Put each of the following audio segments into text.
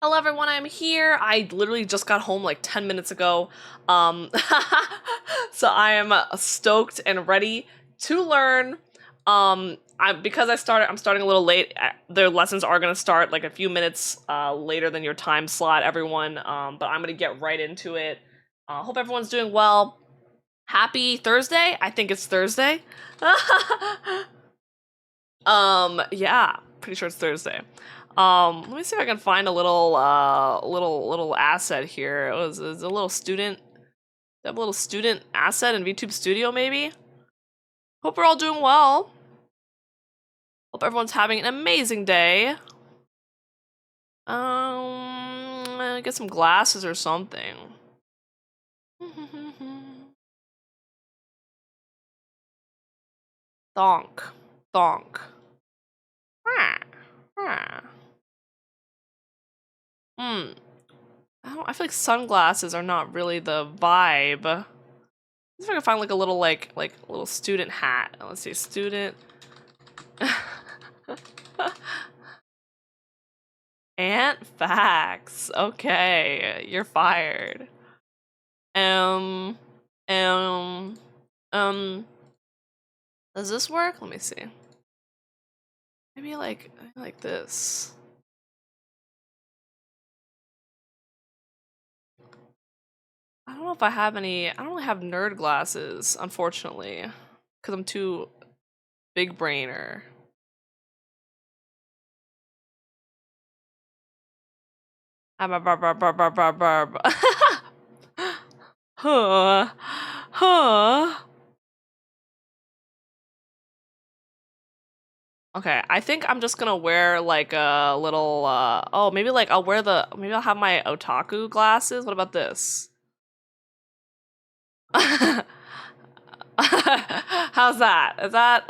Hello everyone, I'm here. I literally just got home like 10 minutes ago. Um, so I am stoked and ready to learn. I'm starting a little late. Their lessons are gonna start like a few minutes later than your time slot, everyone. But I'm gonna get right into it. Hope everyone's doing well. Happy Thursday. I think it's Thursday. Yeah, pretty sure it's Thursday. Let me see if I can find a little asset here. It was a little student. They have a little student asset in VTube Studio, maybe. Hope we're all doing well. Hope everyone's having an amazing day. Get some glasses or something. Donk, donk. I feel like sunglasses are not really the vibe. Let's see if I can find like a little like a little student hat. Let's see, student. Ant facts. Okay, you're fired. Um, um, um. Does this work? Let me see. Maybe like this. I don't know if I have any. I don't really have nerd glasses, unfortunately, because I'm too big brainer. Huh. Huh. Okay, I think I'm just gonna wear like a little oh, maybe like maybe I'll have my otaku glasses. What about this? How's that? Is that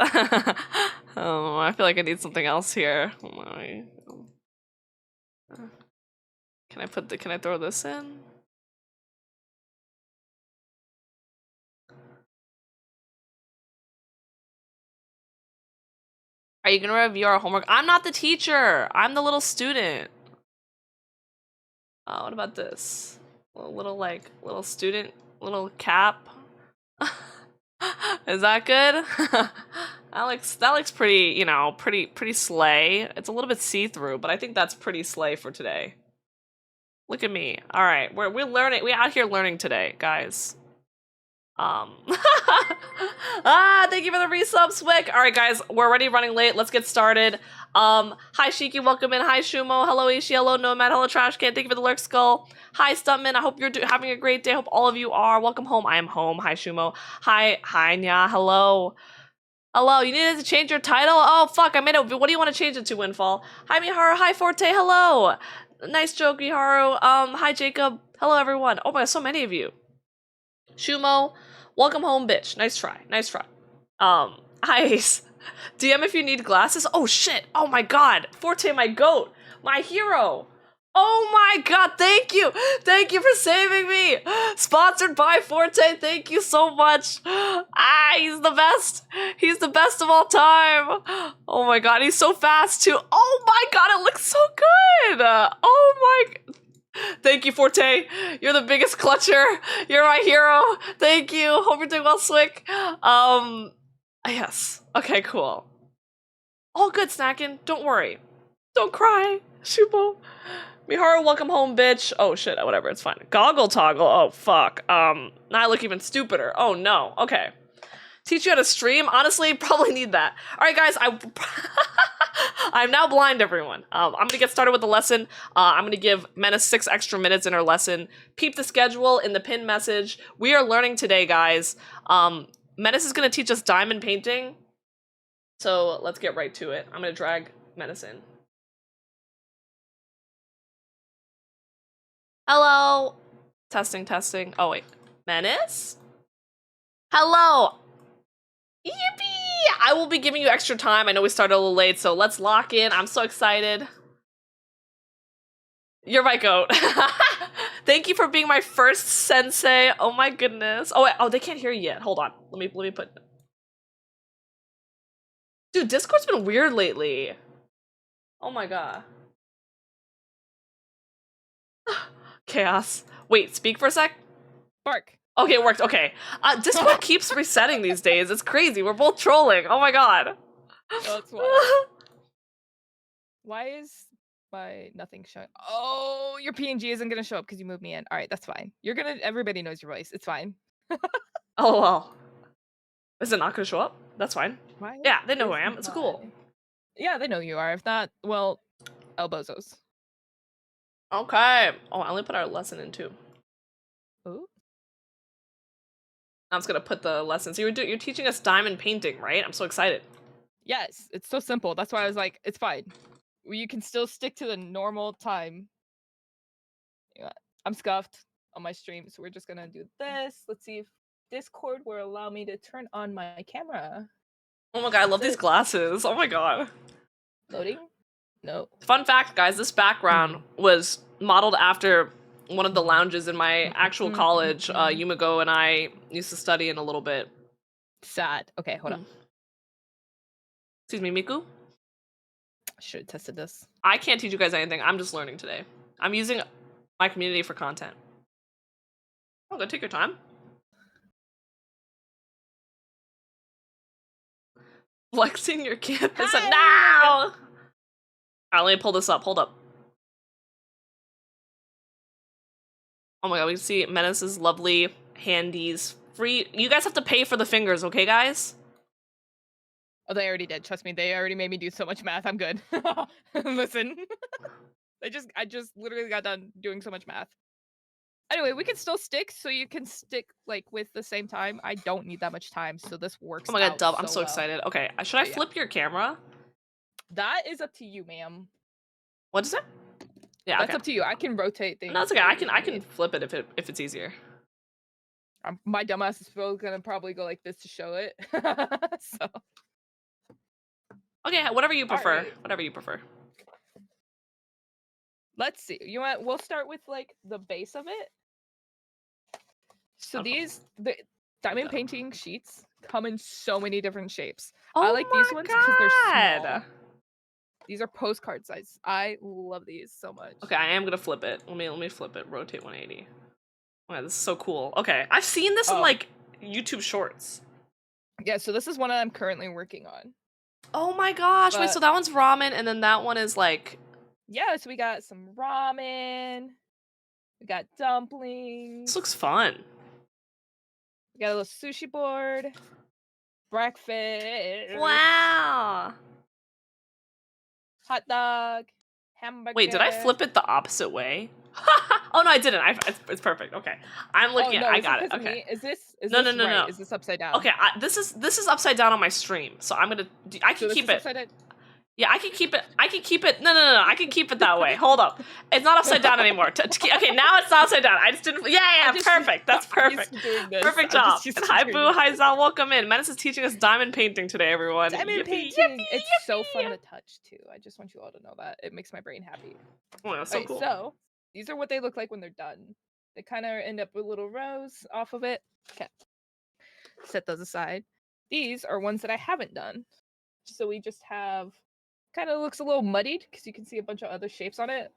oh, I feel like I need something else here. Can I throw this in? Are you gonna review our homework? I'm not the teacher. I'm the little student. What about this? Little student, little cap. Is that good? that looks pretty, you know, pretty slay. It's a little bit see-through, but I think that's pretty slay for today. Look at me. All right, we're learning. We're out here learning today, guys. Thank you for the resub, Swick. All right, guys, we're already running late. Let's get started. Hi Shiki, welcome in. Hi Shumo, hello Ishi, hello Nomad, hello Trashcan. Thank you for the lurk skull. Hi Stuntman, I hope you're having a great day. I hope all of you are. Welcome home. I am home. Hi Shumo. Hi Nya. Hello. Hello. You needed to change your title. Oh fuck, I made it. What do you want to change it to, Windfall? Hi Miharu. Hi Forte. Hello. Nice joke, Miharu. Hi Jacob. Hello everyone. Oh my god, so many of you. Shumo, welcome home, bitch. Nice try. Nice try. Ice. DM if you need glasses. Oh shit. Oh my god. Forte, my goat. My hero. Oh my god, thank you. Thank you for saving me. Sponsored by Forte. Thank you so much. He's the best. He's the best of all time. Oh my god, he's so fast too. Oh my god, it looks so good. Oh my. Thank you, Forte. You're the biggest clutcher. You're my hero. Thank you. Hope you're doing well, Swick. Yes. Okay, cool. All good, Snackin'. Don't worry. Don't cry. Shubo. Miharu, welcome home, bitch. Oh, shit. Whatever. It's fine. Goggle toggle. Oh, fuck. Now I look even stupider. Oh, no. Okay. Teach you how to stream? Honestly, probably need that. All right, guys. I'm now blind, everyone. I'm going to get started with the lesson. I'm going to give Menace 6 extra minutes in her lesson. Peep the schedule in the pin message. We are learning today, guys. Menace is going to teach us diamond painting. So let's get right to it. I'm going to drag Menace in. Hello. Testing, testing. Oh, wait. Menace? Hello. Yippee! I will be giving you extra time. I know we started a little late, so let's lock in. I'm so excited. You're my goat. Thank you for being my first sensei. Oh my goodness. Oh, wait. Oh, they can't hear you yet. Hold on. Let me put... Dude, Discord's been weird lately. Oh my god. Chaos. Wait, speak for a sec. Bark. Okay, it worked. Okay. Discord keeps resetting these days. It's crazy. We're both trolling. Oh my god. That's why. Why is my nothing showing? Oh, your PNG isn't gonna show up because you moved me in. All right, that's fine. Everybody knows your voice. It's fine. Oh well. Is it not gonna show up? That's fine. Why? Yeah, they know who I am. It's cool. Yeah, they know who you are. If not, well, elbozos. Okay. Oh, I only put our lesson in too. Ooh. I'm just gonna put the lessons. You're teaching us diamond painting, right? I'm so excited. Yes, it's so simple. That's why I was like, it's fine. You can still stick to the normal time. Yeah, I'm scuffed on my stream, so we're just gonna do this. Let's see if Discord will allow me to turn on my camera. Oh my god, I love these glasses. Oh my god. Loading? No. Fun fact, guys, this background was modeled after one of the lounges in my actual college. Yumigo and I used to study in a little bit. Sad. Okay, hold on. Excuse me, Miku? Should have tested this. I can't teach you guys anything. I'm just learning today. I'm using my community for content. Oh, go take your time. Flexing your campus now! Alright, let me pull this up. Hold up. Oh my god, we can see Menace's lovely handies. Free. You guys have to pay for the fingers, okay, guys? Oh, they already did. Trust me, they already made me do so much math. I'm good. Listen. I just literally got done doing so much math. Anyway, we can still stick, so you can stick like with the same time. I don't need that much time, so this works. Oh my god, Dub, I'm so well. excited. Okay, should I flip your camera? That is up to you, ma'am. What is it? Yeah, that's up to you. I can rotate things. No, it's okay. I can flip it if it's easier. My dumbass is still gonna probably go like this to show it. So. Okay, whatever you prefer. Right. Whatever you prefer. Let's see. You know what? We'll start with like the base of it. So the diamond painting sheets come in so many different shapes. Oh I like these ones because they're small. These are postcard size. I love these so much. Okay, I am gonna flip it. Let me flip it. Rotate 180. Wow, this is so cool. Okay, I've seen this in like YouTube Shorts. Yeah, so this is one I'm currently working on. Oh my gosh! Wait, so that one's ramen, and then that one is like. Yeah, so we got some ramen. We got dumplings. This looks fun. We got a little sushi board. Breakfast. Wow. Hot dog. Hamburger. Wait, did I flip it the opposite way? Oh no, I didn't. It's perfect. Okay, I'm looking. I got it. Okay. Is this? No. Is this upside down? Okay, this is upside down on my stream, so I'm gonna. I can keep it. Yeah, I can keep it. I can keep it. No. I can keep it that way. Hold up. It's not upside down anymore. Okay, now it's not upside down. I just didn't. Yeah. Perfect. That's perfect. Perfect job. Hi, Boo. Hi, Zal. Welcome in. Menace is teaching us diamond painting today, everyone. Diamond painting. It's so fun to touch too. I just want you all to know that it makes my brain happy. Oh, that's so cool. So these are what they look like when they're done. They kind of end up with little rows off of it. Okay. Set those aside. These are ones that I haven't done. So we just have. Kind of looks a little muddied because you can see a bunch of other shapes on it.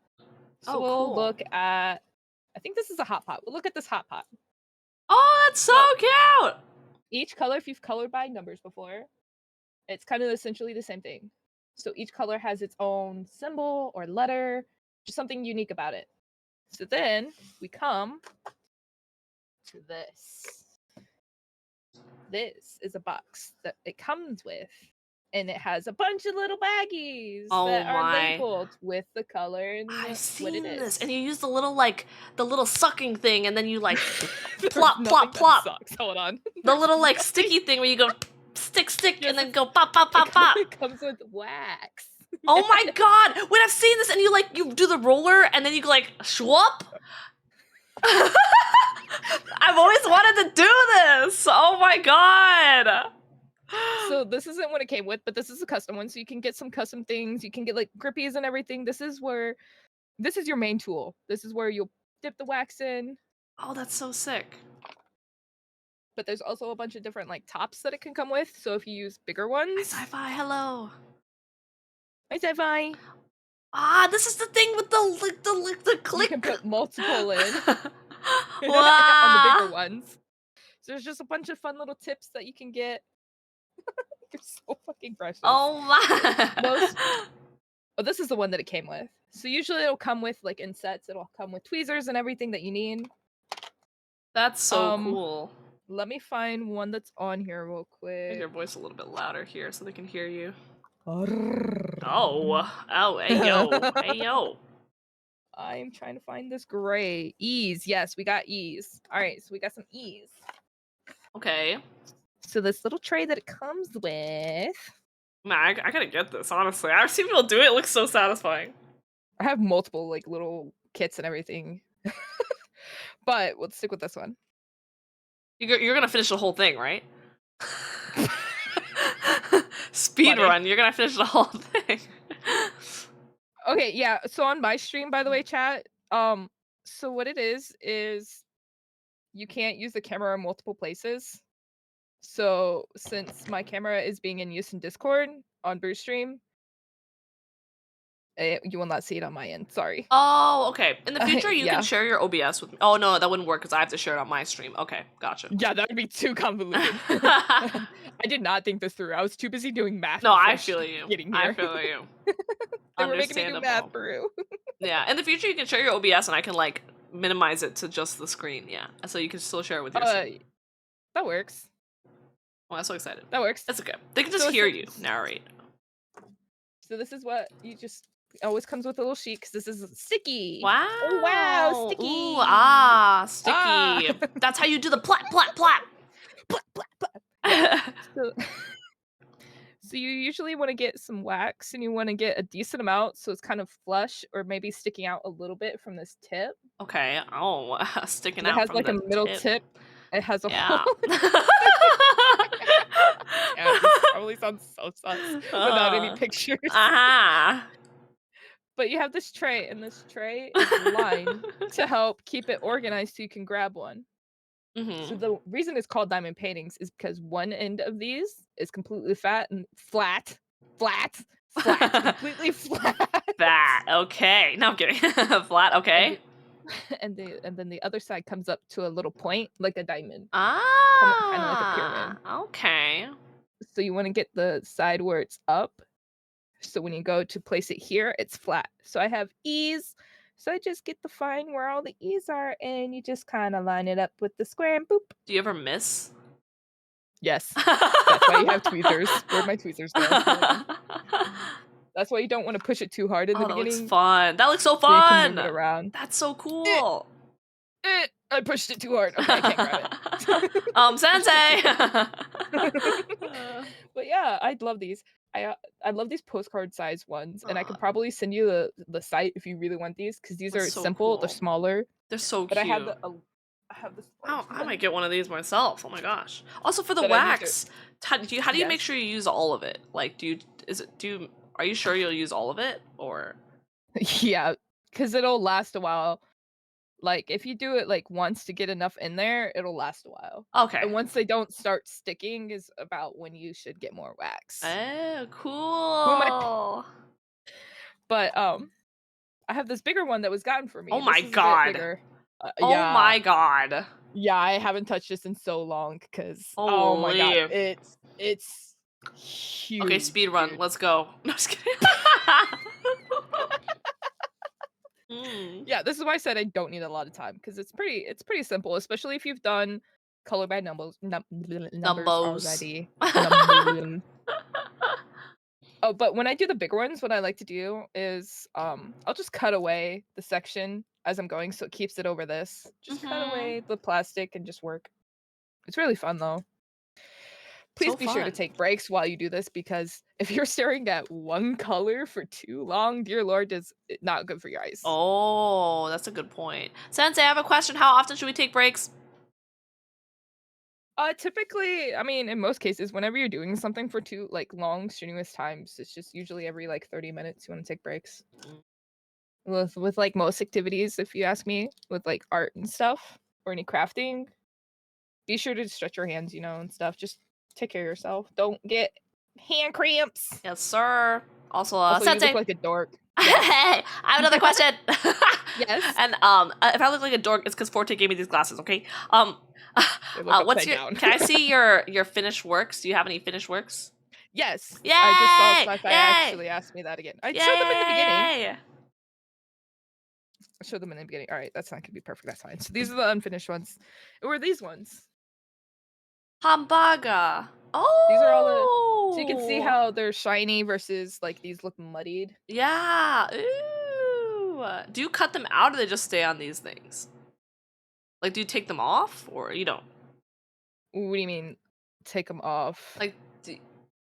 So we'll look at. I think this is a hot pot. We'll look at this hot pot. Oh, that's so cute! Each color, if you've colored by numbers before, it's kind of essentially the same thing. So each color has its own symbol or letter, just something unique about it. So then we come to this. This is a box that it comes with. And it has a bunch of little baggies that are labeled with the color and I've seen what it this. And you use the little sucking thing, and then you like plop. Hold on. The little like sticky thing where you go stick, and then go pop. It comes with wax. Oh my god! Wait, I've seen this, and you do the roller, and then you go like schwap. I've always wanted to do this. Oh my god. So this isn't what it came with, but this is a custom one. So you can get some custom things. You can get like grippies and everything. This is your main tool. This is where you'll dip the wax in. Oh, that's so sick. But there's also a bunch of different like tops that it can come with. So if you use bigger ones. Hi, Sci-Fi. Hello. Hi, Sci-Fi. Ah, this is the thing with the click. You can put multiple in on the Wow. bigger ones. So there's just a bunch of fun little tips that you can get. You're so fucking precious. Oh my. Oh, this is the one that it came with. So usually it'll come with like in sets. It'll come with tweezers and everything that you need. That's so cool. Let me find one that's on here real Make quick. your voice a little bit louder here so they can hear you. Oh, Hey yo, hey yo. I'm trying to find this gray. Ease. Yes, we got ease. All right, so we got some ease. Okay. So this little tray that it comes with. Man, I gotta get this, honestly. I've seen people do it. It looks so satisfying. I have multiple like little kits and everything. But we'll stick with this one. You're gonna finish the whole thing, right? Speed run. You're gonna finish the whole thing. Okay, yeah. So on my stream, by the way, chat. So what it is you can't use the camera in multiple places. So since my camera is being in use in Discord on Brue stream, you will not see it on my end. Sorry. Oh, okay. In the future, you Yeah. can share your OBS with me. Oh no, that wouldn't work because I have to share it on my stream. Okay, gotcha. Yeah, that would be too convoluted. I did not think this through. I was too busy doing math. No, I before feel you. Getting here. I feel you. They were making me do math, Brue. Yeah, in the future, you can share your OBS and I can like minimize it to just the screen. Yeah, so you can still share it with your stream. That works. Well, I'm so excited. That works. That's okay. They can just hear you narrate. So this is what you just always comes with a little sheet because this is sticky. Wow. Oh, wow, sticky. Ooh, sticky. That's how you do the plat, plat, plat. Plat, plat, plat. Yeah. So you usually want to get some wax and you want to get a decent amount so it's kind of flush or maybe sticking out a little bit from this tip. Okay. Oh, sticking It out has from like the a middle tip. It has a Yeah. hole. Yeah, this probably sounds so sus without any pictures. But you have this tray, and this tray is lined to help keep it organized so you can grab one. So the reason it's called diamond paintings is because one end of these is completely flat, completely flat. Fat. Okay. No, I'm kidding. Flat. Okay. And then the other side comes up to a little point, like a diamond. Ah. Kind of like a pyramid. Okay. So you want to get the side where it's up. So when you go to place it here, it's flat. So I have ease. So I just get to find where all the e's are, and you just kind of line it up with the square and boop. Do you ever miss? Yes. That's why you have tweezers. Where'd my tweezers go? That's why you don't want to push it too hard in the beginning. That looks fun. That looks so fun. So you can move it around. That's so cool. I pushed it too hard. Okay, I can't grab it. Sensei. But yeah, I love these. I love these postcard size ones, and I could probably send you the site if you really want these because these are so simple. cool. They're smaller. They're so cute. But I have this. I might get one of these myself. Oh my gosh! Also for the wax, how do you make sure you use all of it? Like, are you sure you'll use all of it or? Yeah, because it'll last a while. Like if you do it like once to get enough in there, it'll last a while. Okay. And once they don't start sticking is about when you should get more wax. Oh, cool. But I have this bigger one that was gotten for me. Oh my god. Oh my god. Yeah, I haven't touched this in so long because oh my god, it's huge. Okay, speed run. Let's go. No, just kidding. Yeah, this is why I said I don't need a lot of time because it's pretty simple, especially if you've done color by numbers already. Oh, but when I do the bigger ones, what I like to do is I'll just cut away the section as I'm going so it keeps it over this. Just cut away the plastic and just work. It's really fun though. Please be sure to take breaks while you do this because if you're staring at one color for too long, dear lord, is not good for your eyes. Oh, that's a good point. Sensei, I have a question. How often should we take breaks? Typically, I mean, in most cases, whenever you're doing something for too long, strenuous times, it's just usually every 30 minutes you want to take breaks. With like most activities, if you ask me, with like art and stuff or any crafting, be sure to stretch your hands, and stuff. Just take care of yourself. Don't get hand cramps. Yes, sir. Also you Sensei, look like a dork. Yes. Hey, I have another question. Yes. And if I look like a dork, it's because Forte gave me these glasses. Okay. They look What's upside your? down. Can I see your finished works? Do you have any finished works? Yes. Yay! I just saw Sci-Fi Yay! actually asked me that again. I Yay! showed them in the beginning. Yay! I showed them in the beginning. All right, that's not gonna be perfect. That's fine. So these are the unfinished ones. Or were these ones? Hamburger. Oh. These are all the. So you can see how they're shiny versus like these look muddied. Yeah. Ooh. Do you cut them out or they just stay on these things? Like, do you take them off or you don't? What do you mean? Take them off? Like,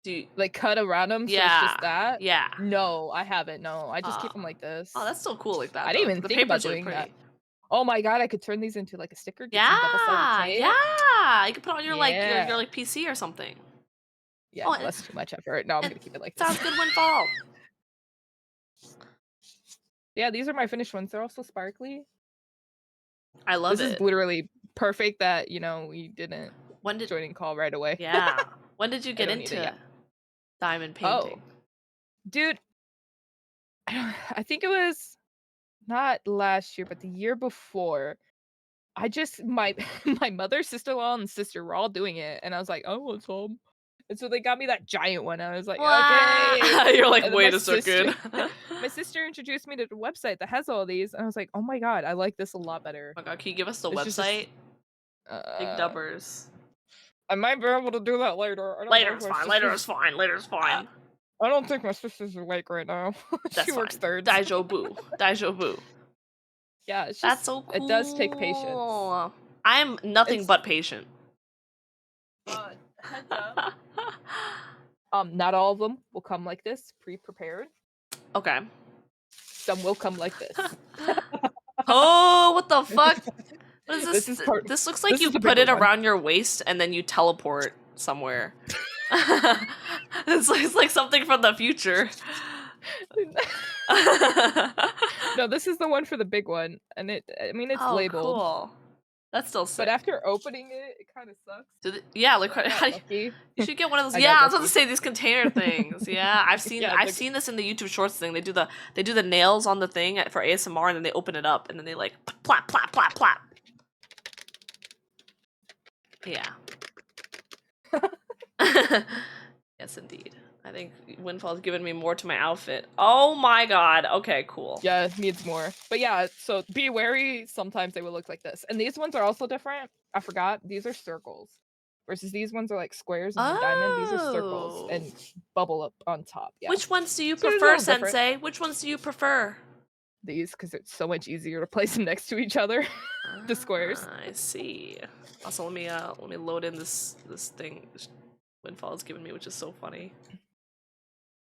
do you? Like cut around them? So it's Yeah. just that? Yeah. No, I haven't. No, I just keep them like this. Oh, that's so cool like that. I didn't though. even The think about paper's really doing pretty. that. Oh my god, I could turn these into like a sticker. Get some double-sided Yeah. tape. Yeah. You can put on your like Yeah. your like PC or something. Yeah, Oh, no, that's too much effort. No, I'm gonna keep it like this. Sounds good, Windfall. Yeah, these are my finished ones. They're also sparkly. I love This it. is literally perfect that, you know, we didn't When did? joining call right away. Yeah. When did you I get don't need it into yet. diamond painting? Oh, dude, I think it was not last year, but the year before. I just my my mother, sister-in-law, and sister were all doing it, and I was like, "Oh, what's home?" And so they got me that giant one. I was like, Wow. "Okay." You're like, And then wait a second. my sister introduced me to the website that has all these, and I was like, "Oh my god, I like this a lot better." Oh my god, can you give us the It's just website? Big uh, dubbers. I might be able to do that later. I don't Later know is if my fine. Later sisters- is fine. Later is fine. I don't think my sister's awake right now. That's She fine. works thirds. Daijobu. Daijobu. Yeah, it's just That's so cool. it does take patience. I'm nothing It's- but patient. Heads up. Not all of them will come like this, pre-prepared. Okay. Some will come like this. Oh, what the fuck? What is this? This is part- This looks like this you is the put bigger it one. around your waist and then you teleport somewhere. It's like something from the future. No, this is the one for the big one, and I mean, it's Oh, labeled. cool. That's still sick. But after opening it, it kind of sucks. Yeah, like I got how do lucky. you should get one of those. I Yeah, got I was about to lucky. say these container things. Yeah, I've seen Yeah, I've the- seen this in the YouTube Shorts thing. They do the nails on the thing for ASMR, and then they open it up, and then they like plap plap plap plap. Yeah. Yes, indeed. I think Windfall's given me more to my outfit. Oh my god. Okay, cool. Yeah, it needs more. But yeah, so be wary. Sometimes they will look like this, and these ones are also different. I forgot. These are circles, versus these ones are like squares and then diamond. These are circles and bubble up on top. Yeah. Which ones do you So it's a prefer, little different. Sensei? Which ones do you prefer? These, because it's so much easier to place them next to each other. The squares. I see. Also, let me load in this thing Windfall has given me, which is so funny.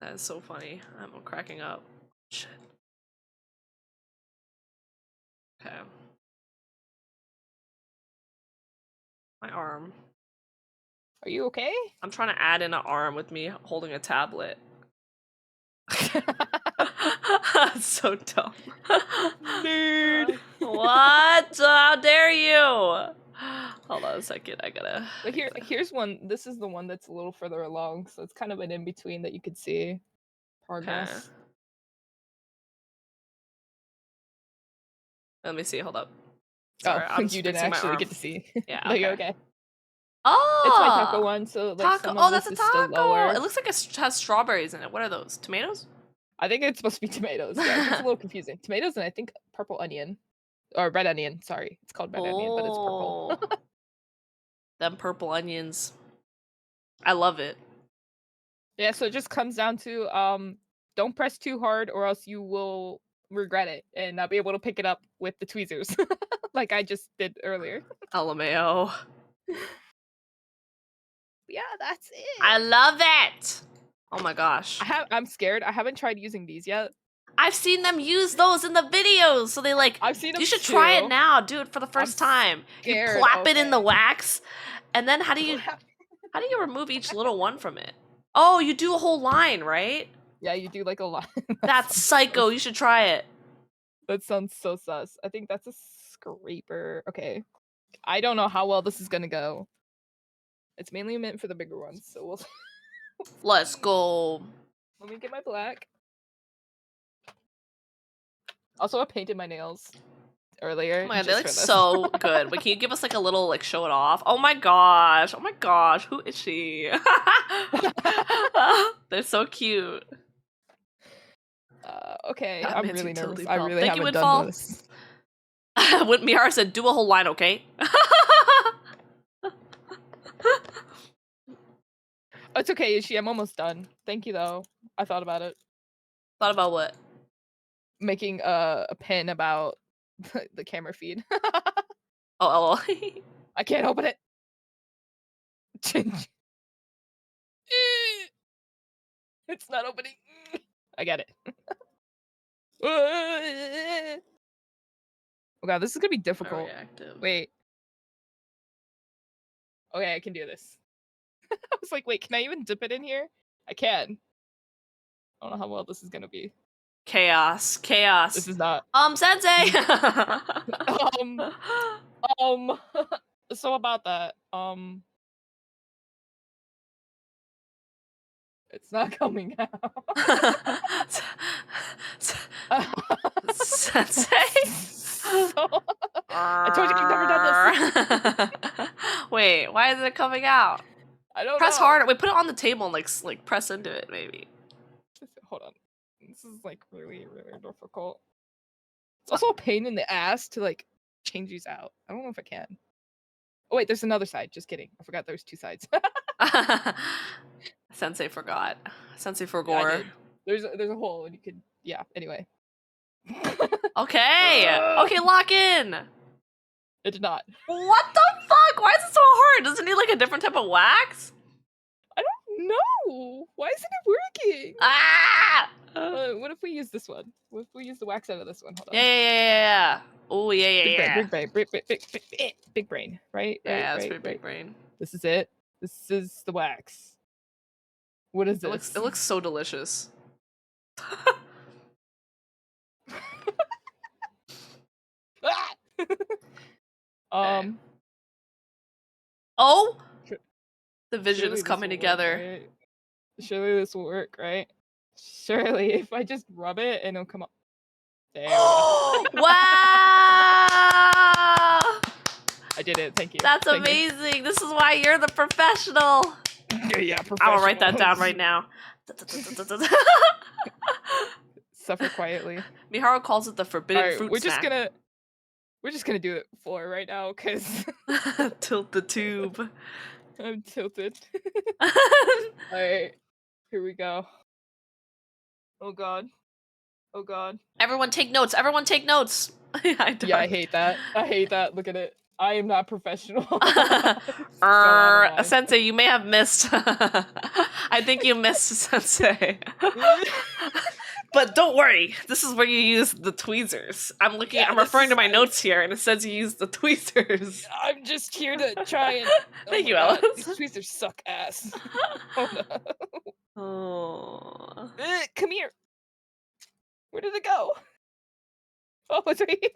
That is so funny. I'm cracking up. Shit. Okay. My arm. Are you okay? I'm trying to add in an arm with me holding a tablet. That's so dumb. Dude. What? How dare you? Hold on a second. I gotta. But here's one. This is the one that's a little further along, so it's kind of an in between that you could see progress. Okay. Let me see. Hold up. Sorry, Oh, I'm you didn't fixing my actually arm. get to see. Yeah. No, you're Okay. okay. Oh, It's my taco one, so like taco. some Oh, of that's this a is still taco. lower. It looks like it has strawberries in it. What are those? Tomatoes? I think it's supposed to be tomatoes. Yeah, it gets a little confusing. Tomatoes and I think purple onion. Or red onion, sorry. It's called red onion, but it's purple. Oh. Them purple onions. I love it. Yeah, so it just comes down to don't press too hard or else you will regret it and not be able to pick it up with the tweezers. Like I just did earlier. LMAO. Yeah, that's it. I love it. Oh my gosh. I'm scared. I haven't tried using these yet. I've seen them use those in the videos. So they like, I've seen them you should try it too. now. Do it for the 1st time. You scared, plop it in the okay. wax. And then how do you remove each little one from it? Oh, you do a whole line, right? Yeah, you do like a lot. That's psycho. You should try it. That sounds so sus. I think that's a scraper. Okay. I don't know how well this is gonna go. It's mainly meant for the bigger ones, so we'll Let's go. let me get my black. Also, I painted my nails earlier. Oh my god, they just look for this. so good. But can you give us like a little like show it off? Oh my gosh. Oh my gosh. Who is she? They're so cute. Okay, That I'm man's really nervous. utility I belt. really Thank you, haven't Windfall. done this. When Mihara said, do a whole line, okay? It's okay, Ishi. I'm almost done. Thank you, though. I thought about it. Thought about what? Making a pin about the camera feed. Oh, I can't open it. It's not opening. I got it. Oh god, this is gonna be difficult. reactive. Wait. Okay, I can do this. I was like, wait, can I even dip it in here? I can. I don't know how well this is gonna be. Chaos. Chaos. This is not. Sensei! So about that, it's not coming out. Sensei? I told you I've never done this. Wait, why is it coming out? I don't Press know. harder. Wait, put it on the table and like press into it, maybe. Hold on. This is like really, really difficult. It's also a pain in the ass to like change these out. I don't know if I can. Oh wait, there's another side. Just kidding. I forgot there's two sides. Sensei forgot. Sensei Yeah, I forgore. did. There's a hole and you could anyway. Okay. Okay, lock in. It did not. What the fuck? Why is it so hard? Does it need like a different type of wax? I don't know. Why isn't it working? Ah! What if we use this one? What if we use the wax out of this one? Hold on. Yeah. Oh, yeah. Big brain, right? Yeah, right, that's right, pretty big right. brain. This is it. This is the wax. What is this? It looks so delicious. Ah! Oh! Sure- The vision is coming together. Work, right? Surely this will work, right? Surely, if I just rub it and it'll come up. There we go. Wow! I did it. Thank you. That's Thank you. amazing. This is why you're the professional. Yeah, I'm gonna write that down right now. Suffer quietly. Miharu calls it the forbidden fruit we're snack. just gonna do it for right now, cause Tilt the tube. I'm tilted. Alright, here we go. Oh god. Oh god. Everyone take notes. Everyone take notes. I Yeah, I hate that. I hate that. Look at it. I am not professional. Sensei, you may have missed. I think you missed, Sensei. But don't worry. This is where you use the tweezers. I'm referring to my notes here, and it says you use the tweezers. I'm just here to try and. Thank my you, God, Alice. These tweezers suck ass. Oh no. Oh. Come here. Where did it go? Oh, it's right here.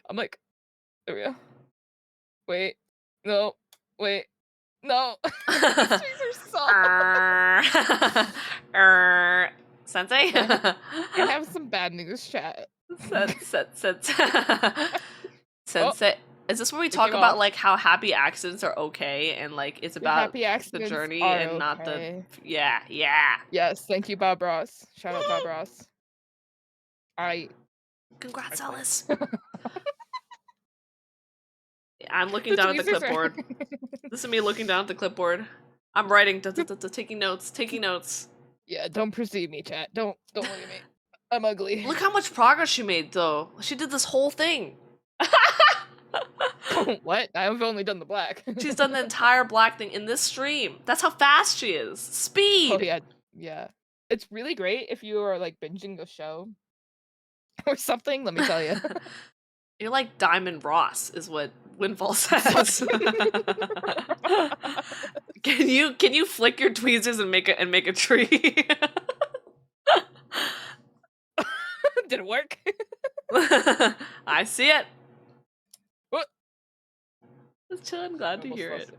I'm like, there we go. Wait, no, wait, no. These tweezers suck. Sensei? I have some bad news, chat. Sensei. Is this where we talk about like how happy accidents are okay and like it's about happy accidents the journey are and not the okay. yeah. Yes, thank you, Bob Ross. Shout out Bob Ross. Congrats, Alice. I'm looking down at the clipboard. This is me looking down at the clipboard. I'm writing, taking notes. Yeah, don't perceive me, chat. Don't look at me. I'm ugly. Look how much progress she made, though. She did this whole thing. What? I've only done the black. She's done the entire black thing in this stream. That's how fast she is. Speed! Oh, yeah. It's really great if you are, like, binging a show or something, let me tell you. You're like Diamond Ross, is what Windfall says. Can you flick your tweezers and make a tree? Did it work? I see it. What? Just chilling, glad to hear it.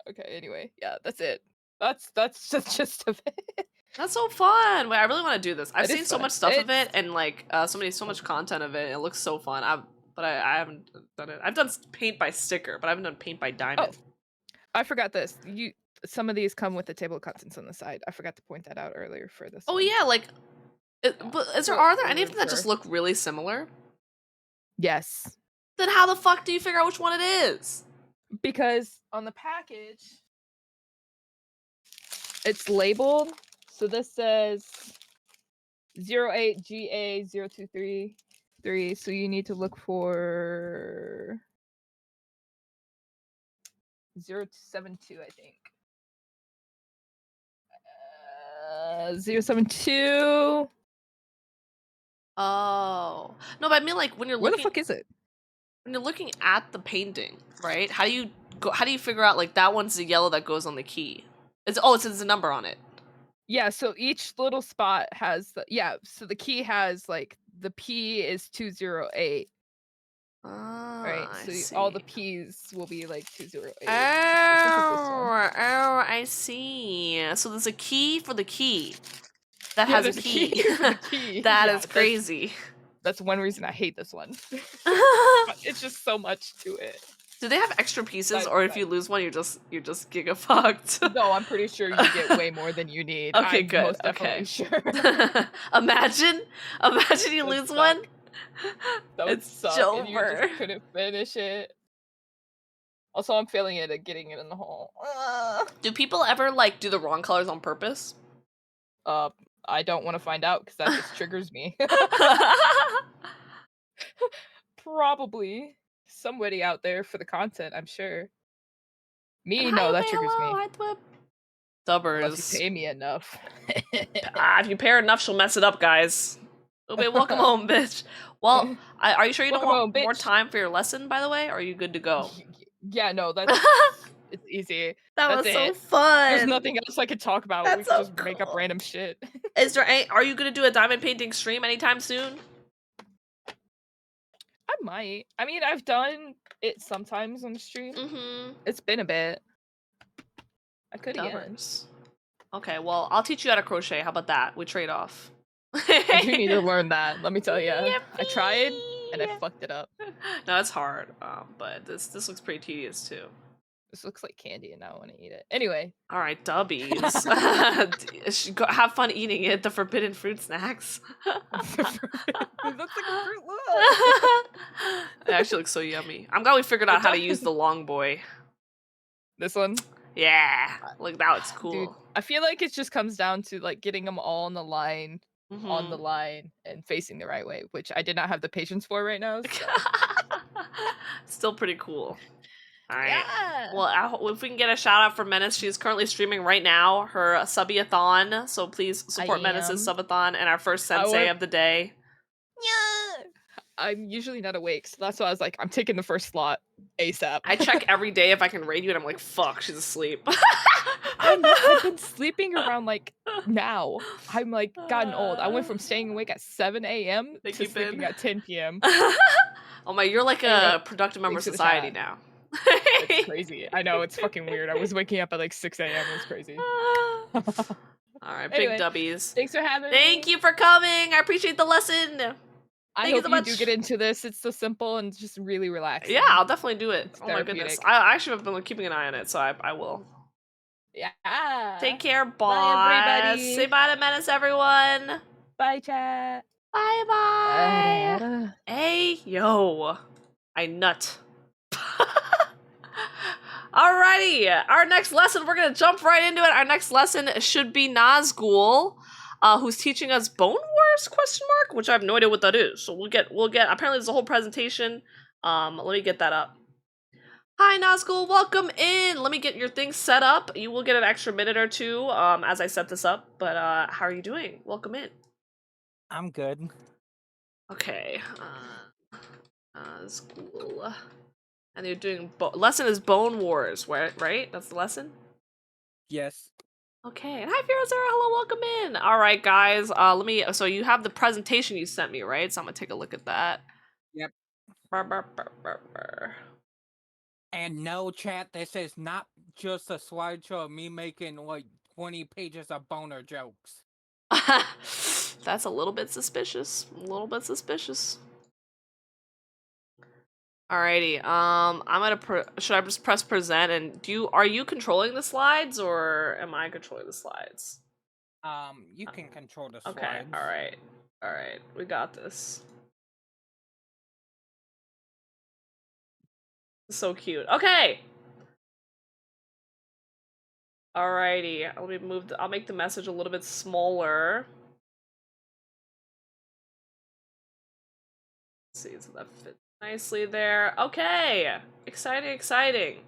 Okay, anyway, yeah, that's it. That's the gist of it. That's so fun. Wait, I really want to do this. I've It is seen so fun. much stuff of It's it and like so much content of it. And it looks so fun. But I haven't done it. I've done paint by sticker, but I haven't done paint by oh, diamond. I forgot this. Some of these come with the table of contents on the side. I forgot to point that out earlier for this Oh one. yeah, like, Yeah. but So are there we'll any of them that just refer. look really similar? Yes, Then how the fuck do you figure out which one it is? because on the package it's labeled. So this says 08GA0233. So you need to look for 072, I think. 072. Oh no, but I mean like when you're Where the looking fuck is it? at the painting, right? How do you figure out like that one's the yellow that goes on the key? It says a number on it. Yeah, so each little spot has so the key has like the P is 208, right? I So see. all the P's will be like 208. I see. So there's a key for the key that has a there's key. for the key. That Yeah, is crazy. That's one reason I hate this one. It's just so much to it. Do they have extra pieces, But- or if you lose one, you're just giga fucked? No, I'm pretty sure you get way more than you need. Okay, I'm good. most definitely Okay. sure. Imagine you Would lose suck. one. That would It's suck, and you over. just couldn't finish it. Also, I'm failing it at getting it in the hole. Do people ever like do the wrong colors on purpose? I don't want to find out because that just triggers me. Probably somebody out there for the content, I'm sure. Me, no, that triggers me. Unless Dubbers. you pay me enough. If you pay her enough, she'll mess it up, guys. Okay, welcome home, bitch. Well, are you sure you don't Welcome want home, more bitch. time for your lesson, by the way? Or are you good to go? Yeah, no, that's it's easy. That That's was so it. fun. There's nothing else I could talk about. That's We so could just make up cool. random shit. Are you gonna do a diamond painting stream anytime soon? I might. I mean, I've done it sometimes on the stream. Mm-hmm. It's been a bit. I could again. Dubbers. Okay, well, I'll teach you how to crochet. How about that? We trade off. I do need to learn that. Let me tell you. I Yippee! tried and I fucked it up. No, it's hard. But this looks pretty tedious too. This looks like candy and I want to eat it. Anyway. All right, dubbies. Have fun eating it. The forbidden fruit snacks. It looks like a fruit look. It actually looks so yummy. I'm glad we figured out how to use the long boy. This one? Yeah, look, that looks cool. Dude, I feel like it just comes down to like getting them all on the line, Mhm. and facing the right way, which I did not have the patience for right now. So. Still pretty cool. All right. Yeah. Well, if we can get a shout out for Menace, she's currently streaming right now her subby-a-thon. So please support Menace's subathon and our first sensei of the day. Yeah. I'm usually not awake, so that's why I was like, I'm taking the first slot ASAP. I check every day if I can raid you, and I'm like, fuck, she's asleep. I know, I've been sleeping around like now. I'm like gotten old. I went from staying awake at 7 a.m. to sleeping at 10 p.m. Oh my, you're like a productive member of society now. It's crazy. I know, it's fucking weird. I was waking up at like 6 a.m. It was crazy. All right, Anyway, big dubbies. Thanks for having me. Thank you for coming. I appreciate the lesson. I hope you do get into this. It's so simple and just really relaxing. Yeah, I'll definitely do it. It's oh my goodness. therapeutic. I actually have been keeping an eye on it, so I will. Yeah. Take care, boss. Bye, everybody. Say bye to Menace, everyone. Bye, chat. Bye, bye. Hey, yo. I nut. Alrighty, our next lesson, we're gonna jump right into it. Our next lesson should be Nazgul, who's teaching us Bone Wars, question mark? Which I have no idea what that is. So we'll get, apparently there's a whole presentation. Let me get that up. Hi, Nazgul, welcome in. Let me get your things set up. You will get an extra minute or two, as I set this up, but, how are you doing? Welcome in. I'm good. Okay, Nazgul. And you're doing lesson is Bone Wars, right? That's the lesson? Yes. Okay, and hi Fira Zara, hello, welcome in. All right, guys, so you have the presentation you sent me, right? So I'm gonna take a look at that. Yep. Brr. And no, chat, this is not just a slideshow of me making like 20 pages of boner jokes. That's a little bit suspicious. A little bit suspicious. Alrighty. I'm gonna. Should I just press present? And are you controlling the slides or am I controlling the slides? You can control the Okay. slides. All right. All right. We got this. So cute. Okay. Alrighty. Let me move. I'll make the message a little bit smaller. Let's see, so that fits nicely there. Okay. Exciting, exciting.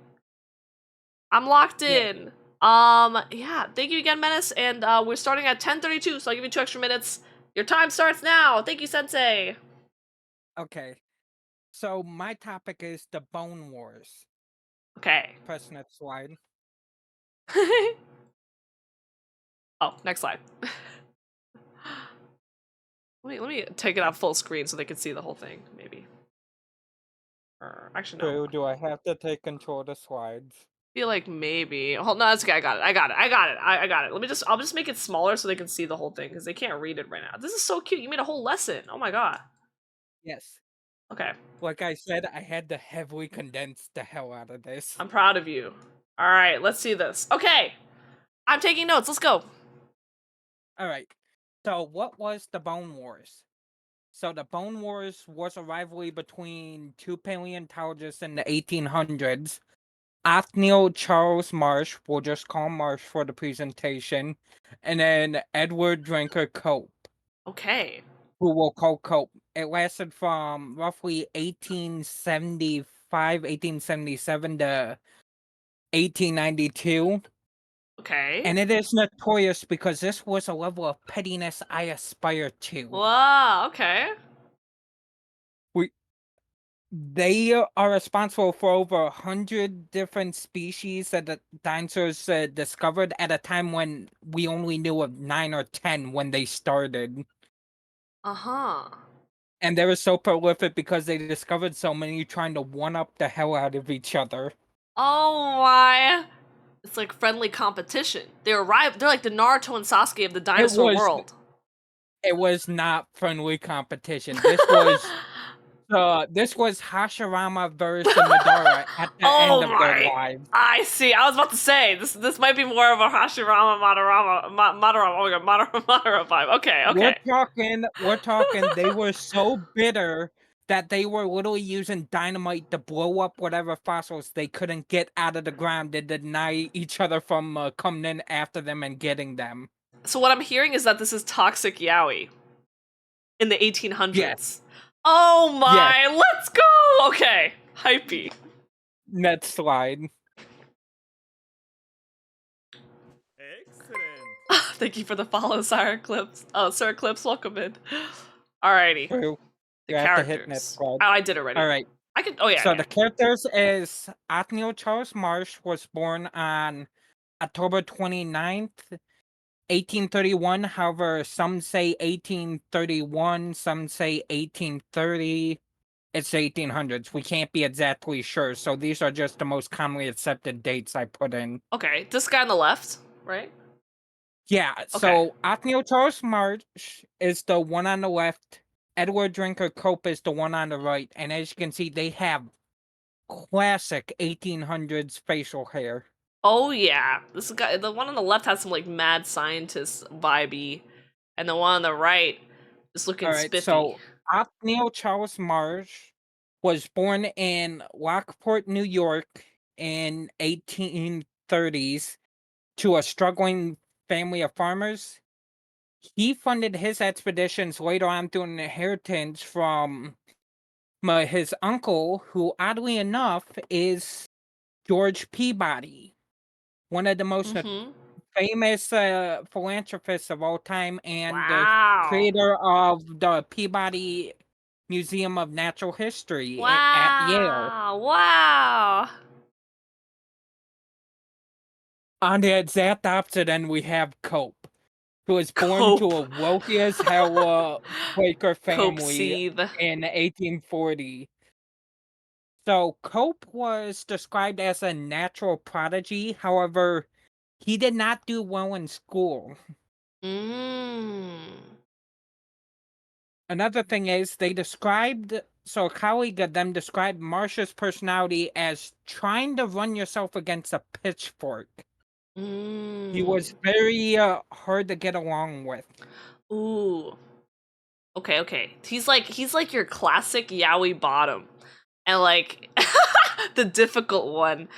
I'm locked in. Yeah, thank you again, Menace. And we're starting at 10:32, so I'll give you 2 extra minutes. Your time starts now. Thank you, Sensei. Okay. So my topic is the Bone Wars. Okay. Press next slide. Oh, next slide. Let me take it out full screen so they can see the whole thing, maybe. Or actually no. Brue, do I have to take control of the slides? Feel like maybe. Hold no, that's okay. I got it. I got it. I'll just make it smaller so they can see the whole thing because they can't read it right now. This is so cute. You made a whole lesson. Oh my god. Yes. Okay. Like I said, I had to heavily condense the hell out of this. I'm proud of you. All right, let's see this. Okay. I'm taking notes. Let's go. All right. So what was the Bone Wars? So the Bone Wars was a rivalry between two paleontologists in the 1800s. Othniel Charles Marsh, we'll just call Marsh for the presentation, and then Edward Drinker Cope, Okay. who we'll call Cope. It lasted from roughly 1875, 1877 to 1892. Okay. And it is notorious because this was a level of pettiness I aspire to. Wow, okay. They are responsible for over 100 different species that the dinosaurs discovered at a time when we only knew of 9 or 10 when they started. Uh-huh. And they were so prolific because they discovered so many, trying to one-up the hell out of each other. Oh my. It's like friendly competition. They're like the Naruto and Sasuke of the dinosaur world. It was not friendly competition. This was Hashirama versus Madara at the Oh end of their my. lives. I see. I was about to say this might be more of a Hashirama Madarama. Oh my god, Madara vibe. Okay, okay. We're talking, they were so bitter that they were literally using dynamite to blow up whatever fossils they couldn't get out of the ground to deny each other from coming in after them and getting them. So what I'm hearing is that this is toxic yaoi in the 1800s. Yes. Oh Yes. my, let's go! Okay, hypey. Next slide. Excellent. Thank you for the follow, Sir Eclipse. Oh, Sir Eclipse, welcome in. Alrighty. True. The You have to hit characters. next slide. Oh, I did already. Alright. I can. Oh yeah. So yeah. the characters is Othniel Charles Marsh was born on October 29th, 1831. However, some say 1831, some say 1830. It's 1800s. We can't be exactly sure. So these are just the most commonly accepted dates I put in. Okay, this guy on the left, right? Yeah, so Othniel Charles Marsh is the one on the left. Edward Drinker Cope is the one on the right. And as you can see, they have classic 1800s facial hair. Oh yeah, this guy. The one on the left has some like mad scientist vibey, and the one on the right is looking spiffy. So Othniel Charles Marsh was born in Lockport, New York in 1830s to a struggling family of farmers. He funded his expeditions later on through an inheritance from his uncle, who oddly enough is George Peabody, one of the most famous philanthropists of all time and the creator of the Peabody Museum of Natural History at Yale. Wow. On the exact opposite end, we have Cope, who was born to a wealthy as hell Quaker family in 1840. So Cope was described as a natural prodigy. However, he did not do well in school. Mm. Another thing is so a colleague of them described Marsha's personality as trying to run yourself against a pitchfork. He was Mm. very hard to get along with. Ooh. Okay. He's like your classic yaoi bottom. And like the difficult one.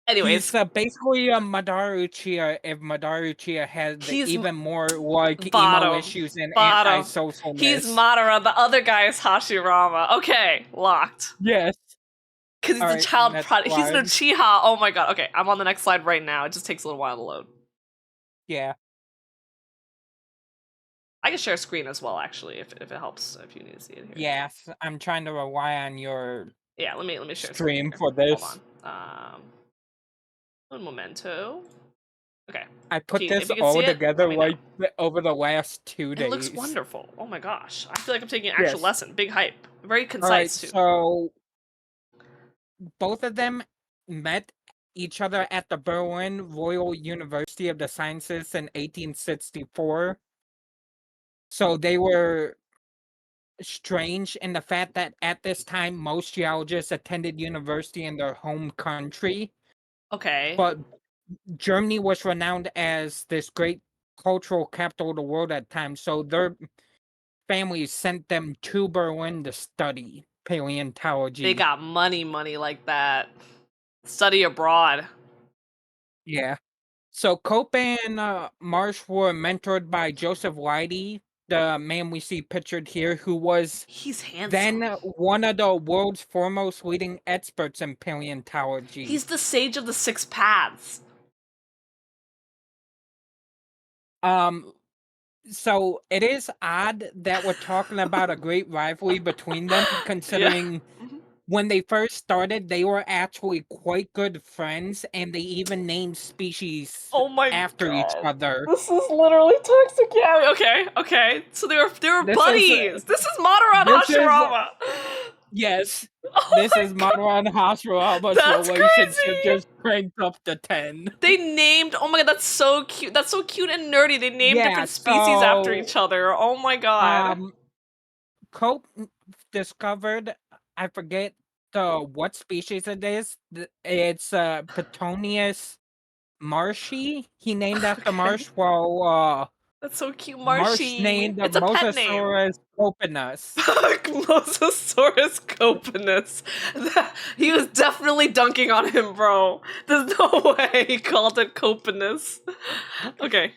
He's Anyways, basically a Madara Uchiha if Madara Uchiha had he's even more like emo bottom. issues and Bottom. He's antisocialness. Madara, the other guy is Hashirama. Okay, locked. Yes. Because he's All a right, child next prodigy. He's an slide. Uchiha. Oh my god. Okay, I'm on the next slide right now. It just takes a little while to load. Yeah. I can share a screen as well, actually, if it helps, if you need to see it here. Yes, I'm trying to rely on your Yeah, let me share a stream screen here. for this. Hold on. Un momento. Okay. I put If this you can see all it, let together me know. like over the last 2 It looks days. wonderful. Oh my gosh. I feel like I'm taking an actual Yes. lesson. Big hype. Very All right, concise, too. so both of them met each other at the Berlin Royal University of the Sciences in 1864. So they were strange in the fact that at this time most geologists attended university in their home country, Okay. but Germany was renowned as this great cultural capital of the world at times, so their families sent them to Berlin to study paleontology. They got money like that. Study abroad. Yeah. So Cope and Marsh were mentored by Joseph Leidy, the man we see pictured here, who was He's handsome. then one of the world's foremost leading experts in paleontology. He's the sage of the six paths. So it is odd that we're talking about a great rivalry between them, considering Yeah. when they first started, they were actually quite good friends, and they even named species Oh my after each god. other. This is literally toxic yaoi. Okay. So they were buddies. This is Madara and this is- Hashirama. Yes, Oh this my is Madara and Hashirama's That's relationship crazy! just cranked up to 10. They named. Oh my god, that's so cute. That's so cute and nerdy. They named Yeah, different species after so, each other. Oh my god. Cope discovered, I forget what species it is. It's Petonius marshy. He named after Okay. Marsh, while That's so cute, Marsh Marshy. named It's a pet name. Mosasaurus copenus. Mosasaurus copenus. He was definitely dunking on him, bro. There's no way he called it copenus. Okay,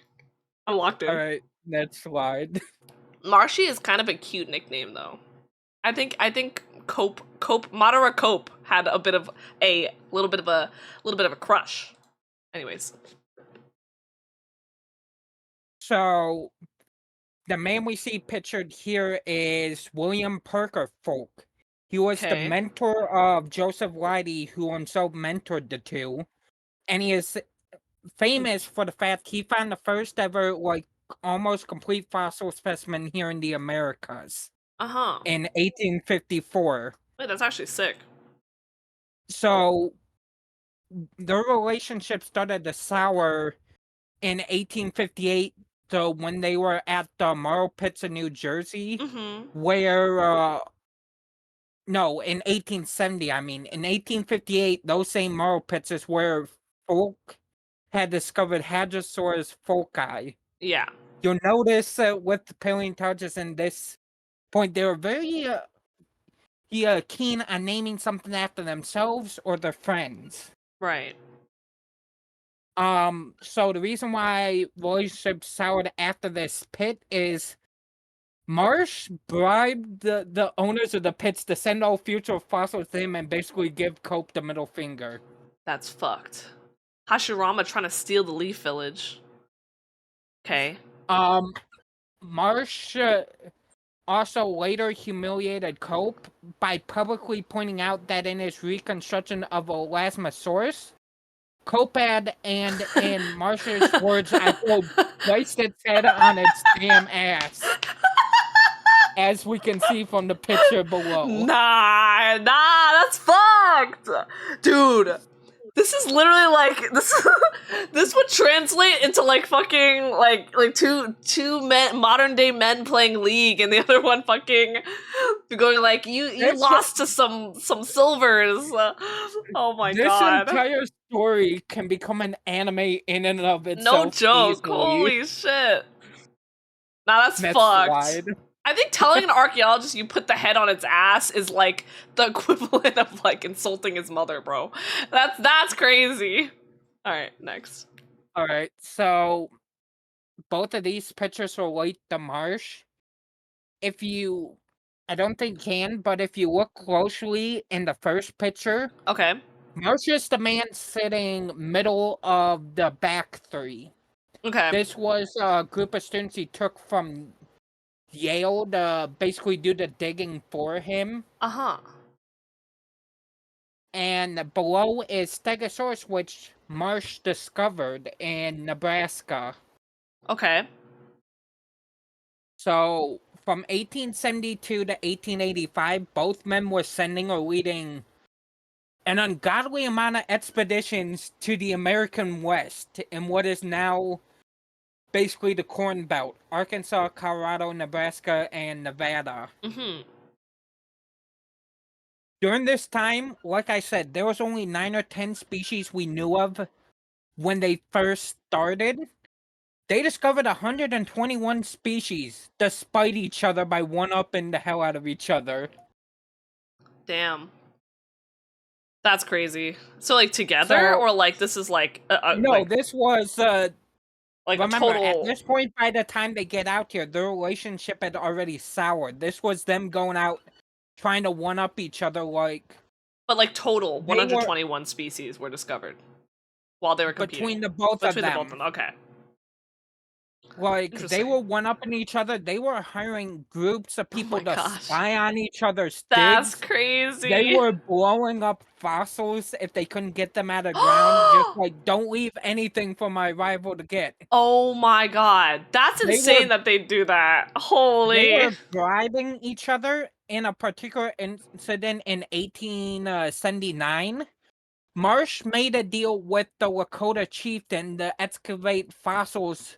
I'm locked in. All right, next slide. Marshy is kind of a cute nickname, though. I think Madara Cope had a little bit of a crush. Anyways. So, the man we see pictured here is William Parker Folk. He was the Okay. mentor of Joseph Leidy, who himself mentored the two, and he is famous for the fact he found the first ever almost complete fossil specimen here in the Americas in 1854. Wait, that's actually sick. So their relationship started to sour in 1858, so when they were at the Marl Pits in New Jersey, where no, in 1870, I mean, in 1858, those same Marl Pits is where Folk had discovered Hadrosaurus folki. Yeah. You'll notice with the paleontologists in this point, they were very keen on naming something after themselves or their friends. Right. So the reason why relationship soured after this pit is Marsh bribed the owners of the pits to send all future fossils to him and basically give Cope the middle finger. That's fucked. Hashirama trying to steal the Leaf Village. Okay. Marsh also later humiliated Cope by publicly pointing out that in his reconstruction of Elasmosaurus, Cope had, and in Marsh's words, I quote, placed its head on its damn ass. As we can see from the picture below. Nah, that's fucked! Dude, This is literally like this. This would translate into like fucking like two men, modern day men playing League, and the other one fucking going like you This- lost to some silvers. Oh my This god! entire story can become an anime in and of No itself. joke. Easily. Holy shit! Nah, that's Next fucked. slide. I think telling an archaeologist you put the head on its ass is like the equivalent of like insulting his mother, bro. That's crazy. All right, next. All right, so both of these pictures relate to Marsh. If you, I don't think can, but if you look closely in the first picture, Okay. Marsh is the man sitting middle of the back three. Okay. This was a group of students he took from Yale to basically do the digging for him. Uh-huh. And below is Stegosaurus, which Marsh discovered in Nebraska. Okay. So, from 1872 to 1885, both men were sending or leading an ungodly amount of expeditions to the American West in what is now basically the Corn Belt: Arkansas, Colorado, Nebraska, and Nevada. Mm-hmm. During this time, like I said, there was only 9 or 10 species we knew of when they first started. They discovered 121 species despite each other by one-upping the hell out of each other. Damn. That's crazy. So like together, or like this is like No, like, this was like remember, a total. at this point, by the time they get out here, their relationship had already soured. This was them going out trying to one-up each other, like... But like total, They were- 121 species were discovered while they were competing. between the both of Between the them. both of them. Okay. Like, they Interesting. were one-upping each other. They were hiring groups of people my to gosh. spy on each other's That's digs. crazy. They were blowing up fossils if they couldn't get them out of ground. Just like, don't leave anything for my rival to get. Oh my god. That's They insane were- that they do that. Holy. They were bribing each other. In a particular incident in 1879, Marsh made a deal with the Lakota chieftain to excavate fossils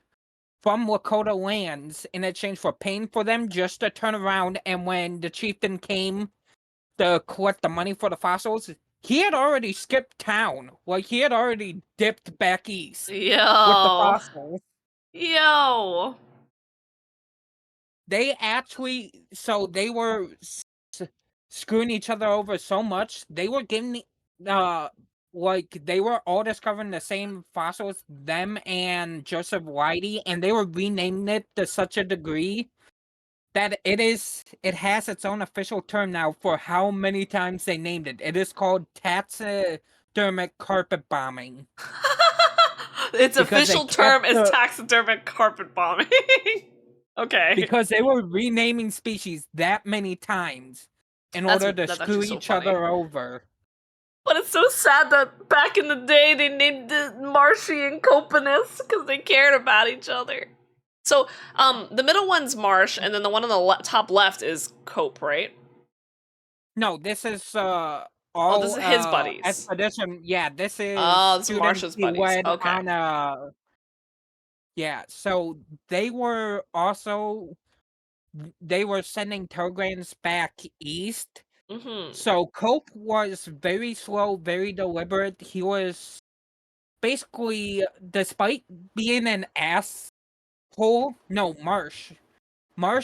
from Lakota lands in exchange for paying for them just to turn around, and when the chieftain came to collect the money for the fossils, he had already skipped town. Like, he had already dipped back east with the Yo. fossils. Yo. They actually, so they were screwing each other over so much, they were giving, like, they were all discovering the same fossils, them and Joseph Whitey, and they were renaming it to such a degree that it has its own official term now for how many times they named it. It is called taxidermic carpet bombing. Its Because they official term is kept the- taxidermic carpet bombing. Okay. Because they were renaming species that many times in order to That's screw actually so each funny. other over. But it's so sad that back in the day they named it Marshy and Copenus because they cared about each other. So, the middle one's Marsh, and then the one on the top left is Cope, right? No, this is all. this is his buddies. Expedition. Yeah, this is. Oh, this is students Marsh's he buddies. led Okay. on yeah, so they were also. They were sending telegrams back east. Mm-hmm. So Cope was very slow, very deliberate. He was basically, despite being an asshole, no, Marsh,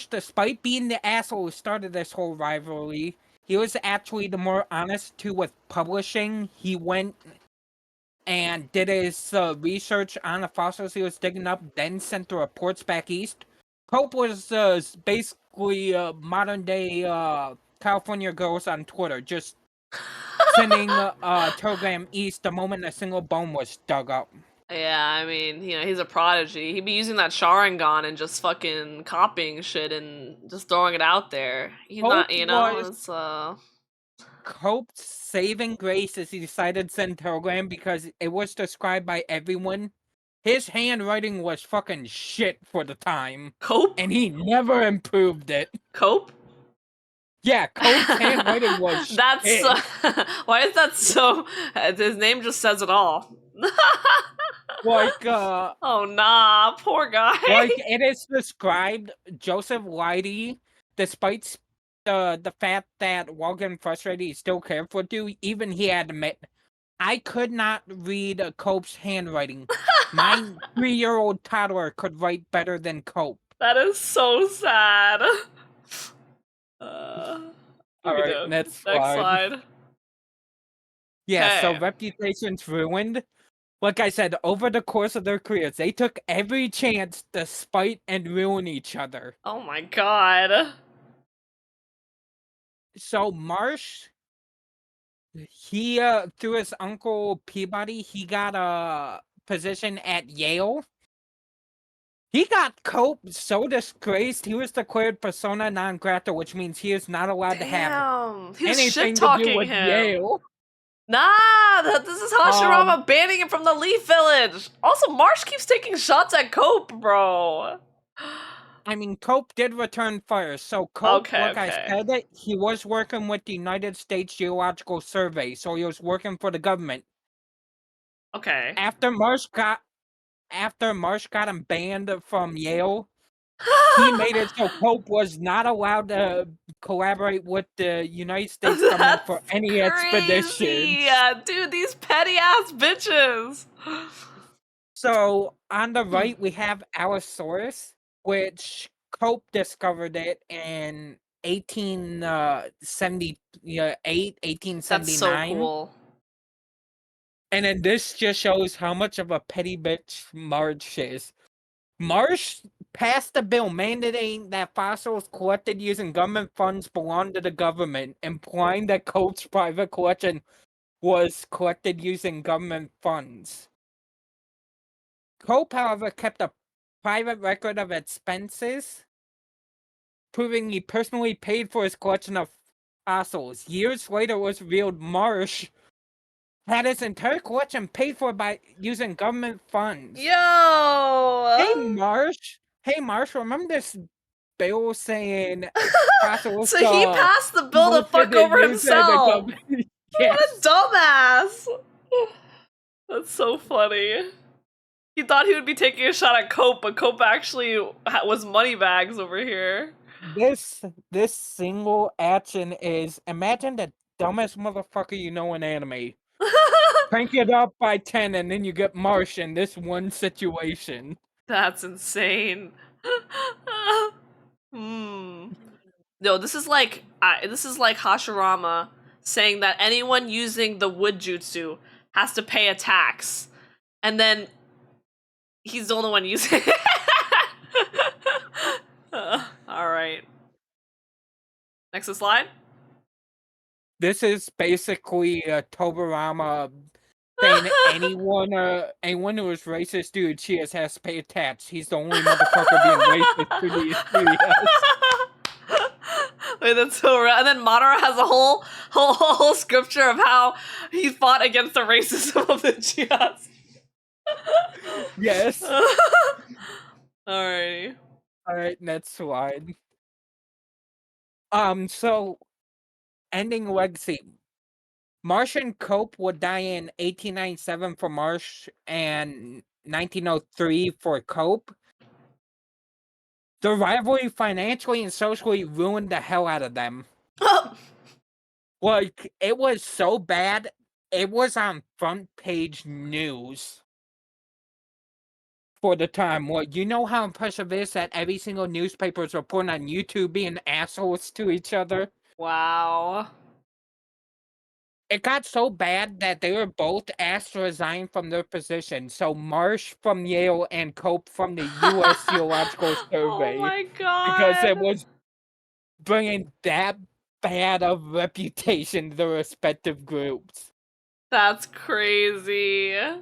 despite being the asshole who started this whole rivalry, he was actually the more honest too with publishing. He went and did his research on the fossils he was digging up, then sent the reports back east. Cope was basically modern day California girls on Twitter, just sending a telegram east the moment a single bone was dug up. Yeah, I mean, he's a prodigy. He'd be using that Sharingan and just fucking copying shit and just throwing it out there. He's not, Cope's saving grace is he decided to send telegram because it was described by everyone. His handwriting was fucking shit for the time. Cope? And he never improved it. Cope? Yeah, Cope's handwriting was That's shit. why is that so? His name just says it all. Like, Oh nah, poor guy. like it is described, Joseph Leidy, despite the fact that while getting frustrated, he still cared for dude, even he had to admit, I could not read Cope's handwriting. My 3-year-old toddler could write better than Cope. That is so sad. Uh, Alright, okey-doke. next Next slide. slide. Yeah, so Okay. reputation's ruined. Like I said, over the course of their careers, they took every chance to spite and ruin each other. Oh my god. So Marsh, he through his uncle Peabody, he got a position at Yale. He got Cope so disgraced, he was declared persona non grata, which means he is not allowed to have Damn. He was shit anything to do talking with him. Yale. Nah, this is Hashirama banning him from the Leaf Village. Also, Marsh keeps taking shots at Cope, bro. I mean, Cope did return fire, so Cope, Okay, like I okay. said, he was working with the United States Geological Survey, so he was working for the government. Okay. After Marsh got him banned from Yale, he made it so Cope was not allowed to collaborate with the United States government for That's any expeditions. crazy. Dude, these petty ass bitches. So on the right we have Allosaurus, which Cope discovered it in 1878, That's so 1879. cool. And then this just shows how much of a petty bitch Marsh is. Marsh passed a bill mandating that fossils collected using government funds belong to the government, implying that Cope's private collection was collected using government funds. Cope, however, kept a private record of expenses, proving he personally paid for his collection of fossils. Years later, it was revealed Marsh had his entire collection paid for by using government funds. Yo! Hey Marsh, remember this bill saying fossils So he passed the bill to fuck over himself. Yes. What a dumbass! That's so funny. He thought he would be taking a shot at Cope, but Cope actually was moneybags over here. This single action is, imagine the dumbest motherfucker you know in anime. Crank it up by 10 and then you get Marsh in this one situation. That's insane. No, this is like Hashirama saying that anyone using the wood jutsu has to pay a tax, and then he's the only one using it. All right. Next slide. This is basically Tobarama saying anyone who is racist to Uchiha has to pay a tax. He's the only motherfucker being racist to the Uchihas. Wait, that's so real. And then Madara has a whole scripture of how he fought against the racism of the Uchihas. Yes. Alrighty. Alright, next slide. So ending legacy. Marsh and Cope would die in 1897 for Marsh and 1903 for Cope. The rivalry financially and socially ruined the hell out of them. Like, it was so bad, it was on front page news for the time. Well, you know how impressive it is that every single newspaper is reporting on YouTube being assholes to each other? Wow. It got so bad that they were both asked to resign from their position. So Marsh from Yale and Cope from the U.S. Geological Survey. Oh my god. Because it was bringing that bad of reputation to the respective groups. That's crazy. I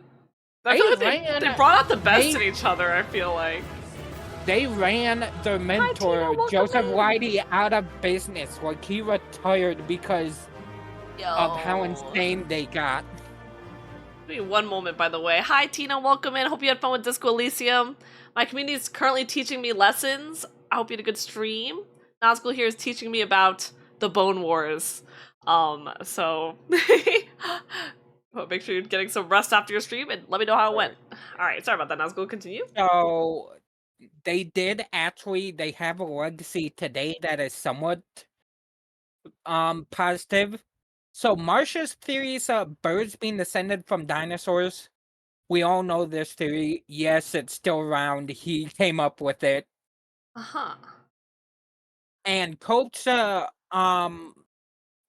They feel like ran- they brought out the best they- in each other, I feel like. They ran their mentor, welcome Joseph in. Leidy, out of business. Like, he retired because of how insane they got. Give me one moment, by the way. Hi, Tina. Welcome in. Hope you had fun with Disco Elysium. My community is currently teaching me lessons. I hope you had a good stream. Nazgul here is teaching me about the Bone Wars. So well, make sure you're getting some rest after your stream and let me know how it went. All right, sorry about that. Nazgul, continue. So they have a legacy today that is somewhat positive. So Marsh's theories of birds being descended from dinosaurs, we all know this theory. Yes, it's still around. He came up with it. Uh-huh. And Cope's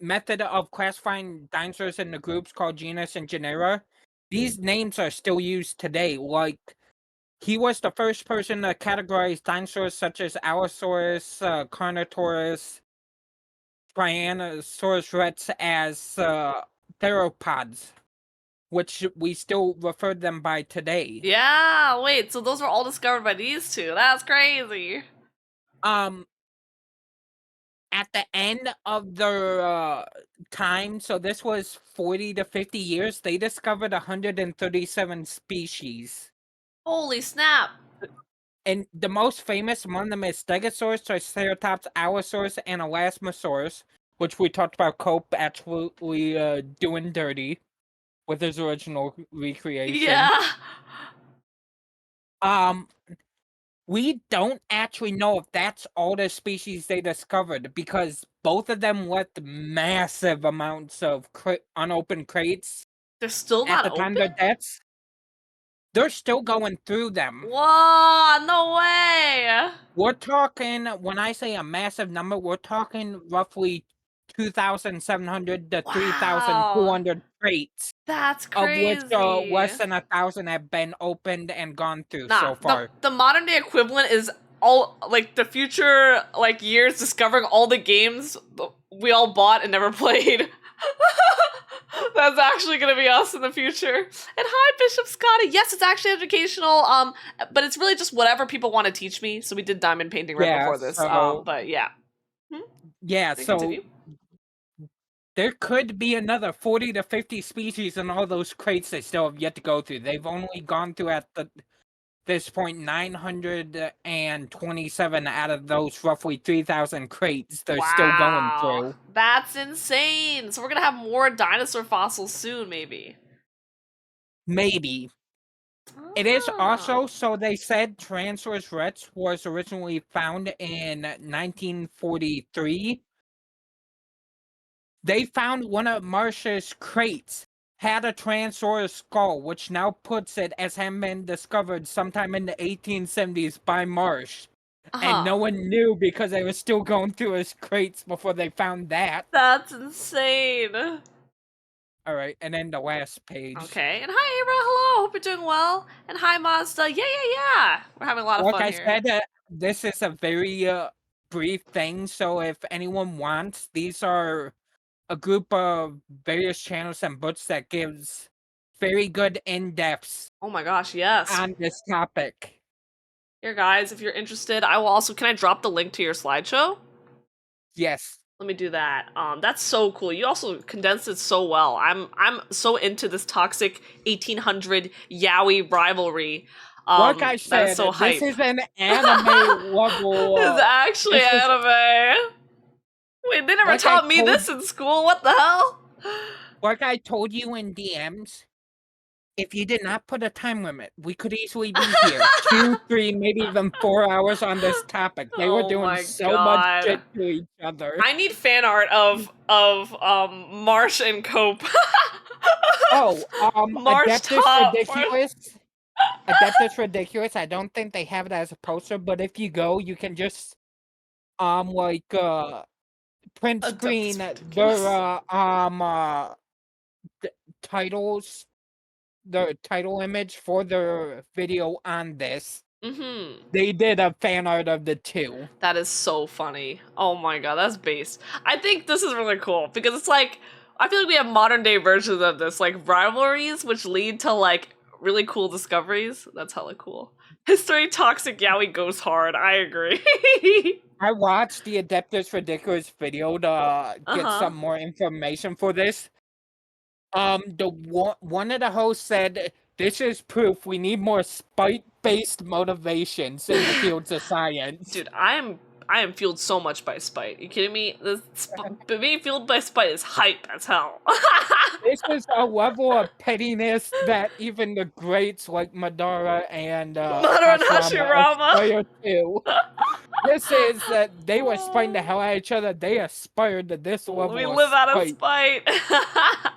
method of classifying dinosaurs into groups called genus and genera, these names are still used today. Like, he was the first person to categorize dinosaurs such as Allosaurus, Carnotaurus, Tyrannosaurus rex as theropods, which we still refer to them by today. Yeah, wait, so those were all discovered by these two. That's crazy. At the end of their time, so this was 40 to 50 years, they discovered 137 species. Holy snap. And the most famous among them is Stegosaurus, Triceratops, Allosaurus, and Elasmosaurus, which we talked about Cope actually doing dirty with his original recreation. Yeah. We don't actually know if that's all the species they discovered, because both of them left massive amounts of unopened crates They're still at not the time open? of their deaths. They're still going through them. Whoa, no way. We're talking, when I say a massive number, we're talking roughly 2,700 to Wow. 3,200 crates, That's of which crazy. less than 1,000 have been opened and gone through so far. The modern day equivalent is all like the future like years discovering all the games we all bought and never played. That's actually gonna be us in the future. And hi, Bishop Scotty. Yes, it's actually educational. But it's really just whatever people want to teach me. So we did diamond painting right before this. But yeah. Yeah, Then so continue. there could be another 40 to 50 species in all those crates they still have yet to go through. They've only gone through at this point 927 out of those roughly 3,000 crates they're still going through. That's insane. So we're gonna have more dinosaur fossils soon, maybe. Maybe. It is Ah. also, so they said Tyrannosaurus rex was originally found in 1943. They found one of Marsh's crates had a Tyrannosaurus skull, which now puts it as having been discovered sometime in the 1870s by Marsh. And no one knew because they were still going through his crates before they found that. That's insane. Alright, and then the last page. Okay, and hi Abra, hello, hope you're doing well. And hi Mazda, yeah. We're having a lot of Like fun I here. said, this is a very brief thing, so if anyone wants, these are a group of various channels and books that gives very good in-depths. Oh my gosh, yes. On this topic. Here guys, if you're interested, I will also, can I drop the link to your slideshow? Yes. Let me do that. That's so cool. You also condensed it so well. I'm so into this toxic 1800 Yowie rivalry. Like I said, so this is an anime level. It's actually anime. Wait, they never taught me this in school. What the hell? Like I told you in DMs, if you did not put a time limit, we could easily be here 2, 3, maybe even 4 hours on this topic. They were doing so much shit to each other. I need fan art of Marsh and Cope. Marsh Adeptus Ridiculous. Adeptus Ridiculous. I don't think they have it as a poster, but if you go, you can just print screen their titles, the title image for their video on this. They did a fan art of the two. That is so funny. Oh my god, that's based. I think this is really cool because it's like, I feel like we have modern day versions of this, like rivalries which lead to like really cool discoveries. That's hella cool. History toxic Yowie goes hard. I agree. I watched the Adeptus Ridiculous video to get some more information for this. One of the hosts said, "This is proof we need more spite-based motivations in the fields of science." Dude, I'm I am fueled so much by spite. You kidding me? Being fueled by spite is hype as hell. This is a level of pettiness that even the greats like Madara and Madara and Hashirama Hashirama. aspire to. This is that they were spiting the hell out of each other. They aspired to this level We of live out of spite. spite.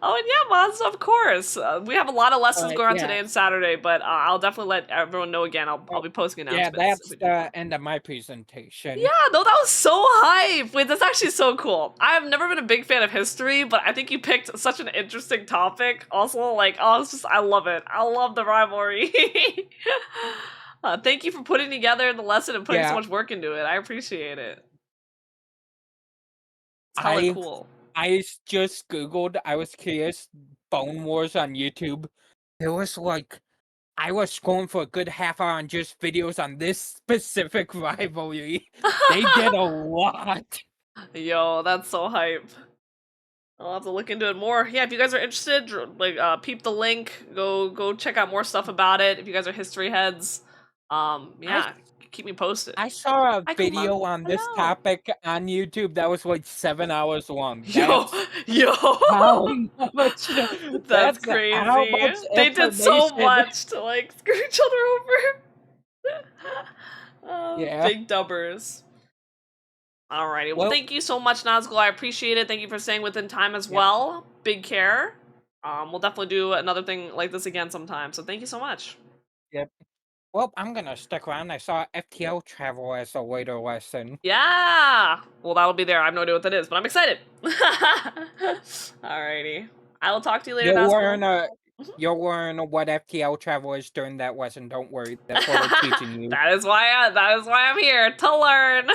Oh, and yeah, Mods, of course. We have a lot of lessons going on yeah. today and Saturday, but I'll definitely let everyone know again. I'll be posting Yeah, announcements. that's the end of my presentation. Yeah, no, that was so hype. Wait, that's actually so cool. I've never been a big fan of history, but I think you picked such an interesting topic. Also, like, oh, it's just, I love it. I love the rivalry. Thank you for putting together the lesson and putting so much work into it. I appreciate it. It's hella cool. I just Googled, I was curious, Bone Wars on YouTube. There was like, I was scrolling for a good half hour on just videos on this specific rivalry. They did a lot. Yo, that's so hype. I'll have to look into it more. Yeah, if you guys are interested, like, peep the link. Go check out more stuff about it. If you guys are history heads, yeah, keep me posted. I saw a video on this topic on YouTube that was like 7 hours long. Yo, how much, that's crazy. How much they did so much to like screw each other over. Big dubbers. Alrighty, well, thank you so much, Nazgul. I appreciate it. Thank you for staying within time as well. Big care. We'll definitely do another thing like this again sometime. So thank you so much. Yep. Well, I'm gonna stick around. I saw FTL travel as a later lesson. Yeah. Well, that'll be there. I have no idea what that is, but I'm excited. Alrighty. I will talk to you later, Nazgul. You'll learn what FTL travel is during that lesson. Don't worry. That's what we're teaching you. That is why I'm here to learn.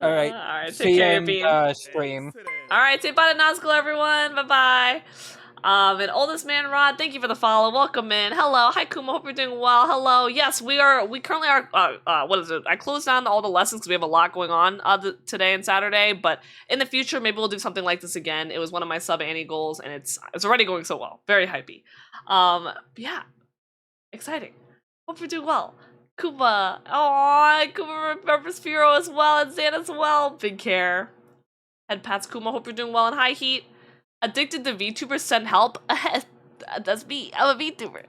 All right. Take care, Bean. Stream. All right, say bye to Nazgul, everyone. Bye-bye. And Oldest Man Rod, thank you for the follow. Welcome in. Hello. Hi, Kuma. Hope you're doing well. Hello. Yes, we currently are, what is it? I closed down all the lessons because we have a lot going on today and Saturday, but in the future, maybe we'll do something like this again. It was one of my sub-Annie goals, and it's already going so well. Very hypey. Yeah. Exciting. Hope you're doing well. Kuma. Oh, Kuma remembers Firo as well, and Zan as well. Big care. Head pats Kuma. Hope you're doing well. And hi, Heat. Addicted to VTubers, send help. That's me. I'm a VTuber.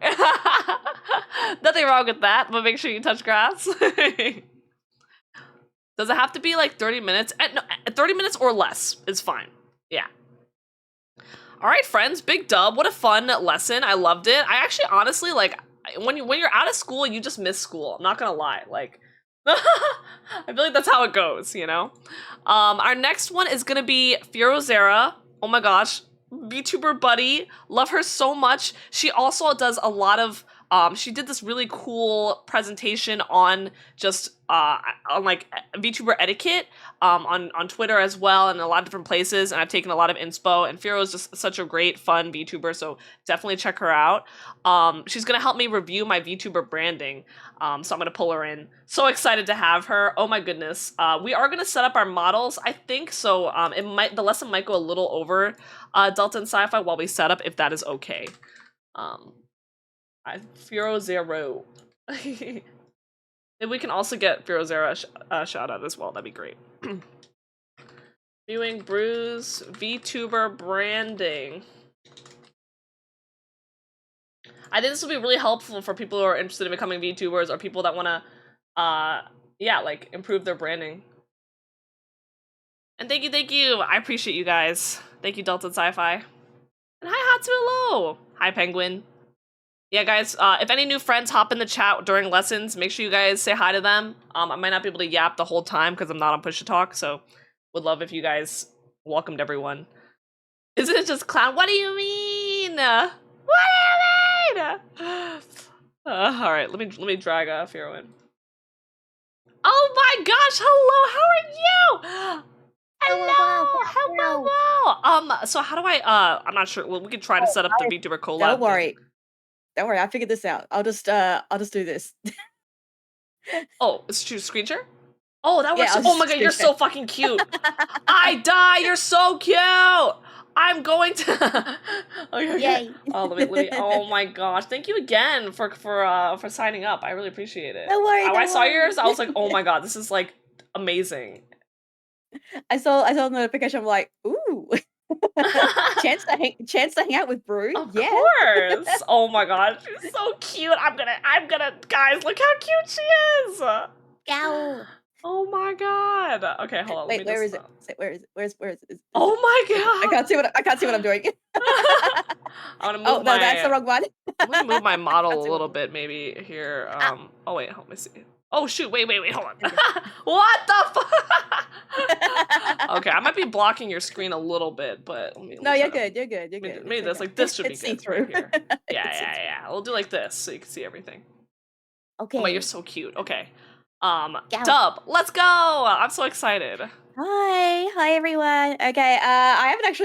Nothing wrong with that, but make sure you touch grass. Does it have to be like 30 minutes? No, 30 minutes or less is fine. Yeah. All right, friends. Big dub. What a fun lesson. I loved it. I actually, honestly, like, when you're out of school, you just miss school. I'm not gonna lie. Like, I feel like that's how it goes, you know? Our next one is gonna be Firozera. Oh my gosh, VTuber buddy, love her so much. She also does a lot of, she did this really cool presentation on just, on like VTuber etiquette, on Twitter as well, and a lot of different places, and I've taken a lot of inspo, and Firo is just such a great, fun VTuber, so definitely check her out. She's gonna help me review my VTuber branding, so I'm gonna pull her in. So excited to have her. Oh my goodness. We are gonna set up our models, I think, so the lesson might go a little over Delta and Sci-Fi while we set up, if that is okay. Firo Zero. Maybe we can also get Firo Zero a shout out as well. That'd be great. Viewing Brue's VTuber branding. I think this will be really helpful for people who are interested in becoming VTubers or people that want to, yeah, like improve their branding. And thank you. I appreciate you guys. Thank you, Delta and Sci-Fi. And hi, Hatsu, hello. Hi, Penguin. Yeah, guys, if any new friends hop in the chat during lessons, make sure you guys say hi to them. I might not be able to yap the whole time because I'm not on push to talk, so would love if you guys welcomed everyone. Isn't it just clown? What do you mean? What do you mean? All right, let me drag Firo in. Oh my gosh! Hello, how are you? Hello. So how do I? I'm not sure. Well, we could try to set up the VTuber collab. Don't worry. I figured this out. I'll just do this. Oh, it's true. Screen share. Oh, that works. Oh my god, you're so fucking cute. I die. You're so cute. I'm going to. Okay. Yay. Oh, let me. Oh my gosh, thank you again for signing up. I really appreciate it. Don't worry. I saw yours. I was like, oh my god, this is like amazing. I saw the notification. I'm like, ooh, chance to hang out with Brue. Of Yeah. course. Oh my god, she's so cute. I'm gonna guys, look how cute she is. Ow. Oh my god. Okay, hold on. Let Wait, me where just is it? Where is it? Where is it? Is Oh it? my I god. can't see what I'm doing. I want to move Oh no, that's the my wrong one. I'm gonna move my Can't model see a what little I'm bit maybe here. Ah. Oh wait, let me see. Oh shoot, wait, hold on. There we go. What the fuck? Okay, I might be blocking your screen a little bit, but let me No, try you're to good. You're good. You're maybe, good. maybe It's this okay. like this should be It's good see-through. right here. Yeah, It's see-through. We'll do like this so you can see everything. Okay. Oh my, you're so cute. Okay. Gow. Dub, let's go! I'm so excited. Hi everyone. Okay, I haven't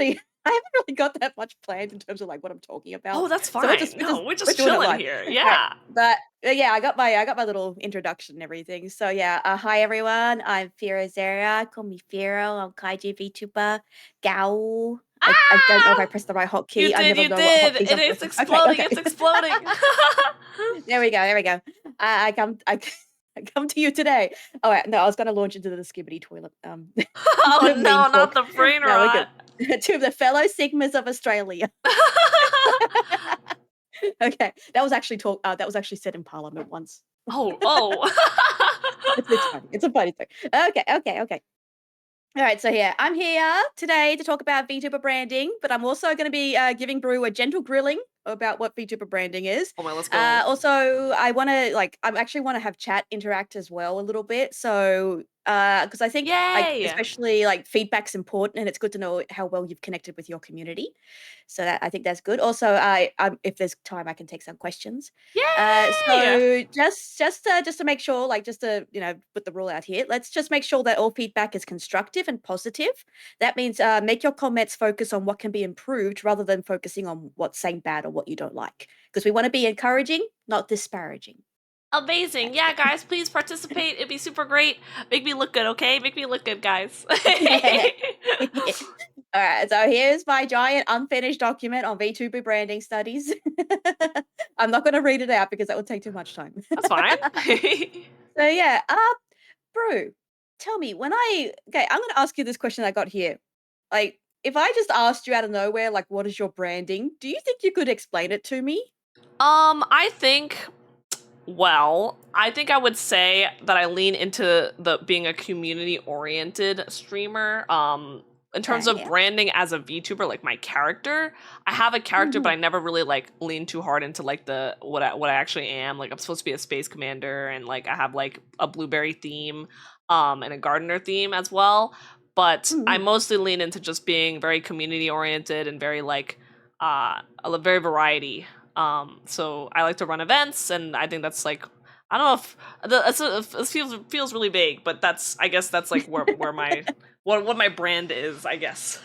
really got that much planned in terms of like what I'm talking about. Oh, that's So fine. we're We're just just doing it chilling live. here. Right. Yeah. But yeah, I got my little introduction and everything. So yeah, hi everyone. I'm Fira Zera. Call me Firo. I'm Kaiji VTuber. Gao. I don't know if I pressed the right hotkey. You I did, never you know what did. hotkeys It I'm is pressing. exploding, Okay. it's exploding. There we go. I come to you today. Oh wait, no, I was gonna launch into the skibbity toilet. Oh Meme no, not talk. the brain No, we're rot. good. To the fellow Sigmas of Australia. Okay, that was actually said in Parliament once. Oh. It's funny. It's a funny thing. Okay. All right, so yeah, I'm here today to talk about VTuber branding, but I'm also going to be giving Brue a gentle grilling about what VTuber branding is. Oh my, let's go. Also, I actually want to have chat interact as well a little bit. So, because I think Yay! especially like feedback's important, and it's good to know how well you've connected with your community. So I think that's good. Also, if there's time, I can take some questions. Yay! So just to make sure, like just to put the rule out here, let's just make sure that all feedback is constructive and positive. That means make your comments focus on what can be improved rather than focusing on what's saying bad or what you don't like, because we want to be encouraging, not disparaging. Amazing. Yeah, guys, please participate. It'd be super great. Make me look good, okay? Make me look good, guys. All right, so here's my giant unfinished document on VTuber branding studies. I'm not going to read it out because that would take too much time. That's fine. So yeah, Brue, tell me I'm going to ask you this question I got here. Like, if I just asked you out of nowhere, like, what is your branding? Do you think you could explain it to me? I think I would say that I lean into the being a community-oriented streamer. In terms of Okay. branding as a VTuber, like my character, I have a character, but I never really like lean too hard into like the what I actually am. Like I'm supposed to be a space commander, and like I have like a blueberry theme, and a gardener theme as well. But I mostly lean into just being very community-oriented and very like a very variety. So I like to run events, and I think that's like I don't know if it feels really vague, but I guess that's like where my what my brand is, I guess.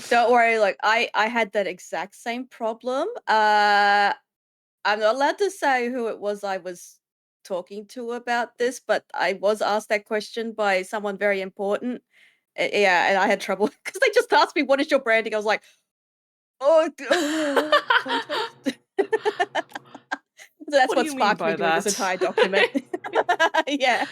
Don't worry, like I had that exact same problem. I'm not allowed to say who it was I was talking to about this, but I was asked that question by someone very important. Yeah, and I had trouble because they just asked me, "What is your branding?" I was like, context." So that's What do what you mean sparked me by doing this that? entire document. Yeah.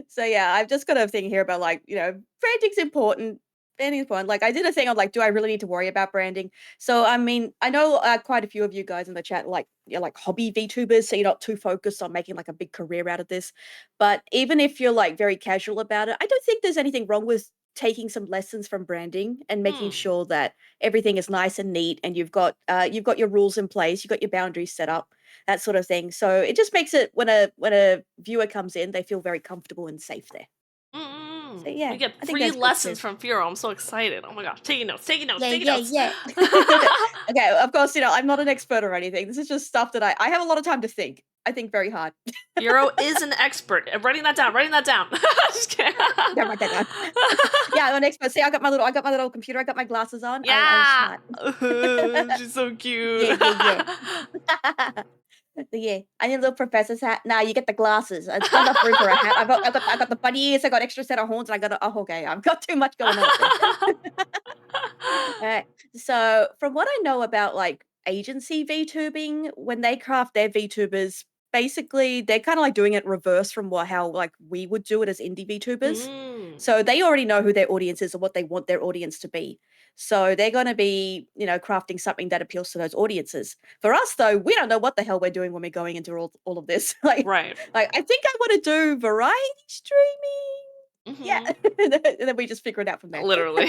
So yeah, I've just got a thing here about like, branding's important. Branding's important. Like I did a thing on like, do I really need to worry about branding? So I mean, I know quite a few of you guys in the chat like you're like hobby VTubers, so you're not too focused on making like a big career out of this. But even if you're like very casual about it, I don't think there's anything wrong with taking some lessons from branding and making sure that everything is nice and neat and you've got your rules in place, you've got your boundaries set up, that sort of thing. So it just makes it when a viewer comes in, they feel very comfortable and safe there. So yeah, We get I think free that's good lessons too. from Firo. I'm so excited. Oh my gosh, taking notes. Yeah. Okay, of course, I'm not an expert or anything. This is just stuff that I have a lot of time to think. I think very hard. Firo is an expert. I'm writing that down. Just kidding. Yeah, write that down. Yeah, I'm an expert. See, I got my little computer. I got my glasses on. Yeah. I'm smart. She's so cute. Yeah. Yeah, I need a little professor's hat. Nah, you get the glasses. It's not enough room for a hat. I got the bunny ears. I got extra set of horns, and I got okay. I've got too much going on. Alright, so from what I know about like agency VTubing, when they craft their VTubers, basically they're kind of like doing it reverse from how like we would do it as indie VTubers. Mm. So they already know who their audience is and what they want their audience to be. So they're going to be, crafting something that appeals to those audiences. For us, though, we don't know what the hell we're doing when we're going into all of this. like, Right. I think I want to do variety streaming. Yeah, Mhm. and then we just figure it out from there. Literally.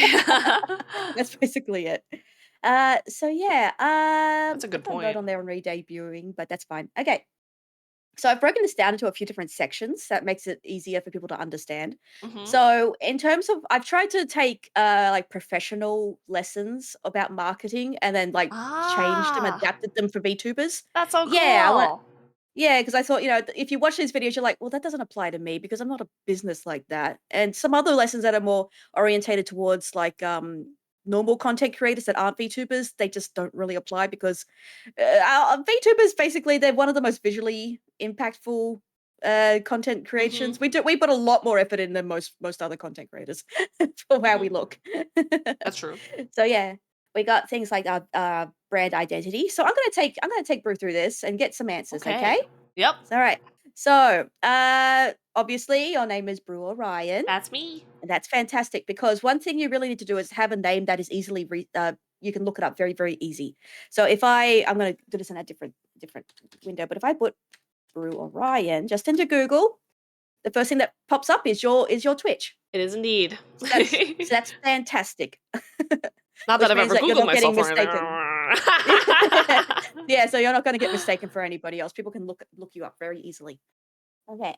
That's basically it. So yeah, That's a good I put a note point. on there on re-debuting, but that's fine. Okay. So I've broken this down into a few different sections that makes it easier for people to understand. Mhm. So in terms of I've tried to take like professional lessons about marketing and then like changed them, Ah, adapted them for VTubers. that's so Yeah, cool. because I thought, if you watch these videos, you're like, well, that doesn't apply to me because I'm not a business like that. And some other lessons that are more orientated towards like normal content creators that aren't VTubers, they just don't really apply because our VTubers basically they're one of the most visually impactful content creations. Mhm. We put a lot more effort in than most other content creators for how we Mhm. look. That's true. So yeah, we got things like our brand identity. So I'm gonna take Brew through this and get some answers. Okay. Okay. Yep. All right. So, obviously, your name is Brew Orion, That's me. and that's fantastic because one thing you really need to do is have a name that is easily you can look it up very, very easy. So, if I'm going to do this in a different window, but if I put Brew Orion just into Google, the first thing that pops up is your Twitch. It is indeed. So that's fantastic, Not that which I've means ever that you're Googled not getting myself or anything. mistaken. Yeah, so you're not going to get mistaken for anybody else. People can look you up very easily. Okay.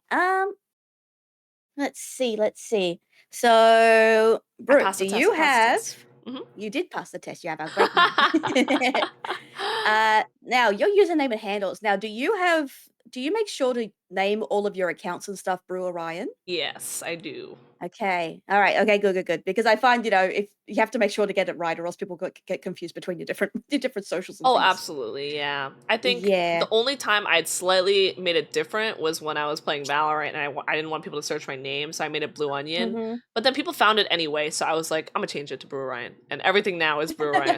Let's see. So, I Brooke, passed do the test. you I passed the have test. Mhm. you did pass the test. You have a great name. Now your username and handles. Now, do you make sure to name all of your accounts and stuff Brew Orion? Yes, I do. Okay. All right. Okay, good. Because I find, if you have to make sure to get it right or else people get confused between your different your different socials and Oh, things. absolutely, yeah. I think Yeah. the only time I'd slightly made it different was when I was playing Valorant and I didn't want people to search my name, so I made it Blue Onion. Mhm. But then people found it anyway, so I was like, I'm gonna change it to Brew Ryan. And everything now is Brew Ryan.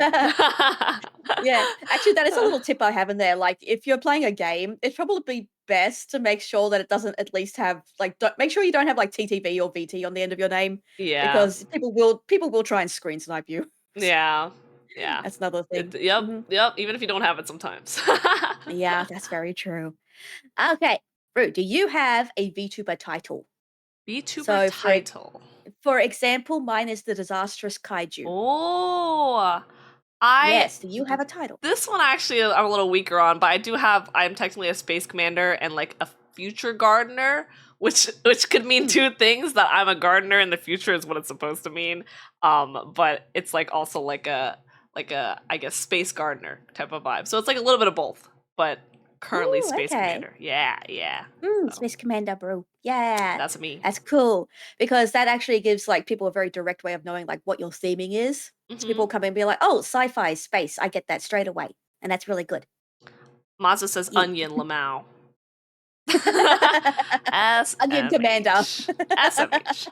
Yeah, actually, that is a little tip I have in there. Like, if you're playing a game, it's probably best to make sure that it doesn't at least have like. Don't, make sure you don't have like TTV or VT on the end of your name Yeah. because people will try and screen snipe you. So Yeah. Yeah. that's another thing. Yep. Mhm. Yep. Even if you don't have it sometimes. Yeah, that's very true. Okay, Rue, do you have a VTuber title? VTuber So, title. for example, mine is the Disastrous Kaiju. Oh, I Yes, do you have a title? this one actually I'm a little weaker on, but I'm technically a space commander and like a future gardener, which could mean Hmm. two things. That I'm a gardener in the future is what it's supposed to mean. But it's like also like a I guess space gardener type of vibe. So it's like a little bit of both, but currently Ooh, space okay. commander. Yeah. So Space Commander, bro. Yeah, that's me. that's cool because that actually gives like people a very direct way of knowing like what your theming is. So Hmm. people come in and be like, "Oh, sci-fi, space." I get that straight away, and that's really good. Mazda says Yeah. onion Lamau. Onion Commander. SMH.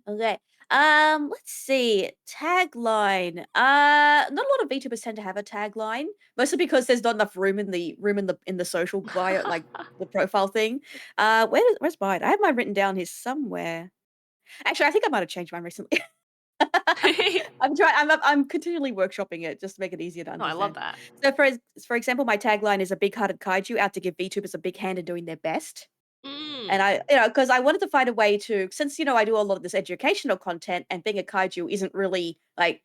Okay. Let's see. Tagline. Not a lot of VTubers tend to have a tagline, mostly because there's not enough room in the social bio, like the profile thing. Where's mine? I have mine written down here somewhere. Actually, I think I might have changed mine recently. I'm continually workshopping it just to make it easier to No, I love understand. that. So for example, my tagline is a big-hearted kaiju out to give VTubers a big hand in doing their best. And Mm. because I wanted to find a way to, since I do a lot of this educational content, and being a kaiju isn't really like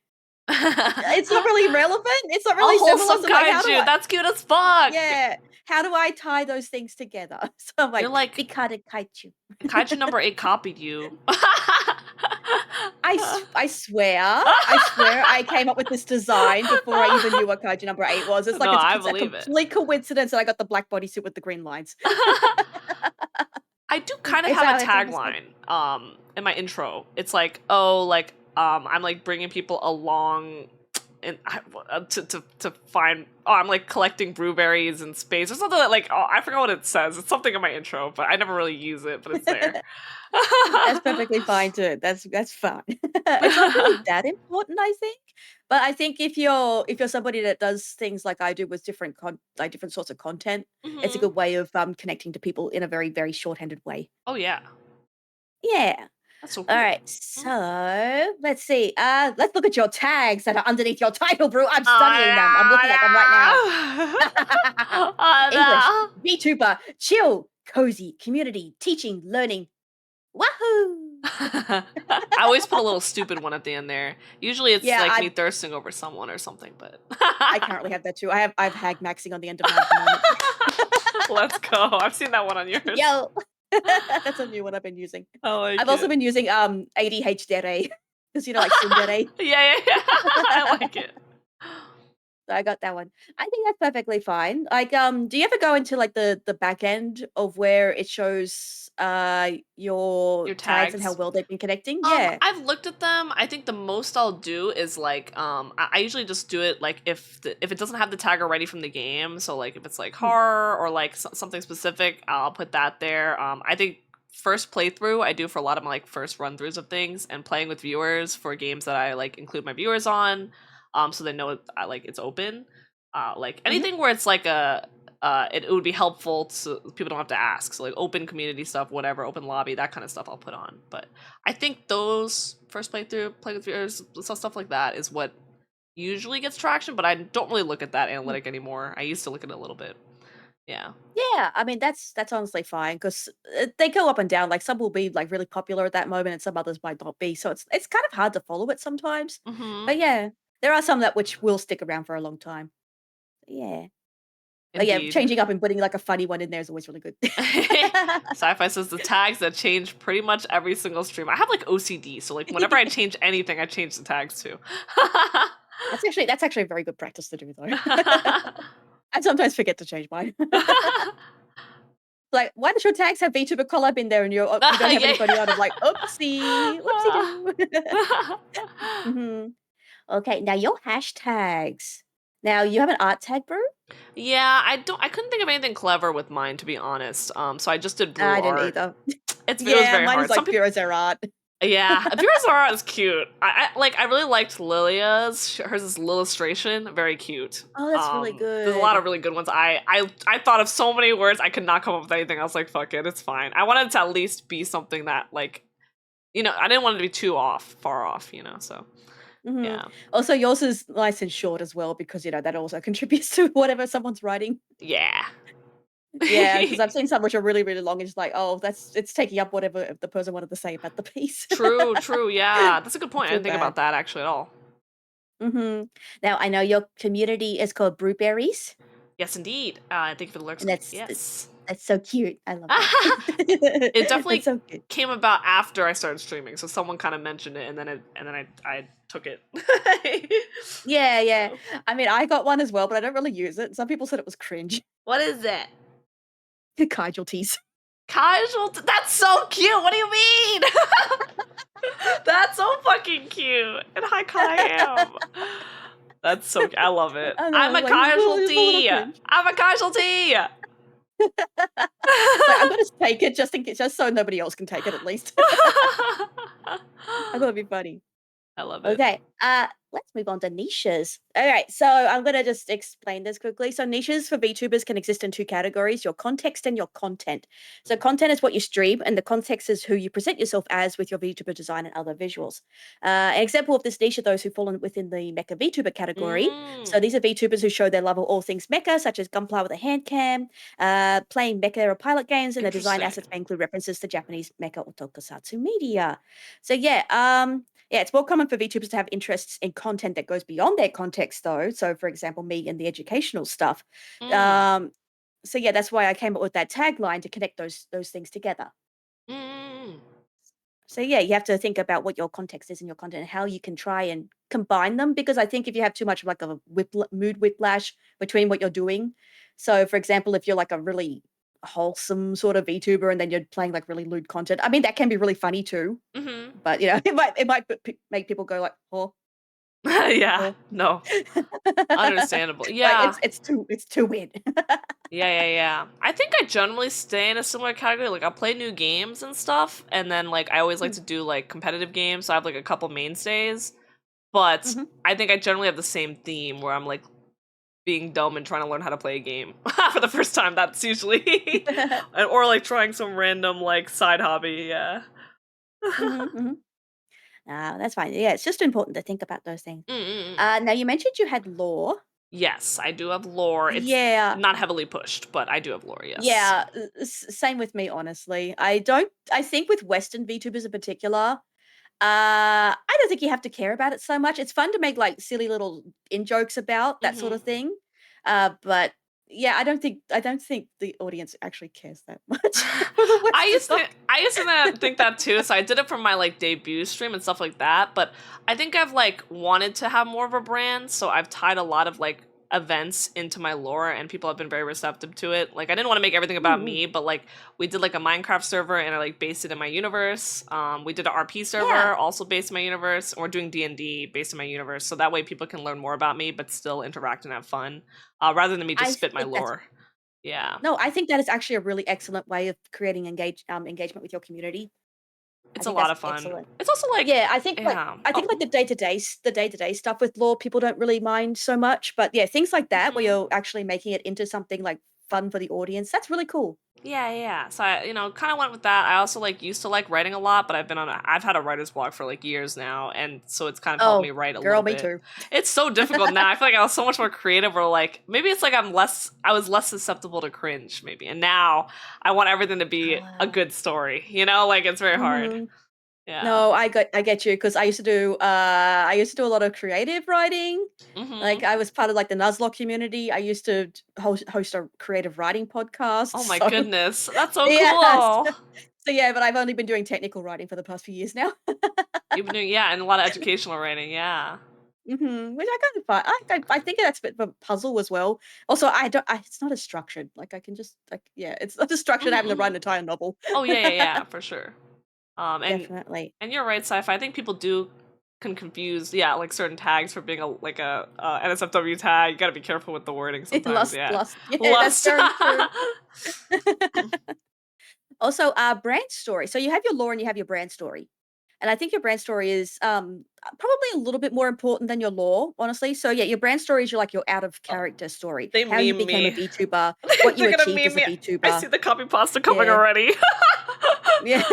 it's not really relevant. It's not A really similar. wholesome So like, how do kaiju. I? That's cute as fuck. Yeah, how do I tie those things together? So I'm You're like like big-hearted kaiju. kaiju number 8 copied you. I swear I came up with this design before I even knew what kaiju number 8 was. It's like No, I it's a believe it. complete coincidence that I got the black bodysuit with the green lines. I do kind of It's have a almost like tagline in my intro. It's like, I'm like bringing people along to find. Oh, I'm like collecting blueberries in space or something like. Oh, I forgot what it says. It's something in my intro, but I never really use it. But it's there. That's perfectly fine too. That's fine. It's not really that important, I think. But I think if you're somebody that does things like I do with different sorts of content, it's a Mhm. good way of connecting to people in a very, very shorthanded way. Oh yeah, Yeah. that's so All cool. right. So let's see. Let's look at your tags that are underneath your title, Brew. I'm studying them. I'm looking at them right now. English, Oh, VTuber, chill, cozy, community, teaching, learning. Wahoo! no. I always put a little stupid one at the end there. Usually it's Yeah, like me I thirsting over someone or something, but I currently have that too. I've hag maxing on the end of mine at the moment. let's go. I've seen that one on yours. Yo, that's a new one I've been using. I like I've also it. been using ADHD because like tsundere. Yeah. I like it. So I got that one. I think that's perfectly fine. Like, do you ever go into like the back end of where it shows your Your tags and how tags. well they've been connecting? Yeah. I've looked at them. I think the most I'll do is like I usually just do it like if it doesn't have the tag already from the game. So like if it's like horror or like something specific, I'll put that there. I think first playthrough I do for a lot of my like first run throughs of things and playing with viewers for games that I like include my viewers on, so they know it's open. Like anything where it's like it would be helpful so people don't have to ask. So like open community stuff, whatever, open lobby, that kind of stuff I'll put on. But I think those first playthrough, play with viewers, stuff like that is what usually gets traction. But I don't really look at that analytic anymore. I used to look at it a little bit. Yeah. Yeah, I mean that's honestly fine because they go up and down. Like some will be like really popular at that moment, and some others might not be. So it's kind of hard to follow it sometimes. Mm-hmm. But yeah, there are some that which will stick around for a long time. Yeah, but yeah, Indeed. changing up and putting like a funny one in there is always really good. Sci-fi says the tags that change pretty much every single stream. I have like OCD, so like whenever I change anything, I change the tags too. That's actually a very good practice to do though. I sometimes forget to change mine. Like, why does your tags have VTuber collab in there and you don't have Yeah. anybody on? I'm like, oopsie, whoopsie do. Okay, now your hashtags. Now you have an art tag, Brew? Yeah, I couldn't think of anything clever with mine, to be honest. So I just did Brue I didn't art. either. It was Yeah, very mine hard. is like Some people, pure as art. yeah, Vera's art is cute. I really liked Lilia's. Hers is illustration, very cute. Oh, that's really There's a lot good. of really good ones. I thought of so many words, I could not come up with anything. I was like, fuck it, it's fine. I wanted to at least be something that like, I didn't want it to be too far off. So Mhm. yeah, Also, yours is nice and short as well because that also contributes to whatever someone's writing. yeah. Yeah, because I've seen some which are really, really long. And just like, oh, it's taking up whatever the person wanted to say about the piece. True. Yeah, that's a good point. I Feel didn't think about that actually at all. Now I know your community is called Blueberries, Yes, indeed. Thank you for the lurks. and Yes. that's so cute. I love that. It definitely That's so cute. came about after I started streaming, so someone kind of mentioned it, and then I took it. Yeah. I mean, I got one as well, but I don't really use it. Some people said it was cringe. What is it? Casualties. Casual. That's so cute. What do you mean? That's so fucking cute. And I am. That's so. I love it. I know, I'm a like, it's a little casualty. cringe. I'm a casualty. Like, I'm gonna take it just so nobody else can take it at least. I thought it'd be funny. I love it. Okay, let's move on to niches. All right, so I'm gonna just explain this quickly. So niches for VTubers can exist in two categories: your context and your content. So content is what you stream, and the context is who you present yourself as with your VTuber design and other visuals. An example of this niche are those who fall within the mecha VTuber category. So these are VTubers who show their love of all things mecha, such as Gunpla with a hand cam, playing mecha or pilot games, and their design Interesting. assets may include references to Japanese mecha or tokusatsu media. So yeah, it's more common for VTubers to have interests in content that goes beyond their context, though. So, for example, me and the educational stuff. So yeah, that's why I came up with that tagline to connect those things together. Mm. So yeah, you have to think about what your context is in your content and how you can try and combine them. Because I think if you have too much of like a mood whiplash between what you're doing, so for example, if you're like a really wholesome sort of VTuber and then you're playing like really lewd content, I mean that can be really funny too. Mm-hmm. But it might make people go like, "Oh." Yeah, Lore. no, understandable. Like Yeah, it's too weird. yeah. I think I generally stay in a similar category. Like I'll play new games and stuff, and then like I always like to do like competitive games. So I have like a couple mainstays, but Mhm. I think I generally have the same theme where I'm like being dumb and trying to learn how to play a game for the first time. That's usually, or like trying some random like side hobby. Yeah. Mhm, mhm. That's fine. Yeah, it's just important to think about those things. Mm-mm. Now you mentioned you had lore. Yes, I do have lore. It's Yeah, not heavily pushed, but I do have lore. Yes. yeah. Same with me, honestly. I don't. I think with Western VTubers in particular, I don't think you have to care about it so much. It's fun to make like silly little in jokes about that sort Hmm. of thing. But yeah, I don't think the audience actually cares that much for the Western stuff. I used to think that too. So I did it for my like debut stream and stuff like that. But I think I've like wanted to have more of a brand, so I've tied a lot of like events into my lore, and people have been very receptive to it. Like I didn't want to make everything about Mm, me, but like we did like a Minecraft server and I like based it in my universe. We did an RP yeah, server also based in my universe, and we're doing D&D based in my universe. So that way people can learn more about me, but still interact and have fun, rather than me just I spit my think that's lore. Yeah, no. I think that is actually a really excellent way of creating engagement with your community. I it's a think lot that's of fun. excellent. It's also like, Yeah, yeah. I think Oh. like the day-to-day stuff with lore, people don't really mind so much. But yeah, things like that where Mhm. you're actually making it into something like fun for the audience, that's really cool. Yeah. So I, kind of went with that. I also like used to like writing a lot, but I've had a writer's block for like years now, and so it's kind of helped me Oh, write a girl, little me bit. too. It's so difficult now. I feel like I was so much more creative, or like maybe it's like I was less susceptible to cringe, maybe, and now I want everything to be a Ah, good story. Like it's very hard. mhm. Yeah. No, I get you because I used to do a lot of creative writing. Like Mhm. I was part of like the Nuzlocke community. I used to host a creative writing podcast. Oh my So goodness, that's so yeah, cool. so yeah, but I've only been doing technical writing for the past few years now. You've been doing, yeah, and a lot of educational writing. Yeah. Which I kind of find I think that's a bit of a puzzle as well. Also, I don't it's not as structured. Like I can just like yeah, it's not as structured having to write an Mhm. entire novel. Oh yeah, for sure. Um, and Definitely. and you're right, sci-fi. I think people can confuse, yeah, like certain tags for being a NSFW tag. You got to be careful with the wording sometimes. Yeah, Lust. Yeah, that's lust. very true. Also, brand story. So you have your lore and you have your brand story. And I think your brand story is probably a little bit more important than your lore, honestly. So yeah, your brand story is your out of Oh, character story, they how you meme became a me. VTuber, what you They're gonna achieved meme as a me. I see VTuber. the copy pasta coming Yeah. already. Yeah.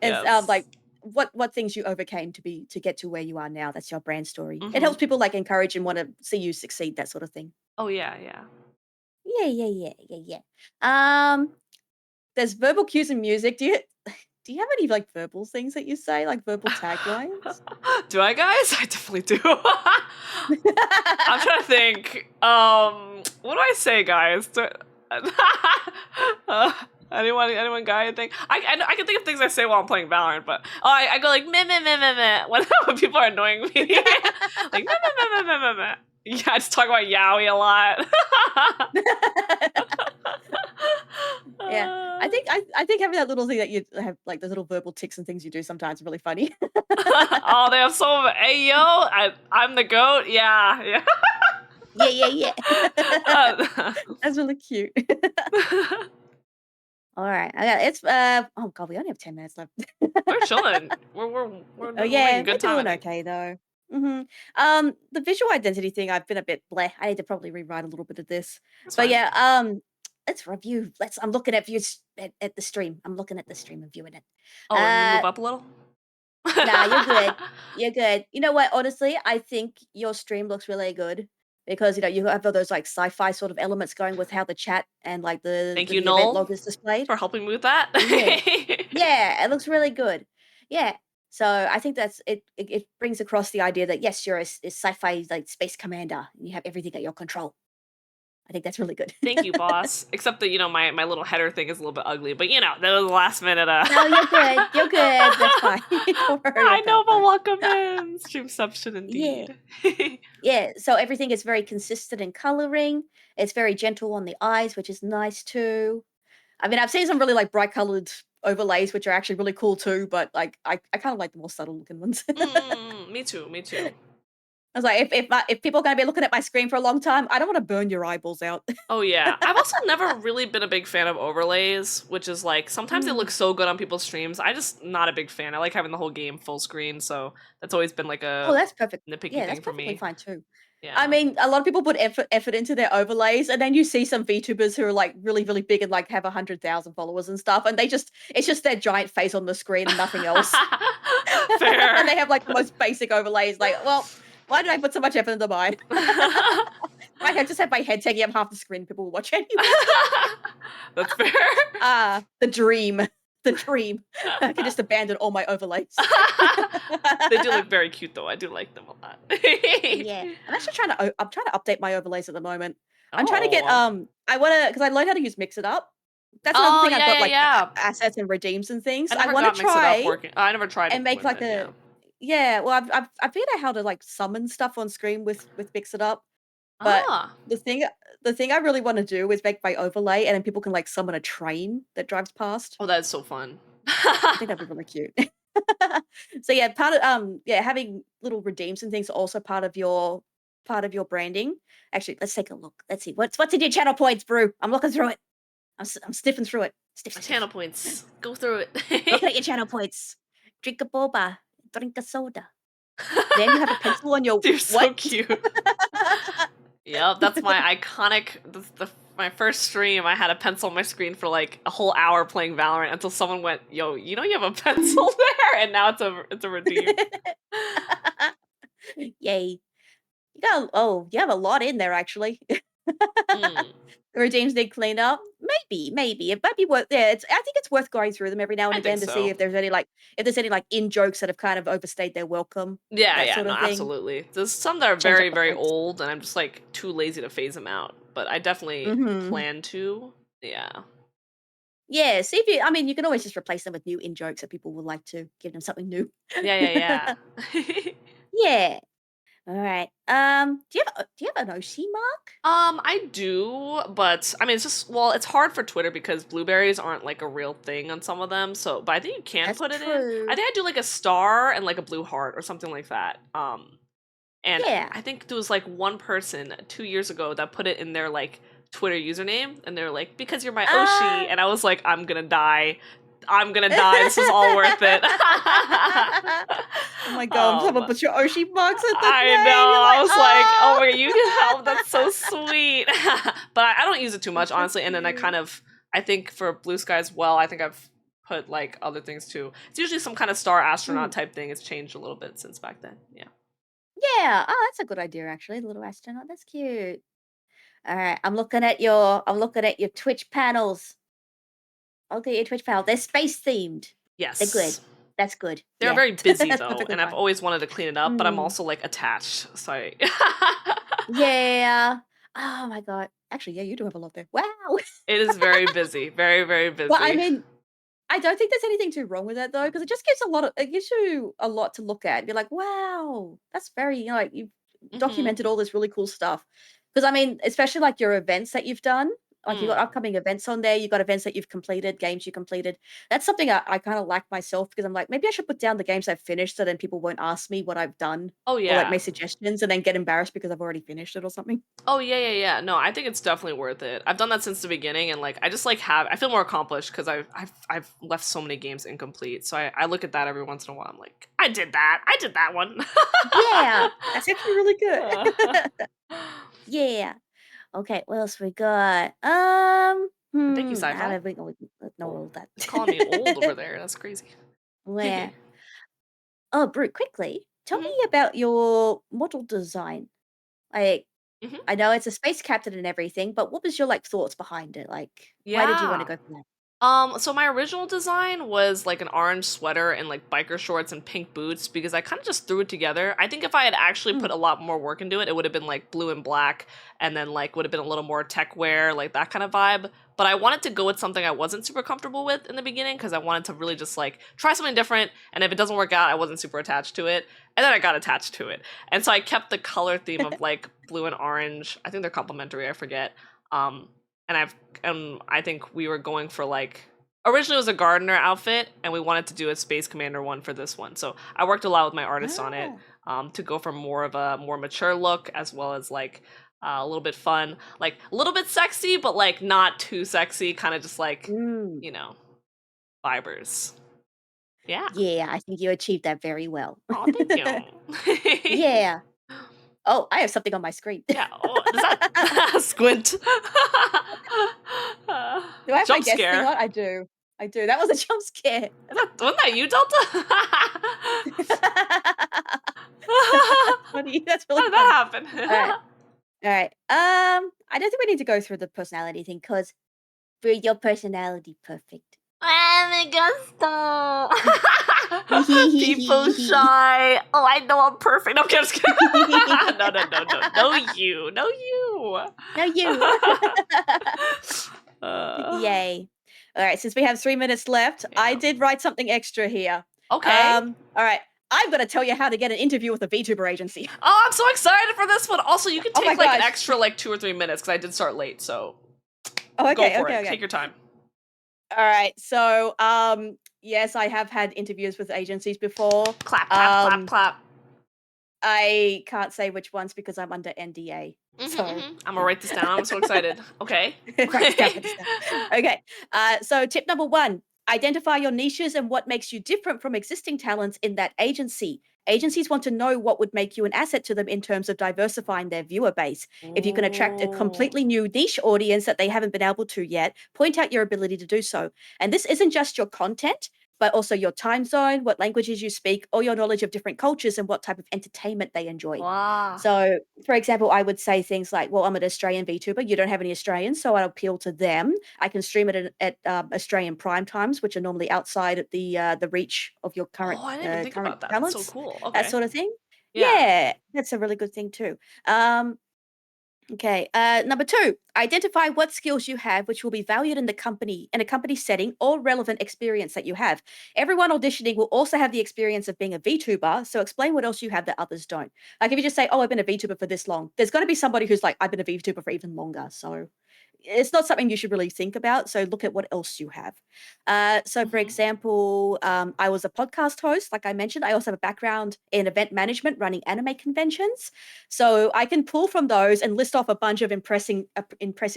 And Yes. like what things you overcame to get to where you are now. That's your brand story. It Hmm. helps people like encourage and want to see you succeed, that sort of thing. Oh yeah. Yeah. There's verbal cues and music. Do you have any like verbal things that you say, like verbal taglines? Do I, guys? I definitely do. I'm trying to think. What do I say, guys? uh, anyone got anything? I can think of things I say while I'm playing Valorant, but I go like meh meh meh meh meh when people are annoying me, like meh meh meh meh meh meh meh. Yeah, I just talk about yaoi a lot. Yeah, Uh, I think having that little thing that you have, like the little verbal tics and things you do sometimes, is really funny. oh, they have so. Hey yo, I'm the goat. Yeah. Yeah. Uh, That's really cute. All right, it's oh god, we only have 10 minutes left. we're chilling. Oh We're yeah, making we're good time, I doing think. okay though. The visual identity thing, I've been a bit bleh. I need to probably rewrite a little bit of this, That's but fine. yeah, let's review. I'm looking at views at the stream. I'm looking at the stream and viewing it. Oh, you need to Uh, move up a little? Nah, you're good. You're good. You know what? Honestly, I think your stream looks really good because you have all those like sci-fi sort of elements going with how the chat and like Thank you, the event Noel, log is displayed. for helping me with that. Yeah, yeah, it looks really good. Yeah. So I think that's it. It brings across the idea that yes, you're a sci-fi like space commander and you have everything at your control. I think that's really good. Thank you, boss. Except that, my little header thing is a little bit ugly, but that was the last minute. No, you're good. You're good. That's fine. Don't worry I know, about but that. welcome in. Streamception Yeah. indeed. Yeah, so everything is very consistent in coloring. It's very gentle on the eyes, which is nice too. I mean, I've seen some really like bright colored overlays, which are actually really cool too, but like I kind of like the more subtle looking ones. Me too. I was like, if people are going to be looking at my screen for a long time, I don't want to burn your eyeballs out. Oh yeah. I've also never really been a big fan of overlays, which is like sometimes they look so good on people's streams. I just not a big fan. I like having the whole game full screen, so that's always been like Oh, a that's perfect. nitpicky Yeah, thing that's for perfectly me. fine too. Yeah. I mean, a lot of people put effort into their overlays, and then you see some VTubers who are like really, really big and like have 100,000 followers and stuff, and it's just their giant face on the screen and nothing else. Fair. And they have like the most basic overlays. Like, well, why did I put so much effort into mine? I just have my head taking up half the screen. People will watch anyway. That's fair. The dream. The dream. I can just abandon all my overlays. They do look very cute though. I do like them a lot. Yeah. I'm trying to update my overlays at the moment. I'm trying to get Oh. I wanna because I learned how to use Mix It Up. That's another Oh thing I've got yeah, like yeah. assets and redeems and things. I I never wanna got Mix It Up try working. I never tried and it make with like it, yeah. yeah, well I've figured out how to like summon stuff on screen with Mix It Up. But Ah. the thing I really want to do is make my overlay and then people can like summon a train that drives past. Oh, that's so fun. I think that'd be really cute. So yeah, part of yeah, having little redeems and things are also part of your branding. Actually, let's take a look. Let's see what's in your channel points, Brue. I'm looking through it. I'm sniffing through it. Sniff, sniff. Channel points. Go through Looking at it. your channel points. Drink a boba. Drink a soda. Then you have a pencil on your You're so what? cute. Yep, that's my iconic. My first stream. I had a pencil on my screen for like a whole hour playing Valorant until someone went, "Yo, you know you have a pencil there," and now it's a redeem. Yay. You have a lot in there actually. Mm, The redeems need clean up. Maybe. It might be worth I think it's worth going through them every now and I think again to see so. if there's any like in jokes that have kind of overstayed their welcome. Yeah, That yeah, sort no, of thing. absolutely. There's some that are Change up very, the very points. old, and I'm just like too lazy to phase them out. But I definitely Mhm. plan to. Yeah. Yeah, see if you can always just replace them with new in jokes that people would like to give them something new. Yeah, yeah, yeah. Yeah. All right. Do you have an OC mark? I do, but I mean, it's just well, it's hard for Twitter because blueberries aren't like a real thing on some of them. So, but I think you can That's put it in. true. I think I do like a star and like a blue heart or something like that. And Yeah. I think there was like one person 2 years ago that put it in their like Twitter username, and they're like, "Because you're my Oshi," and I was like, "I'm gonna die. I'm gonna die. This is all worth it." Oh my god, someone puts your Oshi marks at the I name. know. You're I like, was like, "Oh "Ah!" my, you can help. That's so sweet." But I don't use it too much, That's so honestly. And then cute. I think for Blue Sky as well, I think I've put like other things too. It's usually some kind of star astronaut Mm. type thing. It's changed a little bit since back then. Yeah. Yeah. Oh, that's a good idea actually. The little astronaut. That's cute. All right. I'm looking at your Twitch panels. Okay, your Twitch panels. They're space themed. They're good. Yes. That's good. They're Yeah. very busy That's though, perfectly and I've fine. always wanted to clean it up, but I'm Mm. also like attached. So Yeah. Oh my god. Actually, yeah, you do have a lot there. Wow. it is very busy. Very, very Well, I busy. mean, I don't think there's anything too wrong with that though, because it gives you a lot to look at. You're like, wow, that's very like you've Mm-hmm. documented all this really cool stuff. Because I mean, especially like your events that you've done, like you got Mm. upcoming events on there, you got events that you've completed, games you completed. That's something I kind of lack myself because I'm like, maybe I should put down the games I've finished so then people won't ask me what I've done Oh or like yeah. make suggestions and then get embarrassed because I've already finished it or something. Oh yeah, yeah, yeah. No, I think it's definitely worth it. I've done that since the beginning, and like I just like have I feel more accomplished because I've left so many games incomplete. So I look at that every once in a while. I'm like, I did that. I did that one. Yeah, that's actually really good. Yeah. Okay, what else we got? Thank you, How sci-fi. have we go know all that? It's calling me old over there. That's crazy. Where? Oh, Brute, quickly, tell me Hmm. about your model design. Like, Hmm. I know it's a space captain and everything, but what was your like thoughts behind it? Like, why did you want to Yeah. go for that? So my original design was like an orange sweater and like biker shorts and pink boots because I kind of just threw it together. I think if I had actually Mm, put a lot more work into it, it would have been like blue and black and then like would have been a little more tech wear, like that kind of vibe. But I wanted to go with something I wasn't super comfortable with in the beginning because I wanted to really just like try something different. And if it doesn't work out, I wasn't super attached to it. And then I got attached to it. And so I kept the color theme of like blue and orange. I think they're complementary, I forget. Um, and I think we were going for like originally it was a gardener outfit and we wanted to do a space commander one for this one. So I worked a lot with my artist on it. ah, to go for more of a more mature look, as well as like a little bit fun, like a little bit sexy, but like not too sexy, kind of just like, Mm. you know, fibers. Yeah. Yeah, I think you achieved that very well. Oh, thank you. Yeah. Oh, I have something on my screen. Yeah. Oh, does that squint? Do I have my Jump guest thing scare. on? I do. I do. That was a jump scare. Wasn't that you, Delta? That's funny. That's How really did funny. that happen? All right. All right. I don't think we need to go through the personality thing because for your personality perfect. I'm Augusto. People shy. Oh, I know I'm perfect. No, I'm just kidding. No, no, no, no. No, you. No, you. No, you. Yay. All right. Since we have 3 minutes left, I Yeah. did write something extra here. Okay. All right. I'm going to tell you how to get an interview with a VTuber agency. Oh, I'm so excited for this one. Also, you can Oh take my like an gosh. extra like 2 or 3 minutes because I did start late. So Oh, okay. go for Okay. it. Okay. Take your time. All right. So, yes, I have had interviews with agencies before. Clap, clap, clap, Um, clap. I can't say which ones because I'm under NDA. So, I'm gonna write this down. I'm so excited. Okay. write this down. Okay. So tip number 1, identify your niches and what makes you different from existing talents in that agency. Agencies want to know what would make you an asset to them in terms of diversifying their viewer base. If you can attract a completely new niche audience that they haven't been able to yet, point out your ability to do so. And this isn't just your content, but also your time zone, what languages you speak, or your knowledge of different cultures and what type of entertainment they enjoy. Wow. So, for example, I would say things like, well, I'm an Australian VTuber. You don't have any Australians, so I appeal to them. I can stream it at Australian prime times, which are normally outside of the reach of your current Oh, I didn't even think current about that. That's so talents, cool. that Okay. sort of thing. Yeah. Yeah, that's a really good thing too. Okay. Number 2, identify what skills you have which will be valued in a company setting or relevant experience that you have. Everyone auditioning will also have the experience of being a VTuber, so explain what else you have that others don't. Like if you just say, "Oh, I've been a VTuber for this long," there's going to be somebody who's like, "I've been a VTuber for even longer." So it's not something you should really think about. So look at what else you have. So, for Mhm. example, I was a podcast host, like I mentioned. I also have a background in event management, running anime conventions. So I can pull from those and list off a bunch of impressive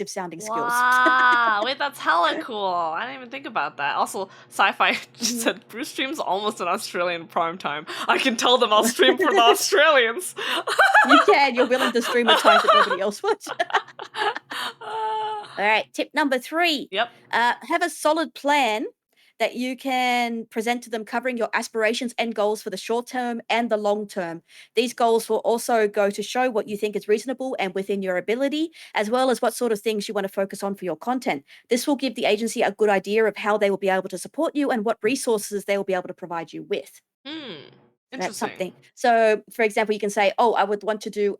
sounding skills. Wow. Wait, that's hella cool. I didn't even think about that. Also, sci-fi just Mhm. said Bruce streams almost an Australian prime time. I can tell them I'll stream for the Australians. You can. You're willing to stream at times that nobody else would. All right. Tip number 3. Yep. Have a solid plan that you can present to them, covering your aspirations and goals for the short term and the long term. These goals will also go to show what you think is reasonable and within your ability, as well as what sort of things you want to focus on for your content. This will give the agency a good idea of how they will be able to support you and what resources they will be able to provide you with. That's Interesting. something. So, for example, you can say, "Oh, I would want to do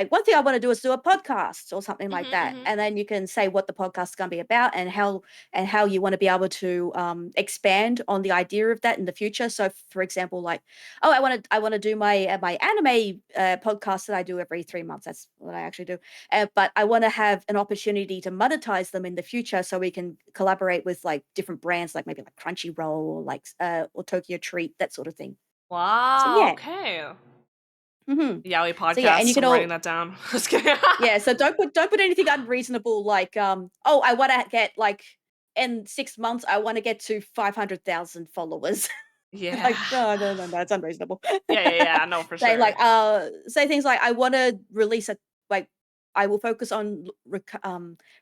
one thing I want to do is do a podcast or something like that," Mhm. and then you can say what the podcast is going to be about and how you want to be able to expand on the idea of that in the future. So, for example, like, "Oh, I want to do my anime podcast that I do every 3 months." That's what I actually do, but I want to have an opportunity to monetize them in the future, so we can collaborate with like different brands, like maybe like Crunchyroll or like or Tokyo Treat, that sort of thing. So Wow. yeah. Okay. Mhm. Yaoi So yeah, and you podcasts. can I'm writing all that down. Just kidding. yeah, so don't put anything unreasonable like oh, I want to get like in 6 months I want to get to 500,000 followers. Yeah. Like no, no, no, no, it's unreasonable. Yeah. No, for Say sure. like say things like I want to release a like I will focus on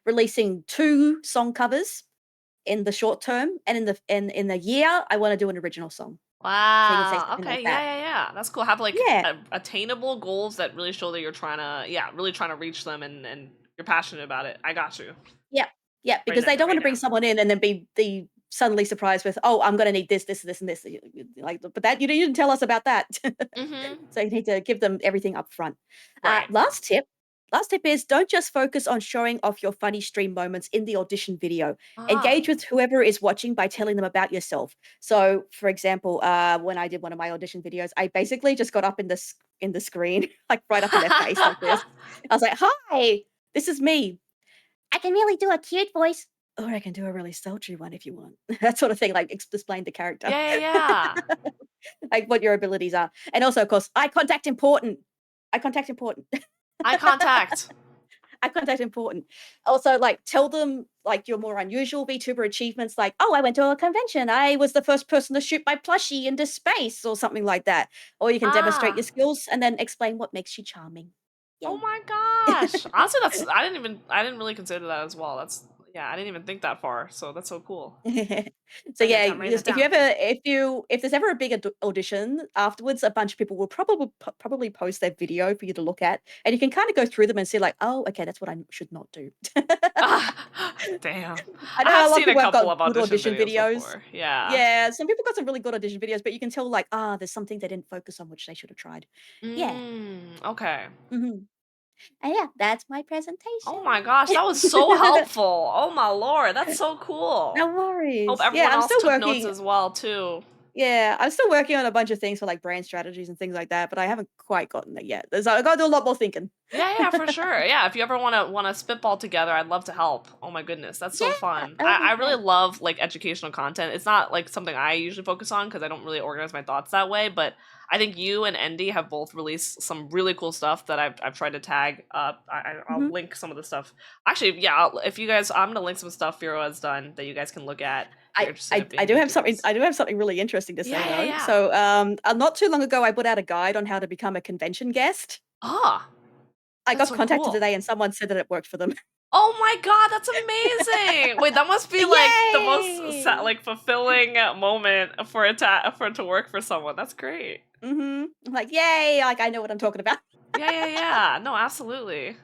releasing 2 song covers in the short term, and in the year I want to do an original song. So you can say Wow. something like Okay. that. Yeah. That's cool. Have like Yeah. attainable goals that really show that you're trying to, really trying to reach them, and you're passionate about it. I got you. Yep. Yep, Writing because that they down don't right wanna bring now. someone in and then be suddenly surprised with, "Oh, I'm gonna need this, this, this, and this." Like, "But that you didn't tell us about that." Mhm. So you need to give them everything up front. Right. Last tip is don't just focus on showing off your funny stream moments in the audition video. Ah. Engage with whoever is watching by telling them about yourself. So, for example, when I did one of my audition videos, I basically just got up in the screen, like, right up in their face like this. I was like, "Hi, this is me. I can really do a cute voice. or I can do a really sultry one if you want. That sort of thing, like explain the character, Yeah, yeah, yeah. like what your abilities are, and also, of course, eye contact important. Eye contact important. Eye contact. Eye contact important. Also, like tell them like your more unusual VTuber achievements, like, oh, I went to a convention. I was the first person to shoot my plushie into space, or something like that. Or you can demonstrate your Ah. skills and then explain what makes you charming. Oh Yay. my gosh. Honestly, I didn't really consider that as well. I didn't even think that far. So that's so cool. So Writing that yeah, down, writing that if you down. ever if there's ever a big audition afterwards, a bunch of people will probably post their video for you to look at, and you can kind of go through them and see like, oh, okay, that's what I should not do. Damn. I I know have a lot of seen a people have couple got of good audition audition videos videos. before. Yeah. Yeah, some people got some really good audition videos, but you can tell like, there's something they didn't focus on which they should have tried. Yeah. Okay. hmm And yeah, that's my Oh presentation. my gosh, that was so helpful. Oh my lord, that's so No cool. Hope worries. Yeah, everyone I'm else still took notes working. as well too. Yeah, I'm still working on a bunch of things for like brand strategies and things like that, but I haven't quite gotten there yet. I got to do a lot more thinking. Yeah, for sure. Yeah, if you ever wanna spitball together, I'd love to help. Oh my goodness, that's so Yeah, fun. that would be I really great. love like educational content. It's not like something I usually focus on because I don't really organize my thoughts that way. But I think you and Endy have both released some really cool stuff that I've tried to tag. I'll hmm link some of the stuff. Actually, yeah, if you guys, I'm gonna link some stuff Firo has done that you guys can look at if you're interested in I being do have something. VTubers. I do have something really interesting to say Yeah, though. yeah. So, not too long ago, I put out a guide on how to become a convention guest. Ah, I that's got so contacted cool. today, and someone said that it worked for them. Oh my god, that's amazing! Wait, that must be like the most Yay! like fulfilling moment for for it to work for someone. That's great. I'm like, yay! Like I know what I'm talking about. Yeah. No, absolutely.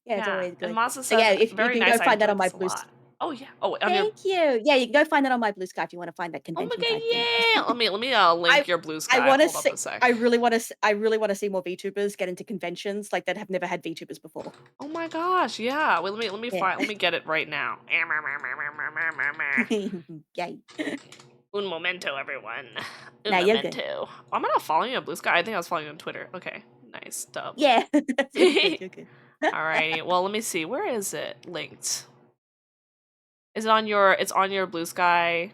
Yeah, it's Yeah. always And good. Masa So yeah, says, if you very can go nice. I find that on enjoyed my this a blue. lot. Oh yeah. Oh, on your. Thank you. Yeah, you can go find that on my Blue Sky if you want to find that Oh my convention god, guide thing. yeah. Let me link I your blue I sky. want to Hold up see. a sec. I really want to. I really want to see more VTubers get into conventions like that have never had VTubers before. Oh my gosh, yeah. Wait, Yeah. let me get it right now. Yay. Un momento, everyone. Un Now you're good. momento. I'm not following you on Blue Sky. I think I was following you on Twitter. Okay, nice, dub. Yeah. You're good. You're good. Alrighty. Well, let me see. Where is it linked? Is it on your? It's on your Blue Sky.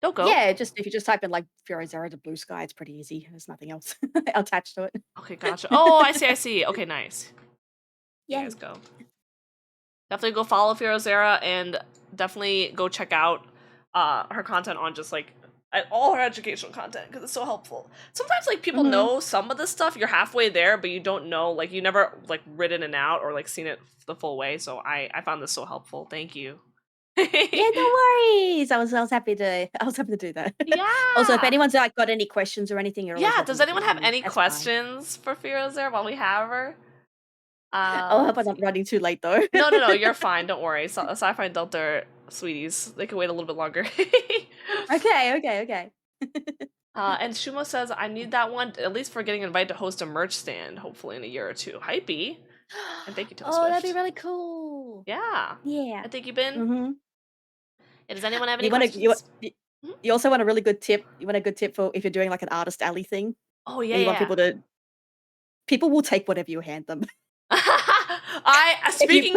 Don't go. Yeah, just if you just type in like Fury Zero to Blue Sky, it's pretty easy. There's nothing else attached to it. Okay, gotcha. Oh, I see. Okay, nice. You Yay. guys go. Definitely go follow Firozera and definitely go check out her content on just like all her educational content because it's so helpful. Sometimes like people know some of the stuff, you're halfway there, but you don't know, like you never like read in and out or like seen it the full way. So I found this so helpful. Thank you. Yeah, no worries. I was happy to do that. Also, if Yeah. anyone's like got any questions or anything, you're always Yeah. welcome Does to anyone have DM me. any That's fine. questions for Firozera while we have her? Oh, I hope I'm Let's not see. running too late though. No, you're fine. Don't worry. Sci-Fi and Delta are sweeties. They can wait a little bit longer. Okay. And Shumo says, I need that one, at least for getting invited to host a merch stand, hopefully in a year or two. Hypey. And thank you, Taylor Oh, that'd be Swift. really cool. Yeah. Yeah. And thank you, Ben. Mm-hmm. And does anyone have any You want to questions? you also want a really good tip. You want a good tip for if you're doing like an artist alley thing, Oh, and you want people will take whatever you hand them. If you Speaking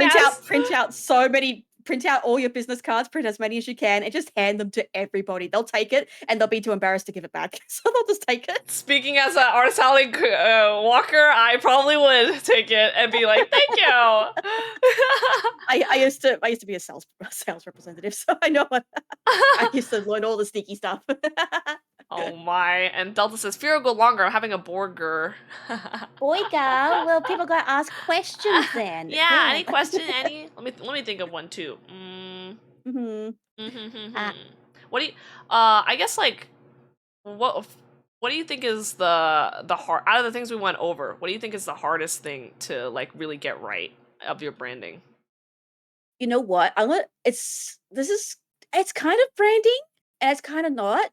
print out all your business cards, print as many as you can, and just hand them to everybody. They'll take it, and they'll be too embarrassed to give it back, so they'll just take it. Speaking as an artist alley walker, I probably would take it and be like, thank you. I used to be a sales representative, so I know I used to learn all the sneaky stuff. Oh my. And Delta says, Firo go longer. I'm having a burger. Boyga, well, people gotta ask questions then. Yeah, any question? Let me think of one too. What do you I guess like what do you think is the hard out of the things we went over, what do you think is the hardest thing to like really get right of your branding? You know what? It's kind of branding, and it's kind of not.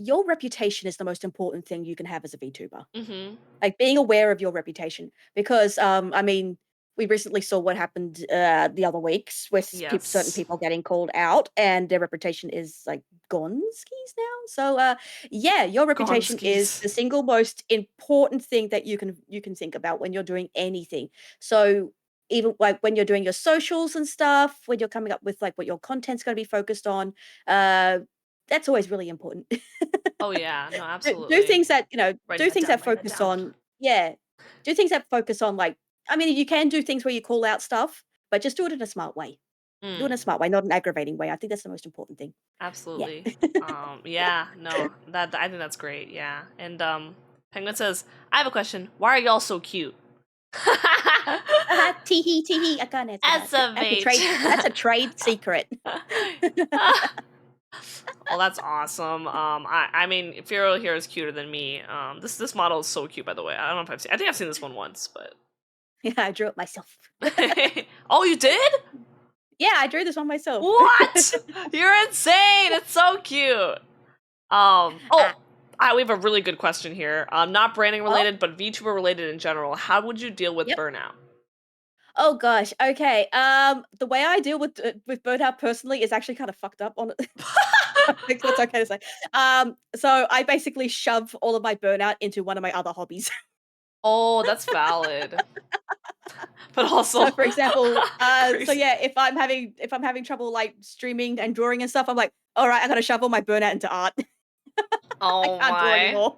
Your reputation is the most important thing you can have as a VTuber. Mm-hmm. Like being aware of your reputation, because I mean, we recently saw what happened the other weeks with certain Yes. people getting called out, and their reputation is like gone skis now. So yeah, your reputation is Gonskis. the single most important thing that you can think about when you're doing anything. So even like when you're doing your socials and stuff, when you're coming up with like what your content's going to be focused on, that's always really important. Oh yeah, no, do absolutely. things that Writing do that things down, that writing that focus down. on do things that focus on like I mean you can do things where you call out stuff, but just do it in a smart way. Do it in a Mm, smart way, not an aggravating way. I think that's the most important thing. Yeah. absolutely. Yeah, no, that I think that's great. Yeah, and Penguin says, "I have a question. Why are y'all so cute?" Tee hee. I can't answer that. SMH. That's a trade secret. Well, that's awesome. I mean, Firo here is cuter than me. This model is so cute, by the way. I don't know if I've seen. I think I've seen this one once, but. Yeah, I drew it myself. Oh, you did? Yeah, I drew this one myself. What? You're insane. It's so cute. We have a really good question here. Not branding related, but VTuber related in general. How would you deal with Yep. burnout? Oh gosh. Okay. The way I deal with burnout personally is actually kind of fucked up on it. I think that's okay to say. So I basically shove all of my burnout into one of my other hobbies. Oh, that's valid. But also, So for example, crazy. if I'm having trouble like streaming and drawing and stuff, I'm like, all right, I gotta shove all my burnout into art. I Oh can't draw my. anymore.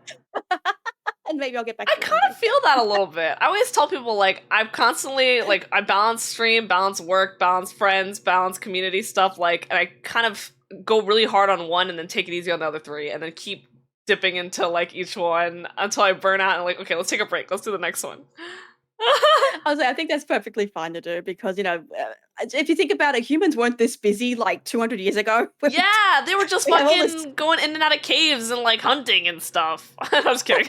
And maybe I'll get back I to it one kind of day. feel that a little bit. I always tell people like I'm constantly like I balance stream, balance work, balance friends, balance community stuff. Like, and I kind of go really hard on one and then take it easy on the other three, and then keep dipping into like each one until I burn out and like, okay, let's take a break. Let's do the next one. I was like, I think that's perfectly fine to do because if you think about it, humans weren't this busy like 200 years ago. Yeah, they were just We have all this- fucking going in and out of caves and like hunting and stuff. I'm just kidding.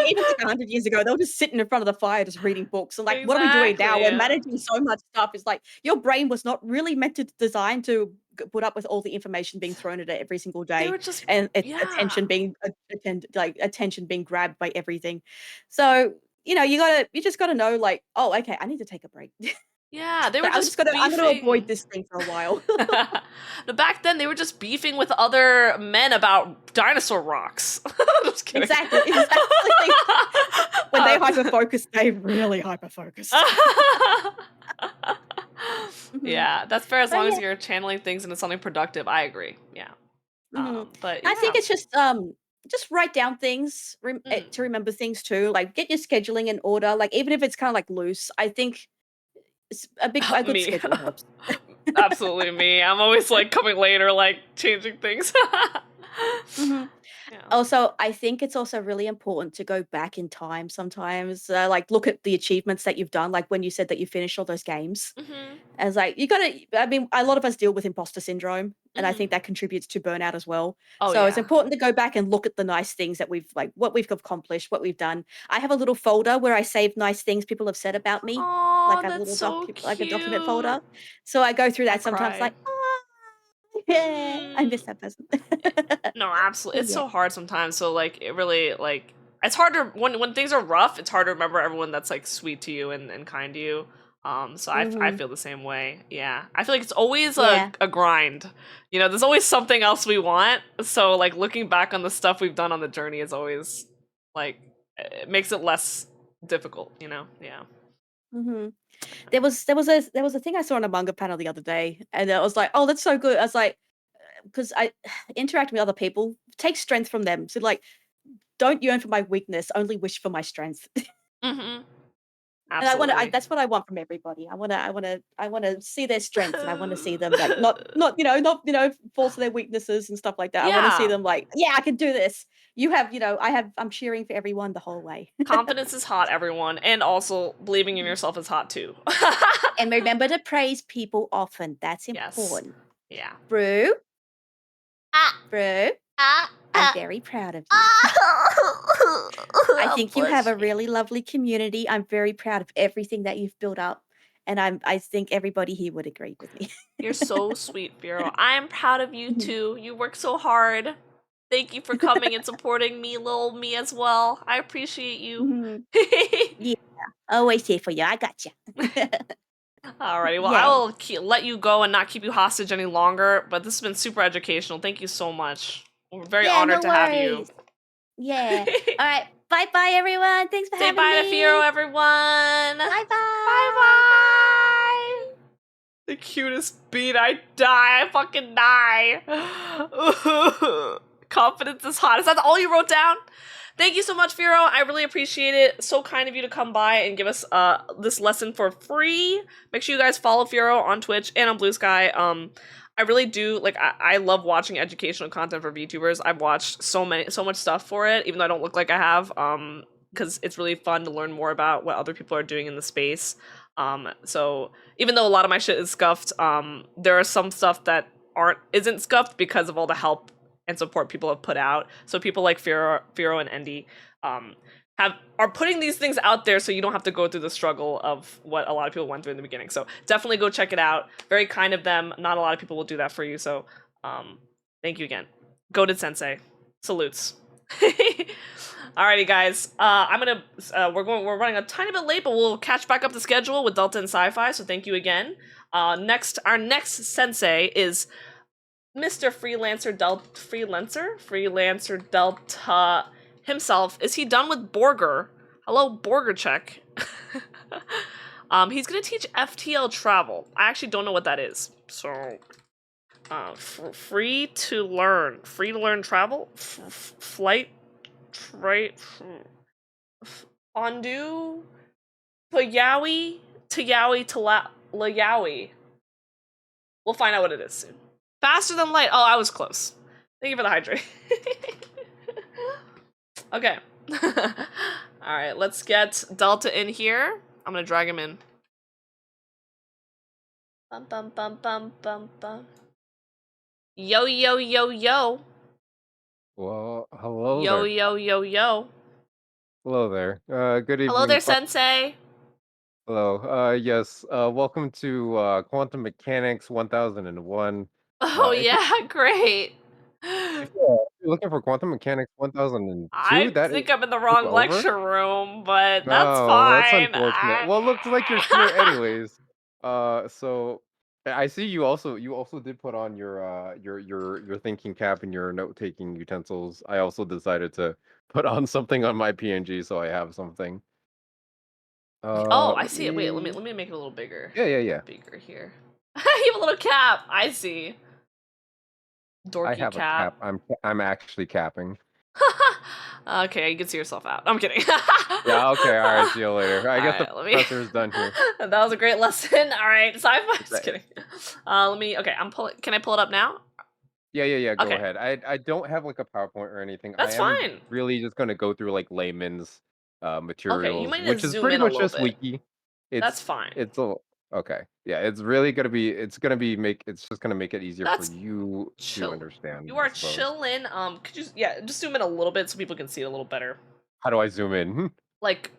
even like 100 years ago, they were just sitting in front of the fire, just reading books. And like, what are we doing now? Exactly, We're yeah. managing so much stuff. It's like your brain was not really meant to design to put up with all the information being thrown at it every single They day, were just and yeah. attention being grabbed by everything. So you just gotta know like, oh, okay, I need to take a break. Yeah, they were But just I'm gonna avoid beefing. this thing for a while. But back then, they were just beefing with other men about dinosaur rocks. Just kidding. Exactly. When they hyper focus, they really hyper focus. Yeah, that's fair as But long as yeah. you're channeling things into something productive. I agree. Yeah. But yeah. I think it's just write down things to remember things too. Like get your scheduling in order. Like even if it's kind of like loose, I think a good Me. schedule helps. Absolutely me. I'm always like coming later, like changing things. Mhm. Yeah. Also, I think it's also really important to go back in time sometimes. Like look at the achievements that you've done. Like when you said that you finished all those games. Mhm. As like you gotta I mean, a lot of us deal with imposter syndrome, and I Mhm. think that contributes to burnout as well. Oh So it's yeah. important to go back and look at the nice things that what we've accomplished, what we've done. I have a little folder where I save nice things people have said about me. Oh, Like a that's little so like a document cute. folder. So I go through I that sometimes cry. like, oh, yeah, I miss Mm. that person. No, absolutely. So It's yeah. so hard sometimes. So like it really like it's hard to when things are rough, it's hard to remember everyone that's like sweet to you and kind to you. So I Mhm. feel the same way. Yeah. I feel like it's always Yeah. a grind. You know, there's always something else we want. So like looking back on the stuff we've done on the journey is always like it makes it less difficult, you know? Yeah. Mhm. There was a thing I saw on a manga panel the other day, and I was like, "Oh, that's so good." I was like, because I interact with other people, take strength from them. So like, don't yearn for my weakness, only wish for my strength. Mhm. And Absolutely. that's what I want from everybody. I wanna see their strengths, and I wanna see them like not fall to their weaknesses and stuff like that. I wanna see Yeah. them like, yeah, I can do this. I'm cheering for everyone the whole way. Confidence is hot, everyone, and also believing in yourself is hot too. And remember to praise people often. That's Yes. important. Yeah. Brue, Ah, Brue, ah, I'm ah. very proud of you. I I think you have a really lovely community. I'm very proud of everything that you've built up, and I think everybody here would agree with me. You're so sweet, Vero. I'm proud of you Mhm. too. You work so hard. Thank you for coming and supporting me, little me, as well. I appreciate you. Mhm. Yeah, always here for you. I got you. Alrighty, well, I Yay. will let you go and not keep you hostage any longer, but this has been super educational. Thank you so much. We're very Yeah, honored no to have you. worries. Yeah. All right. Bye bye, everyone. Thanks for Say having bye me. to Firo, everyone. Bye Bye bye. bye. The cutest bean. I die. I fucking die. Confidence is hot. Is that all you wrote down? Thank you so much, Firo. I really appreciate it. So kind of you to come by and give us this lesson for free. Make sure you guys follow Firo on Twitch and on Blue Sky. I really do I love watching educational content for VTubers. I've watched so much stuff for it, even though I don't look like I have. Because it's really fun to learn more about what other people are doing in the space. So even though a lot of my shit is scuffed, there are some stuff that isn't scuffed because of all the help and support people have put out. So people like Firo and Endy are putting these things out there so you don't have to go through the struggle of what a lot of people went through in the beginning. So definitely go check it out. Very kind of them. Not a lot of people will do that for you. So thank you again. Goated Sensei. Salutes. Alrighty, guys. We're running a tiny bit late, but we'll catch back up the schedule with Delta and Sci-Fi. So thank you again. Our next sensei is Mr. Freelancer Delta himself. Is he done with Borger? Hello, Borger check. He's gonna teach FTL travel. I actually don't know what that is. So, free to learn travel, flight, fondue, Payawi, Layawi. We'll find out what it is soon. Faster than light. Oh, I was close. Thank you for the hydrate. Okay. Alright, let's get Delta in here. I'm gonna drag him in. Bum bum bum bum bum bum. Yo yo yo yo. Well, hello Yo there. yo yo yo. Hello there. Good Hello evening. there, Sensei. Hello. Yes. Welcome to Quantum Mechanics 1001. Oh If yeah, great. you're looking for Quantum Mechanics 1002, I that is think I'm in the it's wrong over. lecture room, but that's No, that's fine. unfortunate. Well, looks like you're here anyways. So I see you also did put on your thinking cap and your note-taking utensils. I also decided to put on something on my PNG so I have something. Oh, I Let see it. Wait, me. let me make it a little bigger. Yeah. Bigger here. You have a little cap. I see. I Dorky have a cap. cap. I'm actually capping. Okay, you can see yourself out. I'm kidding. Yeah. Okay. All right. See you later. I guess the Alright, let me. professor is done here. That was a great lesson. All right, sci-fi. Just Right. kidding. Let me. Okay, I'm pulling. Can I pull it up now? Yeah. Go Okay, ahead. I don't have like a PowerPoint or anything. I that's am fine. really just gonna go through like layman's Okay, you materials, might need to which is zoom pretty in a much little just bit. wiki. That's It's fine. it's a okay. Yeah. It's really gonna be. It's just gonna make it easier for That's you to chill. understand. You I are suppose. chilling. Could you just zoom in a little bit so people can see it a little better? How do I zoom in? Like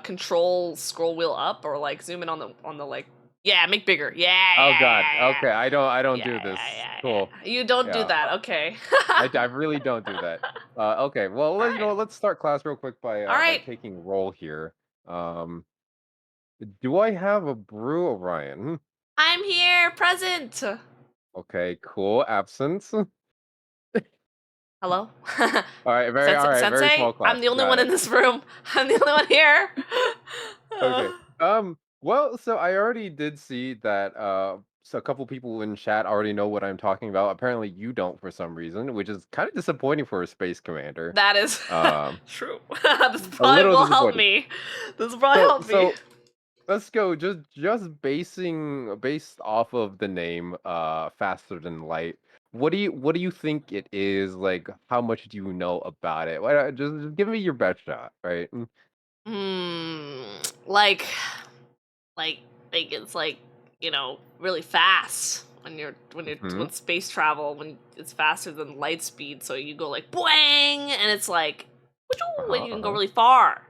control scroll wheel up or like zoom in on the like. Yeah, make bigger. Yeah, Oh yeah, God. yeah, Okay. I don't yeah, do yeah, this. yeah, yeah, Cool. yeah. You don't do Yeah. that. Okay. I really don't do that. Okay, well, All you know, right. let's start class real quick All by right. taking roll here. Um, do I have a Brew Orion? I'm here, present. Okay, cool. Absence. All Hello? right, very Sensei? small I'm class. the only Got one in it. this room. I'm the only one here. Okay. Well, so I already did see that so a couple people in chat already know what I'm talking about. Apparently you don't for some reason, which is kind of disappointing for a space commander. That is Um, true. This a probably little will help disappointing. me. This will probably So help me. so let's go based off of the name faster than light. What do you think it is? Like how much do you know about it? Just give me your best shot, right? Hmm. Like, like, it's like, really fast Hmm. when space travel, when it's faster than light speed, so you go like boing, and it's like, and Uh-huh, you can go uh-huh. really far.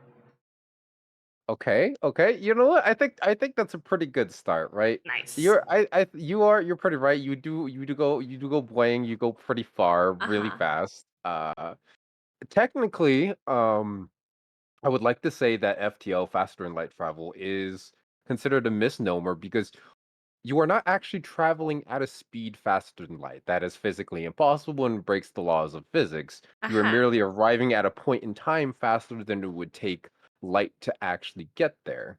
Okay. You know what? I think that's a pretty good start, right? Nice. You're pretty right. You do go bling, you go pretty far, really Uh-huh. fast. Technically, I would like to say that FTL, faster than light travel, is considered a misnomer because you are not actually traveling at a speed faster than light. That is physically impossible and breaks the laws of physics. You are Uh-huh. merely arriving at a point in time faster than it would take light to actually get there,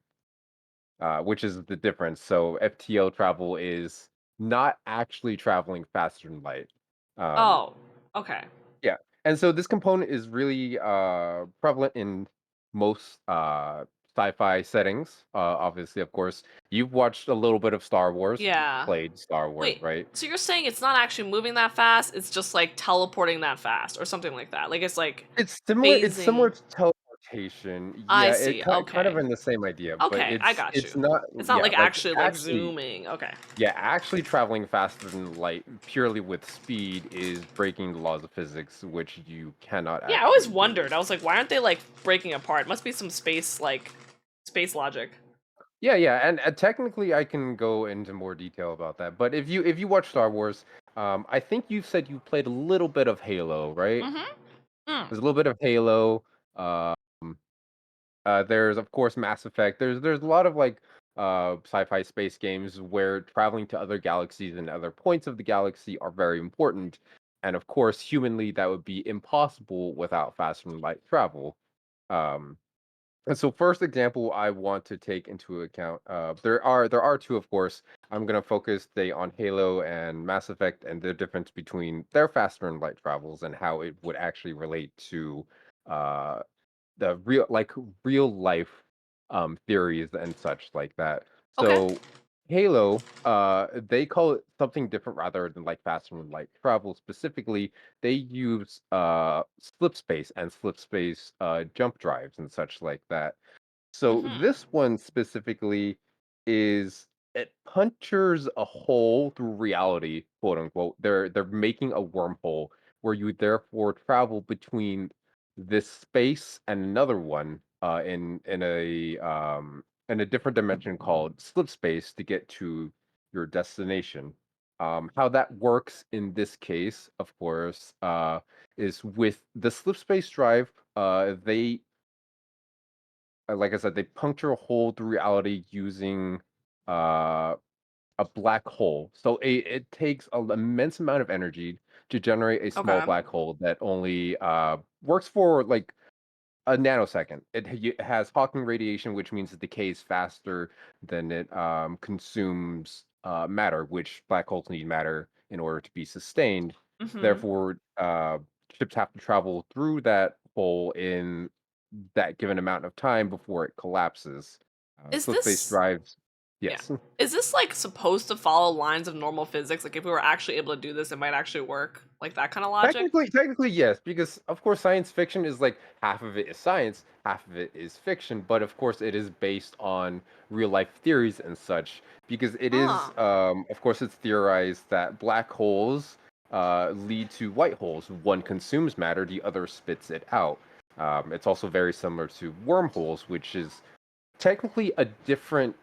which is the difference. So FTL travel is not actually traveling faster than light. Um, Oh, okay. yeah, and so this component is really prevalent in most sci-fi settings. Obviously, of course, you've watched a little bit of Star Wars, Yeah. played Star Wars, Wait, right? so you're saying it's not actually moving that fast, it's just like teleporting that fast or something like that. Like it's like It's similar. It's similar phasing. to teleportation. I Yeah, it see. kind of Okay. in the same idea, but Okay, I got it's you. not. It's not Yeah, like like actually like actually. zooming. Okay. Yeah, actually traveling faster than light purely with speed is breaking the laws of physics, which you cannot Yeah, I always actually do. wondered. I was like, why aren't they like breaking apart? Must be some space logic. Yeah, yeah, and technically I can go into more detail about that. But if you watch Star Wars, I think you said you played a little bit of Halo, right? Mm-hmm. Mm. There's a little bit of Halo. Um, there's of course Mass Effect. There's a lot of like sci-fi space games where traveling to other galaxies and other points of the galaxy are very important. And of course, humanly, that would be impossible without faster than light travel. Um, and so, first example I want to take into account, there are two, of course. I'm gonna focus today on Halo and Mass Effect and the difference between their faster than light travels and how it would actually relate to uh, the real life theories and such like that. Okay. So Halo, they call it something different rather than like faster than light travel. Specifically, they use slip space and slip space jump drives and such like that. So Mm-hmm. this one specifically is it punctures a hole through reality, quote unquote. They're making a wormhole where you therefore travel between this space and another one in a different dimension called slip space to get to your destination. How that works in this case, of course, is with the slip space drive. They like I said, they puncture a hole through reality using uh, a black hole. So it takes an immense amount of energy to generate a small Okay. black hole that only works for like a nanosecond. It has Hawking radiation, which means it decays faster than it consumes matter, which black holes need matter in order to be sustained. Mm-hmm. Therefore, ships have to travel through that hole in that given amount of time before it collapses. Is Slip space this drives, Yeah. yes. Is this like supposed to follow lines of normal physics? Like if we were actually able to do this, it might actually work. Like that kind of logic? Technically, yes, because of course science fiction is like half of it is science, half of it is fiction, but of course it is based on real life theories and such. Because it is, Huh. of course, it's theorized that black holes lead to white holes. One consumes matter, the other spits it out. It's also very similar to wormholes, which is technically a different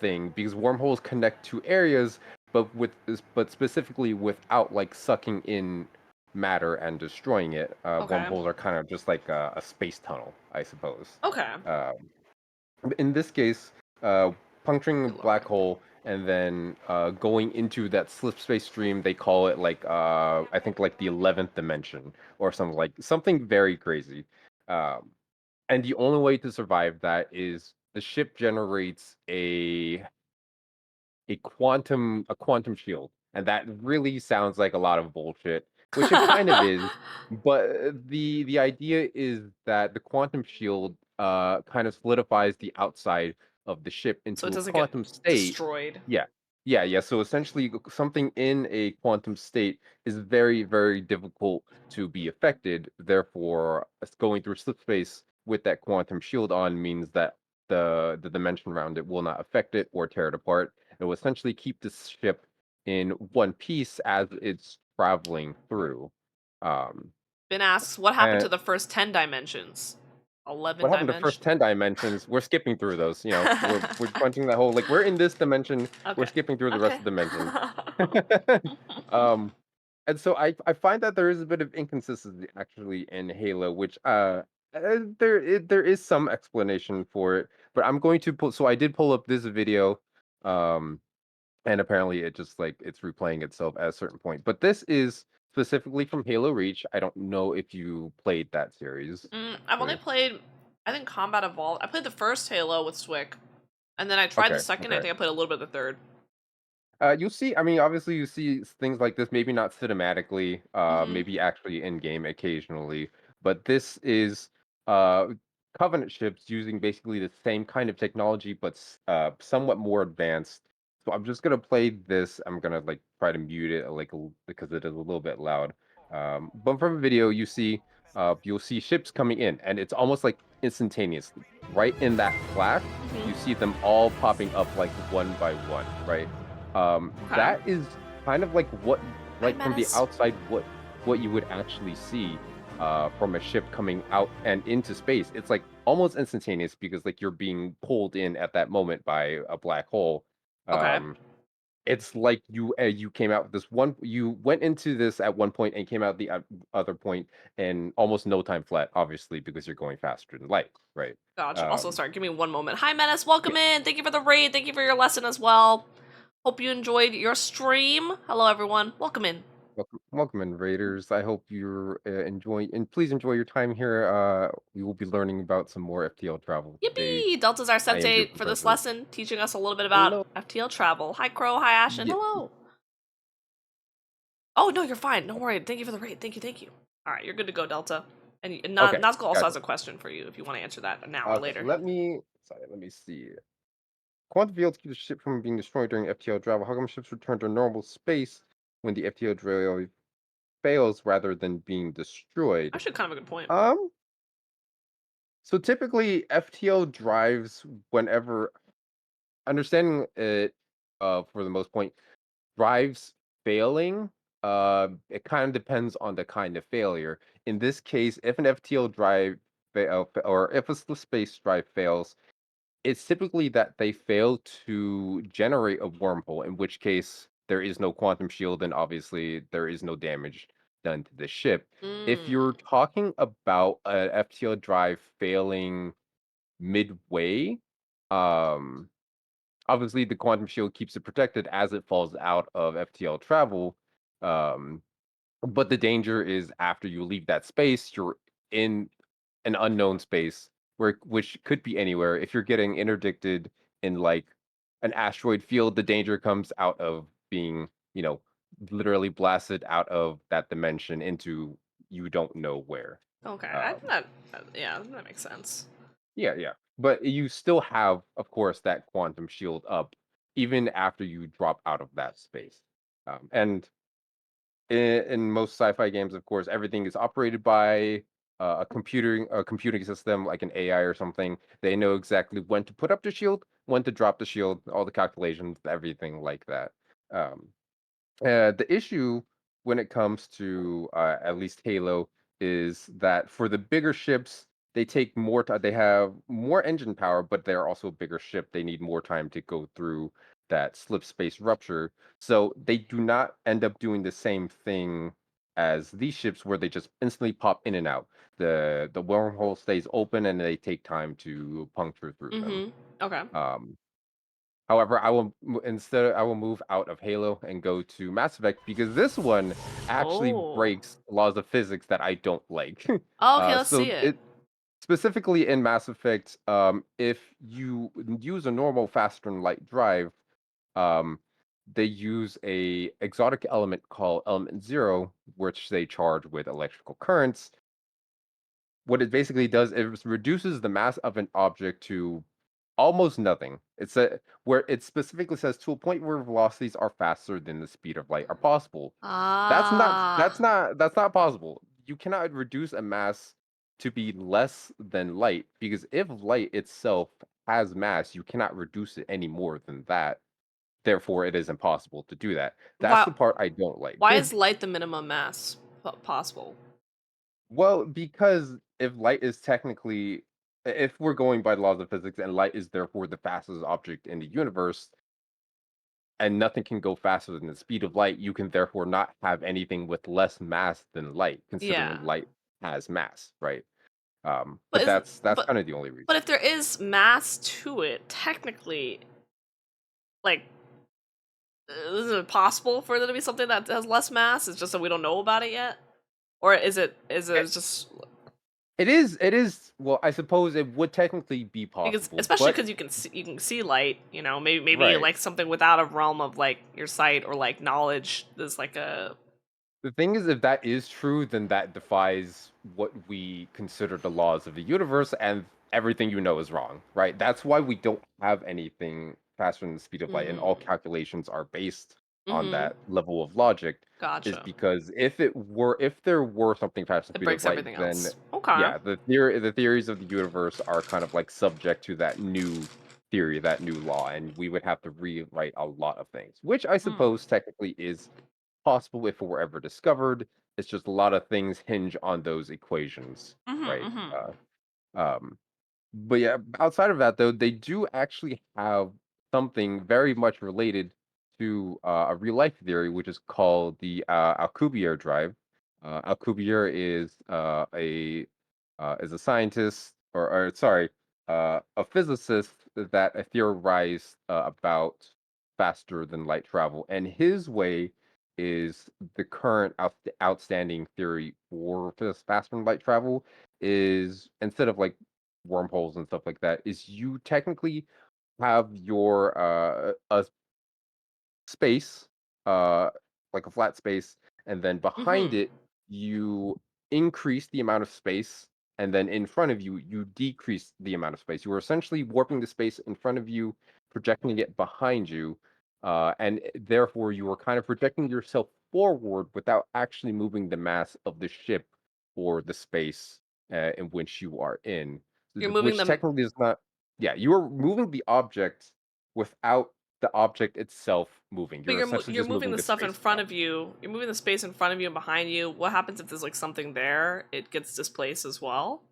thing because wormholes connect to areas, but specifically without like sucking in matter and destroying it. Okay. Wormholes are kind of just like a space tunnel, I suppose. Okay. Um, in this case, uh, puncturing a Good lord. black hole and then going into that slip space stream, they call it like I think like the 11th dimension or something very crazy. Um, and the only way to survive that is the ship generates a quantum shield. And that really sounds like a lot of bullshit, which it kind of is. But the idea is that the quantum shield kind of solidifies the outside of the ship So it into a doesn't get quantum state. destroyed. Yeah. Yeah. So essentially something in a quantum state is very, very difficult to be affected. Therefore, going through slip space with that quantum shield on means that the dimension around it will not affect it or tear it apart. It will essentially keep the ship in one piece as it's traveling through. Um, Ben asks, what happened and to the first 10 dimensions? what 11 happened to first dimension? 10 dimensions? We're skipping through those. We're punching that hole. Like we're in this dimension. We're Okay. skipping through the rest Okay. of the dimensions. um, and so I find that there is a bit of inconsistency actually in Halo, which there is some explanation for it, but I'm going to pull. So I did pull up this video. Um, and apparently it just like it's replaying itself at a certain point. But this is specifically from Halo Reach. I don't know if you played that series. I've only Right. played, I think, Combat Evolved. I played the first Halo with Swick, and then I tried the Okay. second. I Okay. think I played a little bit of the third. You'll see. I mean, obviously, you see things like this. Maybe not cinematically. Hmm. Maybe actually in game occasionally. But this is uh Covenant ships using basically the same kind of technology, but somewhat more advanced. So I'm just gonna play this. I'm gonna like try to mute it because it is a little bit loud. But from a video, you'll see ships coming in, and it's almost like instantaneously. Right in that flash, you see them all popping up like one by one. Right. Okay. That is kind of like Hi, like from the Menace. outside, what you would actually see from a ship coming out and into space. It's like almost instantaneous because like you're being pulled in at that moment by a black hole. Okay. Um, it's like you came out this one, you went into this at one point and came out the other point in almost no time flat, obviously because you're going faster than light, right? Gotcha. Also, Um, sorry, give me one moment. Hi, Menace. Welcome yeah. in. Thank you for the raid. Thank you for your lesson as well. Hope you enjoyed your stream. Hello, everyone. Welcome in. Welcome in, Raiders. I hope you're enjoying, and please enjoy your time here. We will be learning about some more FTL travel today. Yippee! Delta's our I am your sensei for this professor. lesson, teaching us a little bit about Hello. FTL travel. Hi, Crow. Hi, Ashton. Yeah. Hello. Oh, no, you're fine. Don't worry. Thank you for the raid. Thank you. Thank you. All right, you're good to go, Delta. And Okay. Nazgul also has Gotcha. a question for you if you want to answer that now or Okay. later. Let me see. Quantum fields keep the ship from being destroyed during FTL travel. How come ships return to normal space when the FTL drive fails rather than being destroyed? Actually, kind of a good point. Um. So typically, FTL drives whenever understanding it, for the most point, drives failing, it kind of depends on the kind of failure. In this case, if an FTL drive or if a space drive fails, it's typically that they fail to generate a wormhole, in which case there is no quantum shield and obviously there is no damage done to the ship. If Mm. you're talking about a FTL drive failing midway, um obviously the quantum shield keeps it protected as it falls out of FTL travel. Um, but the danger is after you leave that space, you're in an unknown space which could be anywhere. If you're getting interdicted in like an asteroid field, the danger comes out of being, literally blasted out of that dimension into you don't know where. Okay, I think Um, yeah, that makes sense. Yeah, yeah. But you still have, of course, that quantum shield up even after you drop out of that space. And in most sci-fi games, of course, everything is operated by a computing system like an AI or something. They know exactly when to put up the shield, when to drop the shield, all the calculations, everything like that. Um, the issue when it comes to at least Halo is that for the bigger ships, they take more time. They have more engine power, but they're also a bigger ship. They need more time to go through that slip space rupture. So they do not end up doing the same thing as these ships, where they just instantly pop in and out. The wormhole stays open, and they take time to puncture through them. Mm-hmm. Okay. Um, However, I will move out of Halo and go to Mass Effect because this one actually Oh. breaks laws of physics that I don't like. Oh, okay, let's see So it. it specifically in Mass Effect, if you use a normal faster than light drive, um, they use a exotic element called Element Zero, which they charge with electrical currents. What it basically does is reduces the mass of an object to almost nothing. It's a where it specifically says to a point where velocities are faster than the speed of light are possible. Ah. That's not possible. You cannot reduce a mass to be less than light because if light itself has mass, you cannot reduce it any more than that. Therefore, it is impossible to do that. That's Why the part I don't like. why is light the minimum mass possible? Well, because if light is technically, if we're going by the laws of physics and light is therefore the fastest object in the universe, and nothing can go faster than the speed of light, you can therefore not have anything with less mass than light, Yeah. considering light has mass, right? But But is that's but kind of the only but reason. if there is mass to it, technically, like is it possible for there to be something that has less mass? It's just that we don't know about it yet, or is it just It is. It is. Well, I suppose it would technically be because possible, especially but because you can see light. You know, maybe right. like something without a realm of like your sight or like knowledge. There's like a The thing is, if that is true, then that defies what we consider the laws of the universe, and everything you know is wrong, right? That's why we don't have anything faster than the speed of light, and all mm, calculations are based on mm-hmm. that level of logic. Is Gotcha. because if there were something faster than the It speed of breaks light, everything then else. Okay. yeah, the theories of the universe are kind of like subject to that new theory, that new law, and we would have to rewrite a lot of things, which I Mm. suppose technically is possible if it were ever discovered. It's just a lot of things hinge on those equations, Mm-hmm. right? Mm-hmm. Um, but yeah, outside of that, though, they do actually have something very much related to a real life theory, which is called the Alcubierre drive. Alcubierre is a scientist, or sorry, a physicist that theorized about faster than light travel, and his way is the current outstanding theory for faster than light travel is instead of like wormholes and stuff like that is you technically have your a space, uh, like a flat space, and then behind Mm-hmm. it, you increase the amount of space, and then in front of you, you decrease the amount of space. You are essentially warping the space in front of you, projecting it behind you, and therefore you are kind of projecting yourself forward without actually moving the mass of the ship or the space in which you are in, You're moving which them, technically is not. Yeah, you are moving the object without the object itself moving. but You're essentially you're just moving moving the the stuff in space front around. of you. You're moving the space in front of you and behind you. What happens if there's like something there? It gets displaced as well.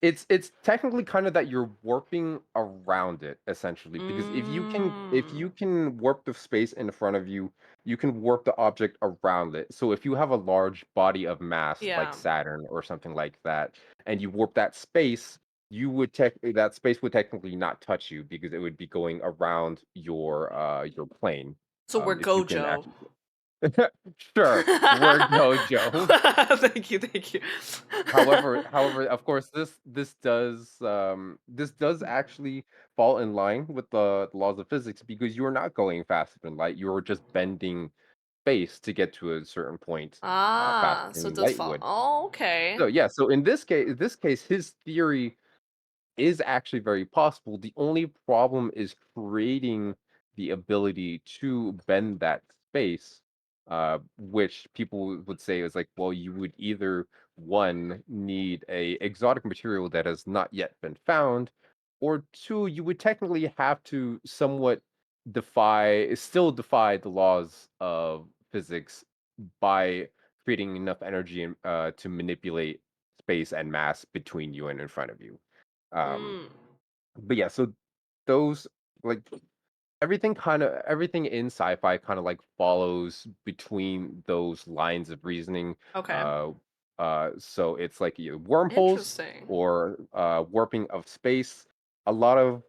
It's technically kind of that you're warping around it essentially because if Mm. you can warp the space in front of you, you can warp the object around it. So if you have a large body of mass like Yeah. Saturn or something like that, and you warp that space, you would that space would technically not touch you because it would be going around your plane. So we're If you can Gojo. actually sure, we're Gojo. Thank you, thank you. However, of course, this does actually fall in line with the laws of physics because you are not going faster than light. You are just bending space to get to a certain point faster So it than does light fall. would. Oh, okay. So yeah, so in this case, his theory is actually very possible. The only problem is creating the ability to bend that space, which people would say is like, well, you would either one need a exotic material that has not yet been found, or two, you would technically have to somewhat still defy the laws of physics by creating enough energy to manipulate space and mass between you and in front of you. Um, Mm. but yeah, so those like everything in sci-fi kind of like follows between those lines of reasoning. Okay. So it's like either wormholes Interesting. or warping of space. A lot of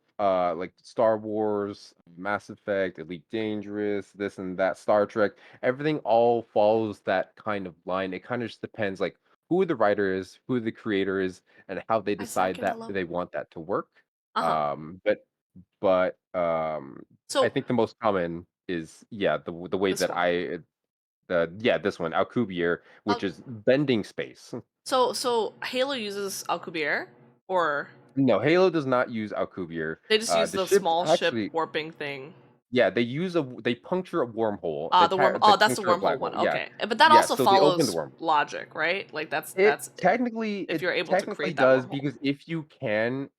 like Star Wars, Mass Effect, Elite Dangerous, this and that, Star Trek, everything all follows that kind of line. It kind of just depends like who the writer is, who the creator is, and how they I decide second that hello. they want that to work. Uh-huh. But I So think the most common is yeah the way this that one. this one Alcubierre, which Al- is bending space. so Halo uses Alcubierre, or No, Halo does not use Alcubierre. they just use The the ships small ship actually, warping thing. yeah, they puncture a wormhole. The worm. They Oh, that's the puncture a wormhole black one. hole. Yeah, Okay, but that yeah. also So they open the follows wormhole. logic, right? Like It if technically you're able to create that does wormhole. because if you can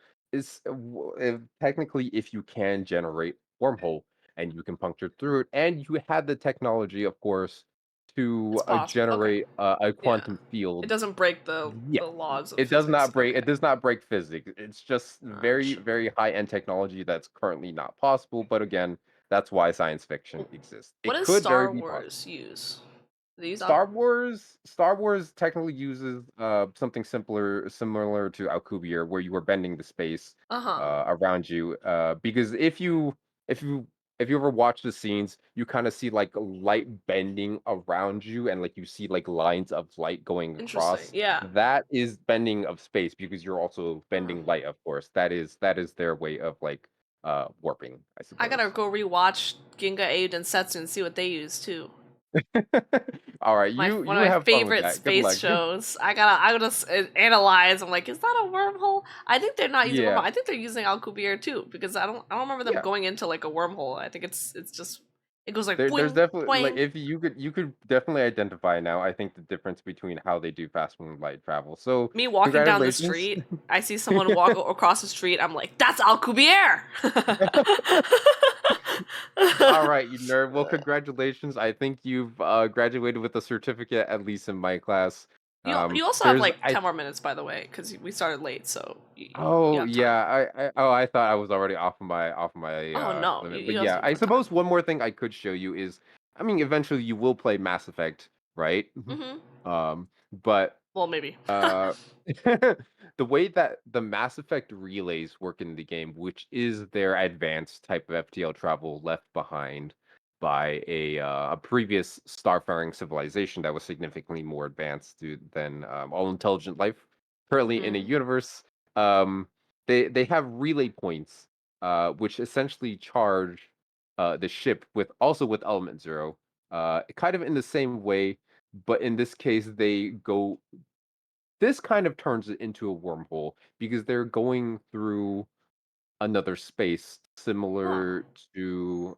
technically if you can generate wormhole and you can puncture through it and you had the technology, of course, It's to possible. Okay. generate a Yeah. quantum It field. doesn't break Yeah, the laws of it does physics. not break. Okay. It does not break physics. It's just very Gotcha. very high end technology that's currently not possible. But again, that's why science fiction exists. What It does could very Star be possible. Wars use? They use Star Wars technically uses something similar to Alcubierre, where you are bending the space Uh-huh. around you. Because if you if you ever watch the scenes, you kind of see like light bending around you, and like you see like lines of light going Interesting. across. Yeah. That is bending of space because you're also Huh. bending light, of course. That is their way of like warping, I I gotta suppose. go rewatch Ginga Age and Setsu and see what they use too. All right, My one you of my have fun with favorite that. Good space luck. shows. Analyze. I'm like, is that a wormhole? I think they're not using wormhole. Yeah, I think they're using Alcubierre too because I don't remember them yeah. going into like a wormhole. I think it's just it goes like There's boing definitely like boing. if you could definitely identify now. I think the difference between how they do fast and light travel. So Me walking down the congratulations. street, I see someone walk across the street. I'm like, that's Alcubierre. All right, you nerd. Well, congratulations. I think you've graduated with a certificate, at least in my class. You also have There's like I 10 more minutes, by the way, because we started late, so you oh have time. yeah, I thought I was already off my Oh no, limit. you But have yeah, some I more time. suppose one more thing I could show you is, I mean, eventually you will play Mass Effect, right? Mm-hmm. But Well, maybe. uh the way that the Mass Effect relays work in the game, which is their advanced type of FTL travel left behind by a previous starfaring civilization that was significantly more advanced than all intelligent life currently in a Mm. universe. Um, they have relay points, which essentially charge the ship with also with element zero, kind of in the same way, but in this case they go this kind of turns it into a wormhole because they're going through another space Huh. similar to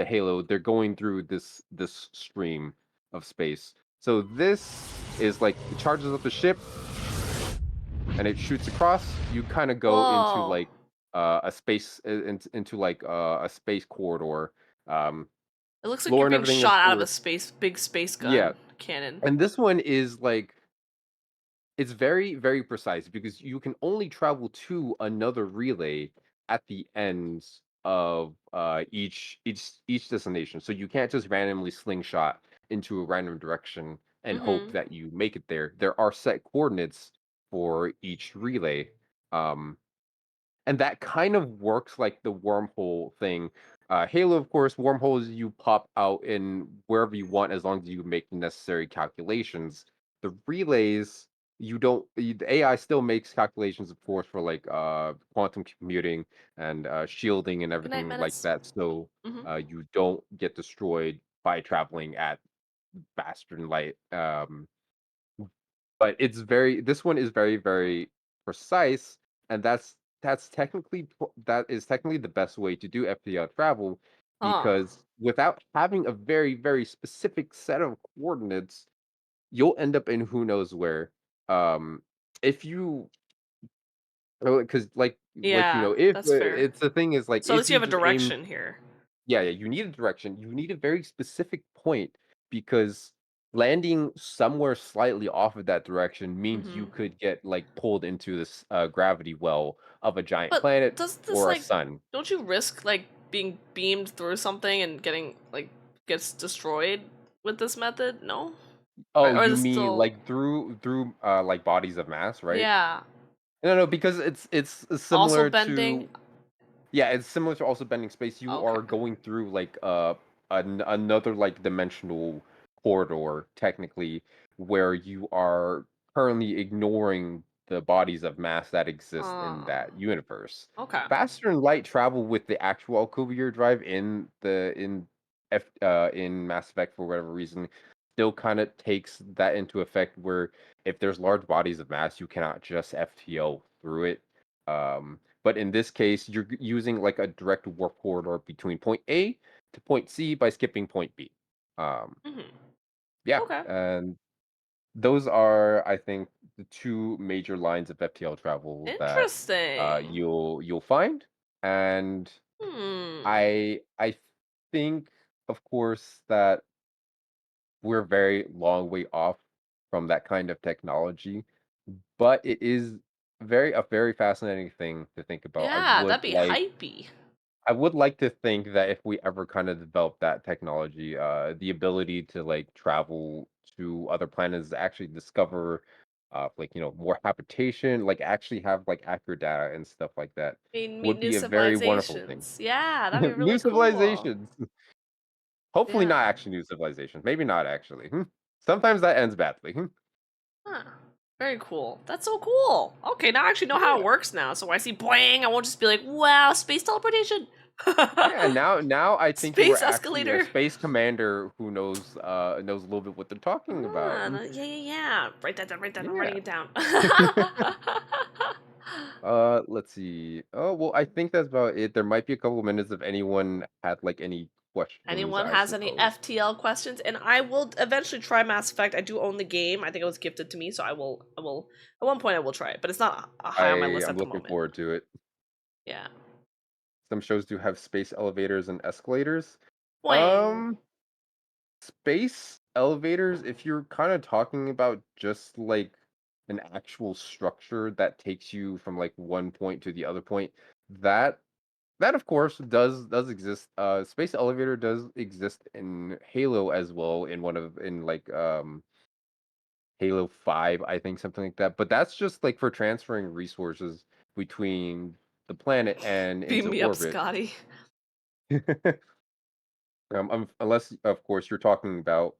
Halo. They're going through this stream of space. So this is like it charges up the ship and it shoots across. You kind of go into Whoa. like into like a space corridor. Um, It looks like you're Lore and being everything, of shot out of a course. big space Yeah, gun cannon. and this one is like it's very, very precise because you can only travel to another relay at the ends of each destination. So you can't just randomly slingshot into a random direction and hope Mm-hmm. that you make it there. There are set coordinates for each relay. Um, and that kind of works like the wormhole thing. Halo, of course, wormholes you pop out in wherever you want as long as you make the necessary calculations. The relays, the AI still makes calculations, of course, for like quantum computing and shielding and Good night, everything like Menace. that. So Mm-hmm. you don't get destroyed by traveling at faster than light. But this one is very, very precise, and that is technically the best way to do FPL travel Huh. because without having a very, very specific set of coordinates, you'll end up in who knows where. If you because Yeah, if that's fair. it's the thing is like So at if least you you have a just aim direction here. yeah, you need a direction. You need a very specific point because landing somewhere slightly off of that direction means you Mm-hmm. could get like pulled into this gravity well of a giant But planet does this or a like sun. don't you risk like being beamed through something and getting like gets destroyed with this method? No? Oh, Or is you it mean still like through like bodies of mass, right? yeah. No, no, because it's Also similar bending? to yeah, it's similar to also bending space. You Okay. are going through like another like dimensional corridor technically where you are currently ignoring the bodies of mass that exist in Uh, that universe. okay. Faster than light travel with the actual Alcubierre drive in Mass Effect for whatever reason still kind of takes that into effect where if there's large bodies of mass you cannot just FTO through it. But in this case, you're using like a direct warp corridor between point A to point C by skipping point B. Um, Mm-hmm. yeah, Okay. and those are, I think, the two major lines of FTL travel that Interesting. you'll find, and Hmm. I think, of course, that we're very long way off from that kind of technology, but it is a very fascinating thing to think about. Yeah, that'd be hypey. I would like to think that if we ever kind of develop that technology, the ability to like travel to other planets, to actually discover like more habitation, like actually have like accurate data and stuff like that, I mean, meet would new be a very wonderful thing. civilizations. Yeah, that'd be New really cool. civilizations. Hopefully not Yeah. actually new civilizations. Maybe not actually. Sometimes that ends badly. Huh. Very cool. That's so cool. Okay, now I actually know how it Yeah. works now. So when I see boing, I won't just be like, wow, space teleportation. Yeah, now I think you are Space actually a escalator. space commander who knows a little bit what they're talking about. Yeah. Write that down, I'm Yeah. writing it down. Let's see. Oh, well, I think that's about it. There might be a couple of minutes if anyone had like any questions, Anyone I has any suppose. FTL questions? And I will eventually try Mass Effect. I do own the game. I think it was gifted to me, so I will at one point I will try it, but it's not high on my list I'm at the looking moment. forward to it. Yeah. Some shows do have space elevators and escalators. Boing. Um, Space elevators, if you're kind of talking about just like an actual structure that takes you from like one point to the other point, that that of course does exist. Space elevator does exist in Halo as well in Halo 5, I think something like that. But that's just like for transferring resources between the planet and Beam into me up, orbit. Scotty. Unless of course you're talking about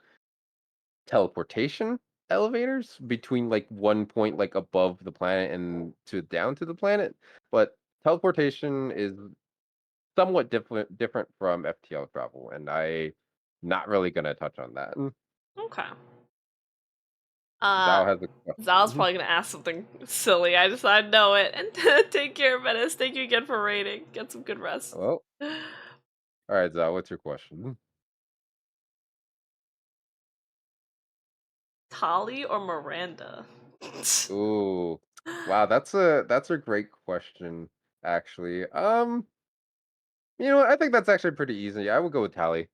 teleportation elevators between like one point like above the planet and to down to the planet, but teleportation is somewhat different from FTL travel, and I not really gonna touch on that. Okay. Zhao has a Zal's question. probably gonna ask something silly. I know it. And take care, Menace. Thank you again for raiding. Get some good rest. Well, all right, Zhao, what's your question? Tali or Miranda? Ooh, wow, that's a great question, actually. I think that's actually pretty easy. I would go with Tally.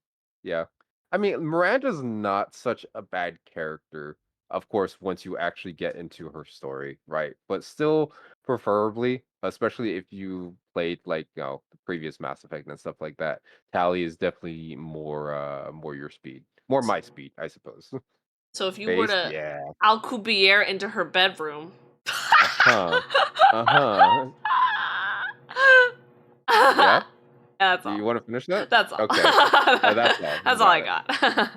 Yeah. I mean, Miranda's not such a bad character, of course, once you actually get into her story, right? But still, preferably, especially if you played like, the previous Mass Effect and stuff like that, Tally is definitely more your speed. More my speed, I suppose. So if you were Based, to yeah. Alcubierre into her bedroom. Uh-huh. Uh-huh. Yeah? That's Do you all. want to finish that? That's all. Okay. That's all. You That's all I got it. got.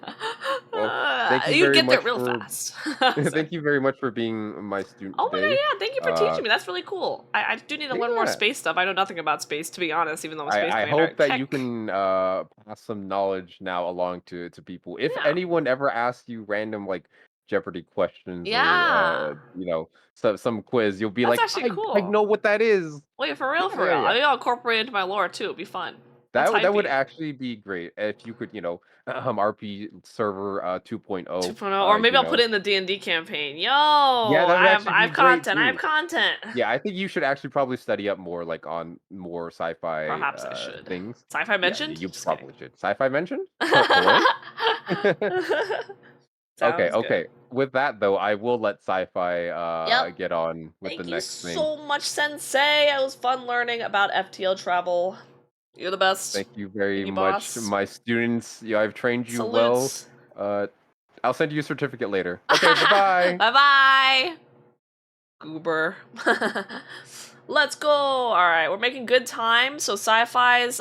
Well, thank you You very get there much real for fast. Sorry. thank you very much for being my student Oh my god, today. yeah, thank you for teaching me. That's really cool. I do need to learn more Yeah. space stuff. I know nothing about space, to be honest, even though I'm a space I commander. hope that you Keck. can pass some knowledge now along to people. If Yeah. anyone ever asks you random like Jeopardy questions or Yeah. some quiz, you'll be That's like, actually I cool. know what that is. Wait, for real, Yeah, for yeah, real. yeah. Maybe I'll incorporate it into my lore too. It'd be fun. That's That would hypey. actually be great if you could, RP server 2.0, 2.0, or maybe I'll put it in the D&D campaign. Yo, Yeah, that would actually I be have great content. I have too. content. Yeah, I think you should actually probably study up more, like, on more sci-fi, Perhaps I should. things. Sci-fi Yeah, mentioned? you Just kidding. probably should. Sci-fi mentioned? Hello? Okay, Sounds good. okay. With that, though, I will let sci-fi, Yep. get on with the Thank you next thing. so much, Sensei. It was fun learning about FTL travel. You're the best. Thank you very Mini much, boss. my students. Yeah, I've trained you well. Salutes. I'll send you a certificate later. Okay, bye-bye. Bye-bye. Goober. Let's go. All right, we're making good time. So sci-fi's,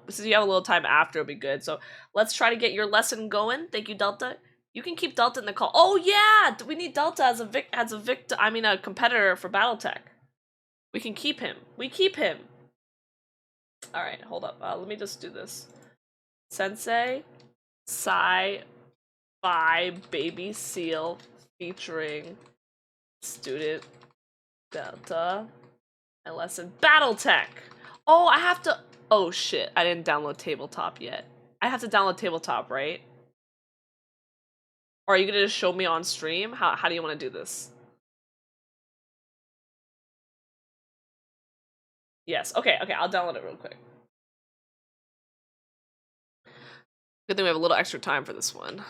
since you have a little time after, it'll be good. So let's try to get your lesson going. Thank you, Delta. You can keep Delta in the call. Oh yeah, we need Delta as a competitor for BattleTech. We can keep him. We keep him. All right, hold up. Let me just do this. Sensei, Sci-Fi Baby Seal featuring student Delta. My lesson BattleTech. Oh, I have to. Oh shit! I didn't download Tabletop yet. I have to download Tabletop, right? Or are you gonna just show me on stream? How do you want to do this? Yes. Okay. Okay. I'll download it real quick. Good thing we have a little extra time for this one.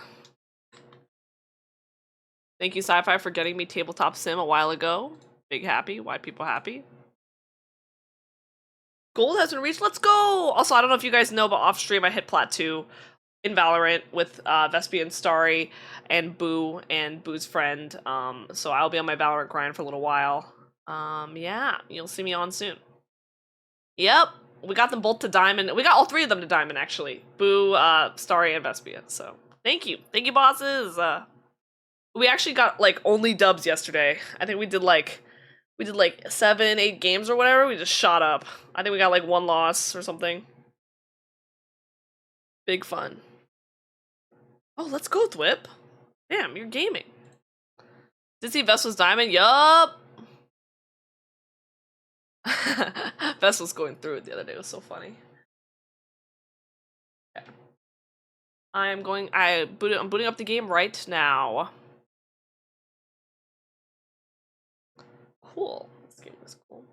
Thank you, Sci-Fi, for getting me Tabletop Sim a while ago. Big happy. Why people happy? Gold has been reached. Let's go! Also, I don't know if you guys know, but off stream I hit Plat 2 in Valorant with Vespi and Starry and Boo and Boo's friend. So I'll be on my Valorant grind for a little while. Yeah, you'll see me on soon. Yep, we got them both to Diamond. We got all 3 of them to Diamond, actually. Boo, Starry, and Vespia. So thank you, bosses. We actually got like only dubs yesterday. I think we did like 7, 8 games or whatever. We just shot up. I think we got like 1 loss or something. Big fun. Oh, let's go, Thwip. Damn, you're gaming. Did you see Vessel's Diamond? Yup. Vessel's going through it the other day. It was so funny. Okay. I'm booting up the game right now. Cool. This game is cool.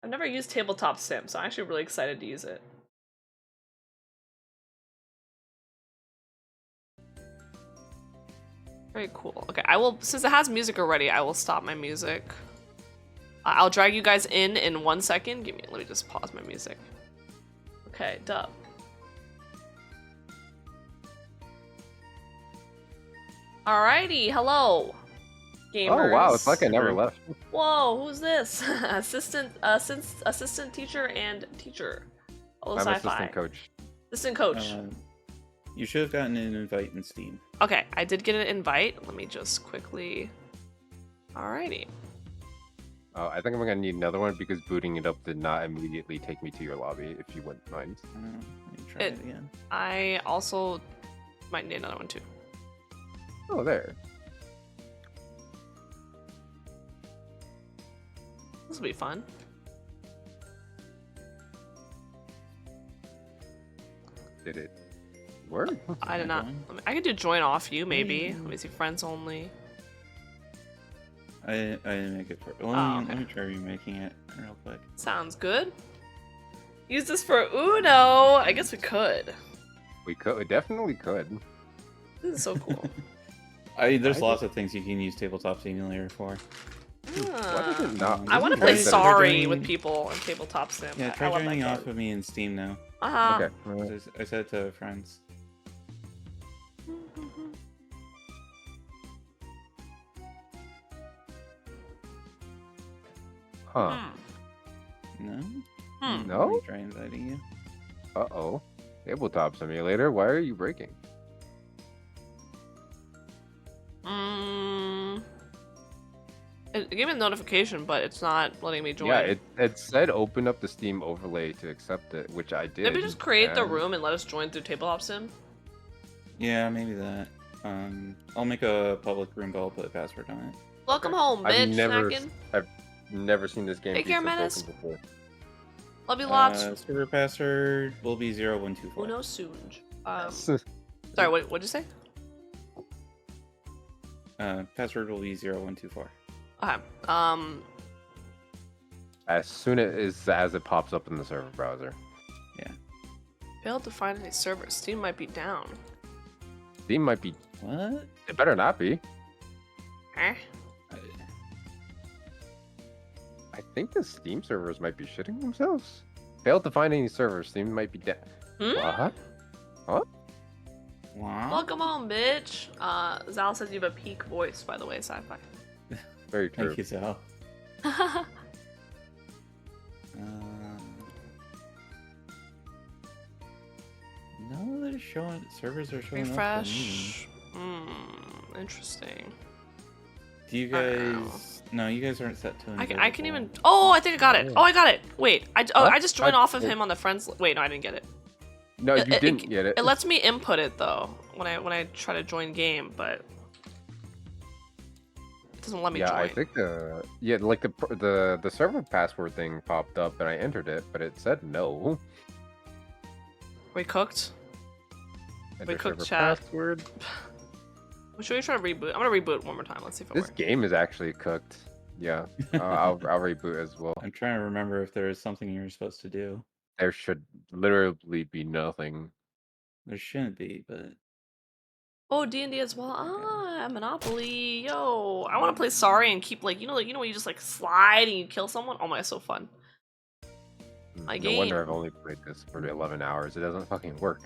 I've never used Tabletop Sim, so I'm actually really excited to use it. Very cool. Okay, I will, since it has music already, I will stop my music. I'll drag you guys in 1 second. Let me just pause my music. Okay, dub. Alrighty, hello, gamers. Oh wow, it's like I never left. Whoa, who's this? assistant teacher and teacher. Hello, I'm sci-fi. assistant coach. Assistant coach. You should have gotten an invite in Steam. Okay, I did get an invite. Let me just quickly. Alrighty. Oh, I think I'm gonna need another one because booting it up did not immediately take me to your lobby. If you wouldn't mind. Let me try it again. I also might need another one too. Oh, there. This will be fun. Did it work? I did not. I could do join off you maybe. Let me see, friends only. I didn't make it for. Let me try remaking it real quick. Sounds good. Use this for Uno. I guess we could. We definitely could. This is so cool. There's lots of things you can use Tabletop Simulator for. Why does it not? I want to Try play joining- Sorry with people on Tabletop Sim. Yeah, I try love joining that off of me in Steam now. Uh-huh. Okay. I said to friends. Huh. No? No? Let me try inviting you. Uh-oh. Tabletop simulator, why are you breaking? It gave me a notification, but it's not letting me join. Yeah, it said open up the Steam overlay to accept it, which I did. Maybe just create the and- room and let us join through Tabletop Sim. Yeah, maybe that. I'll make a public room, but I'll put a password on it. Welcome home, bitch. Snacking. I've never seen this game Take be care, so Menace. broken before. Love you lots. Server password will be 0124. Uno Soonj. Sorry, what'd you say? Password will be 0124. Okay. As soon as it pops up in the server browser. Yeah. Failed to find any servers. Steam might be down. Steam might be. What? It better not be. Eh? I think the Steam servers might be shitting themselves. Failed to find any servers. Steam might be dead. What? Huh? Wow. Welcome home, bitch. Zal says you have a peak voice, by the way, sci-fi. Very true. Thank you, Sal. No, they're showing servers are showing up for me. Refresh. Interesting. Do you I don't know. guys? No, you guys aren't set to. I can even. Oh, I think I got it. Oh, I got it. Wait, I What? just joined off of Oh. him on the friends. Wait, no, I didn't get it. No, you It- didn't get it. It lets me input it though when I try to join game, but it doesn't let me Yeah, join. I think the server password thing popped up and I entered it, but it said no. We cooked. Enter cooked server chat. password. Should we try to reboot? I'm gonna reboot one more time. Let's see if it This works. game is actually cooked. Yeah, I'll reboot as well. I'm trying to remember if there is something you're supposed to do. There should literally be nothing. There shouldn't be, but Oh, D&D as well. Monopoly. Yo, I want to play Sorry and keep like you know when you just like slide and you kill someone. Oh my, it's so fun. My No wonder I've game. only played this for 11 hours. It doesn't fucking work.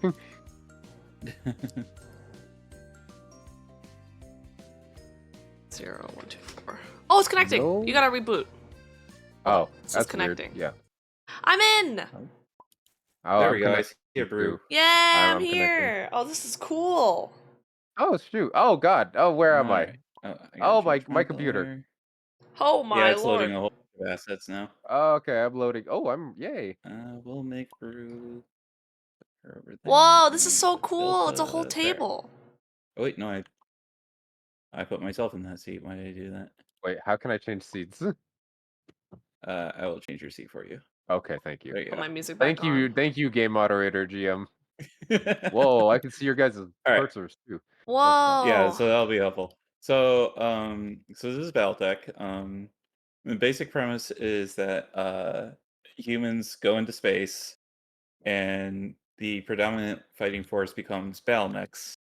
0, 1, 2, 4. Oh, it's connecting. No. You gotta reboot. Oh, It says that's connecting. weird. Yeah. I'm in. Oh, There I'm we go. I connected see a too. brew. Yeah, I'm I'm connecting. here. Oh, this is cool. Oh shoot. Oh god. Oh, where am I? Alright. Oh, I gotta Oh, my change my computer. color. Oh my Yeah, it's lord. loading a whole bunch of assets now. Oh, okay, I'm loading. Oh, I'm yay. We'll make brew. Put her over there, Whoa, this is and so put cool. It's a whole Delta there. table. Oh wait, no, I put myself in that seat. Why did I do that? Wait, how can I change seats? I will change your seat for you. Okay, thank you. There you Put go. my music back Thank you, game moderator GM. Whoa. Whoa, I can see your guys' All right. cursors too. on. Oh, fuck. Yeah, Whoa. so that'll be helpful. So, so this is Battletech. The basic premise is that humans go into space, and the predominant fighting force becomes battle mechs,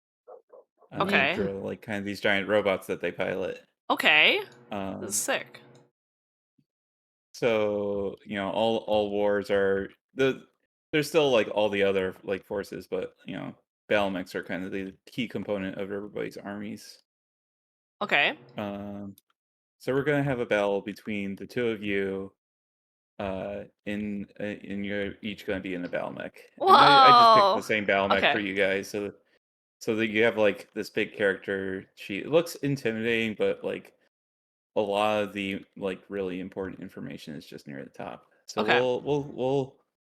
Okay. which are like kind of these giant robots that they pilot. Okay. This is Um, sick. so all wars are there's still like all the other like forces, but battle mechs are kind of the key component of everybody's armies. Okay. So we're gonna have a battle between the two of you. And you're each gonna be in a battle mech. And I just picked Whoa. the same battle mech for Okay. you guys, so that you have like this big character sheet. It looks intimidating, but like a lot of the like really important information is just near the top. So Okay.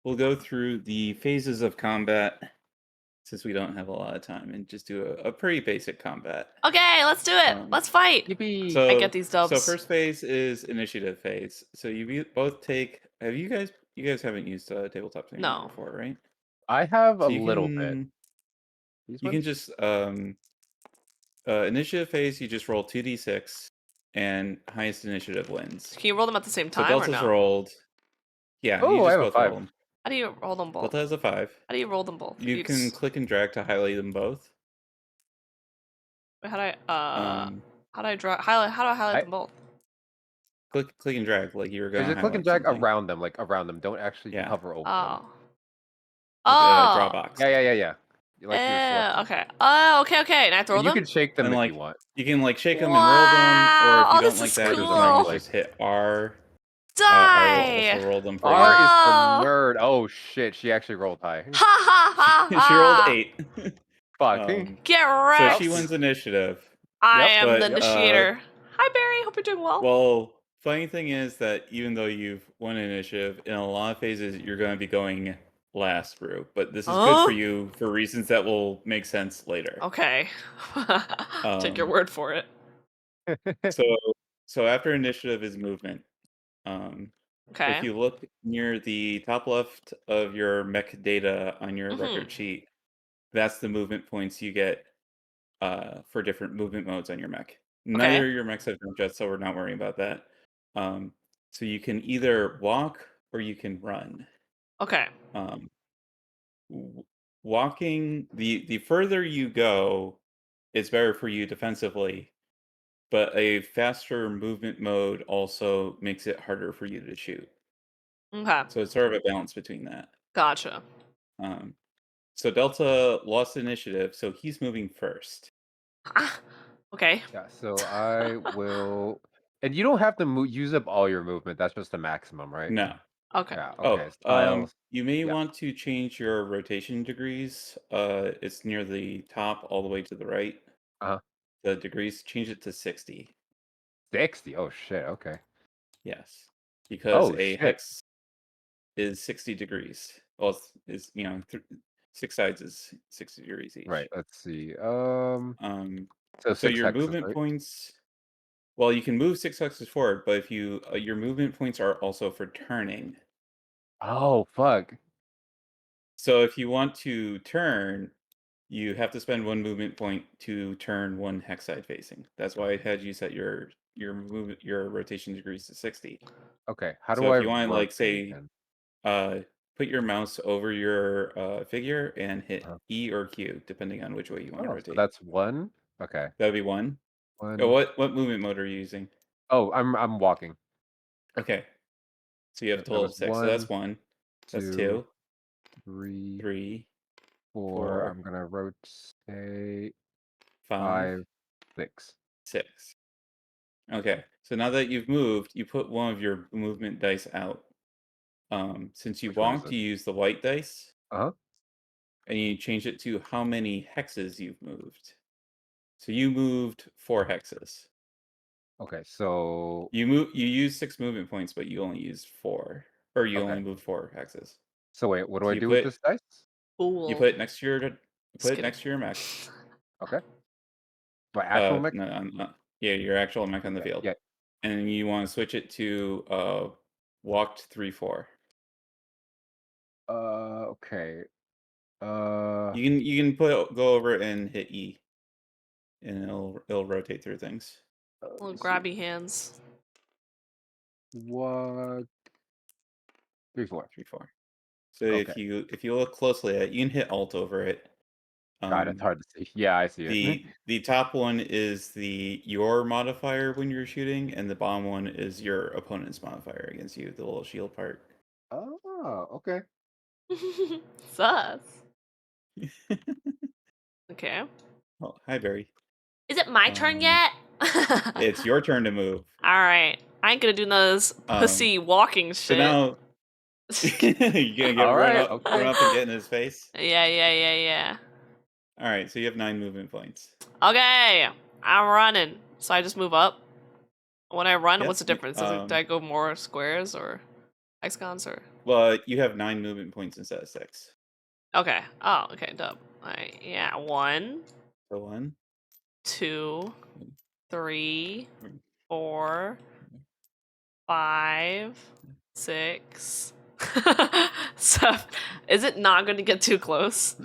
we'll go through the phases of combat, since we don't have a lot of time, and just do a pretty basic combat. Okay, let's do it. Let's fight. Yippee! I get these dubs. So first phase is initiative phase. So both take. Have you guys haven't used tabletop simulator No. before, right? I have a So you little bit. can These you can ones? just initiative phase. You just roll 2d6, and highest initiative wins. Can you roll them at the same So time or Delta's no? rolled. Yeah, Oh, you I just have a both 5. roll them. How do you roll them both? Delta has a 5. How do you roll them both? You can click and drag to highlight them both. How do I Um, how do I draw highlight how do I highlight I- them both? click and drag like you were going There's to a click and highlight drag something. around them, like around them. Don't actually Yeah. hover over them. Oh. Like, draw Oh. box. Yeah. Like you're selecting. Okay. Oh, okay. And I throw And you them? can shake them And if like you want. you can like shake them and roll them, or if Wow. you Oh, don't this like is that, you cool. can just hit R. I will Die. also roll them for R you. is Whoa. for nerd. Oh shit, she actually rolled high. Ha ha ha ha. She rolled 8. Fuck. Get So wrecked. she wins initiative. I Yep, am but, the initiator. Hi Barry, hope you're doing well. Well, funny thing is that even though you've won initiative, in a lot of phases you're going to be going last, Brew. But this is good for you for reasons that will make sense later. Okay. Take your word for it. So after initiative is movement. Okay. If you look near the top left of your mech data on your record sheet, that's the movement points you get for different movement modes on your mech. Neither of your mechs have jump jets, so we're not worrying about that. So you can either walk or you can run. Okay. Walking, the further you go, it's better for you defensively, but a faster movement mode also makes it harder for you to shoot. Okay. So it's sort of a balance between that. Gotcha. So Delta lost initiative, so he's moving first. Okay. Yeah, so I will. And you don't have to use up all your movement. That's just the maximum, right? No. Okay. Yeah. Okay. Oh, Tiles. you may Yeah. want to change your rotation degrees. It's near the top, all the way to the right. Uh-huh. The degrees, change it to 60. 60. Oh shit. Okay. Yes, because Oh, a shit. hex is 60 degrees. Well, it's 6 sides is 60 degrees each. Right. Let's see. So Six your hexes, movement right? points. Well, you can move 6 hexes forward, but if you your movement points are also for turning. Oh fuck. So if you want to turn, you have to spend 1 movement point to turn 1 hex side facing. That's why I had you set your rotation degrees to 60. Okay. How do So I if you want to like rotate say again? put your mouse over your figure and hit Uh-huh. E or Q depending on which way you want to Oh, rotate. so that's 1. Okay. That would be 1. Oh, 1. what movement mode are you using? Oh, I'm walking. Okay. So you have a That total was of 6. So that's 1. two, That's 2, three, 3, four. 4, I'm gonna rotate 5, 5, 6. 6. Okay. So now that you've moved, you put one of your movement dice out. Since you Which one is wonked, it? you use the white dice, Uh-huh. and you change it to how many hexes you've moved. So you moved 4 hexes. Okay, so You use 6 movement points, but you only used 4, or you okay. only moved 4 hexes. So wait, what do So I do with this dice? you Cool. put it next to your Just kidding. mech. Okay. My actual mech? No, yeah, your actual mech on the Okay, field, yeah. and you want to switch it to walked 3-4. Okay. Uh, You can go over and hit E, and it'll rotate through things. let Little me see. grabby hands. What? 3, 4. 3-4. So Okay. if you look closely at it, you can hit Alt over it. God, it's hard to see. Yeah, I see it. The top one is your modifier when you're shooting, and the bottom one is your opponent's modifier against you, the little shield part. Oh, okay. Sus. Okay. Oh, hi Barry. Is it my turn Um, yet? It's your turn to move. Alright. I ain't gonna do none of this pussy walking So shit. now you gonna All right, run okay. up and get in his face. Yeah. All right, so you have 9 movement points. Okay. I'm running. So I just move up. When I run, Yep. what's the difference? Do I go more squares or hexagons or? Well, you have 9 movement points instead of 6. Okay. Oh, okay. Dub. Alright. Yeah. 1, So 1, 2, 3, 3, 4, 5, 6. So, is it not going to get too close?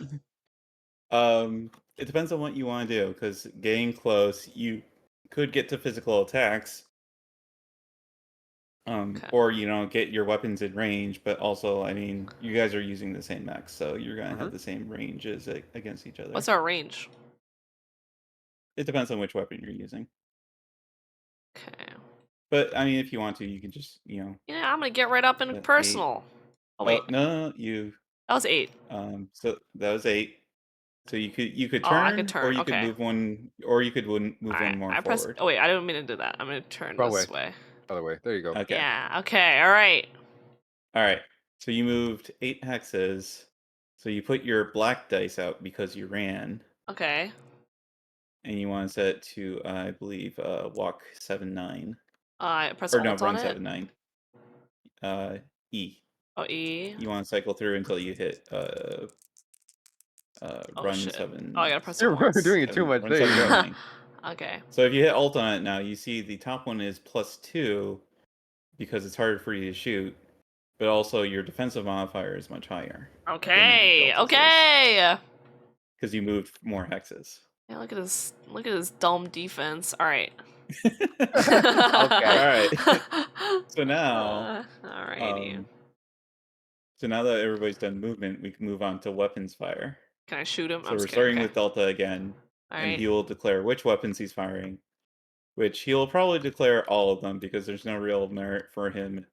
It depends on what you want to do, because getting close, you could get to physical attacks, Okay. or get your weapons in range. But also, I mean, you guys are using the same mech, so you're gonna have the same ranges against each other. What's our range? It depends on which weapon you're using. Okay. But I mean, if you want to, you can just Yeah, I'm gonna get right up in 8. personal. Oh wait, No, you. that was 8. So that was 8. So you could Oh, I could turn, or turn. you could Okay. move one, or you could move Alright, one more I pressed. forward. Oh wait, I didn't mean to do that. I'm gonna turn Wrong this way. way. Other way. There you go. Okay. Yeah. Okay. All right. All right. So you moved 8 hexes. So you put your black dice out because you ran, Okay. and you want to set it to, I believe, walk 7-9, I press or no, Alt on run it. 7-9. E. Oh E. You want to cycle through until you hit Oh run shit. 7. Oh, I gotta press it You're once. doing it too much. Run There you 7 go. 9. Okay. So if you hit Alt on it now, you see the top one is +2 because it's harder for you to shoot, but also your defensive modifier is much higher. Okay. Okay. Because you moved more hexes. Yeah, look at this. Look at his dumb defense. All right. Okay. Alright. So now, Alrighty. so now that everybody's done movement, we can move on to weapons fire. Can I shoot him? So I'm we're just kidding. starting Okay. with Delta again, All and right. he will declare which weapons he's firing, which he'll probably declare all of them because there's no real merit for him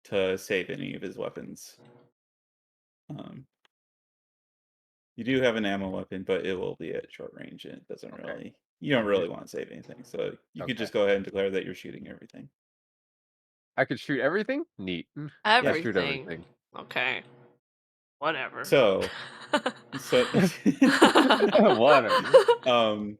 to save any of his weapons. You do have an ammo weapon, but it will be at short range, and it doesn't Okay. really. You don't really want to save anything, so you could Okay. just go ahead and declare that you're shooting everything. I could shoot everything? Neat. Everything. I shoot everything. Okay. Whatever. So Whatever.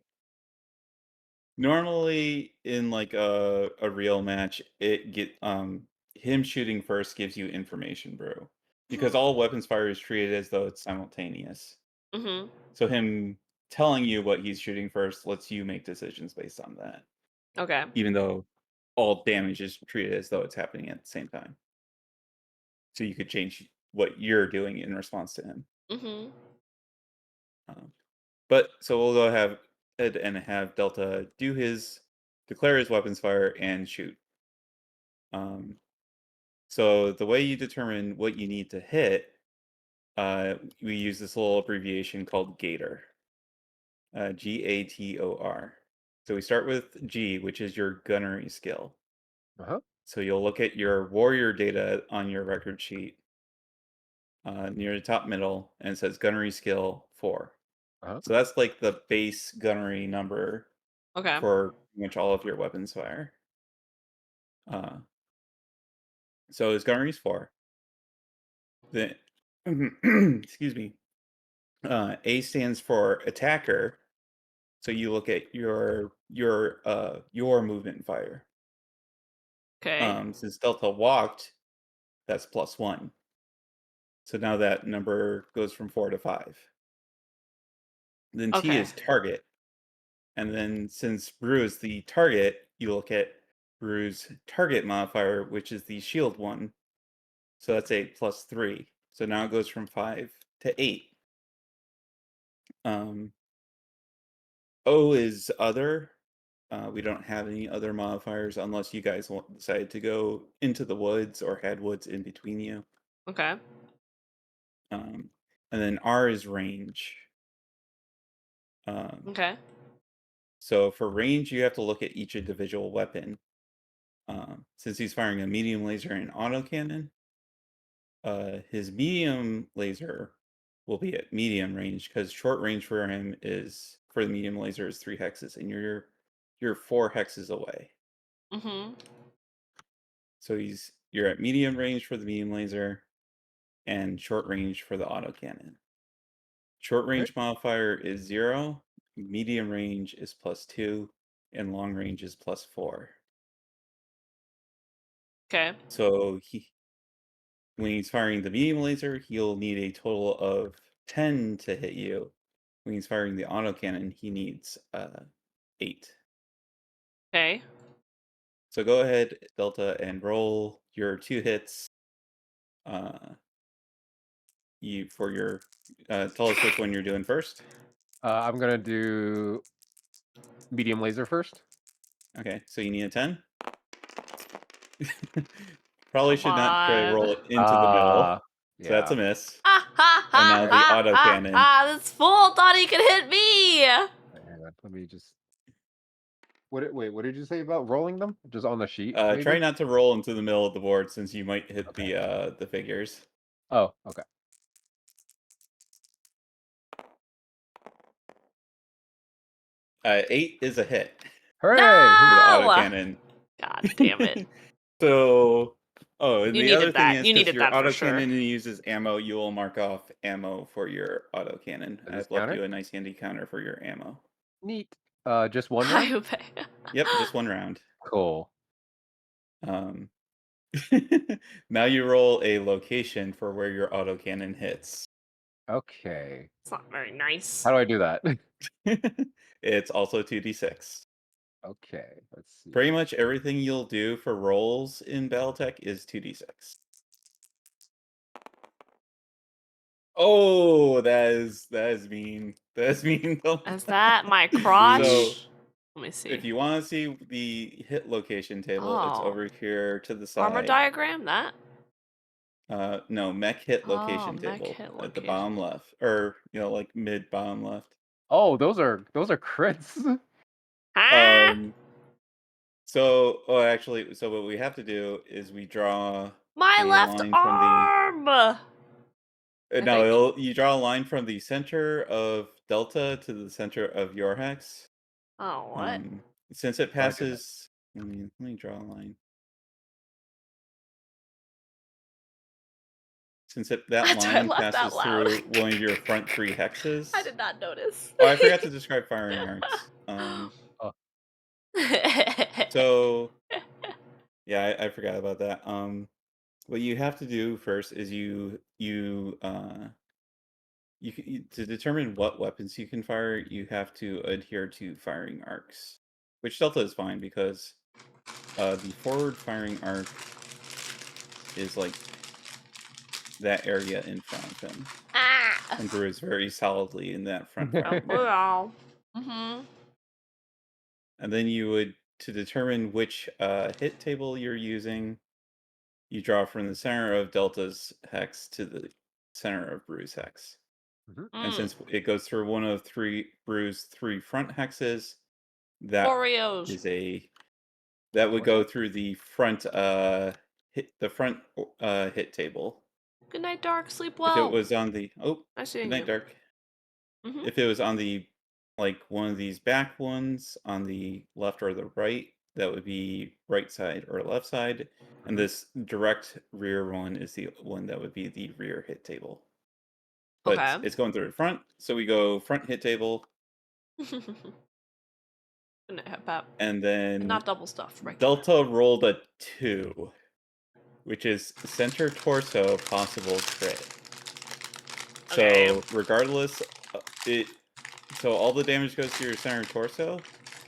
Normally in like a real match, him shooting first gives you information, bro. Because all weapons fire is treated as though it's simultaneous. Mhm. So him telling you what he's shooting first lets you make decisions based on that. Okay. Even though all damage is treated as though it's happening at the same time. So you could change what you're doing in response to him. Mhm. But so we'll go ahead and have Delta declare his weapons fire and shoot. So the way you determine what you need to hit, we use this little abbreviation called Gator. Gator. So we start with G, which is your gunnery skill. Uh-huh. So you'll look at your warrior data on your record sheet, near the top middle, and it says gunnery skill 4. Uh-huh. So that's like the base gunnery number Okay. for pretty much all of your weapons fire. So his gunnery's 4. Then, excuse me. A stands for attacker. So you look at your movement fire. Okay. Since Delta walked, that's +1. So now that number goes from 4 to 5. Then T Okay. is target. And then since Brue is the target, you look at Brue's target modifier, which is the shield one. So that's a +3. So now it goes from 5 to 8. O is other. We don't have any other modifiers unless you guys decide to go into the woods or had woods in between you. Okay. And then R is range. Okay. So for range, you have to look at each individual weapon. Since he's firing a medium laser and autocannon, his medium laser will be at medium range because short range for him is for the medium laser is 3 hexes, and you're 4 hexes away. Mm-hmm. So you're at medium range for the medium laser, and short range for the autocannon. Short range modifier is 0, medium range is +2, and long range is +4. Okay. So when he's firing the medium laser, he'll need a total of 10 to hit you. When he's firing the autocannon, he needs 8. Okay. So go ahead, Delta, and roll your 2 hits. For your tell us which one you're doing first. I'm gonna do medium laser first. Okay, so you need a 10. Probably Come should not try to roll on. it into the middle. So that's Yeah. a miss. Ah, ha, And ha, now the ha, ha, autocannon. ha. This fool thought he could hit me. Hang on, let me just. Wait, what did you say about rolling them? Just on the sheet, maybe? Try not to roll into the middle of the board since you might hit Okay. the figures. Oh, okay. 8 is a hit. Hooray! For the No! autocannon. God damn it. So, and You the other needed thing that. is You because needed your that for sure. autocannon uses ammo, you will mark off ammo for your autocannon. Does this I've left counter? you a nice handy counter for your ammo. Neat. Just one round? Hyupe. Yep, just one round. Cool. Um, now you roll a location for where your autocannon hits. Okay. It's not very nice. How do I do that? It's also 2d6. Okay, let's see. Pretty much everything you'll do for rolls in Battletech is 2d6. Oh, that is mean. That is mean. Is that my crotch? So, Let me see. if you want to see the hit location table, it's Oh. over here to the side. Armor diagram? That? No, mech hit Oh, location mech table hit at the location. bottom left, or like mid bottom left. Oh, those are crits. Huh? So, actually, so what we have to do is we draw My a left line arm! from the. I No, you draw a line from the center of Delta to the center of your hex. Oh, what? Since it Oh, I did that. passes, let me draw a line. Since that That's why I line laughed out passes loud. through one of your front 3 hexes. I did not notice. Oh, I forgot to describe firing arcs. So yeah, I forgot about that. What you have to do first is to determine what weapons you can fire, you have to adhere to firing arcs, which Delta is fine because the forward firing arc is like that area in front of him. Ah! And Brue is very solidly in that front firing arc. Wow. Mm-hmm. And then you would, to determine which hit table you're using, you draw from the center of Delta's hex to the center of Brue's hex. And since it goes through one of Brue's 3 front hexes, that Oreos. would go through the front hit table. Good night, Dark. Sleep If well. it was on the Nice seeing good night, you. Dark. Mhm. If it was on the one of these back ones on the left or the right, that would be right side or left side, and this direct rear one is the one that would be the rear hit table. But Okay. it's going through the front, so we go front hit table, Good night, Hep Pap. and And then not double stuffed, right? Delta rolled a 2, which is center torso possible crit. Okay. So regardless, so all the damage goes to your center torso,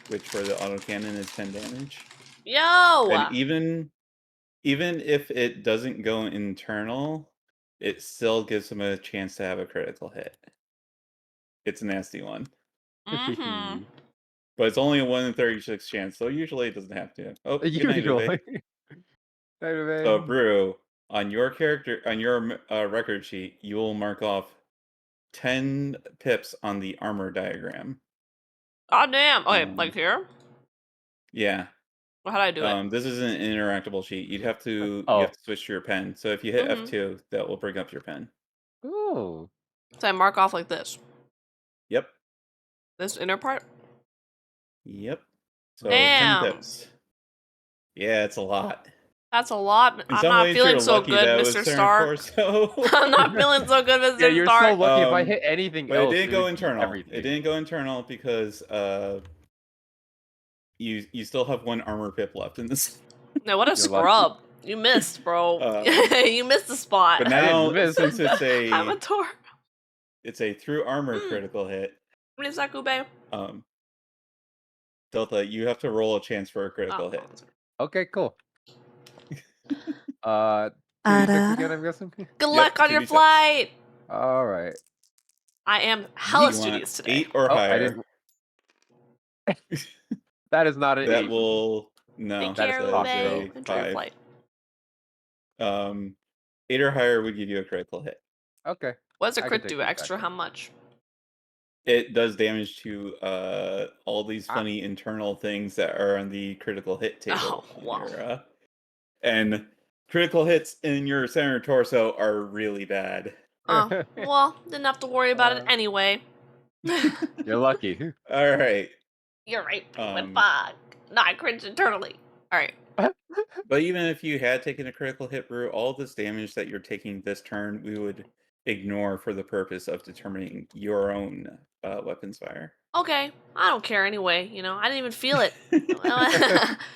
which for the autocannon is 10 damage. Yo! And even if it doesn't go internal, it still gives them a chance to have a critical hit. It's a nasty one. Mm-hmm. But it's only a 1 in 36 chance, so usually it doesn't have to. Oh, good night, Usually. Uwe. Night, Uwe. So, Brue, on your record sheet, you will mark off 10 pips on the armor diagram. Oh, damn. Okay, like here? Yeah. Well, how'd I do it? This is an interactable sheet. You have to switch to your pen. So if you hit Mhm. F2, that will bring up your pen. Ooh. So I mark off like this. Yep. This inner part? Yep. So Damn. 10 pips. Yeah, it's a lot. That's a lot. In I'm some not ways, feeling you're so lucky good, that was Mr. center Stark. torso. I'm not feeling so good, Mr. Yeah, you're so Stark. lucky. If I hit anything But else, it didn't go would be internal. everything. It didn't go internal because you still have 1 armor pip left in this. No, what a You're scrub. You missed, bro. you missed the spot. But now, miss. since it's I'm a a tour. through armor critical hit, What is that, Kube? Delta, you have to roll a chance for a critical hit. Okay, cool. 2d6 again, I'm guessing. Good Yep, luck on your 2d6. flight. All right. I am hella You want studious today. 8 or Oh, higher. I didn't. That is not an That 8. will no. Take That is care, that awesome. is Ube. a Enjoy your 5. flight. 8 or higher would give you a critical hit. Okay. What does a I can crit take do these extra? back How then. much? It does damage to all these funny internal things that are on the critical hit table. Oh, wow. And critical hits in your center torso are really bad. Well, didn't have to worry about it anyway. You're lucky. All right. You're right, Penguin. Fuck. No, I cringe internally. Alright. But even if you had taken a critical hit, Brue, all this damage that you're taking this turn, we would ignore for the purpose of determining your own weapons fire. Okay. I don't care anyway, you know. I didn't even feel it.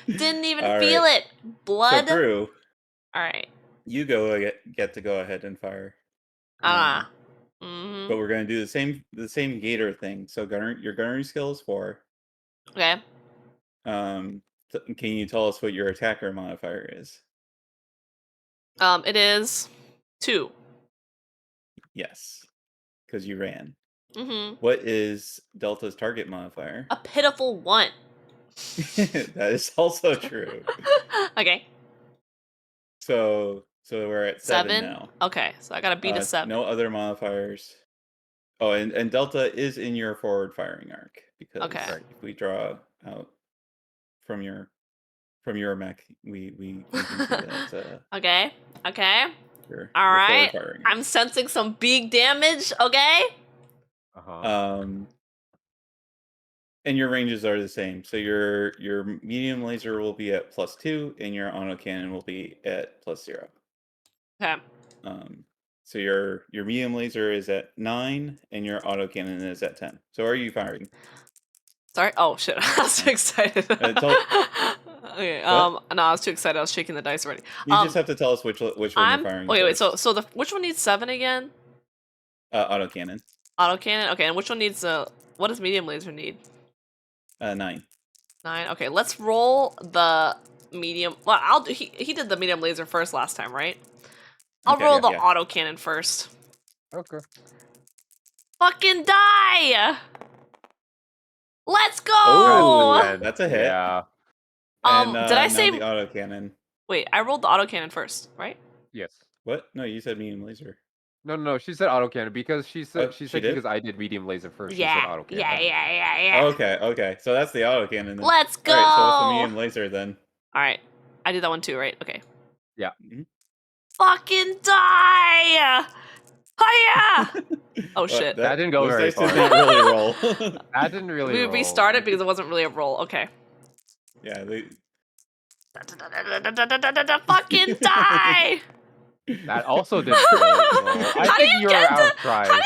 Didn't even All feel right. it. Blood. So, Brue, Alright. you get to go ahead and fire. Mm-hmm. But we're going to do the same gator thing. So your gunnery skill is 4. Okay. Can you tell us what your attacker modifier is? It is 2. Yes, because you ran. Mm-hmm. What is Delta's target modifier? A pitiful 1. That is also true. Okay. So we're at 7 now. Okay, so I gotta beat a 7. No other modifiers. Oh, and Delta is in your forward firing arc because Okay. if we draw out from your mech, we can see that. Okay. Your All right. forward firing arc. I'm sensing some big damage. Okay. And your ranges are the same. So your medium laser will be at +2, and your autocannon will be at +0. Okay. So your medium laser is at 9, and your autocannon is at 10. So are you firing? Sorry. Oh shit! I was too excited. Okay. No, I was too excited. I was shaking the dice already. You just have to tell us which one you're firing. Wait. So which one needs 7 again? Autocannon. Autocannon. Okay. And which one needs what does medium laser need? 9. 9. Okay. Let's roll the medium. Well, I'll do. He did the medium laser first last time, right? I'll roll the autocannon first. Okay. Fucking die! Let's go! Oh, that's a hit. Yeah. And, did I say the autocannon? Wait, I rolled the autocannon first, right? Yes. What? No, you said medium laser. No. She said autocannon because she said she said did? because I did medium laser first. Yeah. She said autocannon. Yeah. Okay. So that's the autocannon. Then. Let's go! All right, so what's the medium laser then? Alright. I did that one too, right? Okay. Yeah. Mm-hmm. Fucking die! Hiya! Oh shit. That didn't go those very dice far. Did not really roll. That didn't really We roll. restarted because it wasn't really a roll. Okay. Yeah, they. Fucking die! That also didn't really roll. I How do think you you're get out of How tries. do you do?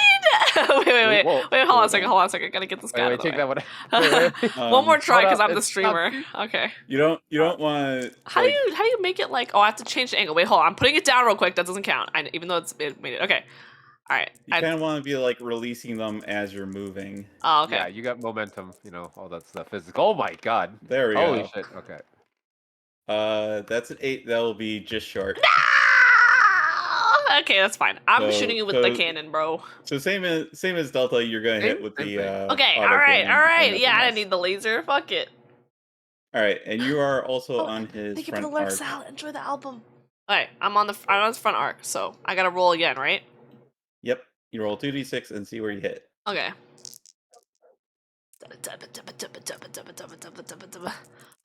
Wait, Whoa. hold on a second. Hold on a second. Gotta get this guy. Wait, take that one. Wait. One more try Hold because up, I'm the it's streamer. not- Okay. You don't want How do you make it like? Oh, I have to change the angle. Wait, hold on. I'm putting it down real quick. That doesn't count. Even though it made it. Okay. All right. You kind of want to be like releasing them as you're moving. Oh, okay. Yeah, you got momentum. You know, all that stuff. Physical. Oh my god. There we Holy go. shit. Okay. That's an 8. That will be just short. No! Okay, that's fine. I'm So- shooting you with so- the cannon, bro. So same as Delta, you're gonna hit with Same the. thing. Okay. auto All right. cannon, All and right. that's Yeah, a I didn't miss. need the laser. Fuck it. All right, and you are also Oh, on his Thank you for the front lurk, arc. Sal. Enjoy the album. All right. I'm on his front arc, so I gotta roll again, right? Yep. You roll 2d6 and see where you hit. Okay.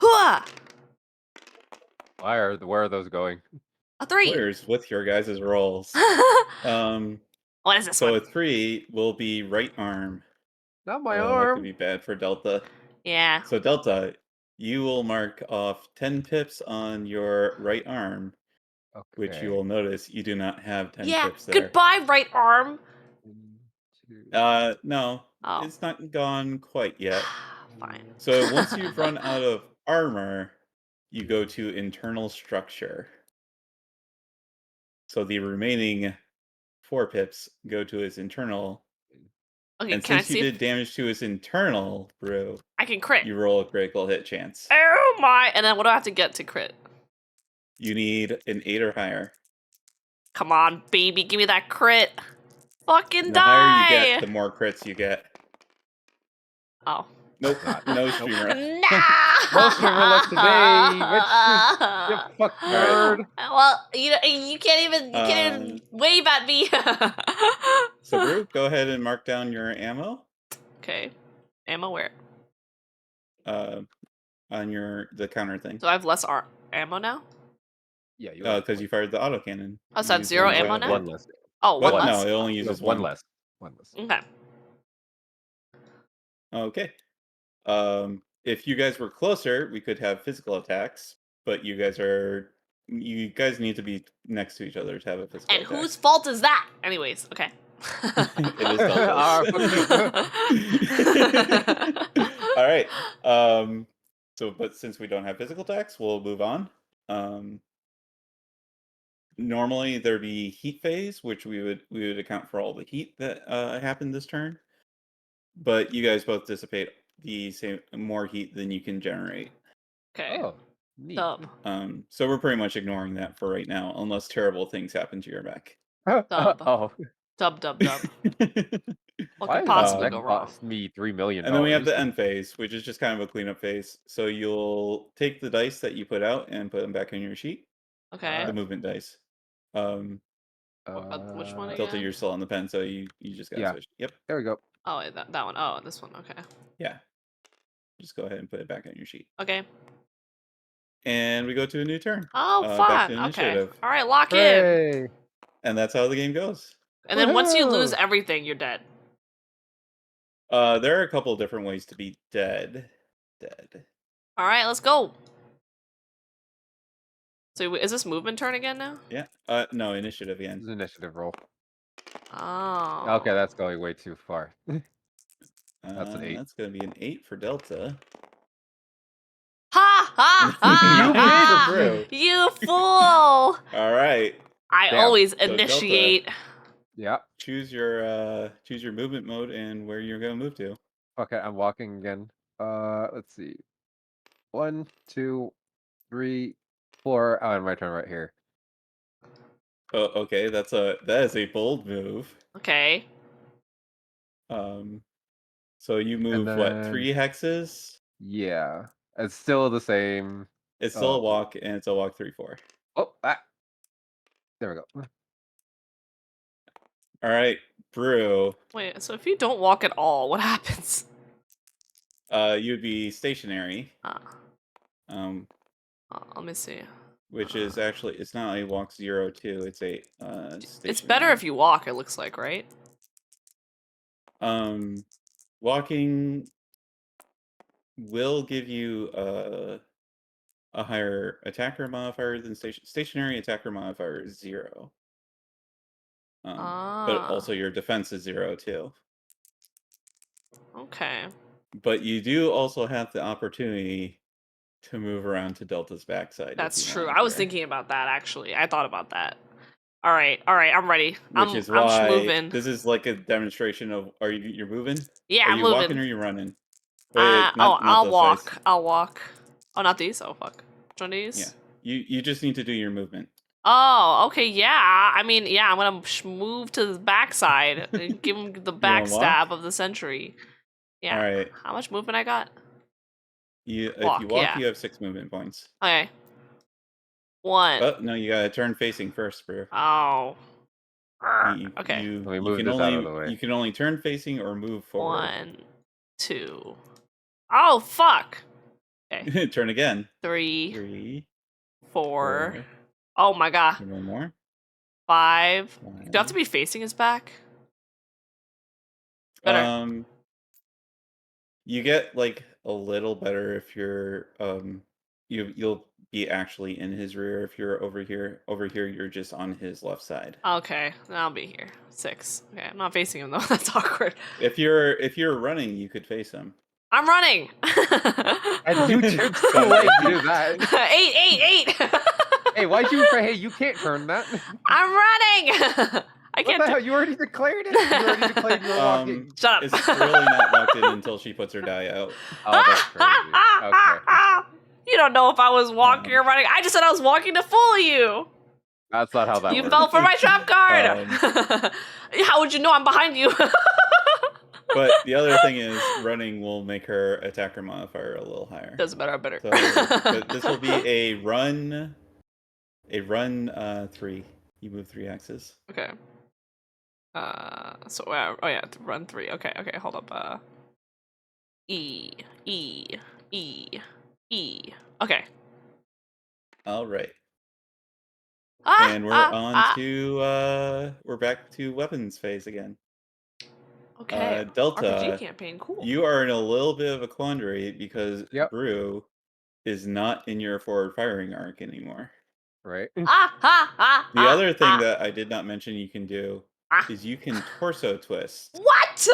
Hooah! Where are those going? A 3. Where's with your guys' rolls? What is this So one? a 3 will be right arm. Not my Oh, that arm. could be bad for Delta. Yeah. So Delta, you will mark off 10 pips on your right arm, which you Okay. will notice you do not have 10 Yeah. pips there. Goodbye, right arm. 1, 2. No, Oh. it's not gone quite yet. Fine. So once you've run out of armor, you go to internal structure. So the remaining 4 pips go to his internal. Okay, And can I since you see? did damage to his internal, Brue, I can crit. you roll a critical hit chance. Oh my! And then what do I have to get to crit? You need an 8 or higher. Come on, baby, give me that crit. Fucking And the die! higher you get, the more crits you get. Oh. Nope, Not. no Nope. streamer. No! No streamer left today, bitch. You fuck Alright. nerd. Well, you can't even wave at me. So Brue, go ahead and mark down your ammo. Okay. Ammo where? On the counter thing. So I have less ammo now? Yeah, you have Because you fired the autocannon. Oh, so I have Use 0 one ammo weapon. now? one less. Oh, What? one No, less? it only You uses have one less. One less. Okay. Okay. If you guys were closer, we could have physical attacks, but you guys need to be next to each other to have a physical And attack. whose fault is that? Anyways, okay. It is Delta's. All right. But since we don't have physical attacks, we'll move on. Normally there'd be heat phase, which we would account for all the heat that happened this turn. But you guys both dissipate the same more heat than you can generate. Okay. Oh, neat. Dub. So we're pretty much ignoring that for right now, unless terrible things happen to your mech. Dub. Oh, Dub. What why could does possibly that go wrong? cost me $3 million? And then we have the end phase, which is just kind of a cleanup phase. So you'll take the dice that you put out and put them back on your sheet. Okay. The movement dice. Which one Delta, again? you're still on the pen, so you just gotta Yeah. switch. Yep. There we go. Oh, wait, that one. Oh, this one. Okay. Yeah. Just go ahead and put it back on your sheet. Okay. And we go to a new turn. Oh, Back fun. to Okay. initiative. All right, lock in. Hey. And that's how the game goes. And then once you lose Woohoo! everything, you're dead. There are a couple of different ways to be dead. All right, let's go. So is this movement turn again now? Yeah. No, initiative This again. is initiative roll. Oh. Okay, that's going way too far. That's an 8. That's gonna be an 8 for Delta. Ha ha ha! You ha! for Brue. You fool! All right. I Damn. always Delta. initiate. Yeah. Choose your movement mode and where you're gonna move to. Okay, I'm walking again. Let's see. 1, 2, 3, 4. Oh, and my turn right here. Oh, okay. That is a bold move. Okay. So you move what, then- 3 hexes? Yeah. It's still the same. It's still a Oh. walk, and it's a walk 3-4. Oh, there we go. All right, Brue. Wait, so if you don't walk at all, what happens? You'd be stationary. Ah. Um, Let me see. which is actually it's not a walk 0-2. It's a It's better if you walk. It looks like, right? Walking will give you a higher attacker modifier than stationary attacker modifier is 0. But also your defense is 0 too. Okay. But you do also have the opportunity to move around to Delta's backside. That's if you true. wanted I was there. thinking about that actually. I thought about that. All right, I'm ready. Which is I'm why moving. this is like a demonstration of you're moving? Yeah, Are I'm you moving. walking or are you running? Wait, I'll those walk. dice. I'll walk. Oh, not these. Oh fuck. Which one are Yeah. these? You just need to do your movement. Oh, okay, yeah. I mean, yeah, I'm gonna move to the backside and give him the wanna backstab walk? of the century. Yeah. All right. How much movement I got? If Walk, you walk, yeah. you have 6 movement points. Okay. 1. Oh no, you gotta turn facing first, Brue. Oh. Okay. You Let me move this out of the way. You can only turn facing or move forward. 1, 2. Oh fuck. Okay. Turn again. 3, 3, 4. 4. Oh my god. One more. 5. Do I have to 5. be facing his back? Better. You get like a little better if you're you'll be actually in his rear if you're over here. Over here you're just on his left side. Okay, then I'll be here. 6. Okay, I'm not facing him though. That's awkward. If you're running, you could face him. I'm running. And you took so late to do that. 8. Hey, why'd you? Hey, you can't turn that. I'm running. I What can't. the hell? You already declared it. You already declared you were walking. Shut up. It's really not locked in until she puts her die out. Oh, that's crazy. Okay, You don't know if I was walking or running. I just said I was walking to fool you. that's not how that You works. fell for my trap card. How would you know I'm behind you? But the other thing is, running will make her attacker modifier a little higher. Doesn't matter. I'm better. So, but this will be a run. 3. You move 3 axes. Okay. So oh yeah, run 3. Okay, hold up. E. Okay. All right. Ah, And we're we're back to weapons phase again. Okay. Delta, RPG campaign, cool. you are in a little bit of a quandary because Yep. Brue is not in your forward firing arc anymore. Right. The other thing that I did not mention you can do is you can torso twist. What?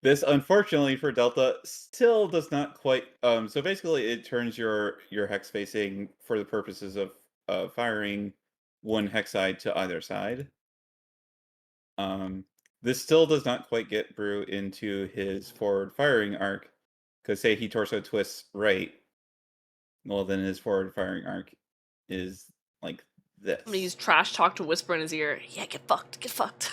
This, unfortunately for Delta, still does not quite. So basically, it turns your hex facing for the purposes of firing one hex side to either side. This still does not quite get Brue into his forward firing arc, because say he torso twists right, well then his forward firing arc is like this. I'm gonna use trash talk to whisper in his ear. Yeah, get fucked. Get fucked.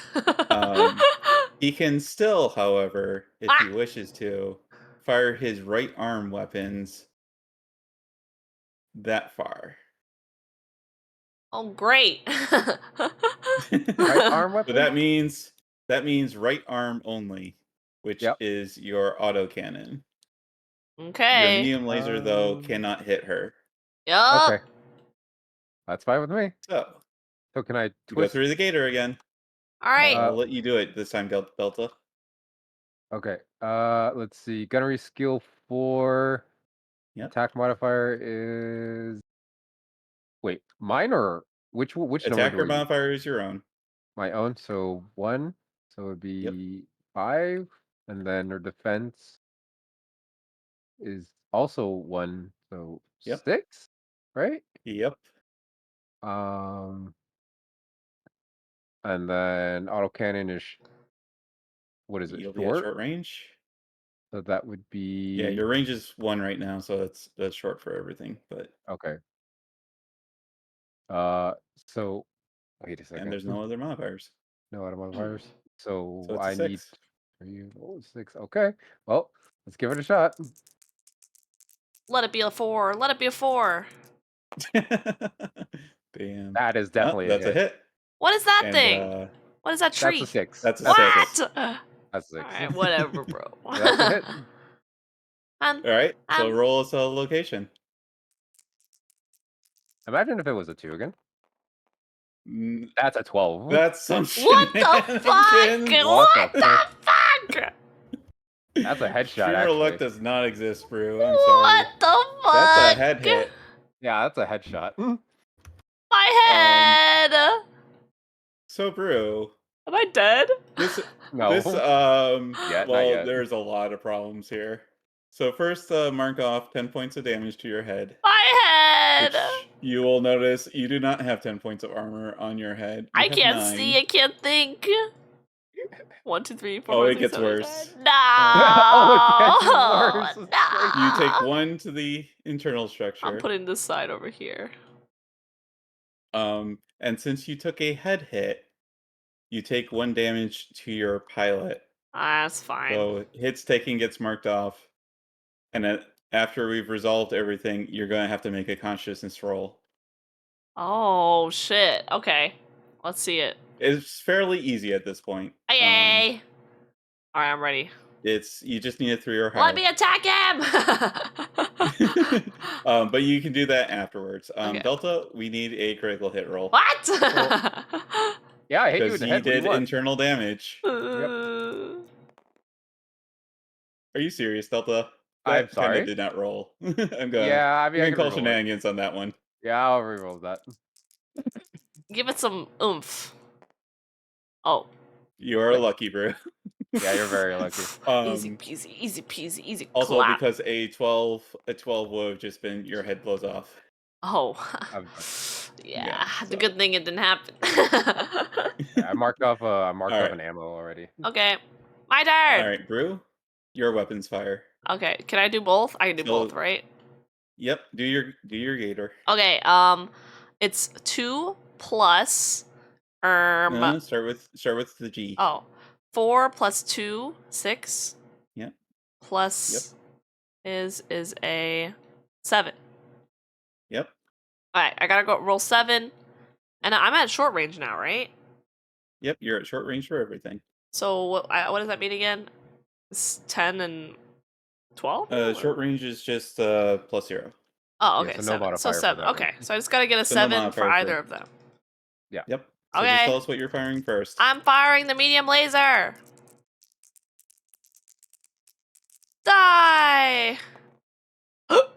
He can still, however, if he wishes to, fire his right arm weapons that far. Oh, great. Right arm weapon. But that means right arm only, which is your autocannon. Okay. Your medium laser, though, cannot hit her. Yup. Okay. That's fine with me. So can I go through the gator again? All right. I'll let you do it this time, Delta. Okay. Let's see. Gunnery skill 4. Yep. Attack modifier is. Wait, mine or which number? Attacker modifier is your own. My own. So 1. So it'd be 5, and then her defense is also 1. So 6, right? Yep. And then autocannon is what is it? You'll be at short range. So that would be your range is 1 right now, so that's short for everything. But okay. So wait a second. And there's no other modifiers. No other modifiers. So it's I a need 6. 6. Okay. Well, let's give it a shot. Let it be a 4. Let it be a 4. Damn. That is definitely that's a hit. What is that thing? What is that tree? That's a 6. That's a what? 6. That's a 6. All right, whatever, bro. That's a hit. All right. So roll us a location. Imagine if it was a 2 again. Mm, That's a 12. That's some What the fuck? shenanigans. What the the fuck? That's a headshot, Funeral luck actually. does not exist, Brew. I'm sorry. What the fuck? That's a head hit. Yeah, that's a headshot. My head. So, Brew, Am I dead? this No. this Yet, not well, yet. there's a lot of problems here. So first, mark off 10 points of damage to your head. My head. Which you will notice you do not have 10 points of armor on your head. You I have can't 9. see. I can't think. 1, 2, 3, 4, Oh, 5, it 6, gets 7, 8, worse. 9. No. Oh, it gets worse. It's No. You take 1 to the internal I'm structure. putting this side over here. And since you took a head hit, you take 1 damage to your pilot. That's fine. So hits taken gets marked off. And then after we've resolved everything, you're going to have to make a consciousness roll. Oh, shit. Okay. Let's see it. It's fairly easy at this point. Yay. Alright, I'm ready. You just need a 3 or higher. Let me attack him! But you can do that afterwards. Okay. Delta, we need a critical hit roll. What? Yeah, I hit you Because in the he head. What do you did want? internal damage. Are you serious, Delta? I'm That sorry? kinda did not roll. I'm gonna, Yeah, I mean, I I'm can gonna call reroll it. shenanigans on that one. Yeah, I'll reroll that. Give it some oomph. Oh. You are lucky, bro. Yeah, you're very lucky. Easy peasy, easy peasy, easy Also, clap. because a 12 would have just been your head blows off. Oh. I'm Yeah, it's a so- good thing it didn't happen. Yeah, I marked off Alright. an ammo already. Okay. My turn! Alright, Brew, your weapons fire. Okay, can I do both? I can do So- both, right? Yep, do your gator. Okay, it's 2 plus Start with the G. oh, 4 plus 2, 6. Yep. Plus is a 7. Yep. Alright, I gotta go roll 7. And I'm at short range now, right? Yep, you're at short range for everything. So what does that mean again? It's 10 and 12? Short range is just +0. Oh, Yeah, okay, so no 7. modifier So for 7. that one. Okay, so I just gotta get a So no 7 for modifier for- either of them. Yep. So Okay. just tell us what you're firing first. I'm firing the medium laser. Die!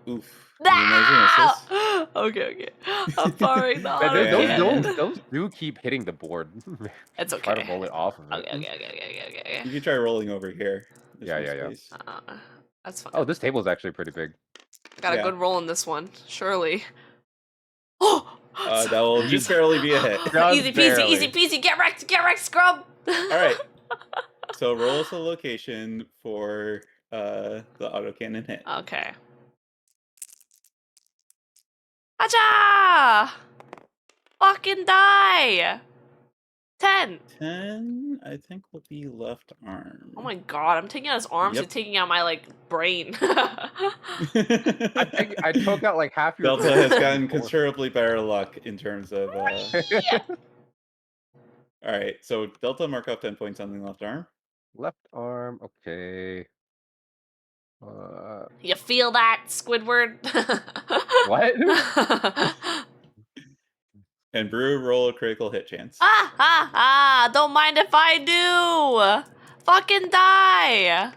Oof. No! Medium laser misses. Okay. I'm firing the Man, auto Yeah. those do keep hitting the board. It's Try to okay. roll it off of it. Okay. You can try rolling over here. There's Yeah, no yeah. space. That's fine. Oh, this table's actually pretty big. I got a yeah. good roll in this one, surely. Oh! That will just barely be a hit. Just Easy peasy, barely. easy peasy. Get wrecked, scrub. Alright. So roll us a location for the autocannon hit. Okay. Acha! Fucking die! 10. 10, I think, will be left arm. Oh my god, I'm taking out his arms Yep. and taking out my, like, brain. I think I took out like half your. Delta has gotten considerably better luck in terms of. Alright, so Delta mark off 10 points on the left arm. Left arm. Okay. You feel that, Squidward? What? And Brew, roll a critical hit chance. Don't mind if I do! Fucking die!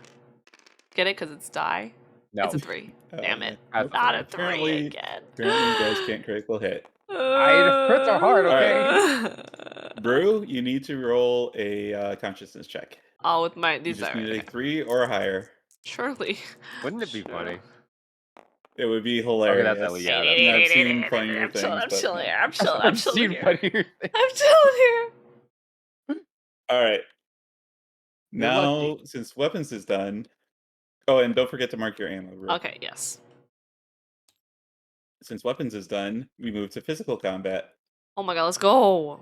Get it? Because it's die? No. It's a 3. Damn it. That's Not a fine. 3 Apparently- again. Apparently you guys can't critical hit. Crits are hard, okay? Brew, you need to roll a consciousness check. Oh, with my You these just are need okay. a 3 or higher. Surely. Wouldn't it be Sure. funny? It would be hilarious. that's yeah, I've seen funnier I'm things. chilling, I'm but chilling no. here. I'm chilling seen here. funnier things. I'm chilling here. All right. You're Now, lucky. since weapons is done. Oh, and don't forget to mark your ammo. Brew. Okay, yes. Since weapons is done, we move to physical combat. Oh my god, let's go.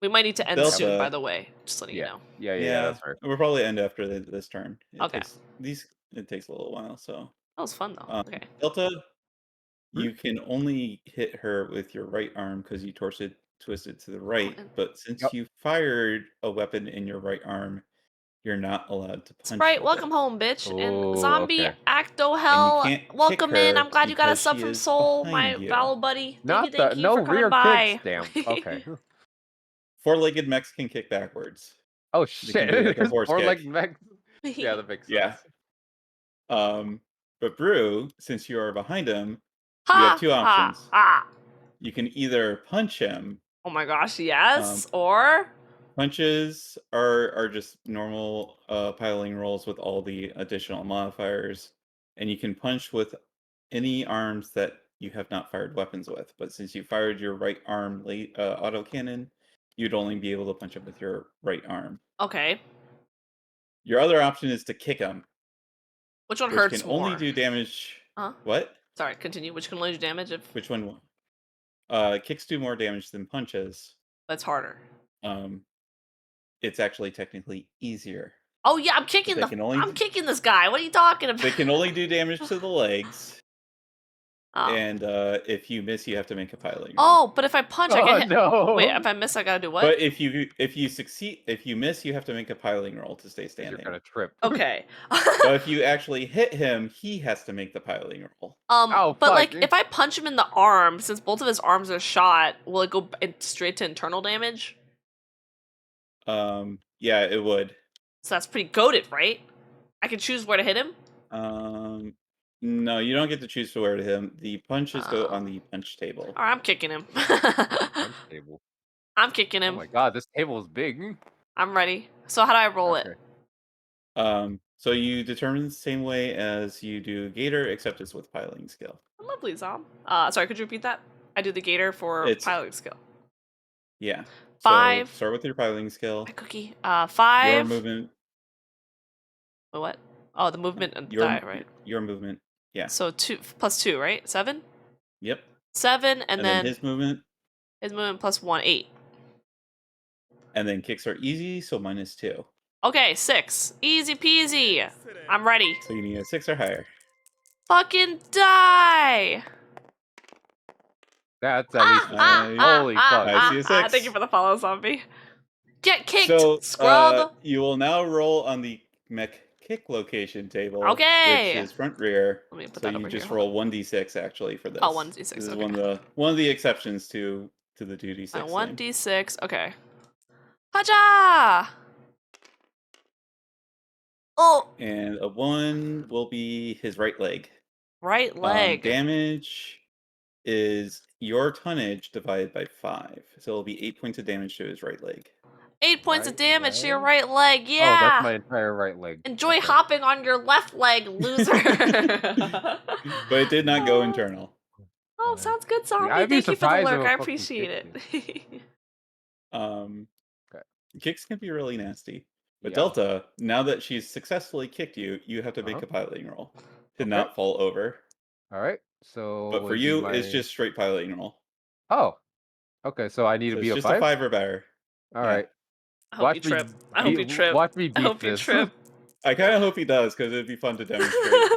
We might need to end soon, Delta. by the way. Just letting you Yeah. know. Yeah, that's fair. We'll probably end after this turn. Okay. It takes a little while, so. That was fun though. Okay. Delta, you can only hit her with your right arm because you twisted to the right. and- But since Yep. you fired a weapon in your right arm, you're not allowed to punch Sprite, with welcome it. home, bitch. And Oh, zombie, okay. Acto And you Hell, can't kick welcome in. her I'm glad you got a because sub she from is Soul, my behind you. Valor buddy. Not Thank the you for coming rear by. kicks. Damn. Okay. Four-legged mechs can kick backwards. Oh They can do like a shit! horse Or like kick. mechs. Yeah, that makes Yeah. sense. But Brue, since you are behind him, you Ha have two ha options. ha. You can either punch him. Oh my gosh, yes. Or Punches are just normal piling rolls with all the additional modifiers, and you can punch with any arms that you have not fired weapons with. But since you fired your right arm autocannon, you'd only be able to punch him with your right arm. okay. Your other option is to kick him, Which one which hurts can more? only do damage. Huh? What? Sorry, continue. Which can only do damage if Which one? Kicks do more damage than punches. that's harder. It's actually technically easier. Oh yeah, I'm kicking I'm kicking this guy. What are you talking about? They can only do damage to the legs. Oh. And if you miss, you have to make a piling roll. Oh, but if I punch, I get hit. No. Wait, if I miss, I gotta do what? But if you succeed, if you miss, you have to make a piling roll to stay 'Cause standing. You're gonna trip. Okay. But if you actually hit him, he has to make the piling roll. Oh, but fuck. like, if I punch him in the arm, since both of his arms are shot, will it go straight to internal damage? Yeah, it would. So that's pretty goated, right? I can choose where to hit him. No, you don't get to choose for where to hit him. The punches go on Oh. the punch table. All right, I'm kicking him. Punch table. I'm kicking Oh him. my god, this table is big. I'm ready. So how do I roll it? So you determine the same way as you do Gator, except it's with piling skill. Lovely, Zom. Sorry, could you repeat that? I do the gator for It's- piloting skill. Yeah. 5. So start with your piling skill. My cookie. 5. Your movement. Wait, what? Oh, the movement and Your die, right? Your movement. Yeah. So 2 plus 2, right? 7. Yep. 7, and then his movement. His movement plus 1, 8. And then kicks are easy, so -2. Okay, 6. Easy peasy. I'm ready. So you need a 6 or higher. Fucking die! That's at least holy fuck. I see a 6. Thank you for the follow, zombie. Get kicked, So scrub! you will now roll on the mech kick location table. Okay. Which is front rear. Let me put So that you over just here. roll 1d6 actually for this. Oh, 1d6, This is okay. one of the exceptions to the 2d6 thing. 1d6, okay. Haja! Oh! And a 1 will be his right leg. Right leg. Damage is your tonnage divided by 5. So it'll be 8 points of damage to his right leg. 8 points of Right damage to your leg? right leg, Oh, yeah! that's my entire right leg. Enjoy Okay. hopping on your left leg, loser! But it did not go internal. Oh, sounds good, zombie. I'd be Thank you for the surprised if lurk. it I fucking appreciate it. kicked Kicks can be really nasty. But Yeah. Delta, now that she's successfully kicked you, you have to make a piloting roll to not fall over. All right. So. But would for be you, my... it's just straight piloting roll. Oh. Okay. So I need So to be it's a just 5. a 5 or better. All Yeah. right. I hope you trip. I hope you trip. Watch me I beat hope you this. trip. I kind of hope he does because it'd be fun to demonstrate.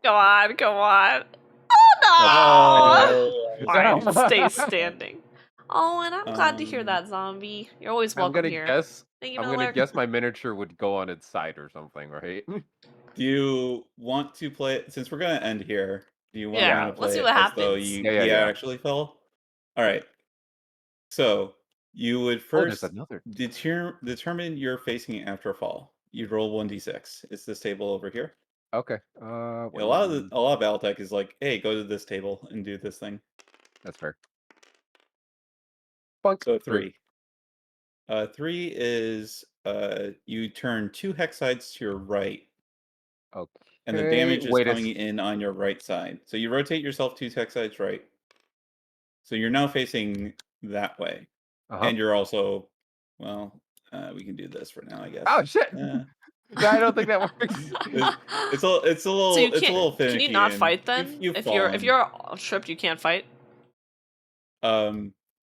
Come on, come on. Oh no! Oh, Alright, stay standing. Oh, and I'm glad to hear Um, that, zombie. You're always I'm welcome gonna here. guess. Thank you I'm for the gonna lurk. guess my miniature would go on its side or something, right? Do you want to play since we're gonna end here? Do you want Yeah, to play let's see it what as though happens. you Yeah. actually fell? All right. So you would Oh, there's first another. determine you're facing after a fall. You'd roll 1d6. It's this table over here. Okay. A lot of Battletech is like, hey, go to this table and do this thing. That's fair. Bunk. So 3. 3 is you turn 2 hex sides to your right, Okay. and the damage is Wait, coming in on your right side. So you rotate yourself 2 hex sides right. So you're now facing that way, and you're also, well, we can do this for now, I guess. Oh shit! I don't think that works. It's a little So you it's a can't- little finicky. Can you not and fight then? You've if fallen. you're tripped, you can't fight.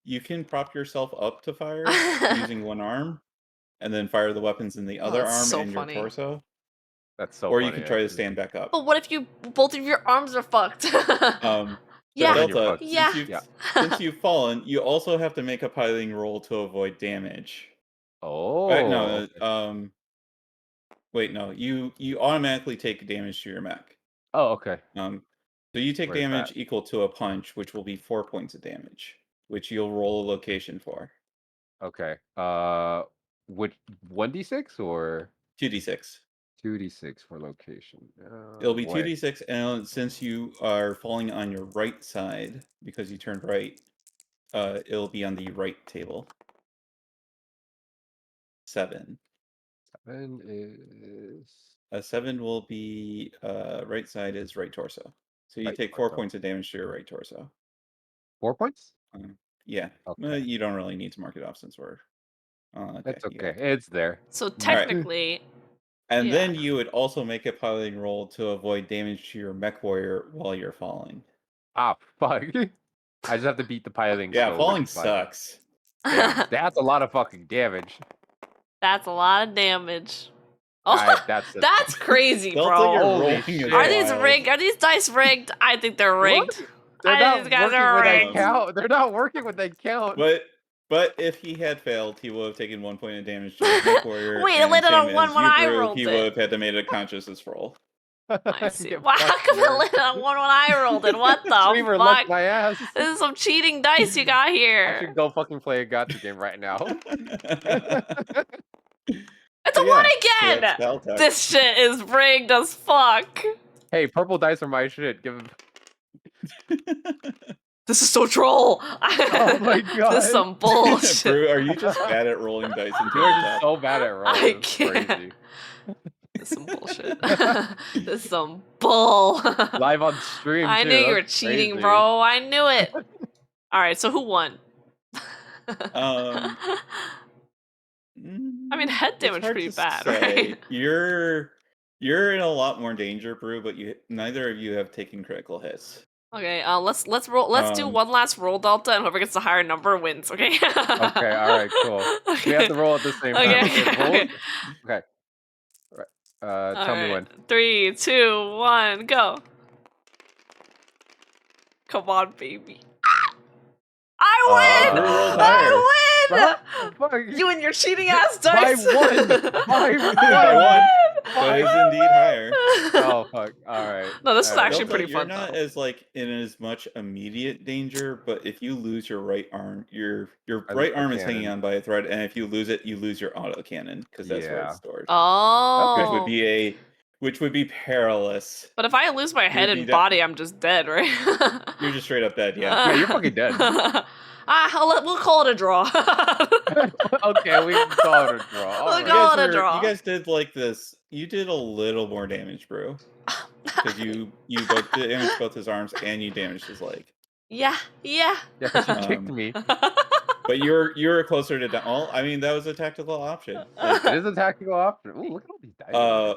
You can prop yourself up to fire using one arm, and then fire the weapons in the other that's arm so and funny. your torso. That's so. Or you funny, can try to actually. stand back up. But what if you both of your arms are fucked? Yeah. then you're Delta, fucked. Yeah. since you've fallen, you also have to make a piloting roll to avoid damage. Oh. No, okay. Wait, no. You automatically take damage to your mech. Oh, okay. So you take Where's damage that? equal to a punch, which will be 4 points of damage, which you'll roll a location for. Okay. Which 1d6 or 2d6. 2d6 for location? It'll be Boy. 2d6, and since you are falling on your right side because you turned right, it'll be on the right table. 7. 7 is A 7 will be right side is right torso. So you right take 4 torso. points of damage to your right torso. 4 points? Yeah. Okay. You don't really need to mark it off since we're okay. That's you got okay. it. It's there. So technically, And yeah. then you would also make a piloting roll to avoid damage to your mech warrior while you're falling. Ah, fuck. I just have to beat the piloting Yeah, skill, falling which is like, sucks. damn, that's a lot of fucking damage. That's a lot of damage. Oh, That's just that's crazy, Delta, bro. you're Holy rolling shit. is Are these wild. rigged? Are these dice rigged? I think they're rigged. What? They're I think not these guys working are when they rigged. count. They're not working when they count. But if he had failed, he would have taken 1 point of damage to his mech warrior. Wait, it and landed on same one as when you, I Brue, rolled he it. would have had to make a consciousness roll. I see. Get Why? How fucked, come it Drew. landed on one when I rolled it? What the Streamer licked fuck? my ass. This is some cheating dice you got I here. should go fucking play a gacha game right now. It's a So one yeah, so again. that's Valtech. This shit is rigged as fuck. Hey, purple dice are my shit. Give them. This is so troll. Oh my god. This is some bullshit. Brue, are you just bad at rolling dice into You are the just top? so bad at rolling. I It's can't. crazy. This is some bullshit. This is some bull. Live on stream I too. knew you were That's cheating, crazy. bro. I knew it. All right, so who won? I mean, head It's damage hard pretty to bad, say. right? You're in a lot more danger, Brue, but neither of you have taken critical hits. Okay, let's roll. Let's do one last roll, Delta, and whoever gets the higher number wins. Okay. Okay, all right, cool. Okay. We have to roll at the same time. Okay, Okay, roll. okay. Okay. All right. Tell me when. 3, 2, 1, go. Come on, baby. I win! Brue rolled higher. I win! Fuck. You and your cheating ass By dice. one. By By one. one. That is indeed higher. Oh fuck! All right. No, this is All right. actually Delta, pretty you're fun not though. as in as much immediate danger, but if you lose your right arm, your I lose right my arm is hanging cannon. on by a thread, and if you lose it, you lose your autocannon because that's where Yeah. it's stored. Oh. Which would be perilous. But if I lose my head be and dead. body, I'm just dead, right? You're just straight up dead, yeah. Yeah, you're fucking dead. We'll call it a draw. Okay, we can call it a draw. All We'll right. call it a draw. You guys did this. You did a little more damage, Brue, because you both damaged both his arms and you damaged his leg. Yeah. Yeah, 'cause you kicked Um, me. But you're closer to down. Well, I mean, that was a tactical option. It is a tactical option. Ooh, look at all these dice.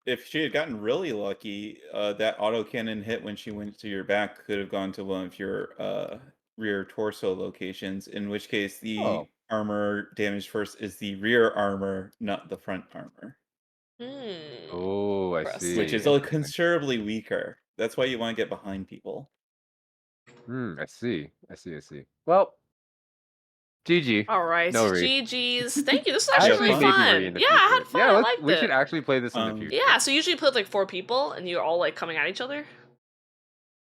If she had gotten really lucky, that autocannon hit when she went to your back could have gone to one of your rear torso locations, in which case the armor damage first is the rear armor, not the front armor. Oh, I see. Which is Interesting. considerably weaker. That's why you want to get behind people. I see. Well, GG. All right. No re. GG's. Thank you. This is Actually, actually really maybe re fun. in the Yeah, I future. had fun. Yeah, I liked we it. should actually play this in the future. Yeah, so usually you play with like 4 people and you're all like coming at each other.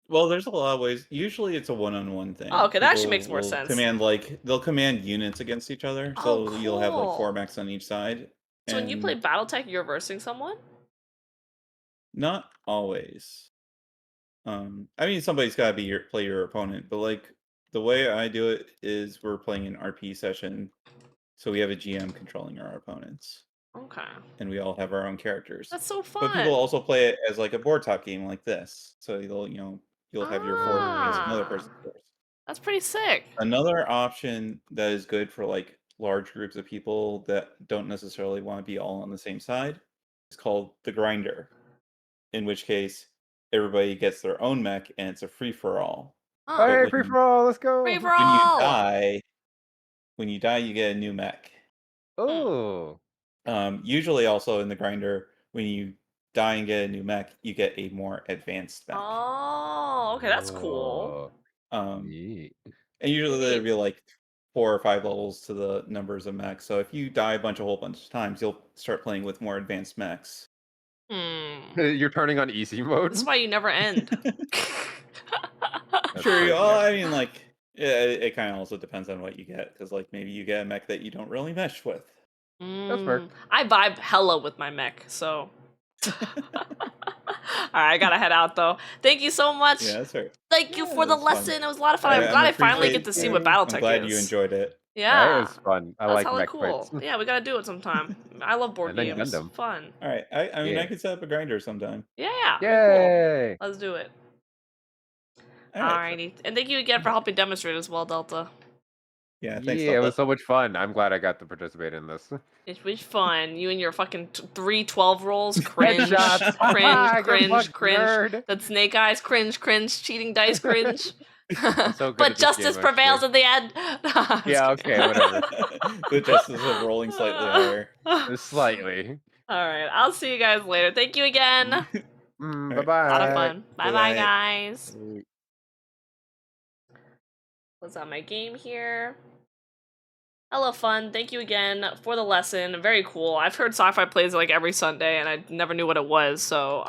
Well, there's a lot of ways. Usually it's a one-on-one thing. Oh, okay, that actually People makes more will sense. they'll command units against each other. Oh, So you'll have like 4 cool. mechs on each side. So when you play and Battletech, you're versing someone? Not always. I mean, somebody's got to play your opponent, but the way I do it is we're playing an RP session, so we have a GM controlling our opponents, Okay. and we all have our own characters. That's so fun. But people also play it as like a board top game like this, so you'll have your 4 against another person's 4. That's pretty sick. Another option that is good for large groups of people that don't necessarily want to be all on the same side is called the grinder, in which case everybody gets their own mech and it's a free for all. Oh. Hey, when free for all, let's go. Free for When all. you die, you get a new mech. Oh. Usually also in the grinder, when you die and get a new mech, you get a more advanced mech. Oh, okay, that's cool. Neat. And usually there'd be 4 or 5 levels to the numbers of mechs. So if you die a whole bunch of times, you'll start playing with more advanced mechs. You're turning on easy mode. This is why you never end. That's Sure. pretty Well, good. I mean, like, yeah, it kind of also depends on what you get, because like maybe you get a mech that you don't really mesh with. That's fair. I vibe hella with my mech, so. Alright, I gotta head out though. Thank you so much. Yeah, that's fair. Thank you Yeah, for the that's fun. lesson. It was a lot of fun. I'm I glad I finally get appreciate to see what you. Battletech I'm glad is. you enjoyed it. That Yeah. was fun. I That's like hella mech cool. fights. Yeah, we gotta do it sometime. I love board And then games. Gundam. Fun. All right. I mean, Yeah. I could set up a grinder sometime. Yeah. Very Yay! cool. Let's do it. All right. Alrighty. And thank you again for helping demonstrate as well, Delta. Yeah. Thanks. Yeah, it Delta. was so much fun. I'm glad I got to participate in this. It was fun. You and your fucking 3 12 rolls. Cringe. Headshots. Cringe. Good Cringe. luck, Cringe. nerd. That snake eyes. Cringe. Cringe. Cheating dice. Cringe. I'm so good But at this justice game, prevails actually. in the end. No, I'm just Yeah, kidding. okay, whatever. The justice of rolling slightly higher. Slightly. Alright, I'll see you guys later. Thank you again. A All right. Bye-bye. lot of fun. Bye bye, Bye-bye. guys. What's on my game here? Hello, fun. Thank you again for the lesson. Very cool. I've heard sci-fi plays like every Sunday, and I never knew what it was. So,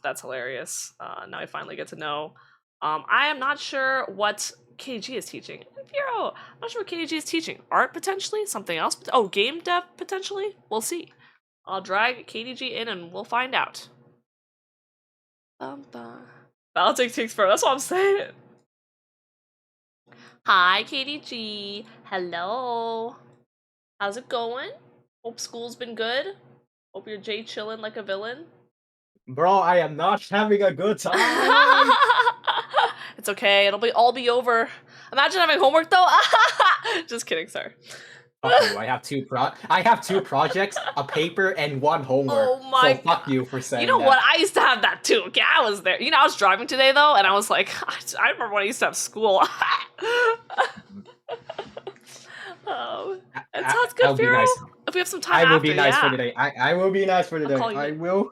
that's hilarious. Now I finally get to know. I am not sure what KG is teaching. Vero, I'm not sure what KG is teaching. Art potentially, something else. Oh, game dev potentially. We'll see. I'll drag KDG in, and we'll find out. Battletech takes forever. That's what I'm saying. Hi, KDG. Hello. How's it going? Hope school's been good. Hope you're Jay chilling like a villain. Bro, I am not having a good time. It's okay. It'll all be over. Imagine having homework though. Just kidding, sir. Fuck you. I have two projects, a paper, and one homework. Oh my So fuck you for saying You know that. what? I used to have that too. Okay, I was there. You know, I was driving today though, and I was like, I remember when I used to have school. Oh, it sounds good, I'll be Vero. nice. If we have some time I will after, be nice yeah. for today. I will be nice for today. call you I Nick. will.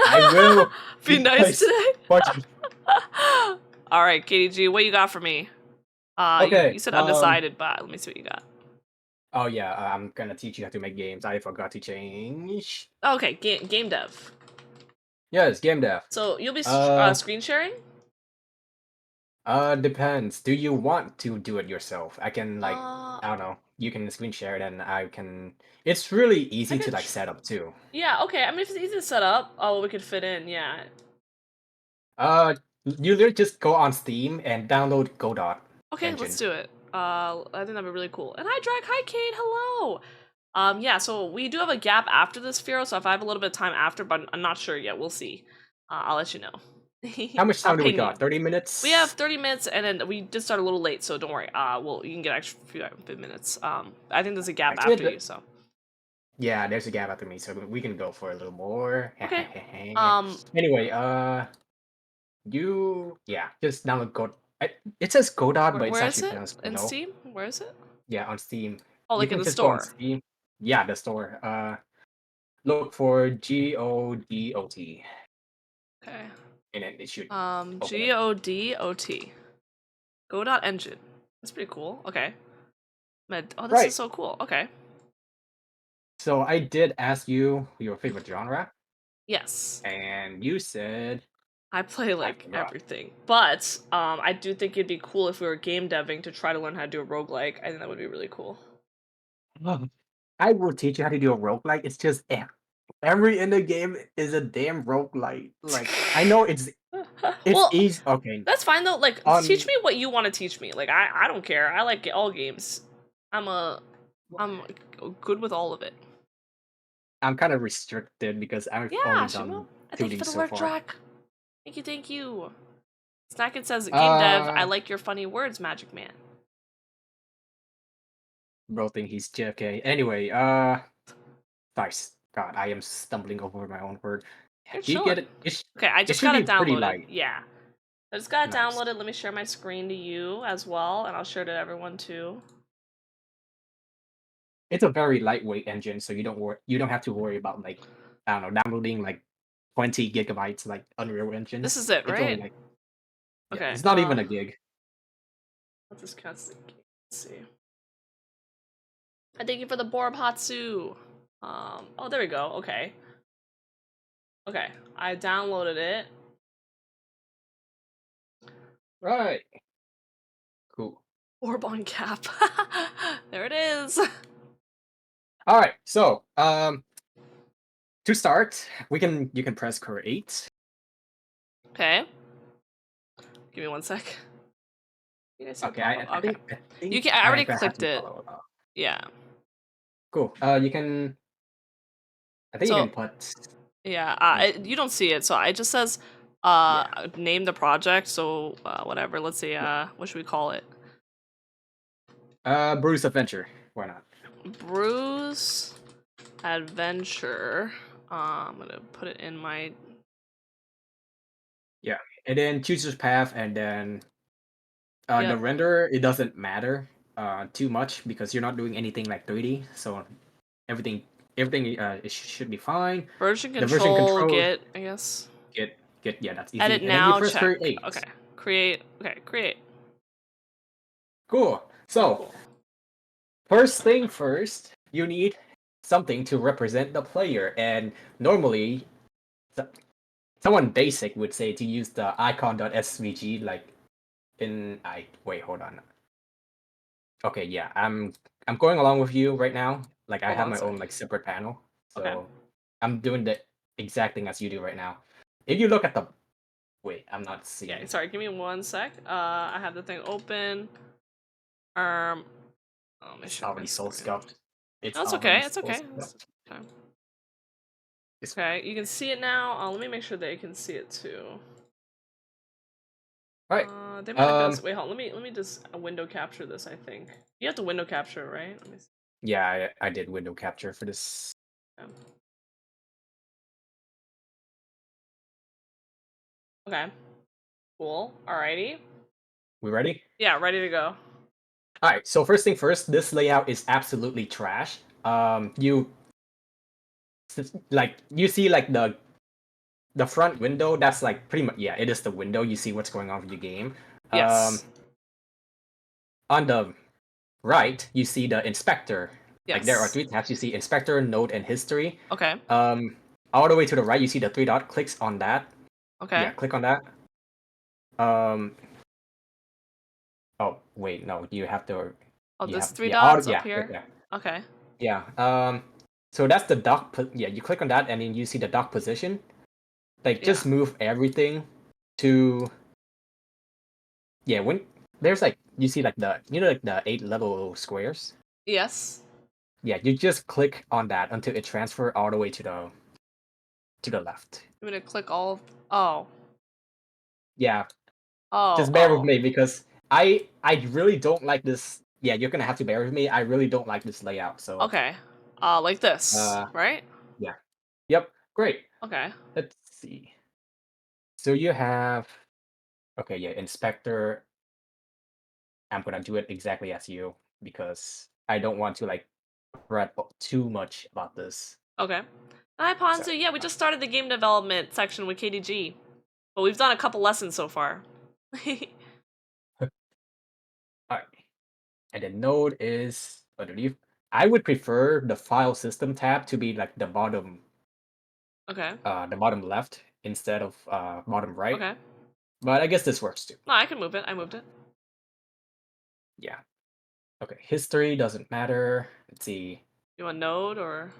I will Be nice today. But All right, KDG, what you got for me? Okay, You said undecided, but let me see what you got. oh yeah, I'm gonna teach you how to make games. I forgot to change. Okay, game dev. Yes, game dev. So you'll be screen sharing? Depends. Do you want to do it yourself? I can like Uh, I don't know. You can screen share it, and I can. It's really easy to could like tr- set up too. yeah, okay. I mean, if it's easy to set up, we could fit in. Yeah. You literally just go on Steam and download Godot. Okay, Engine. let's do it. I think that'd be really cool. And hi, Drag. Hi, Kate. Hello. Yeah. So we do have a gap after this, Firo. So if I have a little bit of time after, but I'm not sure yet. We'll see. I'll let you know. How much time I'll do we ping got? you. 30 minutes? We have 30 minutes, and then we did start a little late, so don't worry. Well, you can get extra few minutes. I think there's a gap Actually, after you, so. Yeah, there's a gap after me, so we can go for a little more. Okay. Anyway, just download Godot. It says Godot, but it's Where is actually it? pronounced In Godot. Steam? Where is it? Yeah, on Steam. Oh, You like can in the just go on store. Steam. Yeah, the store. Look for Godot, Okay. and then it should. Godot. Godot engine. That's pretty cool. Okay. Oh, this Right. is so cool. Okay. So I did ask you your favorite genre, Yes. and you said I play like forgot. everything. But I do think it'd be cool if we were game deving to try to learn how to do a roguelike. I think that would be really cool. I will teach you how to do a roguelike. It's just every in the game is a damn roguelike. Like I know it's Well, easy. Okay. that's fine though. Like, Um, teach me what you want to teach me. Like, I don't care. I like all games. I'm good with all of it. I'm kind of restricted because I've Yeah, only Shimo. done Thank you 2D for the so work, far. Drac. Thank you. Snackit says, game dev, I Uh, like your funny words, Magic Man. Bro think he's JFK. Anyway, nice. God, I am stumbling over my own word. You're Do you get it? Okay, I just should got be it pretty downloaded. light. Yeah. I just got it Nice. downloaded. Let me share my screen to you as well, and I'll share it to everyone too. It's a very lightweight engine, so you don't have to worry about like I don't know downloading like 20 gigabytes like Unreal Engine. This is it, It's only right? like yeah, Okay. it's not even a gig. Let's just let's see. I thank you for the Borbatsu. Oh, there we go. Okay. Okay, I downloaded it. Right. Cool. Orb on cap. There it is. All right. So, to start, you can press create. Okay. Give me one sec. You guys see it Okay, pop up? I Okay. think You can. I already have clicked to it. follow up. Yeah. Cool. You can. I think you So can put. yeah, Anything. you don't see it, so it just says Yeah. name the project. So whatever. Let's see. What should we call it? Bruce Adventure. Why not? Bruce Adventure. I'm gonna put it in my. Yeah, and then choose your path, and then the Yep. render. It doesn't matter too much because you're not doing anything like 3D, so everything it should be fine. Version The version control. control Get. I guess. get yeah, that's easy. Edit And then you now. press Check. create. Okay. Create. Okay. Create. Cool. So Cool. first thing first, you need something to represent the player, and normally, someone basic would say to use the icon.svg like in wait, hold on. Okay, yeah, I'm going along with you right now. Like I Hold have on a my own sec. like separate panel, so Okay. I'm doing the exact thing as you do right now. If you look at the wait, I'm not seeing. Yeah. Sorry. Give me one sec. I have the thing open. Oh, make It's sure already so scuffed. It's No, it's already okay. It's so okay. scuffed. Okay. It's Okay, you can see it now. Let me make sure they can see it too. right. They might not be able to. Wait, hold. Let me just window capture this. I think you have to window capture, right? Let me see. Yeah, I did window capture for this. Okay. Okay. Cool. Alrighty. We ready? Yeah, ready to go. All right. So first thing first, this layout is absolutely trash. You see like the front window. That's like pretty much it is the window. You see what's going on with the game. Yes. On the right, you see the inspector. Yes. Like there are 3 tabs. You see inspector, node, and history. Okay. All the way to the right, you see the 3 dot. Clicks on that. Okay. Yeah, click on that. Oh wait, no, you have to. Oh, You there's have 3 yeah, dots yeah, up here. yeah, Okay. yeah. So that's the dock. Yeah, you click on that, and then you see the dock position. Like just Yeah. move everything to. Yeah, when there's like you see like like the 8 level squares. Yes. Yeah, you just click on that until it transfer all the way to the left. I'm gonna click all. Oh. Yeah, Oh. just bear with me because I really don't like this. Yeah, you're gonna have to bear with me. I really don't like this layout. So Okay. Like this, right? yeah, yep, great. Okay. Let's see. So you have okay, yeah, inspector. I'm gonna do it exactly as you because I don't want to like fret too much about this. Okay. Hi, Ponzu. So, Yeah, we just started the game development section with KDG. But we've done a couple lessons so far. alright. And the node is underneath. I would prefer the file system tab to be like Okay. the bottom left instead of bottom right. Okay. But I guess this works too. No, I can move it. I moved it. Yeah. Okay. History doesn't matter. Let's see. You want node or?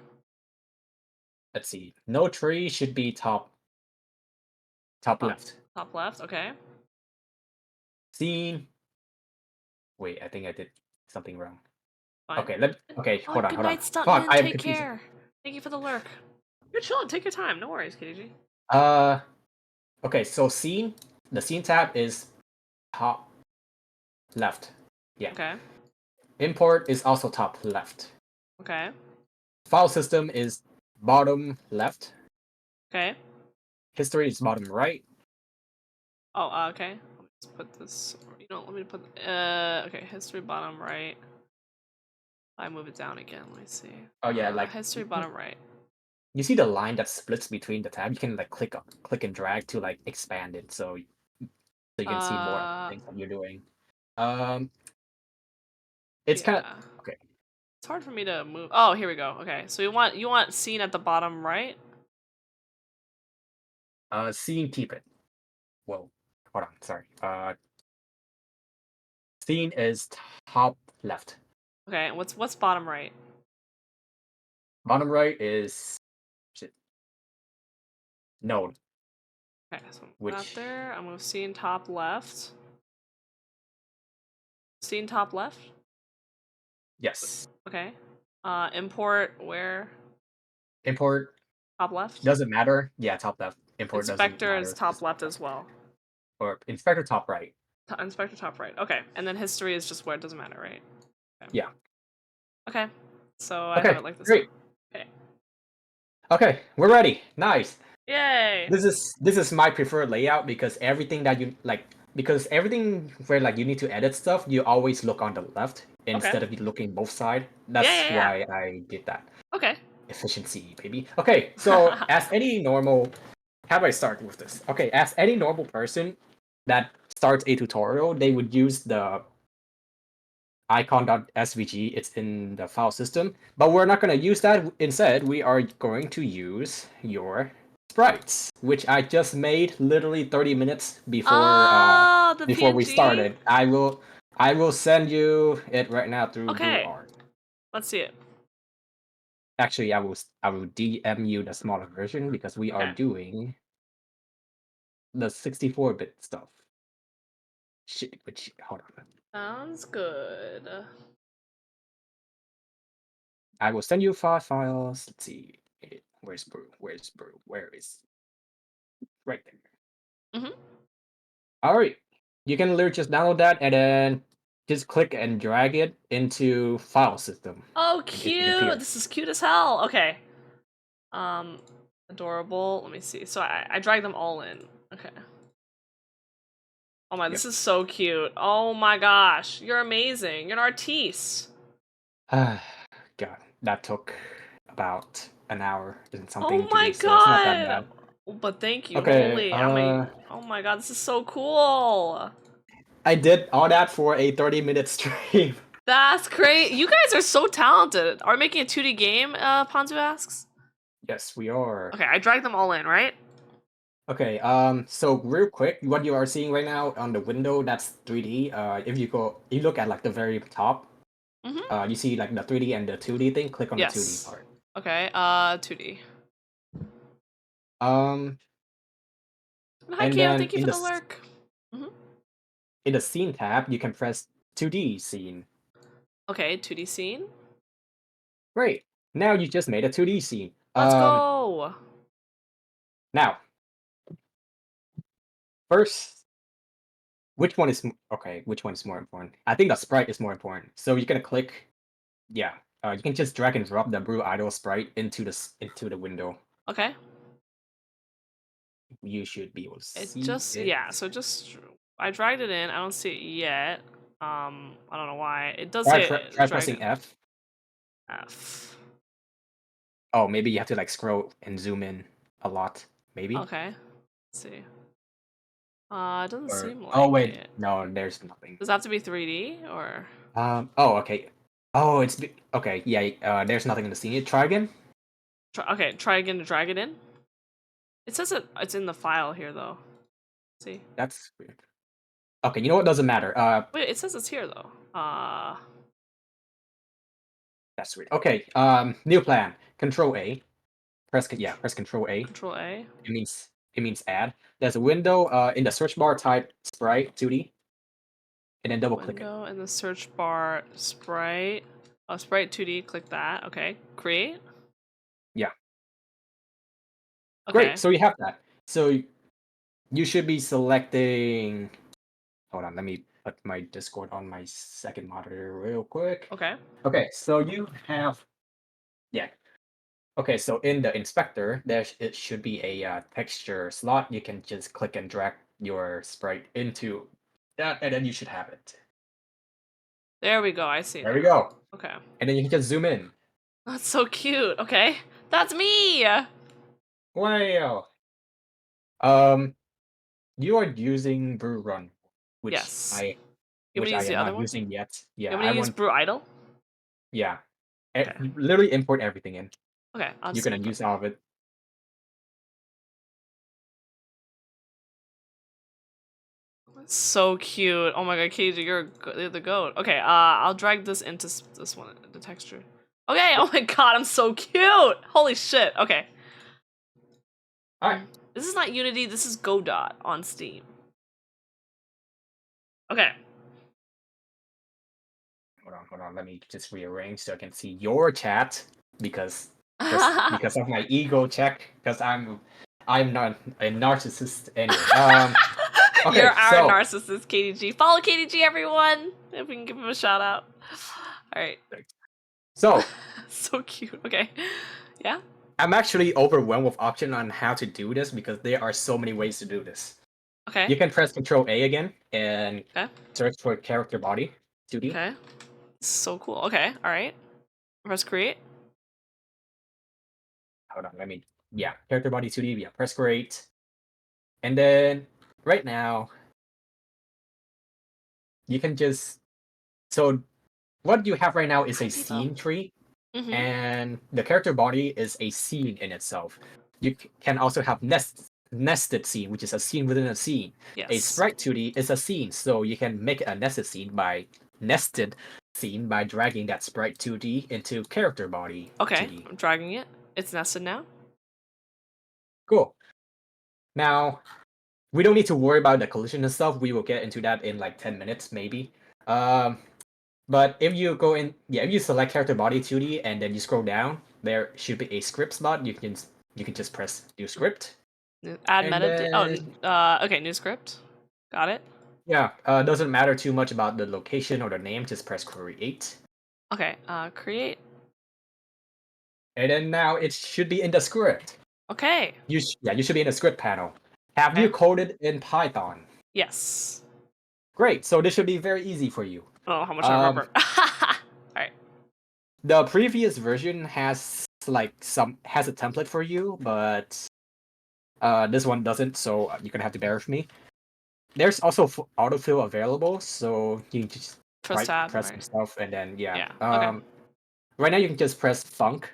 Let's see. No tree should be top left. Top left. Okay. Scene. Wait, I think I did something wrong. Fine. Okay, Oh, hold on, good hold on. night, Stuntman. Fuck, I am Take confused. care. Thank you for the lurk. You're chilling. Take your time. No worries, KDG. Okay, so the scene tab is top left. Yeah. Okay. Import is also top left. Okay. File system is bottom left. Okay. History is bottom right. Oh, okay. Let's put this. Let me put. Okay. History bottom right. I move it down again. Let me see. Oh yeah, like history bottom right. you see the line that splits between the tab. You can like click and drag to like expand it, so you can see more of the things that you're doing. It's kind of okay. It's hard for me to move. Oh, here we go. Okay, so you want scene at the bottom right? Scene, keep it. Whoa, hold on, sorry. Scene is top left. Okay, what's bottom right? Bottom right is shit. Node, Okay, so I'm which not there. I'm gonna scene top left. Scene top left. yes. Okay. Import where? Import Top left. doesn't matter. Yeah, top left. Import doesn't Inspector is matter. top Just left as well. or inspector top right. Inspector top right. Okay, and then history is just where it doesn't matter, right? Okay. Yeah. Okay. So I Okay, have it like this. great. Now. Okay. Okay, we're ready. Nice. Yay. This is my preferred layout because everything that you like because everything where like you need to edit stuff, you always look on the left instead of looking both side. That's yeah. why I did that. Okay. Efficiency, baby. Okay, so as any normal, how do I start with this? Okay, as any normal person that starts a tutorial, they would use the icon.svg. It's in the file system, but we're not going to use that. Instead, we are going to use your sprites, which I just made literally 30 minutes before before we PNG? started. I will send you it right now through Brue Art. Let's see it. Actually, I will DM you the smaller version because we are doing the 64-bit stuff. Shit, which hold on. Sounds good. I will send you 5 files. Let's see. Where's Brue? Where's Brue? Where is right there? Mhm. All right. You can literally just download that and then just click and drag it into file system. Oh, and it cute! appears. This is cute as hell. Okay. Adorable. Let me see. So I dragged them all in. Okay. Oh my, this is so cute. Oh my gosh, you're amazing. You're an artiste. God, that took about an hour and something Oh to my do, so it's not that god. bad. But thank you. Okay, Holy, oh my god, this is so cool. I did all that for a 30-minute stream. That's great. You guys are so talented. Are we making a 2D game, Ponzu asks? Yes, we are. Okay, I dragged them all in, right? Okay, so real quick, what you are seeing right now on the window, that's 3D. If you look at like the very top, you see like the 3D and the 2D thing, click on the 2D part. Okay, 2D. Um, Hi, and Keo, then thank you for the lurk. in the scene tab, you can press 2D scene. Okay, 2D scene. Great. Now you just made a 2D scene. Let's go. Now, first, which one is okay? Which one is more important? I think the sprite is more important. So you're gonna click, yeah. You can just drag and drop the Brue idle sprite into the window. Okay. You should be able to see it. Yeah. So just I dragged it in. I don't see it yet. I don't know why. It does say try pressing F. F. Oh, maybe you have to like scroll and zoom in a lot. Maybe. Okay. Let's see. It doesn't seem like. Oh wait, no, there's nothing. Does that have to be 3D or? Oh, okay. Oh, it's okay. Yeah. There's nothing in the scene. Try again. Okay. Try again to drag it in. It says it's in the file here though. See. That's weird. Okay, you know what? Doesn't matter. Wait, it says it's here though. That's weird. Okay. New plan. Control A. Press Control A. Control A. It means add. There's a window. In the search bar, type sprite 2D, and then double click it. Window in the search bar, sprite. Oh, sprite 2D. Click that. Okay. Create. Yeah. Okay. Great. So you have that. So you should be selecting. Hold on. Let me put my Discord on my second monitor real quick. Okay. Okay. So you have. Yeah. Okay, so in the inspector, it should be a texture slot. You can just click and drag your sprite into that, and then you should have it. There we go. I see. There we go. Okay. And then you can just zoom in. That's so cute. Okay, that's me. Wow. You are using Brue Run, which Yes. I You want to use am the other not one? using yet. Yeah, You want to use Brue Idle? Yeah. Okay. Literally import everything in. Okay, I'll You're just gonna input. use all of it. So cute. Oh my god, KJ, you're the goat. Okay, I'll drag this into this one, the texture. Okay, oh my god, I'm so cute! Holy shit, okay. Alright. This is not Unity, this is Godot on Steam. Okay. Hold on. Let me just rearrange so I can see your chat because because of my ego check. Because I'm not a narcissist anyway. Okay, You're our so narcissist, KDG. Follow KDG, everyone! If we can give him a shout out. Alright. so So cute. Okay. Yeah? I'm actually overwhelmed with option on how to do this because there are so many ways to do this. Okay. You can press Control A again and Okay. search for character body 2D. Okay. So cool. Okay, alright. Press create. Hold on, character body 2D. Yeah, press create, and then right now you can just what you have right now is a Happy though. scene tree, Mm-hmm. and the character body is a scene in itself. You can also have nested scene, which is a scene within a scene. Yes. A sprite 2D is a scene, so you can make a nested scene by dragging that sprite 2D into character body Okay, 2D. I'm dragging it. It's nested now. Cool. Now, we don't need to worry about the collision and stuff. We will get into that in like 10 minutes, maybe. But if you if you select character body 2D and then you scroll down, there should be a script slot. You can just press new script. Add And metadata. then, Okay, new script. Got it. yeah, doesn't matter too much about the location or the name. Just press create. Okay, create. And then now it should be in the script. Okay. You should be in the script panel. Have you Okay. coded in Python? Yes. Great. So this should be very easy for you. Oh, how much I remember. Alright. The previous version has has a template for you, but this one doesn't, so you're gonna have to bear with me. There's also autofill available, so you can just Press tab. press some Right. stuff, and then Yeah. Okay. Right now you can just press func,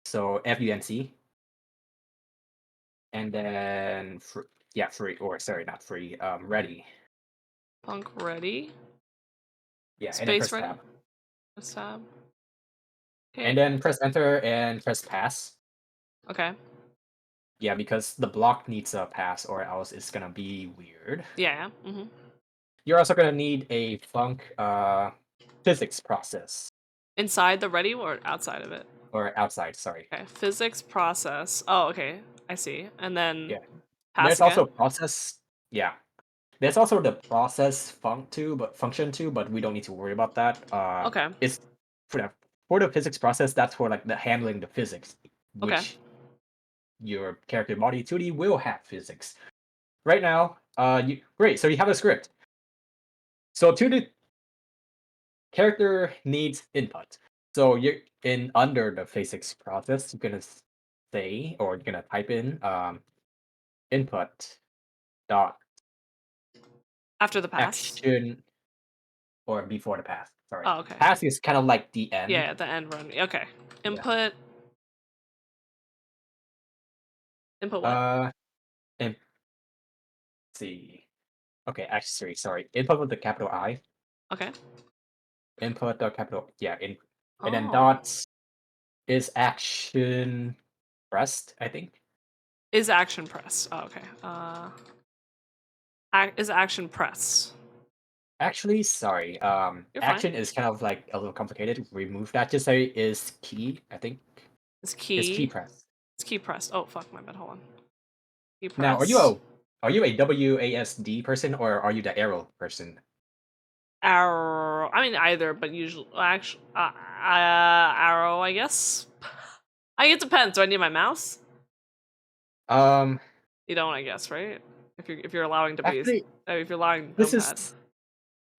so FUNC, and then free, or sorry, not free, ready. Punk ready. Yeah, and then Space press ready. tab. Press tab. Okay. And then press enter and press pass. Okay. Yeah, because the block needs a pass, or else it's gonna be weird. Yeah. Mm-hmm. You're also gonna need a func physics process. Inside the ready or outside of it? Or outside, sorry. Okay. Physics process. Oh, okay. I see. And then Yeah. pass There's again? also process. Yeah. There's also the process function too, but we don't need to worry about that. Okay. It's for the physics process. That's for like the handling the physics, which Okay. your character body 2D will have physics. Right now, great. So you have a script. So to the character needs input. So you're under the physics process. You're gonna say, or you're gonna type in input dot After the pass. action, or before the pass. Sorry. Oh, okay. Pass is kind of like the end. Yeah, the end run. Okay. Input. Input what? Let's see. Okay, actually, sorry. Input with the capital I. Okay. Input the capital and then Oh. dots is action pressed, I think. Is action press. Oh, okay. Is action press. Actually, sorry. You're Action fine. is kind of like a little complicated. Remove that. Just say is key, I think. It's key. It's key press. It's key press. Oh fuck my bad. Hold on. Key press. Now, are you a WASD person or are you the arrow person? Arrow. I mean either, but usually actually arrow. I guess. I think it depends. Do I need my mouse? You don't. I guess right. If you're allowing to be. Actually, If you're allowing. this Nomad.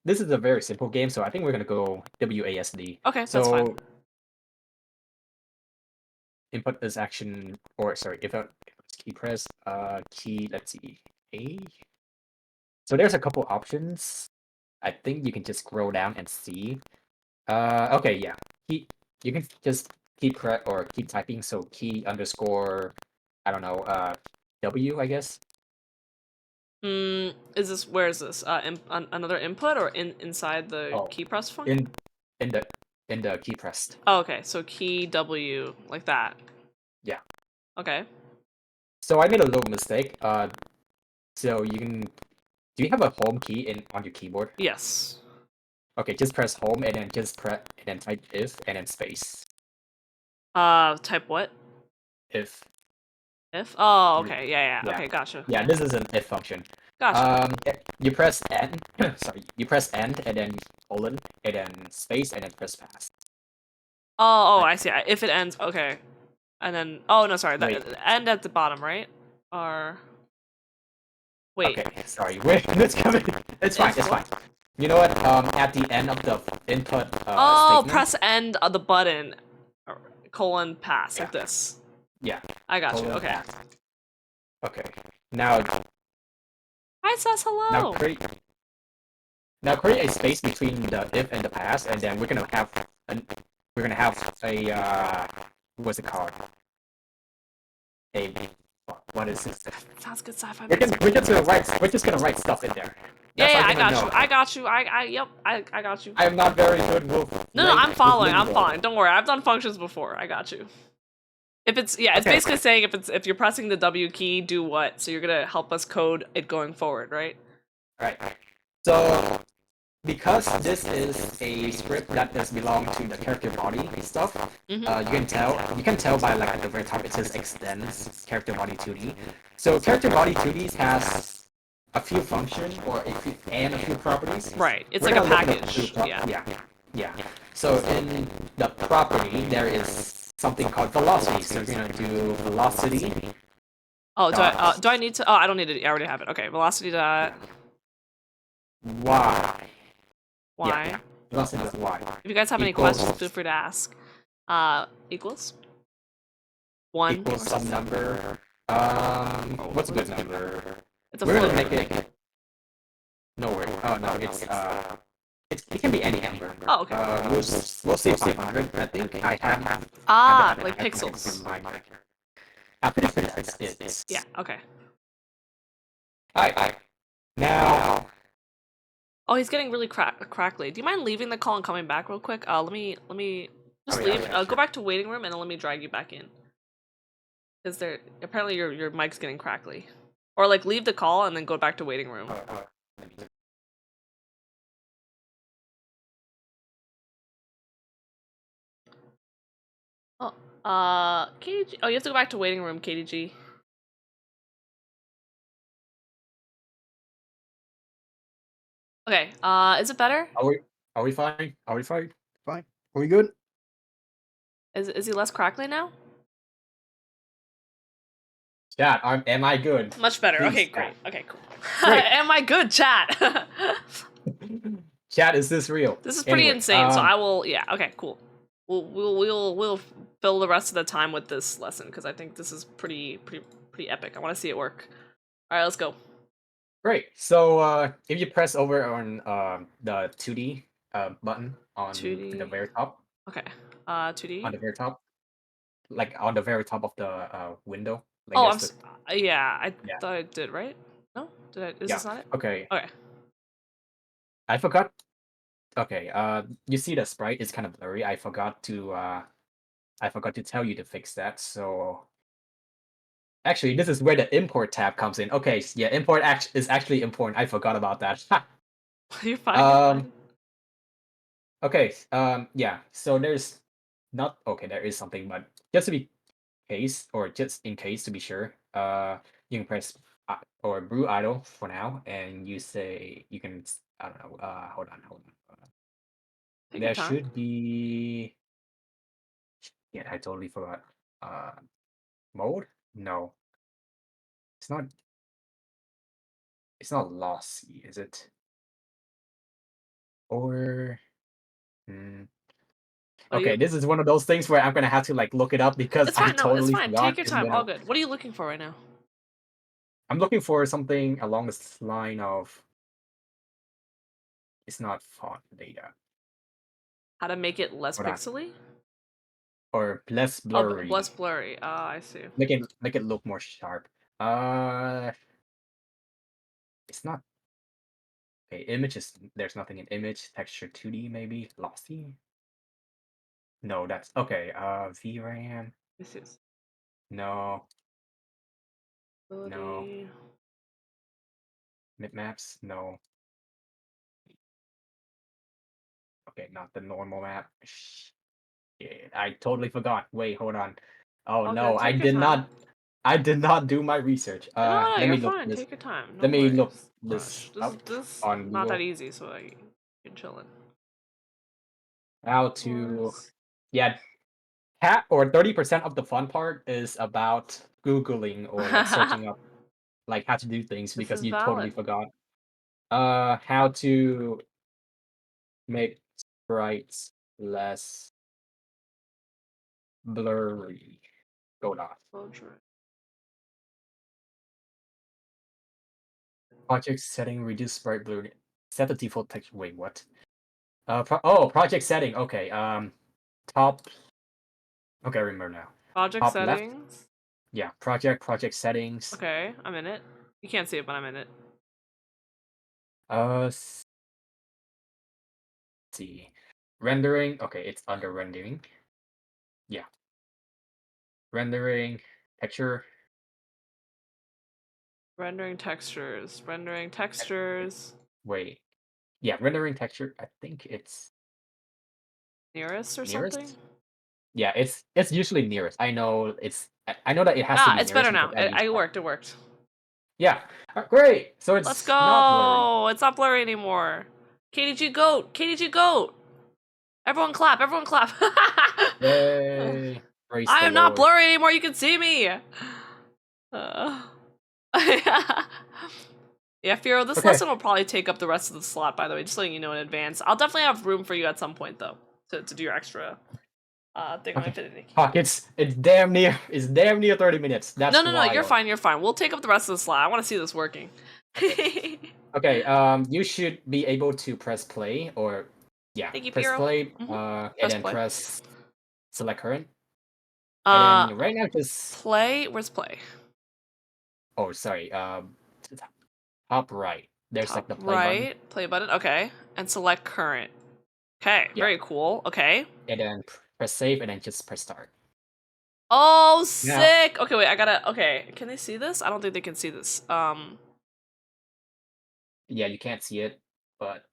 this is a very simple game, so I think we're gonna go WASD. Okay, so that's fine. Input is action, or sorry, if it's key press, key. Let's see, A. So there's a couple options. I think you can just scroll down and see. Okay, yeah. you can just keep typing. So key underscore, I don't know, W, I guess. Is this, where is this? Another input or inside the Oh, key press function? in the key pressed. Oh, okay, so key W, like that. Yeah. Okay. So I made a little mistake. So you can. Do you have a home key on your keyboard? Yes. Okay, just press home and then type if and then space. Type what? If. If? Oh, Yeah. okay, yeah. Yeah. Okay, gotcha. Yeah, this is an if function. Gotcha. You press N. Sorry, you press N and then colon and then space and then press pass. Oh, I see. If it ends, okay. And then, oh no, sorry, Wait. end at the bottom, right? Or wait. Okay, sorry. Wait, it's coming. It's fine. It's fine. You know what? At the end of the input Oh, statement. press end of the button, colon pass, like this. Yeah. I got you. colon Okay. pass. Okay. Now Hi, says hello. Now create a space between the if and the pass, and then we're gonna have a what's it called? What is this? Sounds good, sci-fi. We're just gonna write stuff in there. Yeah, That's I how got you're you. gonna I got you. Yep. I got you. I am not very good with. No, I'm following. I'm lingo. following. Don't worry. I've done functions before. I got you. If it's it's Okay. basically saying if you're pressing the W key, do what? So you're gonna help us code it going forward, right? Right. So because this is a script that does belong to the character body stuff, Mhm. you can tell by like at the very top it says extends character body 2D. So character body 2D has a few functions and a few properties. Right. It's We're like a gonna look at package. yeah. Yeah. So in the property there is something called velocity. So we're gonna do velocity. Oh, do I need to? Oh, I don't need it. I already have it. Okay. Velocity dot Y. y. Yeah. Velocity dot Y. If you guys have any Equals- questions, feel free to ask. Equals 1. Equals some number. What's a good number? It's a We're float. gonna make it. No word. Oh no, it can be any number. Oh, okay. We'll say 500. I think I have. Like pixels. I'll put it as it's. Yeah. Okay. Alright. Now. Oh, he's getting really crackly. Do you mind leaving the call and coming back real quick? Let me just Oh, yeah, leave. yeah, Go back to waiting room and then let me drag you back in. Because apparently your mic's getting crackly. Or like leave the call and then go back to waiting room. Let me- KDG. Oh, you have to go back to waiting room, KDG. Okay. Is it better? Are we fine? Are we fine? Fine. Are we good? Is he less crackly now? Chat, am I good? Much better. Please, Okay, chat. great. Okay, cool. Great. Am I good, chat? Chat, is this real? This is pretty Anyway, insane. So I will. Yeah. Okay. Cool. We'll fill the rest of the time with this lesson because I think this is pretty epic. I want to see it work. All right, let's go. Great. So if you press over on the 2D button on 2D. the very top, Okay. 2D. on the very top, like on the very top of the window. Like Oh, there's yeah. I Yeah. thought I did right. No, did I? Is Yeah. this not it? Okay. Okay. I forgot. Okay. You see the sprite is kind of blurry. I forgot to tell you to fix that. So actually, this is where the import tab comes in. Okay. Yeah, import is actually important. I forgot about that. You're fine. You're fine. Okay. Yeah. So there's not okay. There is something, but just to be just in case to be sure, you can press or Brue idle for now, and you say you can. I don't know. Hold on. Take your There time. should be. Yeah, I totally forgot. Mode? No, it's not. It's not lossy, is it? Or. Hmm. What are Okay, you- this is one of those things where I'm gonna have to like look it up because It's I fine. No, totally it's fine. forgot. Take your time. All good. What are you looking for right now? I'm looking for something along this line of. It's not font data. How to make it less Hold on. pixely? or less Oh, blurry. less blurry. Ah, I see. Make it look more sharp. It's not okay. Image is there's nothing in image. Texture 2D maybe lossy. No, that's okay. VRAM. This is No, no. ability. Bitmaps. No. Okay, not the normal map. Shit, I totally forgot. Wait, hold on. Oh All no, good. Take your time. I did not do my research. No, Let you're me look fine. this. Take your time. No Let me worries. look Rush. this up This on not that Google. easy, so you can chillin'. How Of to course. yeah, 30% of the fun part is about Googling or like searching up like how to do things This because is you totally valid. forgot. How to make sprites less blurry. Go on. Project setting, reduce sprite blur. Set the default texture. Wait, what? Project setting. Okay. Top. Okay, I remember now. Project Top left. settings. Yeah. Project settings. Okay, I'm in it. You can't see it, but I'm in it. See. Rendering. Okay, it's under rendering. Yeah. Rendering. Texture. Rendering textures. Rendering textures. Wait. Yeah, rendering texture. I think it's Nearest or nearest. something? Yeah, it's usually nearest. I know I know that it has to be It's nearest better now. because I used It that. worked. It worked. Yeah. Great. So Let's it's not blurry. go. It's not blurry anymore. KDG goat. KDG goat. Everyone clap. Everyone clap. Yay. Praise I the am not Lord. blurry anymore. You can see me. Yeah, Firo, this Okay. lesson will probably take up the rest of the slot, by the way, just letting you know in advance. I'll definitely have room for you at some point, though, to do your extra thing on Okay. Infinity. Fuck, it's damn near 30 minutes. That's No, you're wild. fine, you're fine. We'll take up the rest of the slot. I want to see this working. Okay, you should be able to press play or yeah, Thank you, press Firo. play, Press and then play. press select current. And then right now just play. Where's play? oh sorry, top right. There's Top like the play button. right, play button. Okay, and select current. Okay, Yeah. very cool. Okay. And then press save and then just press start. Oh, sick. Okay, wait. I gotta. Okay, can they see this? I don't think they can see this. Yeah, you can't see it, but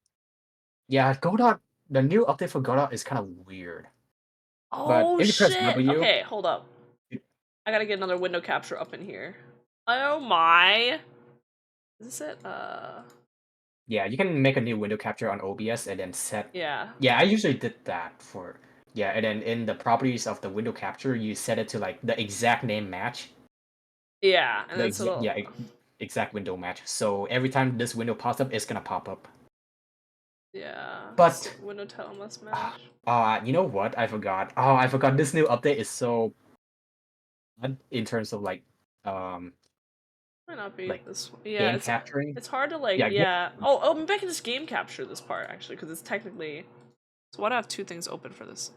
yeah, Godot. The new update for Godot is kind of weird. Oh if you press shit. W, Okay, hold up. I gotta get another window capture up in here. Oh my. Is this it? Yeah, you can make a new window capture on OBS and then set. Yeah. Yeah, I usually did that for. Yeah, and then in the properties of the window capture, you set it to like the exact name match. Yeah, and then Exact window match. So every time this window pops up, it's gonna pop up. Yeah. But so window title must match. You know what? I forgot. Oh, I forgot. This new update is so bad in terms of like Might not be like this one. Yeah, capturing. it's hard to like Yeah. Oh, maybe I can just game capture this part actually, because it's technically. So why do I have two things open for this?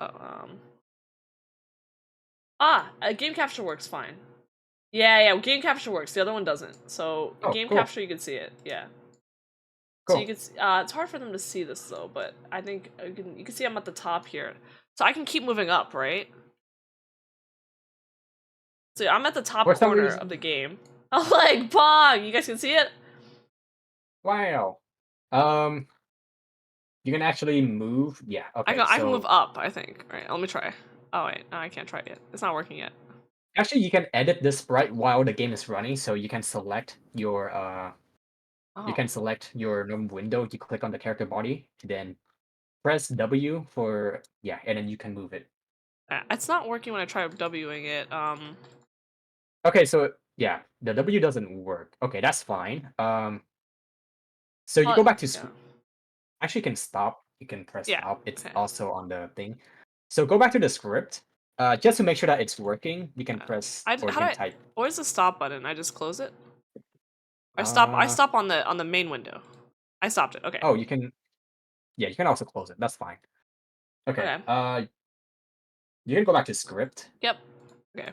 Game capture works fine. Yeah, game capture works. The other one doesn't. So game cool. capture, you can see it. Yeah. Cool. So you can. It's hard for them to see this though, but I think you can see I'm at the top here, so I can keep moving up, right? So I'm at the top corner of the game. I'm like, Pog! You guys can see it? Wow. You can actually move. Yeah. Okay. I can move up, I think. Alright, let me try. Oh wait, no, I can't try it yet. It's not working yet. Actually, you can edit this sprite while the game is running, so you can select your you can select your normal window. You click on the character body, then press W for and then you can move it. It's not working when I try Wing it. Okay, so yeah, the W doesn't work. Okay, that's fine. So you go back to actually you can stop. You can press stop. It's also on the thing. So go back to the script. Just to make sure that it's working, you can press or you can type. Where's the stop button? I just close it? I stop on the main window. I stopped it. Okay. Oh, you can. Yeah, you can also close it. That's fine. Okay. You can go back to script. Yep. Okay.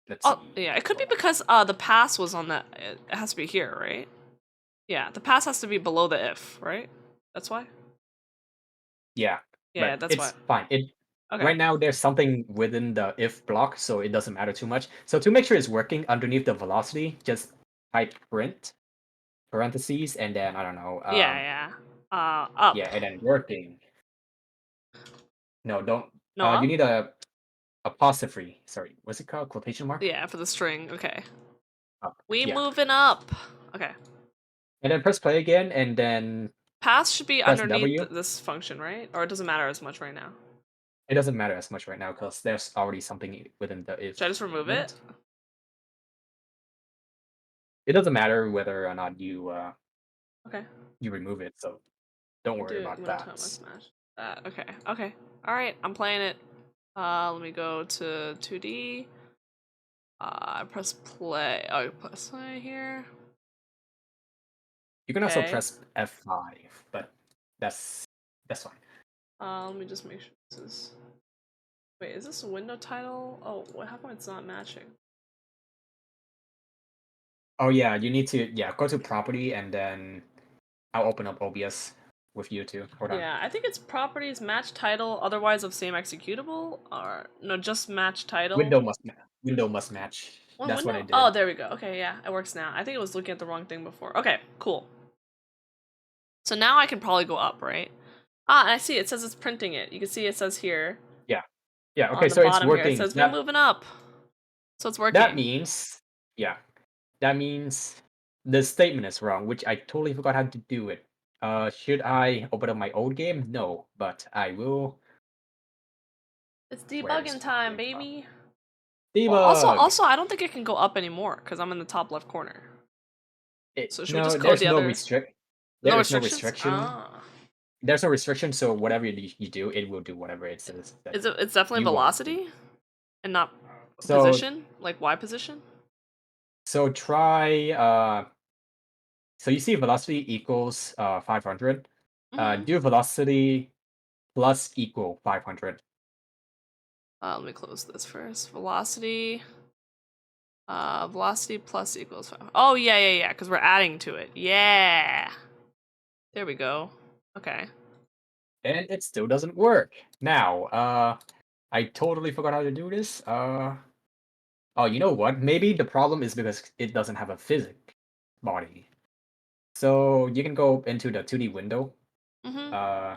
Let's Oh, see. yeah. It could be because the pass was on that. It has to be here, right? Yeah, the pass has to be below the if, right? That's why? Yeah, Yeah, but that's it's why. fine. Okay. Right now there's something within the if block, so it doesn't matter too much. So to make sure it's working underneath the velocity, just type print parentheses and then I don't know. Yeah. Up. Yeah, and then working. No, don't. No, up? You need a apostrophe. Sorry, what's it called? Quotation mark. Yeah, for the string. Okay. Up. We Yeah, moving up. Okay. and then press play again, and then Pass should be press underneath W. this function, right? Or it doesn't matter as much right now. It doesn't matter as much right now because there's already something within the if Should I just remove it? statement. It doesn't matter whether or not Okay. you remove it, so don't worry Do it. about I'm gonna that. time my smash. Okay. Okay. All right. I'm playing it. Let me go to 2D. I press play. Oh, press play here. You can also Okay. press F5, but that's fine. Let me just make sure this is. Wait, is this a window title? Oh, how come it's not matching? Oh yeah, you need to go to property and then I'll open up OBS with you too. Hold on. Yeah, I think it's properties match title, otherwise of same executable, or no, just match title. Window must match. One That's what window? I did. Oh, there we go. Okay, yeah, it works now. I think I was looking at the wrong thing before. Okay, cool. So now I can probably go up, right? Ah, and I see it says it's printing it. You can see it says here Yeah. on Okay, the so it's bottom here. It working. says we're moving up. So it's working. That means the statement is wrong, which I totally forgot how to do it. Should I open up my old game? No, but I will. It's Where is debugging my time, game file? baby. Debug. Well, also, I don't think it can go up anymore because I'm in the top left corner. So should we just code there's the no other? There No is no restrictions? restriction. Ah. There's no restriction, so whatever you do, it will do whatever it says. That It's definitely you want it to. velocity and not So position, like Y position. so try so you see velocity equals 500. Mm-hmm. Do velocity plus equal 500. Let me close this first. Velocity. Velocity plus equals 5. Oh yeah, because we're adding to it. Yeah. There we go. Okay. And it still doesn't work. Now, I totally forgot how to do this. Oh, you know what? Maybe the problem is because it doesn't have a physic body. So you can go into the 2D window, Mm-hmm.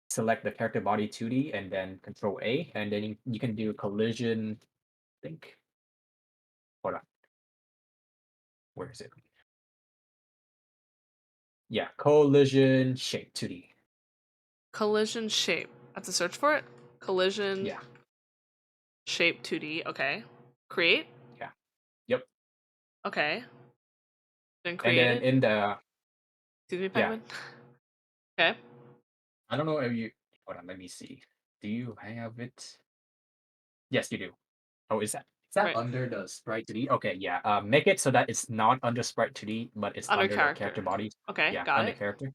select the character body 2D, and then Control A, and then you can do collision. I think. Hold on. Where is it? Yeah, collision shape 2D. Collision shape. I have to search for it. Collision Yeah. shape 2D. Okay. Create. Yeah. Yep. Okay. Then And created. then in the Excuse me, yeah, penguin. Okay. I don't know if you. Hold on. Let me see. Do you have it? Yes, you do. Oh, is that Right. under the sprite 2D? Okay, yeah. Make it so that it's not under sprite 2D, but it's Under under the character character. body. Okay, Yeah, got under it. character.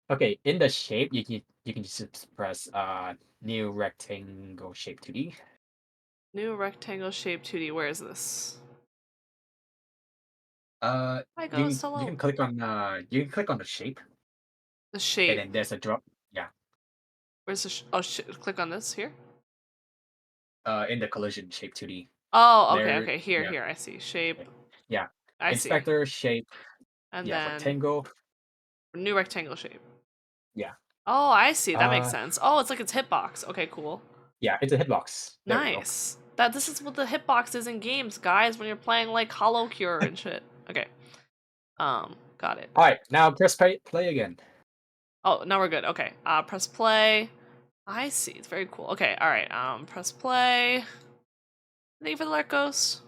Okay, in the shape, you can just press new rectangle shape 2D. New rectangle shape 2D. Where is this? Uh, Hi, you Ghost. you Hello. can click on the shape, The and shape. then there's a drop. Yeah. Where's the? Click on this here. In the collision shape 2D. Oh, okay, There. okay. Here, Yeah. I see. Shape. Okay. Yeah. I see. Inspector shape. And Yeah. then Rectangle. new rectangle shape. Yeah. Oh, I see. That makes Uh. sense. Oh, it's like its hitbox. Okay, cool. Yeah. It's a hitbox. There we go. Nice. This is what the hitbox is in games, guys, when you're playing like Hollow Cure and shit. Okay. Got it. All right. Now press play again. Oh, now we're good. Okay. Press play. I see. It's very cool. Okay, alright. Press play. Thank you for the alert, Ghost.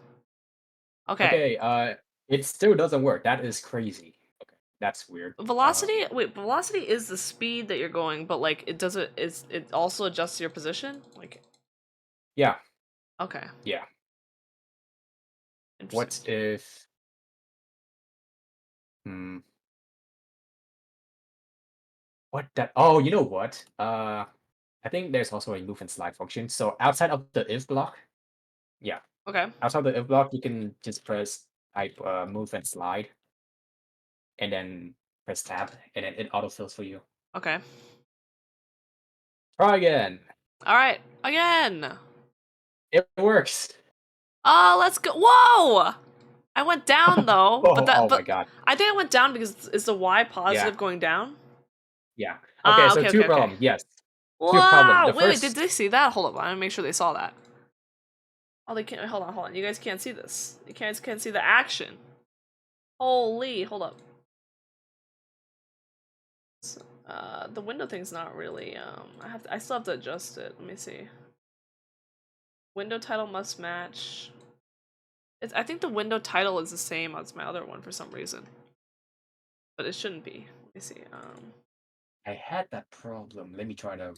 Okay. Okay. It still doesn't work. That is crazy. Okay. That's weird. Velocity? Wait, velocity is the speed that you're going, but like it doesn't it also adjusts your position? Like Yeah. okay. Yeah. What Interesting. if? Hmm. What that? Oh, you know what? I think there's also a move and slide function. So outside of the if block, Okay. outside the if block, you can just press type move and slide, and then press tab, and then it autofills for you. Okay. Try again. All right. Again. It works. Oh, let's go. Whoa! I went down though, Oh, but oh my god. I think I went down because is the Y positive Yeah. going down? Yeah. Ah, Okay, so okay, two okay, okay. problems. Yes. Two Wow! problems. The Wait, did first. they see that? Hold up, I want to make sure they saw that. Oh, they can't. Hold on. You guys can't see this. You guys can't see the action. Holy, hold up. The window thing's not really. I still have to adjust it. Let me see. Window title must match. I think the window title is the same as my other one for some reason, but it shouldn't be. Let me see. I had that problem. Let me try to.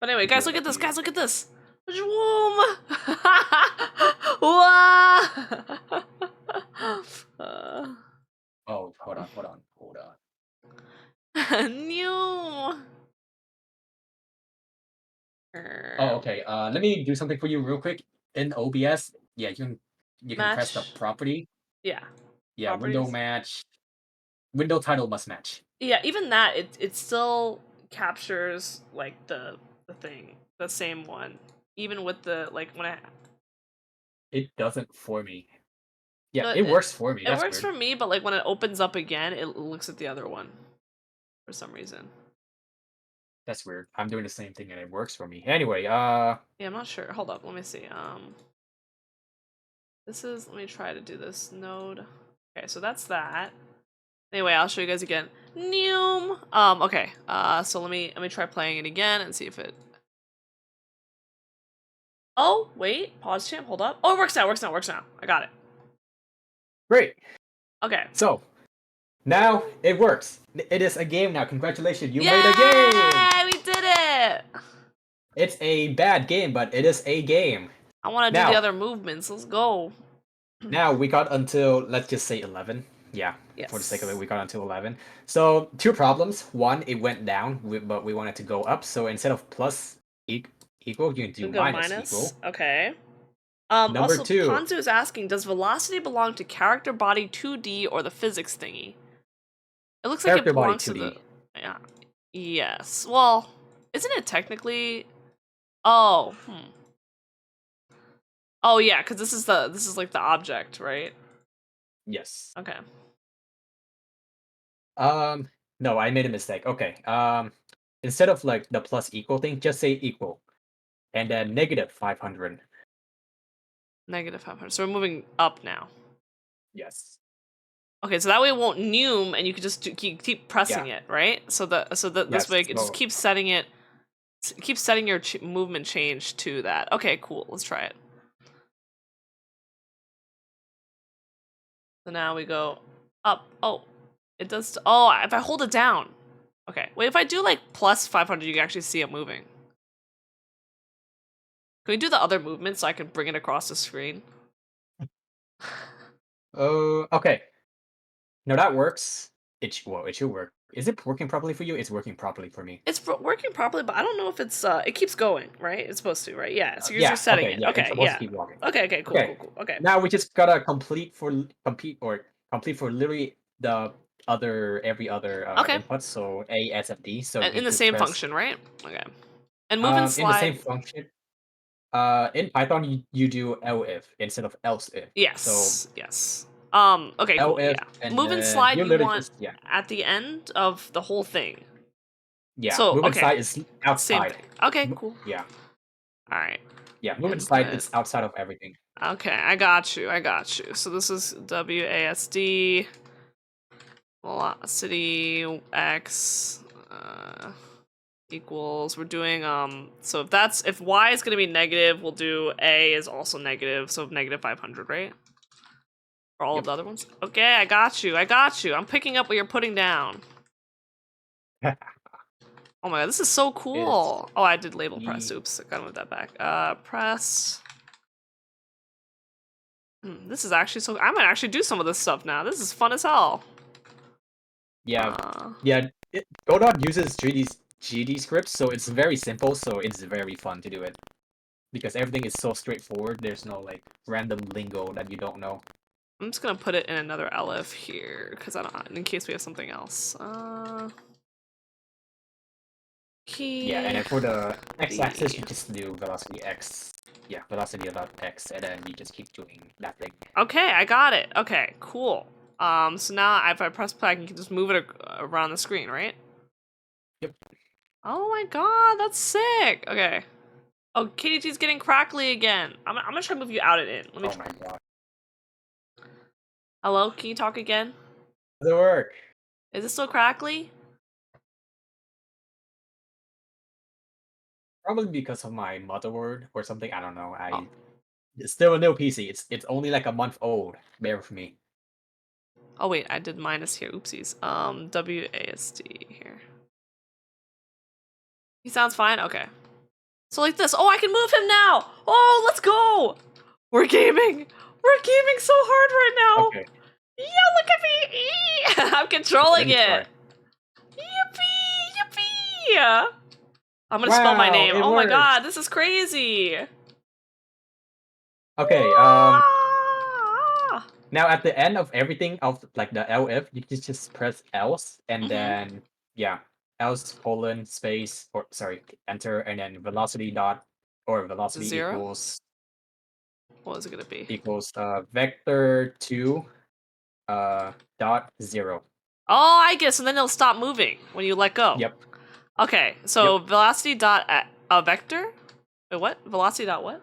But anyway, to do guys, it look at up this. here. Guys, look at this. Whoom! Wow! Oh, hold on. New. Oh, okay. Let me do something for you real quick. In OBS, yeah, you can press the Match. property. Yeah. Yeah, window Properties. match. Window title must match. Yeah, even that it still captures like the thing, the same one, even with the like when I. It doesn't for me. Yeah, No, it works for me. It That's works weird. for me, but like when it opens up again, it looks at the other one for some reason. That's weird. I'm doing the same thing and it works for me. Anyway, Yeah, I'm not sure. Hold up, let me see. Let me try to do this node. Okay, so that's that. Anyway, I'll show you guys again. Noom. Okay. So let me try playing it again and see if it. Oh, wait. Pause champ. Hold up. Oh, it works now. I got it. great. Okay. So now it works. It is a game now. Congratulations, you Yay! made a game. We did it. It's a bad game, but it is a game. I want to do Now- the other movements. Let's go. Now we got until, let's just say 11. Yeah, Yes. for the sake of it, we got until 11. So two problems. One, it went down, but we wanted to go up. So instead of plus equal, you can do We go minus minus. equal. Okay. Number Also, two. Panzu is asking, does velocity belong to character body 2D or the physics thingy? It looks like Character it body belongs to 2D. the. Yeah. Yes. Well, isn't it technically? Oh. Oh yeah, because this is like the object, right? Yes. Okay. No, I made a mistake. Okay. Instead of like the plus equal thing, just say equal, and then negative 500. Negative 500. So we're moving up now. Yes. Okay, so that way it won't noom, and you can just keep pressing Yeah. it, right? So this Yes, way it just so- keeps setting it. Keep setting your movement change to that. Okay, cool. Let's try it. So now we go up. Oh, it does. Oh, if I hold it down. Okay. Wait, if I do like plus 500, you can actually see it moving. Can we do the other movement so I can bring it across the screen? Okay. No, that works. It should work. Is it working properly for you? It's working properly for me. It's working properly, but I don't know if it's it keeps going, right? It's supposed to, right? Yeah. So you're Yeah, just setting okay, it. yeah, it's Okay, supposed to yeah. keep walking. Okay, cool, Okay. cool. Okay. Now we just gotta complete for literally the every other Okay. input. So A, S, F, D. So And you in the could same press, function, right? Okay. And move and in the slide. same function. In Python you do elif instead of else if. Yes. So Yes. Okay, cool. elif, Yeah. and Move and then slide you you literally want just, yeah. at the end of the whole thing. Yeah. So, move and okay. slide is Same outside. thing. Okay, cool. Yeah. All right. Yeah. Move and slide Input. is outside of everything. Okay, I got you. So this is WASD velocity x equals. We're doing so if y is going to be negative, we'll do a is also negative, so negative 500, right? For all of the other ones. Okay, I got you. I'm picking up what you're putting down. Oh my god, this is so cool. Oh, I did label press. Oops, I gotta move that back. Press. This is actually so. I might actually do some of this stuff now. This is fun as hell. Yeah. Godot uses GD scripts, so it's very simple. So it's very fun to do it because everything is so straightforward. There's no like random lingo that you don't know. I'm just gonna put it in another elif here because I don't, in case we have something else. Key. Yeah, and then for the x-axis, you just do velocity x. Yeah, velocity about x, and then you just keep doing that thing. Okay, I got it. Okay, cool. So now if I press play, I can just move it around the screen, right? Yep. Oh my god, that's sick. Okay. Oh, KDG's getting crackly again. I'm gonna try to move you out and in. Let me. Oh my god. Hello, can you talk again? Does it work? Is it still crackly? Probably because of my motherboard or something. I don't know. Oh. It's still a new PC. It's only like a month old. Bear with me. Oh wait, I did minus here. Oopsies. WASD here. He sounds fine? Okay. So like this. Oh, I can move him now! Oh, let's go! We're gaming! We're gaming so hard right now! Okay. Yeah, look at me! Eee! I'm controlling Let me try. it! Yippee! Yippee! I'm gonna spell my Wow, name. it Oh my works. god, this is crazy! Okay, Ah! now at the end of everything of like the LF, you can just press else and Mhm. then yeah, else colon space or sorry, enter and then velocity dot or velocity Zero? equals What is it gonna be? vector 2 dot 0. Oh, I guess, and then it'll stop moving when you let go. Yep. Okay, so velocity dot vector? Wait, what? Velocity dot what?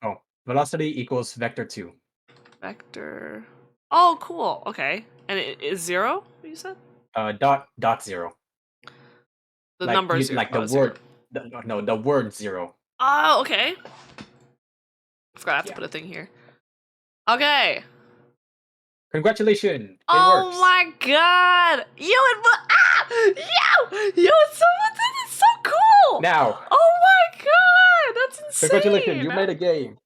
Oh, velocity equals vector 2. Vector. Oh, cool. Okay. And it is 0, you said? Dot 0. The Like number you, 0. like the word no, the word 0. Oh, okay. I forgot I have to Yeah. put a thing here. Okay. Congratulations. It Oh works. my god! Yo, Yo, it's so, this is so cool! Now, Oh my god! That's insane! congratulations, you made a game.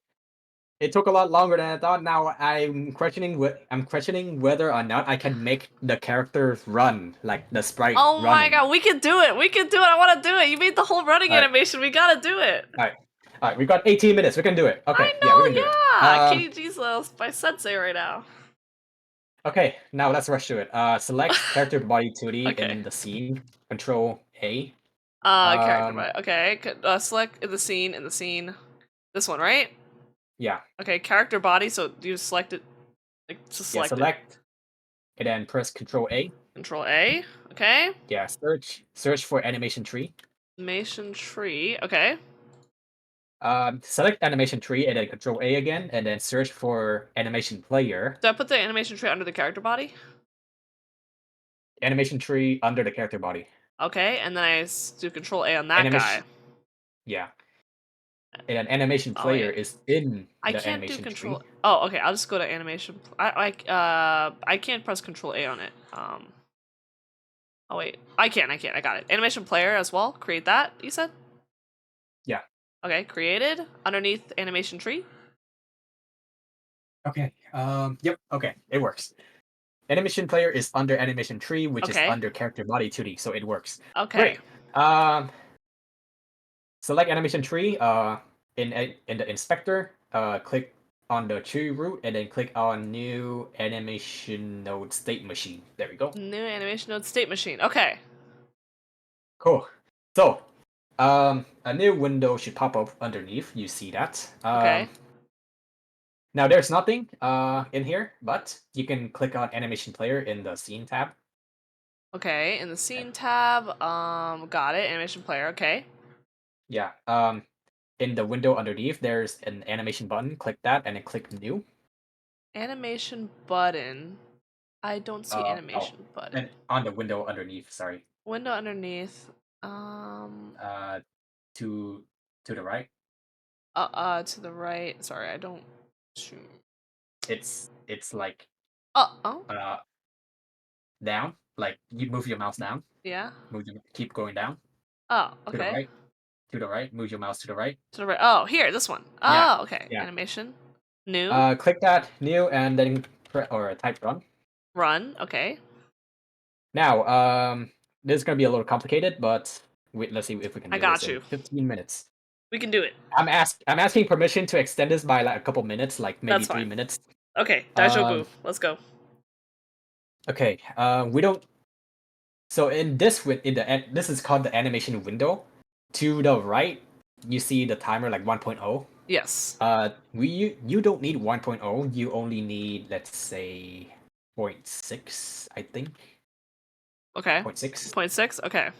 It took a lot longer than I thought. Now I'm questioning whether or not I can make the characters run, like the sprite Oh my running. god, we can do it! We can do it! I want to do it! You made the whole running Alright. animation. We gotta do it! Alright, we got 18 minutes. We can do it. Okay, I know, yeah, we can do yeah! it. KG's by Sensei right now. Okay, now let's rush to it. Select character body 2D Okay. in the scene. Control A. Character body. Okay, select in the scene. This one, right? Yeah. Okay, character body, so you select it, like, just select it. Select. And then press Control A. Control A, okay. Yeah, search for animation tree. Animation tree, okay. Select animation tree and then Control A again, and then search for animation player. Do I put the animation tree under the character body? Animation tree under the character body. Okay, and then I do Control A on that guy. Yeah. And then animation Oh, player wait. is in I the can't do animation Control. tree. Oh, okay. I'll just go to animation. I can't press Control A on it. Oh wait, I can. I got it. Animation player as well. Create that. You said. Yeah. Okay, created underneath animation tree. Okay. Yep. Okay, it works. Animation player is under animation tree, which is Okay. under character body 2D, so it works. Okay. Great. Select animation tree. In the inspector, click on the tree root and then click on new animation node state machine. There we go. New animation node state machine. Okay. Cool. So, a new window should pop up underneath. You see that? Okay. Now there's nothing in here, but you can click on animation player in the scene tab. Okay. In the scene tab, got it. Animation player. Okay. Yeah. In the window underneath, there's an animation button. Click that and then click new. Animation button. I don't see animation button. And on the window underneath, sorry. Window underneath. To the right. To the right. Sorry, I don't. It's like Oh. down. Like you move your mouse down. Yeah. Keep going down. Oh, To the okay. right. To the right. Move your mouse to the right. To the right. Oh, here, this one. Yeah, Oh, okay. yeah. Animation. New. Click that new and then type run. Run. Okay. Now, this is gonna be a little complicated, but let's see if we can I do got this you. in 15 minutes. We can do it. I'm asking permission to extend this by like a couple minutes, like maybe That's 3 fine. minutes. Okay, Daijou Bu. Let's go. Okay, we don't. So in this this is called the animation window. To the right, you see the timer like 1.0. Yes. You don't need 1.0. You only need, let's say, 0.6, I think. Okay. 0.6. 0.6? Okay.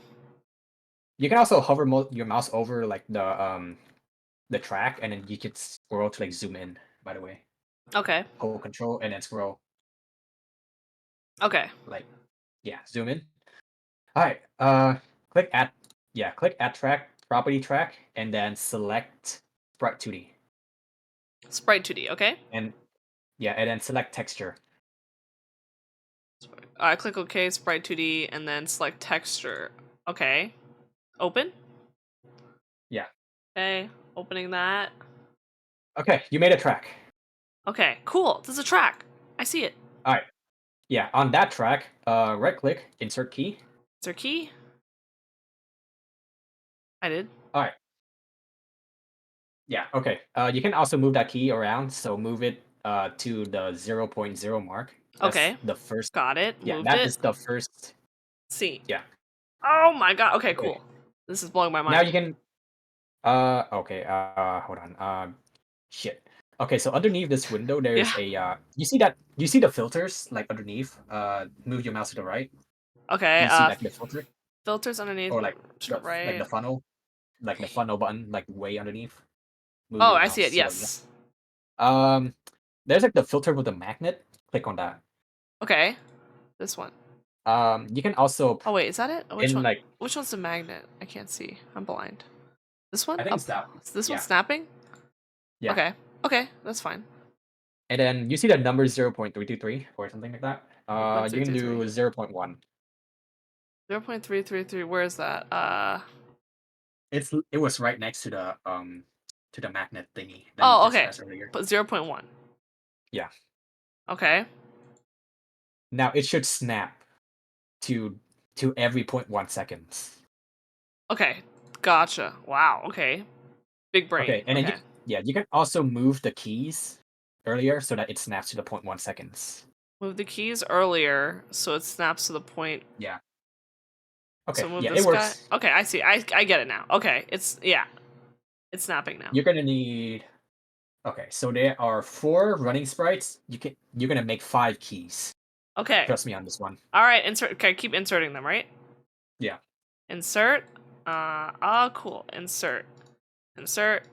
You can also hover your mouse over like the track, and then you can scroll to like zoom in. By the way, Okay. hold Control and then scroll. Okay. Like, yeah, zoom in. All right. Click add track, property track, and then select Sprite 2D. Sprite 2D, okay? And then select texture. I click OK, Sprite 2D, and then select texture. Okay. Open? Yeah. Okay. Opening that. Okay, you made a track. Okay, cool. This is a track. I see it. All right. Yeah, on that track, right click, insert key. Is there a key? I did. All right. Yeah, okay. You can also move that key around, so move it to the 0.0 mark. That's Okay. the first. Got it. Yeah, Moved that it. is the first. See. Yeah. Oh my god. Okay, Okay. cool. This is blowing my mind. Now you can. Okay. Hold on. Shit. Okay, so underneath this window, there's Yeah. a. You see the filters like underneath. Move your mouse to the right. Okay. You see like the filter, Filters underneath or like to the like the right. funnel, like the funnel button, like way underneath. Move Oh, your I see it. mouse to the Yes. left. There's like the filter with the magnet. Click on that. Okay. This one. You can also Oh wait, is that it? Which in one? like Which one's the magnet? I can't see. I'm blind. This one? I think Up. it's that one. Is this Yeah. one snapping? Yeah. Okay. Okay, that's fine. And then you see the number 0.323 or something like that. You can do 0.1. 0.333. Where is that? It was right next to the magnet thingy that Oh, you just okay. pressed earlier. But 0.1. Yeah. Okay. Now it should snap to every 0.1 seconds. Okay. Gotcha. Wow. Okay. Big brain. Okay, and okay. then you can also move the keys earlier so that it snaps to the 0.1 seconds. Move the keys earlier so it snaps to the point. Yeah. Okay. So move Yeah, this it works. guy. Okay, I see. I get it now. Okay, it's it's snapping now. You're gonna need. Okay, so there are 4 running sprites. You're gonna make 5 keys. Okay. Trust me on this one. All right. Insert. Okay, keep inserting them. Right. Yeah. Insert. Oh, cool. Insert. Insert.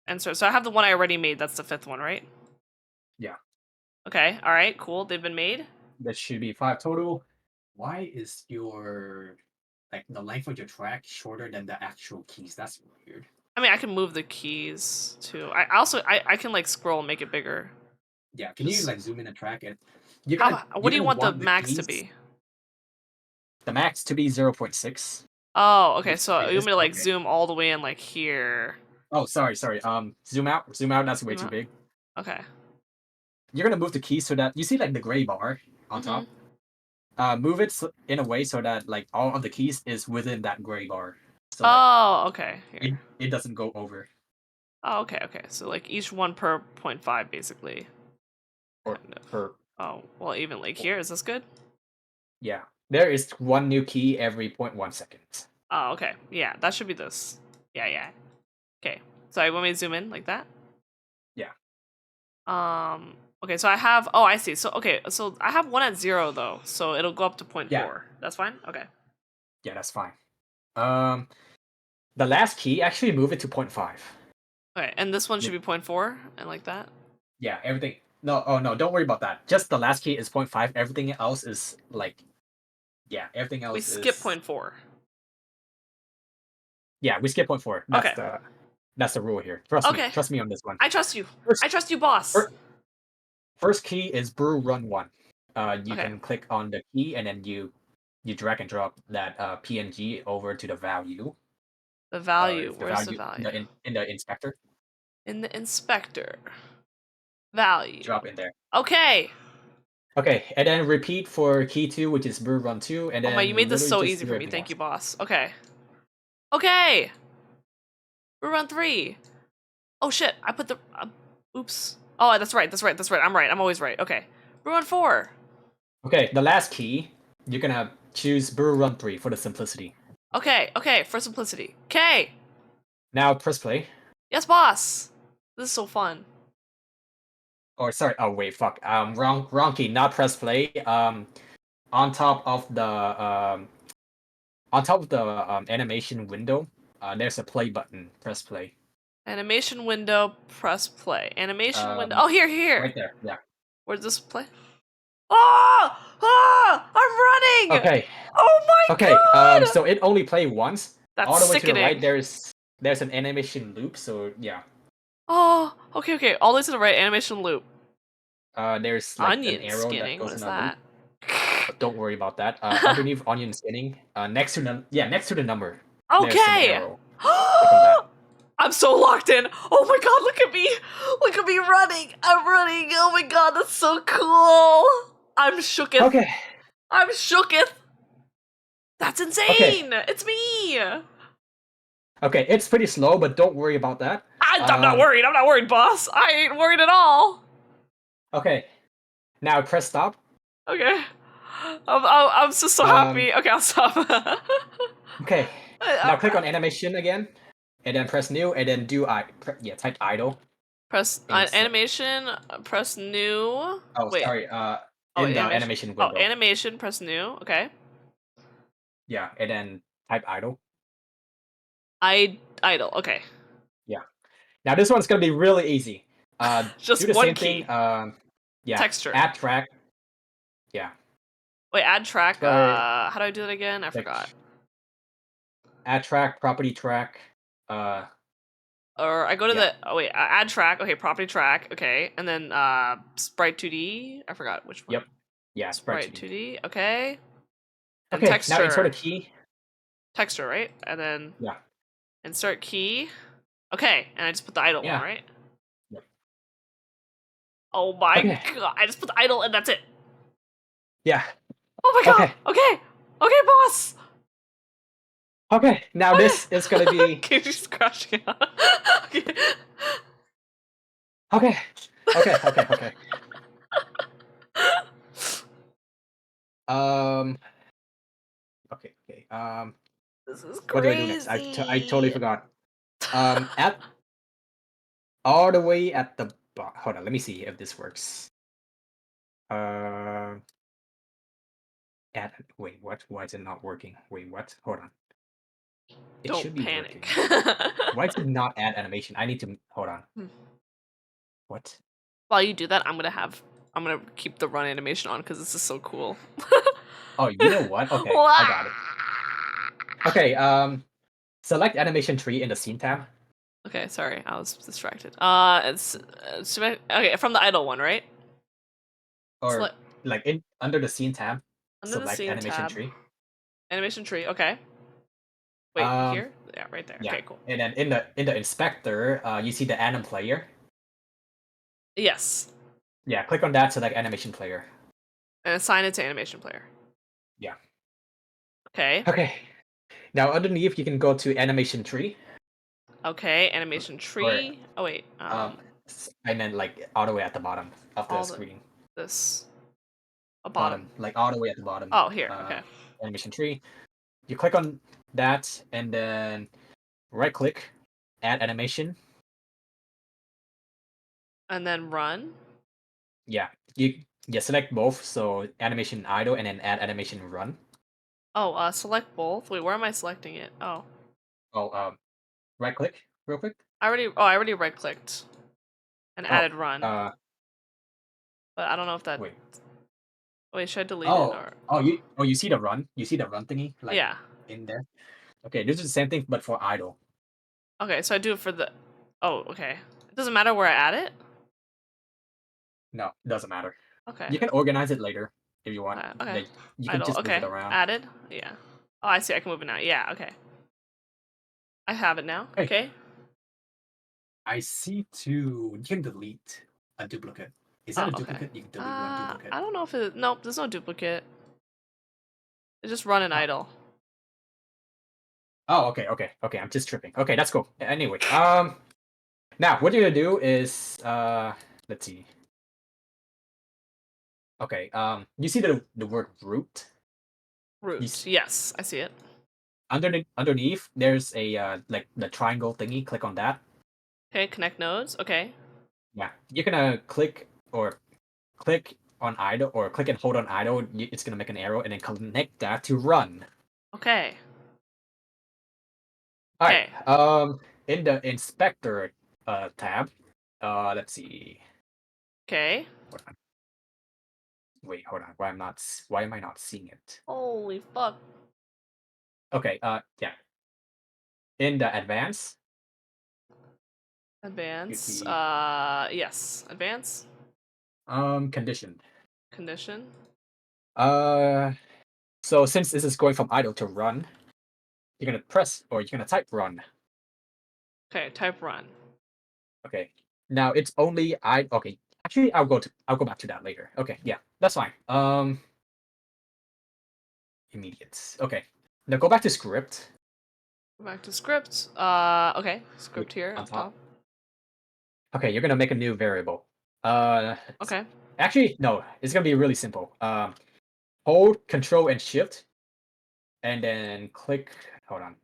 Insert. So I have the one I already made. That's the 5th one, right? Yeah. Okay. All right. Cool. They've been made. That should be 5 total. Why is your the length of your track shorter than the actual keys? That's weird. I mean, I can move the keys too. I can like scroll and make it bigger. Yeah, can you Just- zoom in the track and What do you want the max to be? The max to be 0.6. Oh, okay. Which So you want me to like okay. zoom all the way in like here? Oh, sorry. Zoom out. That's way Zoom too out. big. Okay. You're gonna move the key so that you see like the gray bar on top. Move it in a way so that like all of the keys is within that gray bar. So Oh, okay. Here. it doesn't go over. Oh, okay, okay. So like each one per 0.5 basically. Or Kind of. per Oh, well, even like here. Is this good? yeah. There is one new key every 0.1 seconds. Oh, okay. Yeah, that should be this. Yeah, yeah. Okay. So I want me to zoom in like that? Yeah. Okay, so I have I see. So okay, so I have one at 0 though. So it'll go up to 0.4. Yeah. That's fine? Okay. Yeah, that's fine. The last key, actually move it to 0.5. Okay, and this one should be 0.4 and like that? Yeah, everything. No, oh no, don't worry about that. Just the last key is 0.5. Everything else is like, yeah, everything else We is. skip 0.4. Yeah, we skip 0.4. That's the rule here. Trust me on this one. I trust you. First- I trust you, boss. First key is Brue run 1. You Okay. can click on the key and then you drag and drop that PNG over to the value. The value. Where's the value? In the inspector. In the inspector. Value. Drop in there. Okay. Okay, and then repeat for key 2, which is Brue Run 2, and Oh then my, you made this literally so just easy do for me. everything Thank you, else. boss. Okay. Okay. We're run 3. Oh shit, I put the oops. Oh, that's right. I'm right. I'm always right. Okay. We're run 4. Okay, the last key, you're gonna choose Brue Run 3 for the simplicity. Okay, for simplicity. Okay. Now press play. Yes, boss. This is so fun. Or sorry, oh wait, fuck. Wrong key, not press play. On top of the animation window, there's a play button. Press play. Animation window, press play. Animation window. Um, Oh, here. Right there. Yeah. Where's this play? Oh! Oh! I'm running! Okay. Oh my Okay. god! So it only play once. That's All the way to the right, sickening. there's an animation loop. So yeah. Oh, okay. All the way to the right, animation loop. There's like an Onion arrow that skinning. What goes is in a loop. that? But don't worry about that. Underneath onion skinning, next to the number, there's an Okay. arrow. Click on that. I'm so locked in. Oh my god, look at me. Look at me running. I'm running. Oh my god, that's so cool. I'm shooketh. Okay. I'm shooketh. That's insane. Okay. It's me. Okay, it's pretty slow, but don't worry about that. I'm not worried. I'm not worried, boss. I ain't worried at all. Okay. Now press stop. Okay. I'm just so happy. Okay, I'll stop. Okay. Now click on animation again, and then press new, and then type idle. Press animation. Press new. Oh, Wait. sorry. Oh, In the animation. animation window. Oh, animation. Press new. Okay. Yeah, and then type idle. Idle. Okay. Yeah. Now this one's gonna be really easy. Just do the one same key. thing. Yeah. Texture. Add track. Yeah. Wait, add track. So, How do I do that again? I forgot. Add track, property track. Or I go to Yeah. add track. Okay, property track. Okay, and then sprite 2D. I forgot which one. Yep. Yeah, Sprite 2D. Okay. And Okay, texture. now insert a key. Texture, right? And then Yeah. insert key. Okay, and I just put the idle Yeah. one, right? Yep. Oh my Okay. god! I just put the idle, and that's it. Yeah. Oh my god! Okay. Okay, boss. Okay, now this is gonna be Okay, just crashing out. Okay. Okay. Okay. This is crazy. What do I do next? I totally forgot. At all the way at the hold on, let me see if this works. Wait, what? Why is it not working? Wait, what? Hold on. It Don't should be panic. working. Why does it not add animation? I need to hold on. What? While you do that, I'm gonna keep the run animation on because this is so cool. Oh, you know what? Okay, I got it. Okay, select animation tree in the scene tab. Okay, sorry, I was distracted. Okay, from the idle one, right? Or like under the scene tab. Under the select scene animation tab. tree. Animation tree. Okay. Wait, here? Yeah, right there. Yeah. Okay, cool. And then in the inspector, you see the anim player. Yes. Yeah, click on that, select animation player. And assign it to animation player. Yeah. Okay. Okay. Now underneath, you can go to animation tree. Okay, animation tree. Oh wait. I meant like all the way at the bottom of the screen. This. A bottom. Like all the way at the bottom. Oh, here. Okay. Animation tree. You click on that, and then right click, add animation. And then run. Yeah, you select both. So animation idle, and then add animation run. Oh, select both. Wait, where am I selecting it? Oh. Oh, right click real quick. I already right clicked. And added run. But I don't know if that. Wait, should I delete it or? You see the run? You see the run thingy? Like, yeah. In there. Okay, this is the same thing, but for idle. Okay, so I do it for the. Oh, okay. It doesn't matter where I add it. No, it doesn't matter. Okay. You can organize it later if you want. Okay. Like, you can just move it around. Added. Yeah. Oh, I see. I can move it now. Yeah. Okay. I have it now. Okay. I see too. You can delete a duplicate. Is that a okay. duplicate? You can delete one duplicate. I don't know if it. Nope, there's no duplicate. It's just run and idle. Oh, okay. I'm just tripping. Okay, that's cool. Anyway, now what you're gonna do is let's see. Okay, you see the word root Root. Yes, I see it. underneath. There's a like the triangle thingy. Click on that. Okay, connect nodes. Okay. Yeah, you're gonna click on idle or click and hold on idle. It's gonna make an arrow and then connect that to run. Okay. All right. In the inspector tab, let's see. Okay. Hold on. Wait, hold on. Why am I not seeing it? Holy fuck. Okay. Yeah. In the advance. Advance. be- Yes. Advance. Condition. Condition. So since this is going from idle to run, you're gonna type run. Okay. Type run. Okay. Now it's only okay. Actually, I'll go back to that later. Okay, yeah, that's fine. Immediate. Okay. Now go back to script. Go back to script. Okay. Script here On on top. Okay, you're gonna make a new variable. Okay. Actually, no, it's gonna be really simple. Hold Control and Shift, and then click. Hold on.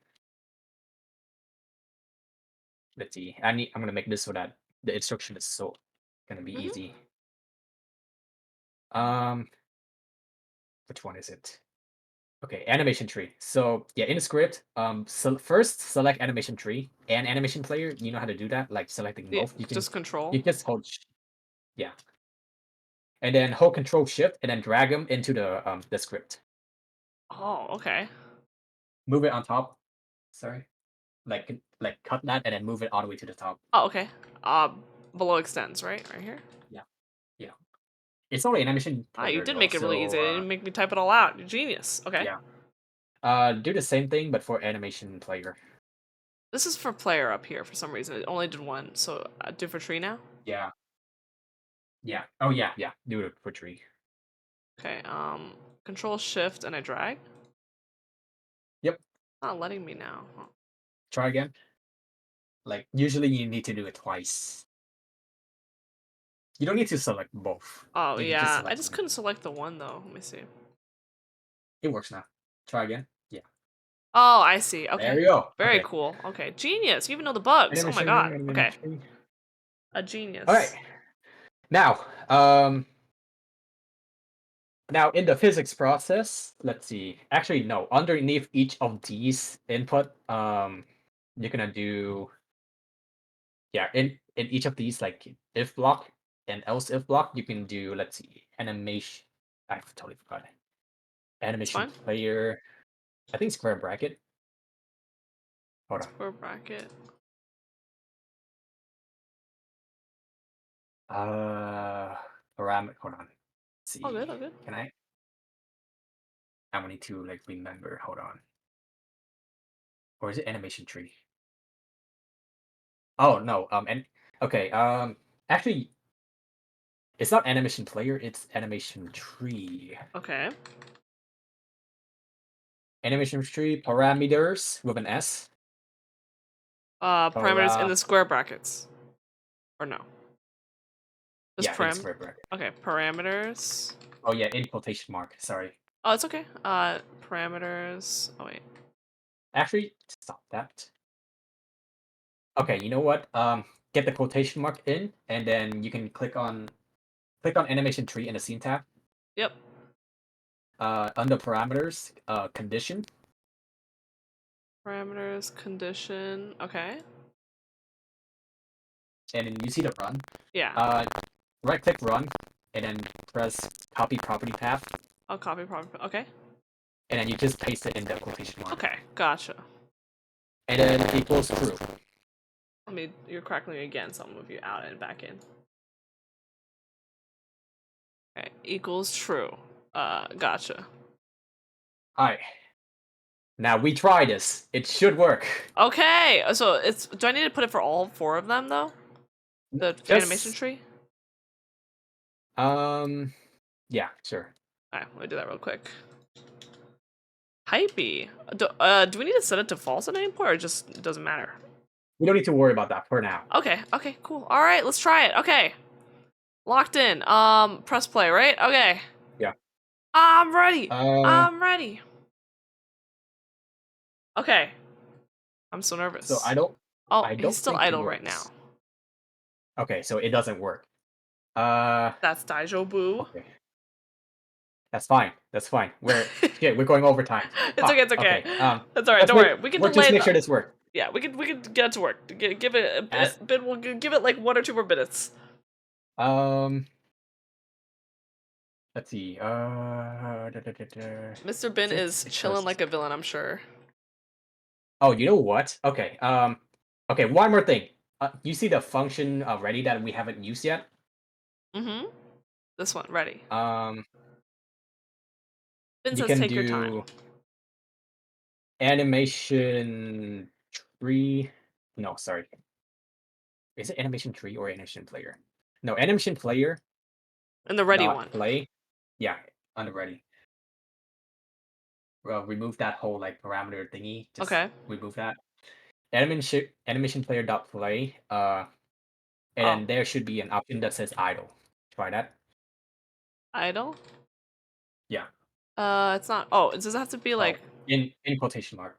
Let's see. I'm gonna make this so that the instruction is so gonna be easy. Which one is it? Okay, animation tree. So yeah, in the script, so first select animation tree and animation player. You know how to do that, like selecting Yeah, both. just control. You just hold, yeah, and then hold Control Shift and then drag them into the script. Oh, okay. Move it on top. Sorry, like cut that and then move it all the way to the top. Oh, okay. Below extends, right? Right here. Yeah, it's only animation. Ah, you player, did though, make it really easy. You so, didn't make me type it all out. You're genius. Okay. Yeah. Do the same thing, but for animation player. This is for player up here for some reason. It only did one, so do for tree now. Yeah. Yeah. Oh yeah. Do it for tree. Okay. Control Shift and I drag. Yep. Not letting me now. Huh. Try again. Like usually you need to do it twice. You don't need to select both. Oh You can yeah, I select just one. couldn't select the one though. Let me see. It works now. Try again. Yeah. Oh, I see. Okay. There you go. Very Okay. cool. Okay, genius. You even know the bugs. Oh my god. Okay. A genius. All right. Now, now in the physics process, let's see. Actually, no. Underneath each of these input, you're gonna do. Yeah, in each of these, like if block and else if block, you can do. Let's see, animation. I totally forgot. Animation fine. player. I think square bracket. Hold on. Square bracket. Parameter. Hold on. Let's see. All good. All good. Can I? I need to like remember. Hold on. Or is it animation tree? Oh no. And okay. Actually, it's not animation player. It's animation tree. Okay. Animation tree parameters with an S. Parameters in the square brackets. Or no? Just Yeah, in square bracket. Okay, parameters. Oh yeah, in quotation mark. Sorry. Oh, it's okay. Parameters. Oh wait. Actually, stop that. Okay, you know what? Get the quotation mark in, and then you can click on animation tree in the scene tab. Yep. Under parameters, condition. Parameters, condition. Okay. And then you see the run. Yeah. Right click run, and then press copy property path. I'll copy property. Okay. And then you just paste it in the quotation mark. Okay, gotcha. And then equals true. You're crackling again, so I'll move you out and back in. Okay, equals true. Gotcha. Alright. Now we try this. It should work. Okay, so do I need to put it for all 4 of them though? The animation tree? Yeah, sure. Alright, let me do that real quick. Hypey. Do we need to set it to false at any point, or just it doesn't matter? We don't need to worry about that for now. Okay, okay, cool. Alright, let's try it. Okay. Locked in. Press play, right? Okay. Yeah. I'm ready. Uh, I'm ready. Okay. I'm so nervous. so I don't Oh, he's don't still think it idle right now. works. Okay, so it doesn't work. Uh, That's Daijobu. okay. That's fine. That's fine. We're going overtime. It's Fuck, okay, it's okay. It's alright, let's don't make- worry. We can We'll delay just make the- sure this works. Yeah, we could get it to work. Give it a As- bit. We'll give it like 1 or 2 more minutes. Let's see. Mr. Bin is Just chilling because- like a villain, I'm sure. Oh, you know what? Okay. Okay. One more thing. You see the function ready that we haven't used yet? Mm-hmm. This one, ready. Bin You says can take your time. do animation tree. No, sorry. Is it animation tree or animation player? No, animation player. And the ready not one. Play. Yeah, on the ready. Well, remove that whole like parameter thingy. Just Okay. remove that. Animation player dot play. And Oh. then there should be an option that says idle. Try that. Idle? Yeah. It's not. Oh, does it have to be like? In quotation mark.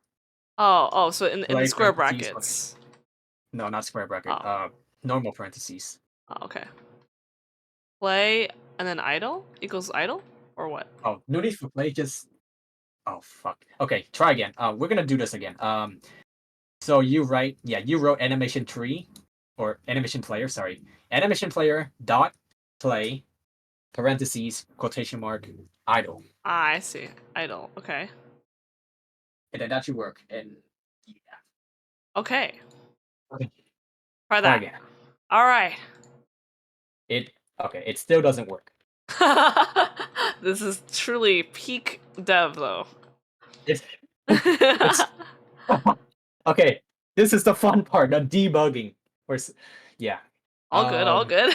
Oh, so in the Play square parentheses, brackets. No, not square bracket. Oh. Normal parentheses. Oh, okay. Play and then idle equals idle, or what? Oh, no need for play. Just. Oh fuck. Okay, try again. We're gonna do this again. So you write. Yeah, you wrote animation tree, or animation player. Sorry, animation player dot play parentheses quotation mark idle, Ah, I see. Idle. Okay. and then that should work. And yeah. Okay. Okay. Try Try that. again. All right. It still doesn't work. This is truly peak dev, though. It's okay. This is the fun part, the debugging. Yeah. All good, all good.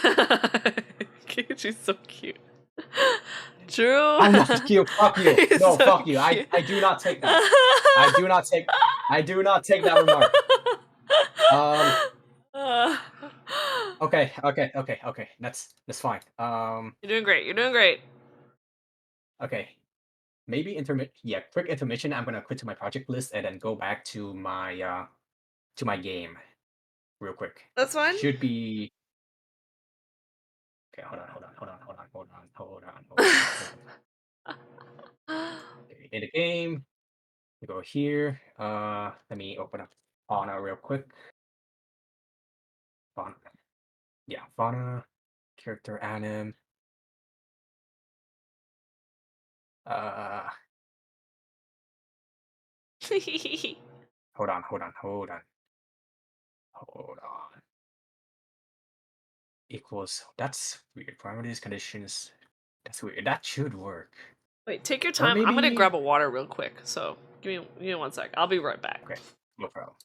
She's so cute. Drew. I'm not cute. Fuck you. He's No, so fuck you. cute. I do not take that. I do not take that remark. Okay. That's fine. You're doing great. You're doing great. Okay. Maybe quick intermission. I'm gonna quit to my project list and then go back to my game real quick. That's fine. Should be okay, hold on. Okay, in the game, we go here. Let me open up Fauna real quick. Fauna. Yeah, Fauna, character anim. Hold on. Equals, that's weird. Parameters, conditions. That's weird. That should work. Wait, take your time. I'm gonna maybe- grab a water real quick. So give me 1 sec. I'll be right back. Okay, no problem.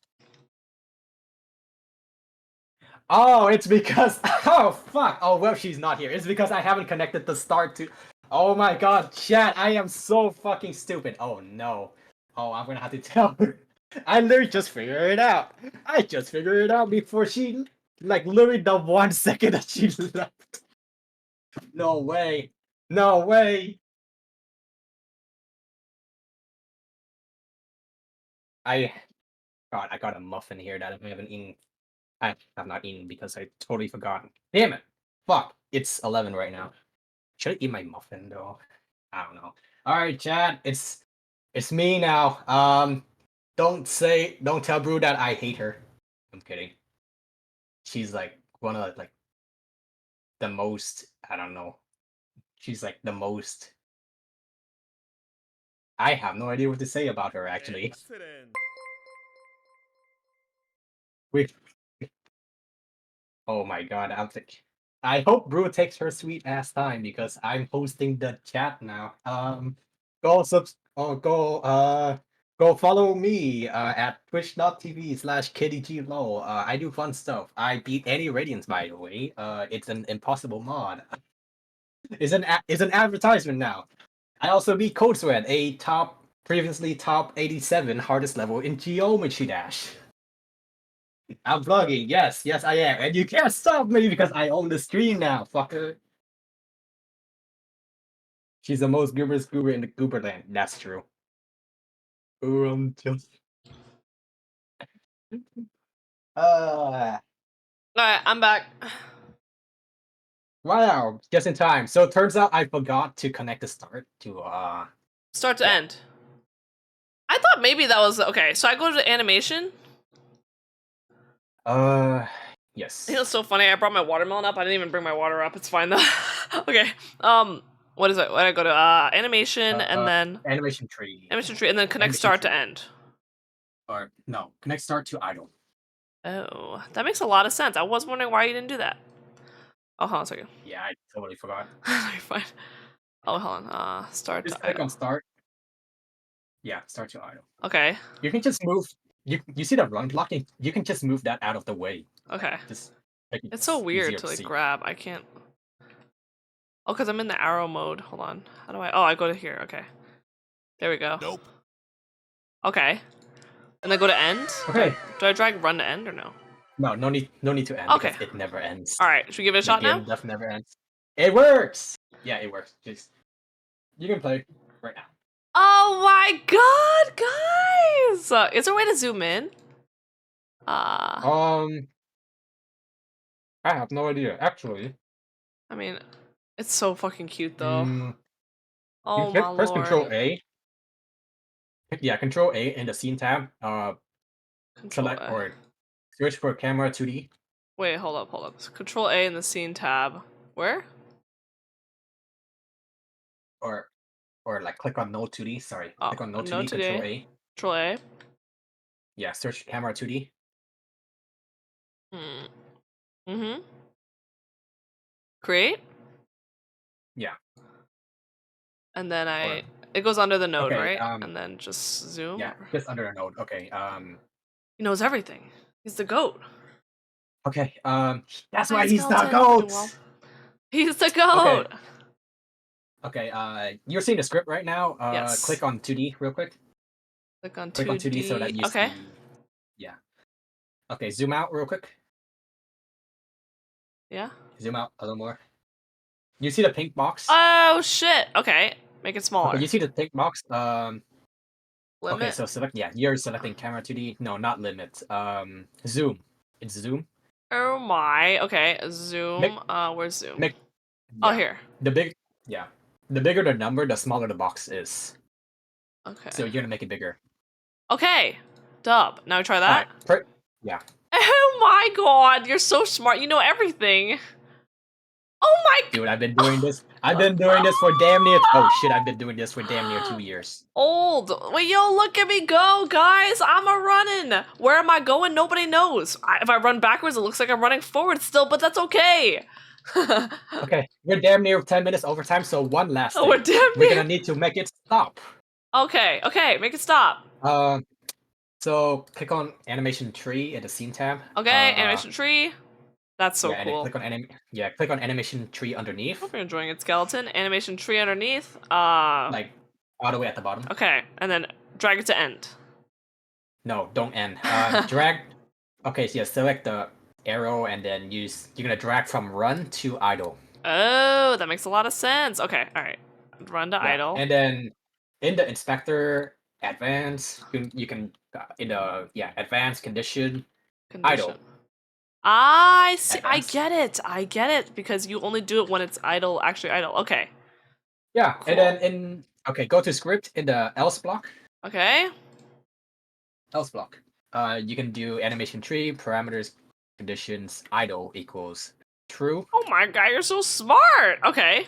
Oh, it's because oh fuck. Oh well, she's not here. It's because I haven't connected the start to. Oh my god, chat! I am so fucking stupid. Oh no. Oh, I'm gonna have to tell her. I literally just figured it out. I just figured it out before she, like, literally the 1 second that she left. No way. No way. I got a muffin here that I haven't eaten. I have not eaten because I totally forgot. Damn it! Fuck! It's 11 right now. Should I eat my muffin though? I don't know. All right, chat. It's me now. Don't tell Brue that I hate her. I'm kidding. She's like one of like the most. I don't know. She's like the most. I have no idea what to say about her actually. Excellent. Wait. Oh my god, I hope Brue takes her sweet ass time because I'm hosting the chat now. Go follow me at twitch.tv/kittyglow. I do fun stuff. I beat any radiance, by the way. It's an impossible mod. is an advertisement now. I also beat Code Sweat, a previously top 87 hardest level in Geometry Dash. I'm vlogging, yes, I am, and you can't stop me because I own the screen now, fucker. She's the most gooberest goober in the gooberland. That's true. Just. Alright, I'm back. Wow, just in time. So it turns out I forgot to connect the start to Start to Yeah. end. I thought maybe that was okay. So I go to animation. yes. It was so funny. I brought my watermelon up. I didn't even bring my water up. It's fine though. Okay. What is it? What did I go to? Animation and then animation tree. animation tree and then connect Animation start tree. to end. Or no, connect start to idle. Oh, that makes a lot of sense. I was wondering why you didn't do that. Oh, hold on a second. Yeah, I totally forgot. You're fine. Oh, hold on. Start Just to click idle. on start. Yeah, start to idle. Okay. You can just move. You see the run blocking? You can just move that out of the way. Okay. Just make it It's so weird easier to like see. grab. I can't. Oh, because I'm in the arrow mode. Hold on. How do I? Oh, I go to here. Okay. There we go. Nope. Okay. And then go to end. Okay. Do I drag run to end or no? No need to end. Okay. Because it never ends. All right. Should we give it a The shot now? game death never ends. It works. Yeah, it works. Just you can play right now. Oh my god, guys! Is there a way to zoom in? I have no idea. Actually, I mean, it's so fucking cute though. you Oh my press lord. Control A. Yeah, Control A in the scene tab. Control Select A. or search for camera 2D. Wait, hold up. Control A in the scene tab. Where? Or like click on no 2D. Sorry, Oh, click on no 2D. no 2D. Control A. Control A. Yeah, search camera 2D. Mm-hmm. Create? Yeah. And then Or- it goes under the node, Okay, right? And then just zoom. Yeah, just under a node. Okay. He knows everything. He's the goat. Okay. That's Hi, why he's the Skeleton. goat. Doing well. He's the goat. Okay. You're seeing the script right now. Yes. Click on 2D real quick. Click on 2D. Click on 2D so that you okay. see. Yeah. Okay. Zoom out real quick. Yeah. Zoom out a little more. You see the pink box? Oh shit. Okay. Make it smaller. Okay, you see the pink box? Limit. Okay, so select. Yeah, you're selecting camera 2D. No, not limit. Zoom. It's zoom. Oh my. Okay. Zoom. Where's zoom? Oh, Yeah. here. The bigger the number, the smaller the box is. Okay. So you're gonna make it bigger. Okay. Dub. Now try that. Alright, yeah. Oh my god. You're so smart. You know everything. Oh my god. Dude, I've been doing this. I've been doing this for damn near. Oh shit! I've been doing this for damn near 2 years. Old. Wait, yo, look at me go, guys. I'm a running. Where am I going? Nobody knows. If I run backwards, it looks like I'm running forward still, but that's okay. Okay, we're damn near 10 minutes overtime, so one last thing. Oh, we're damn We're near. gonna need to make it stop. Okay, make it stop. So click on animation tree in the scene tab. Okay, animation tree. That's so yeah, cool. And click on animation tree underneath. Hope you're enjoying it, skeleton. Animation tree underneath. Like all the way at the bottom. Okay, and then drag it to end. No, don't end. Drag. Okay, so yeah, select the arrow and then you're gonna drag from run to idle. Oh, that makes a lot of sense. Okay, all right. Run to Yeah, idle. And then in the inspector advanced, you can in the advanced condition. Idle. I see. Advanced. I get it because you only do it when it's idle. Actually, idle. Okay. Yeah, Cool. and then go to script in the else block. Okay. Else block. You can do animation tree parameters conditions idle equals true. Oh my god, you're so smart. Okay.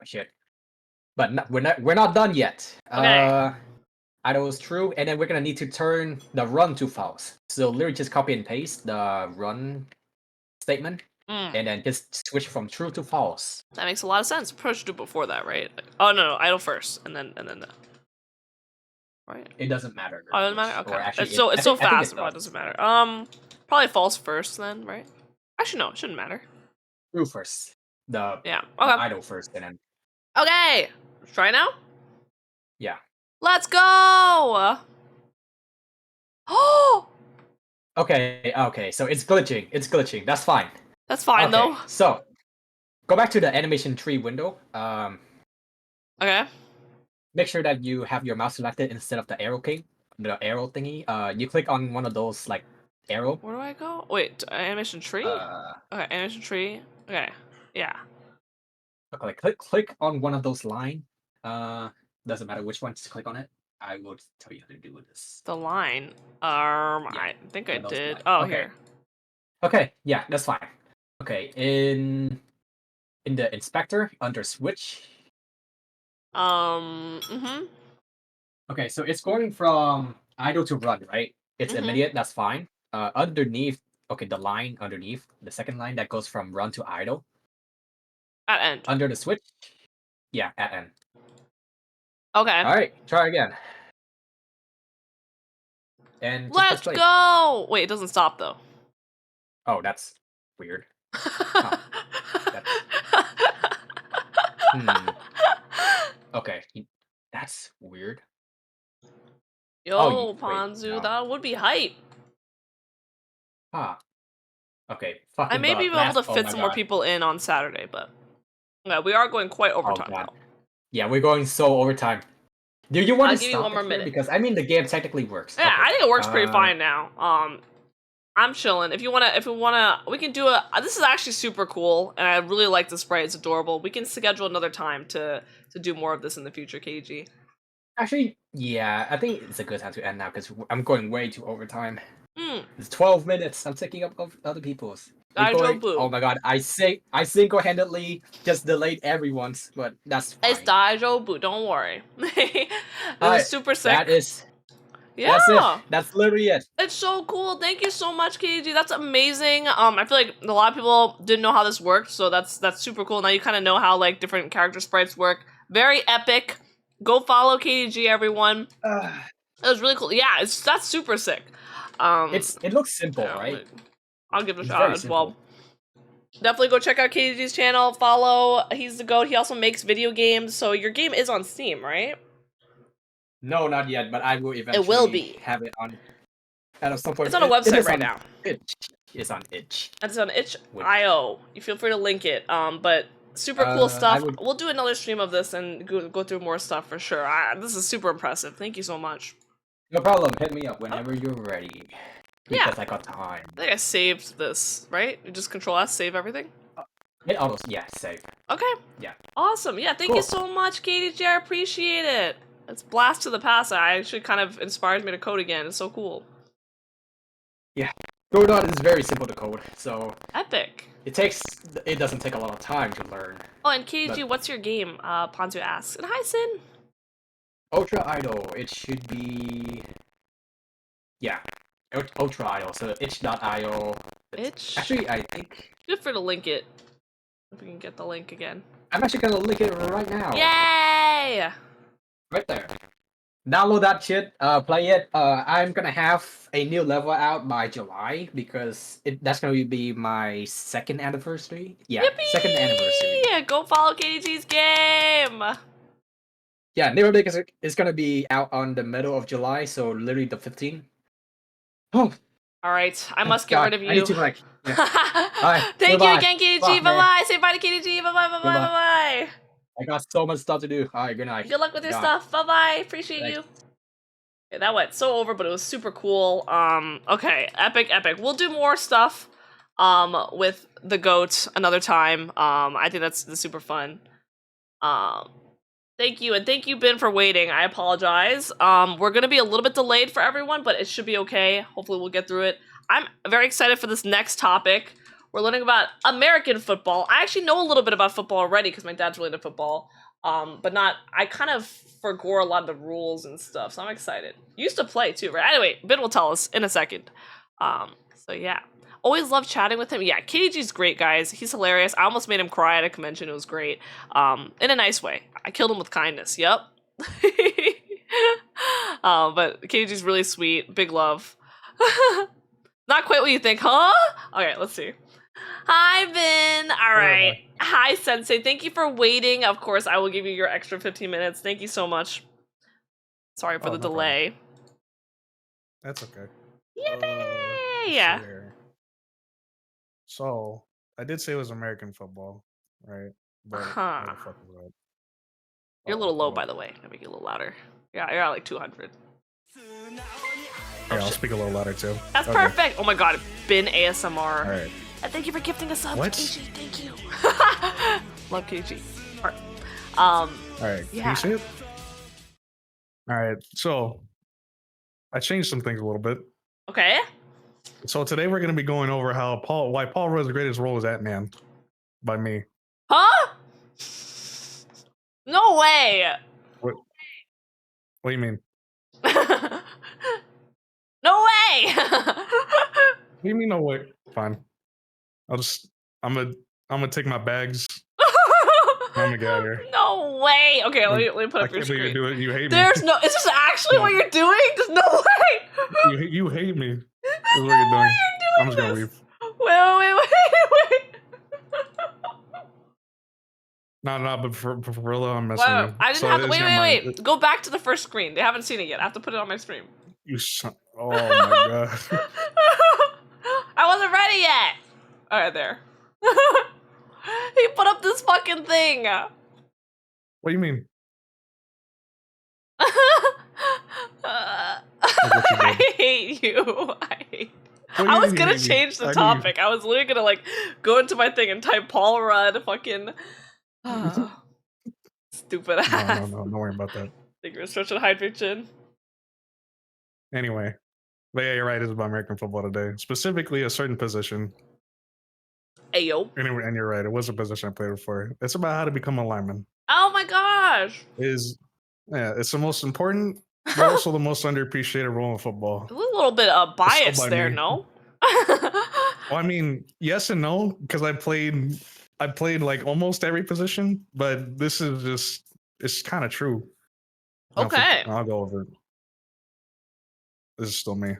Oh, shit. But we're not done yet. Okay. Idle is true, and then we're gonna need to turn the run to false. So literally just copy and paste the run statement, and then just switch from true to false. That makes a lot of sense. Probably should do before that, right? Oh no, idle first, and then the. Right. It doesn't matter. Oh, it doesn't matter. Or Okay. actually, It's so I think fast. it It does. doesn't matter. Probably false first then, right? Actually, no, it shouldn't matter. True first. the Yeah. Okay. idol first, and then Okay. Try now. yeah. Let's go. Oh, Okay. So it's glitching. It's glitching. That's fine. that's fine Okay. though. So go back to the animation tree window. Okay. Make sure that you have your mouse selected instead of the arrow key, the arrow thingy. You click on one of those like arrow. Where do I go? Wait, animation tree? Okay, animation tree. Okay. Yeah. Okay, click on one of those line. Doesn't matter which one to click on it. I will tell you how to do this. The line. Yeah, I think I one of those did. lines. Oh, Okay. here. Okay, yeah, that's fine. Okay, in the inspector under switch. Mm-hmm. Okay, so it's going from idle to run, right? It's Mhm. immediate, that's fine. Underneath, okay, the line underneath, the second line that goes from run to idle. At end. Under the switch, yeah, at end. Okay. All right, try again. And just Let's press play. go! Wait, it doesn't stop though. Oh, that's weird. Okay, that's weird. Yo, Oh, wait, Ponzu, no. that would be hype. Ah. Okay, I fucking may the be able last- to oh fit my some more God. people in on Saturday, but yeah, we are going quite overtime God. though. Yeah, we're going so overtime. Do you want I'll to give you stop one it more here? minute. Because I mean, the game technically works. Yeah, Okay, I think it works pretty uh, fine now. I'm chilling. If we wanna, we can do a. This is actually super cool, and I really like the sprite. It's adorable. We can schedule another time to do more of this in the future, KG. Actually, yeah, I think it's a good time to end now because I'm going way too overtime. Hmm. It's 12 minutes. I'm taking up of other people's. We're Daijo going- Boo. Oh my God, I single-handedly just delayed everyone's, but that's fine. It's Daijo Boo. Don't worry. This Alright, is super sick. That is. Yeah. That's it. That's literally it. It's so cool. Thank you so much, KG. That's amazing. I feel like a lot of people didn't know how this worked, so that's super cool. Now you kind of know how like different character sprites work. Very epic. Go follow KG, everyone. It was really cool. Yeah, that's super sick. It looks simple, yeah, right? I'll give it a It's shot very as well. simple. Definitely go check out KG's channel. Follow. He's the GOAT. He also makes video games. So your game is on Steam, right? No, not yet, but I will eventually will be. have it on at some point. It's on a It website is right on now. Itch. It's on itch. It's on itch.io. You feel free to link it. But super cool I stuff. would- We'll do another stream of this and go through more stuff for sure. This is super impressive. Thank you so much. No problem. Hit me up whenever you're ready. Yeah. Because I got time. I think I saved this, right? You just Control S, save everything? Hit autos. Yeah, save. Okay. Yeah. Awesome. Yeah, thank you Cool. so much, KDJ. I appreciate it. It's blast to the past. I actually kind of inspires me to code again. It's so cool. Godot is very simple to code, so Epic. it doesn't take a lot of time to learn. Oh, and KDJ, But- what's your game? Ponzu asks. And hi, Sin. Ultra Idol, it should be Ultra Idol, so itch.io. Itch? Actually, I think Feel free to link it. If we can get the link again. I'm actually gonna link it right now. Yay! Right there. Download that shit, play it. I'm gonna have a new level out by July because that's gonna be my second anniversary. Yeah, second anniversary. Yeah, go follow KDG's game. Yeah, new update is gonna be out on the middle of July, so literally the 15th. Oh, All right, I must get God, rid of you. I need to like. Yeah. Alright, Thank goodbye. you again, KDG. Bye, Bye man. bye. Say bye to KDG. Bye bye. Bye bye. Goodbye. Bye bye. I got so much stuff to do. Alright, good night. Good luck with your God. stuff. Bye bye. Appreciate Thanks. you. Okay, that went so over, but it was super cool. Okay, epic. We'll do more stuff with the GOAT another time. I think that's super fun. Thank you, and thank you, Ben, for waiting. I apologize. We're gonna be a little bit delayed for everyone, but it should be okay. Hopefully we'll get through it. I'm very excited for this next topic. We're learning about American football. I actually know a little bit about football already because my dad's really into football. But I kind of forgot a lot of the rules and stuff, so I'm excited. Used to play too, right? Anyway, Ben will tell us in a second. So yeah. Always love chatting with him. Yeah, KDG's great, guys. He's hilarious. I almost made him cry at a convention. It was great. In a nice way. I killed him with kindness. Yep. But KDG's really sweet. Big love. Not quite what you think, huh? Okay, let's see. Hi, Vin. All Where am right. Hi, Sensei. Thank you for waiting. Of course, I will give you your extra 15 minutes. Thank you so much. Sorry for Oh, the no problem. delay. That's okay. Yippee! Let's see here. So I did say it was American football, right? But Huh. where the fuck is that? You're a Uh-oh, little low, hold by up. the way. I'll make you a little louder. Yeah, you're at like 200. Here, I'll speak a little louder too. That's Okay. perfect. Oh my god, Bin ASMR. All right. And thank you for gifting a sub, What? KG. Thank you. Love KG. All right. All right. Can Yeah. you see it? All right. So I changed some things a little bit. Okay. So today we're going to be going over why Paul Rudd's greatest role is Ant-Man by me. Huh? No way. What do you mean? No way. What do you mean? No way. Fine. I'm gonna take my bags. I'm gonna get out of here. No way. Okay, let me put I up your can't believe you screen. do it. You hate me. There's no. Is this actually No. what you're doing? There's no way. You hate me. This There's is what no you're doing. way you're I'm just gonna doing leave. this. Wait. No, but for real, I'm messing Wow, with you. I didn't So have to. it is Wait. never mind. Go back to the first screen. They haven't seen it yet. I have to put it on my stream. You son. Oh my god. I wasn't ready yet. All right, there. He put up this fucking thing. What do you mean? I hate you. I was gonna change the topic. I was literally gonna like go into my thing and type Paul Rudd fucking stupid ass. No, don't worry about that. Think you're stretching high fiction. Anyway, but yeah, you're right. It's about American football today, specifically a certain position. Ayo. Anyway, and you're right. It was a position I played before. It's about how to become a lineman. Oh my gosh. It's the most important, but also the most underappreciated role in football. A little bit of bias by there, me. no? Well, I mean, yes and no, because I played like almost every position, but this is just it's kind of true. Okay. I'll go over it. This is still me.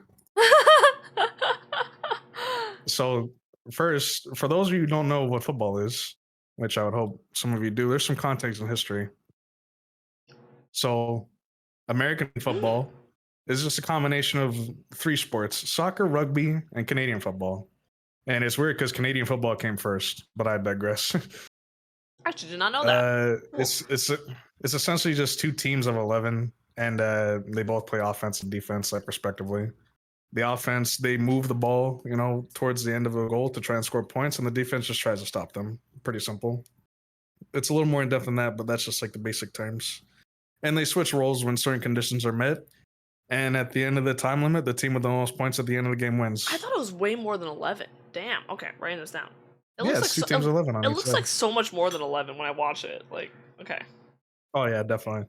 So first, for those of you who don't know what football is, which I would hope some of you do, there's some context and history. So American football is just a combination of three sports: soccer, rugby, and Canadian football. And it's weird because Canadian football came first, but I digress. I actually did not know that. It's essentially just two teams of 11, and they both play offense and defense, like respectively. The offense, they move the ball, towards the end of a goal to try and score points, and the defense just tries to stop them. Pretty simple. It's a little more in depth than that, but that's just like the basic terms. And they switch roles when certain conditions are met. And at the end of the time limit, the team with the most points at the end of the game wins. I thought it was way more than 11. Damn. Okay, writing this down. It Yeah, looks it's like two teams 11 on it each looks side. like so much more than 11 when I watch it. Like, okay. Oh yeah, definitely.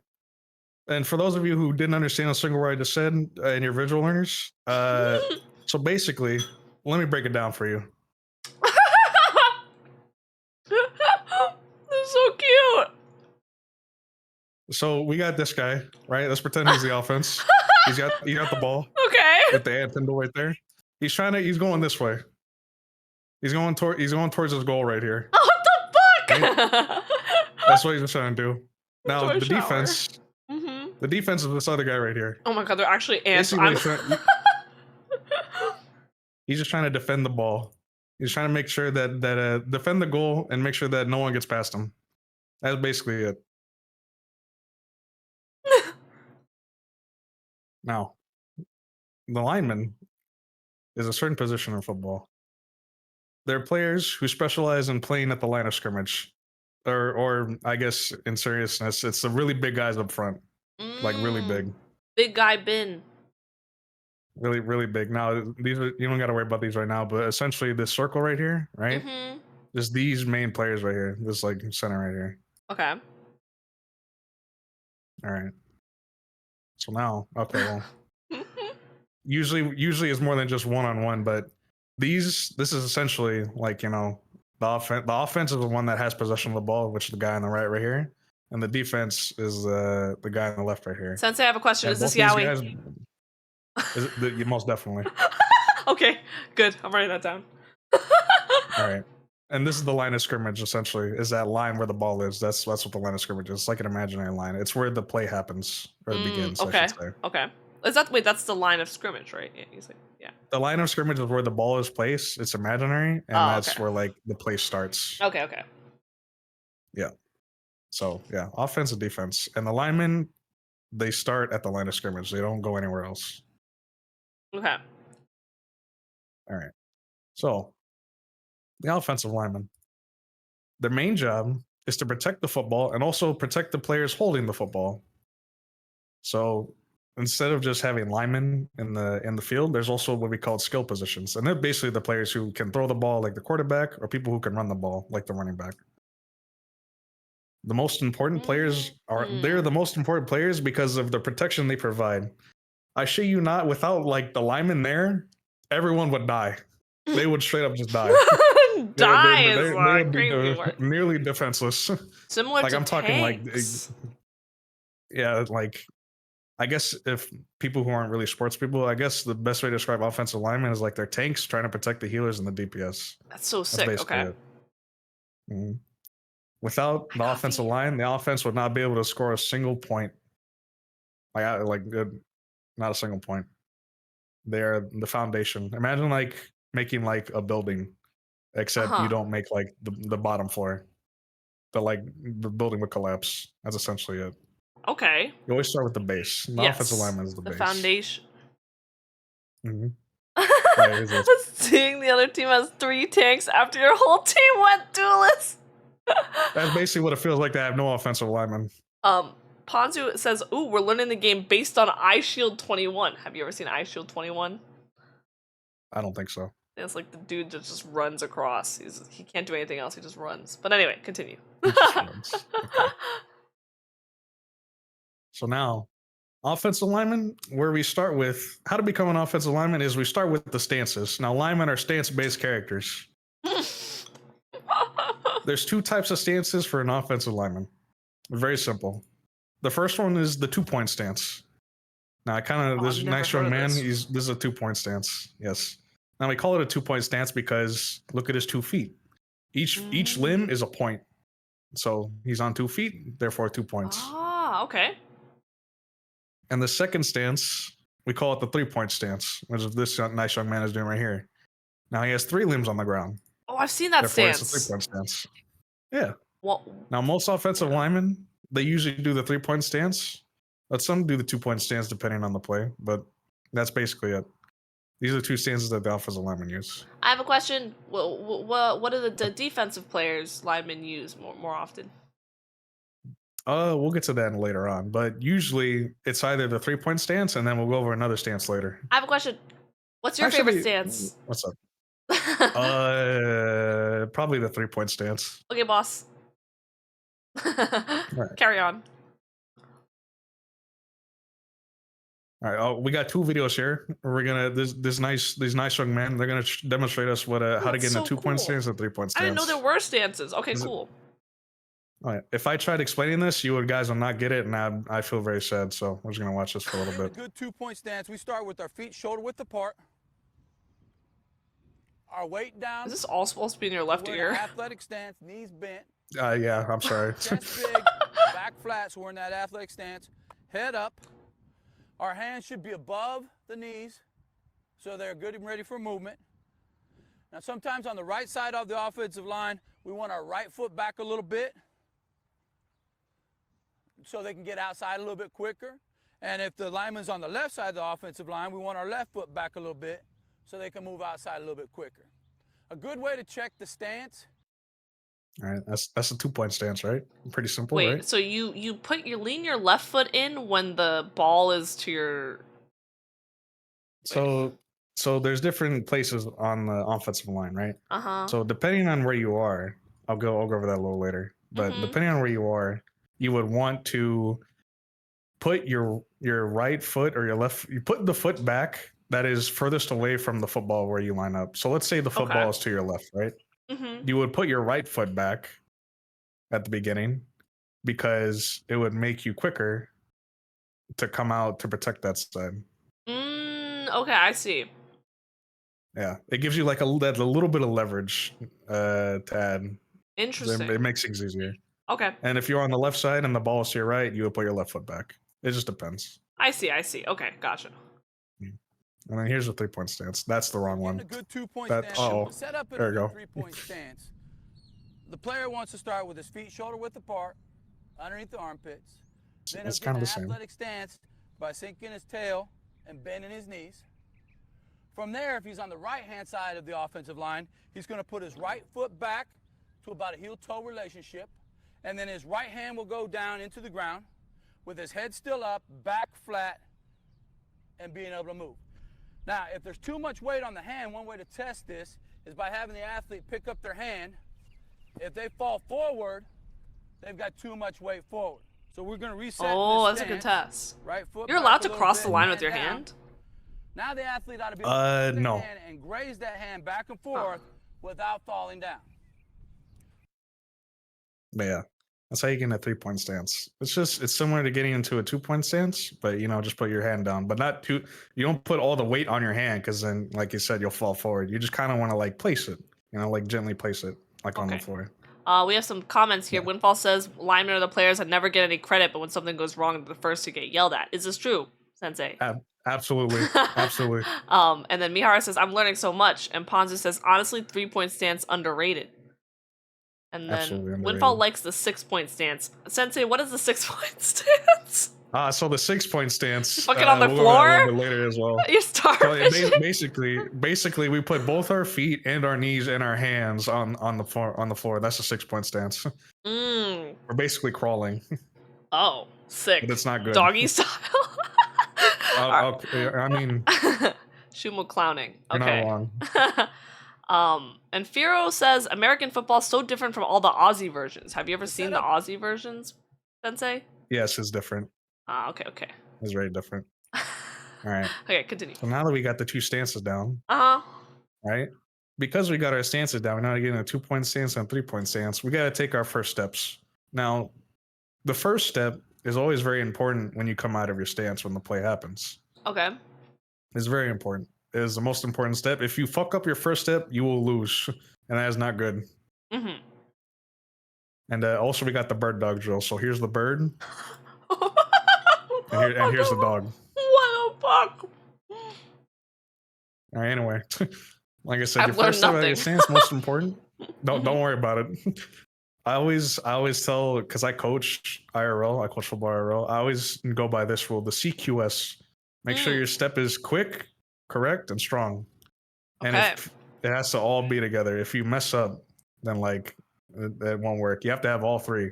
And for those of you who didn't understand a single word I just said, and your visual learners, so basically, let me break it down for you. They're so cute. So we got this guy, right? Let's pretend he's the offense. He got the ball Okay. with the anthem right there. He's going this way. He's going towards his goal right here. Oh, what the fuck? Right? That's what he's trying to do. Now Toy the shower. defense. Mm-hmm. The defense is this other guy right here. Oh my god, they're actually ants. Basically, he's just trying to defend the ball. He's trying to make sure that defend the goal and make sure that no one gets past him. That's basically it. Now, the lineman is a certain position in football. They're players who specialize in playing at the line of scrimmage. Or I guess in seriousness, it's the really big guys up front. Like really big. Big guy bin. Really, really big. Now you don't gotta worry about these right now, but essentially this circle right here, right? Mm-hmm. Just these main players right here. This like center right here. Okay. All right. So now, okay, well. usually it's more than just one-on-one, but this is essentially like, the offense is the one that has possession of the ball, which is the guy on the right here. And the defense is the guy on the left right here. Sensei, I have a question. And Is this both these Yowie? Most definitely. Okay, good. I'm writing that down. All right. And this is the line of scrimmage, essentially, is that line where the ball is. That's what the line of scrimmage is. It's like an imaginary line. It's where the play happens, or it begins, I Okay. should say. Okay. Is that wait? That's the line of scrimmage, right? Yeah. He's like, yeah. The line of scrimmage is where the ball is placed. It's imaginary, and Oh, that's okay. where like the play starts. Okay. Okay. Yeah. So yeah, offense and defense, and the linemen, they start at the line of scrimmage. They don't go anywhere else. Okay. All right. So the offensive lineman, their main job is to protect the football and also protect the players holding the football. So instead of just having linemen in the field, there's also what we call skill positions, and they're basically the players who can throw the ball, like the quarterback, or people who can run the ball, like the running back. The most important players they're the most important players because of the protection they provide. I shit you not, without like the linemen there, everyone would die. They would straight up just die. Die is They a would be crazy word. nearly defenseless. Similar Like to I'm talking tanks. yeah, like I guess if people who aren't really sports people, I guess the best way to describe offensive linemen is like they're tanks trying to protect the healers and the DPS. That's so That's sick. basically Okay. it. Mhm. Without the offensive line, the offense would not be able to score a single point. Not a single point. They are the foundation. Imagine like making like a building, except you don't make like the bottom floor. But like the building would collapse. That's essentially it. Okay. You always start with the base. The offensive lineman is the base. Foundation. Mhm. Seeing the other team has 3 tanks after your whole team went duelist. That's basically what it feels like to have no offensive lineman. Ponzu says, "Ooh, we're learning the game based on Eye Shield 21." Have you ever seen Eye Shield 21? I don't think so. It's like the dude that just runs across. He can't do anything else. He just runs. But anyway, continue. He just runs. Okay. So now, offensive lineman, where we start with how to become an offensive lineman is we start with the stances. Now, linemen are stance-based characters. There's 2 types of stances for an offensive lineman. Very simple. The first one is the 2-point stance. Now, this nice young man, this is a 2-point stance. Yes. Now we call it a 2-point stance because look at his 2 feet. Each limb is a point. So he's on 2 feet, therefore 2 points. Ah, okay. And the second stance, we call it the 3-point stance, which is this nice young man is doing right here. Now he has 3 limbs on the ground. Oh, I've seen that therefore stance. It's a 3-point stance. Yeah. Well, now most offensive linemen, they usually do the 3-point stance, but some do the 2-point stance depending on the play. But that's basically it. These are the 2 stances that the offensive linemen use. I have a question. What do the defensive players, linemen, use more often? We'll get to that later on, but usually it's either the 3-point stance, and then we'll go over another stance later. I have a question. What's your favorite stance? What's up? Probably the 3-point stance. Okay, boss. Right. Carry on. All right. We got 2 videos here. We're gonna these nice young men. They're gonna demonstrate us what how to get in a 2-point stance and 3-point stance. I didn't know there were stances. Okay, cool. All right. If I tried explaining this, you guys will not get it, and I feel very sad. So we're just gonna watch this for a little bit. A good 2-point stance. We start with our feet shoulder width apart. Our weight down. Is this all supposed to be in your left ear? Athletic stance, knees bent. Yeah, I'm sorry. Chest big, back flat, so we're in that athletic stance. Head up. Our hands should be above the knees, so they're good and ready for movement. Now, sometimes on the right side of the offensive line, we want our right foot back a little bit so they can get outside a little bit quicker. And if the lineman's on the left side of the offensive line, we want our left foot back a little bit so they can move outside a little bit quicker. A good way to check the stance. All right, that's a 2-point stance, right? Pretty simple, Wait, right? so you lean your left foot in when the ball is to your. So there's different places on the offensive line, right? So depending on where you are, I'll go over that a little later. But depending on where you are, you would want to put your right foot or your left. You put the foot back that is furthest away from the football where you line up. So let's say the football is to your left, right? You would put your right foot back at the beginning because it would make you quicker to come out to protect that side. Okay, I see. Yeah, it gives you like a little bit of leverage to add. Interesting. It makes things easier. Okay. And if you're on the left side and the ball is to your right, you would put your left foot back. It just depends. I see. Okay, gotcha. And then here's the 3-point stance. That's the wrong Getting one. a good 2-point That stance. oh, Set up in there a you good go. 3-point stance. The player wants to start with his feet shoulder width apart, underneath the armpits. Then It's he'll kind get of an the same. athletic stance by sinking his tail and bending his knees. From there, if he's on the right-hand side of the offensive line, he's going to put his right foot back to about a heel-toe relationship, and then his right hand will go down into the ground with his head still up, back flat, and being able to move. Now, if there's too much weight on the hand, one way to test this is by having the athlete pick up their hand. If they fall forward, they've got too much weight forward. So we're going to reset. Oh, this that's a good stance. test. Right foot You're back allowed a to little cross the bit, line with your down. hand? Now the athlete ought to be able to pick up no. their hand and graze that hand back and forth without falling down. But yeah, that's how you get in a 3-point stance. It's similar to getting into a 2-point stance, but just put your hand down, but not too. You don't put all the weight on your hand because then, like you said, you'll fall forward. You just kind of want to like place it, like gently place it, like on the Okay. floor. We have some comments here. Yeah. Windfall says linemen are the players that never get any credit, but when something goes wrong, they're the first to get yelled at. Is this true, Sensei? Absolutely, absolutely. And then Mihara says, I'm learning so much. And Ponzu says, honestly, 3-point stance underrated. And then Absolutely underrated. Windfall likes the 6-point stance. Sensei, what is the 6-point stance? So the 6-point stance. Fucking on the we'll go over that a floor? little bit later as well. You're So starving. basically, we put both our feet and our knees and our hands on the floor. That's a 6-point stance. Mm. We're basically crawling, Oh, sick. but it's not good. Doggy style. Okay, I mean, Shumo clowning. you're Okay. not wrong. And Firo says American football is so different from all the Aussie versions. Have you ever seen the setup- Aussie versions, Sensei? Yes, it's different. Okay. It's very different. All right. Okay, continue. So now that we got the 2 stances down, Uh-huh. right? Because we got our stances down, we're now getting a 2-point stance and a 3-point stance. We got to take our first steps. Now, the first step is always very important when you come out of your stance when the play happens. Okay. It's very important. It is the most important step. If you fuck up your first step, you will lose, and that is not good. Mm-hmm. And also, we got the bird dog drill. So here's the bird, and here's the dog. What the fuck? All right. Anyway, like I said, I've your learned first step out of nothing. your stance most important. Don't worry about it. I always tell, because I coach IRL, I coach football IRL. I always go by this rule: the CQS. Make sure your step is quick, correct, and strong. And Okay. if it has to all be together. If you mess up, then like it won't work. You have to have all 3.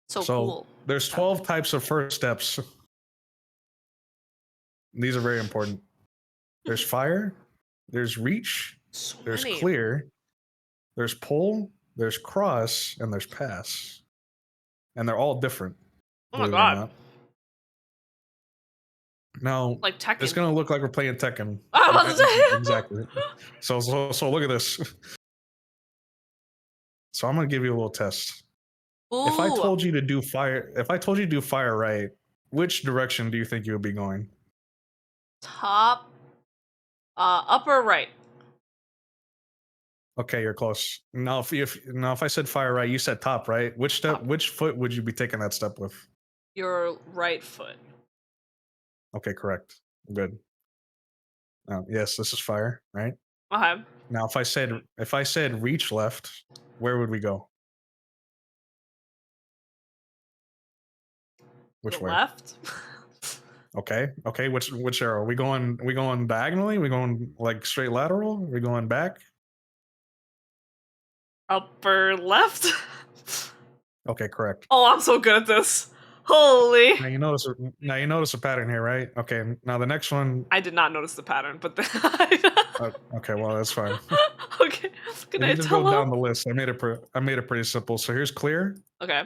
So cool. There's 12 types of first steps. These are very important. There's fire, there's reach, So there's many. clear, there's pull, there's cross, and there's pass. And they're all different. Oh my believe it or god. not. Now, Like Tekken. it's gonna look like we're playing Tekken. I was about to say. Exactly. So look at this. So I'm gonna give you a little test. Ooh. If I told you to do fire right, which direction do you think you would be going? Top. Upper right. Okay, you're close. Now, if I said fire right, you said top right. Which foot would you be taking that step with? Your right foot. Okay, correct. Good. Yes, this is fire, right? Okay. Now, if I said reach left, where would we go? Which The way? left. Okay. Which arrow? We going diagonally? We going like straight lateral? We going back? Upper left. Okay, correct. Oh, I'm so good at this. Holy. Now you notice a pattern here, right? Okay. Now the next one. I did not notice the pattern, but Okay, well that's fine. Okay. Can We I just tell go down him? the list. I made it pretty simple. So here's clear, Okay.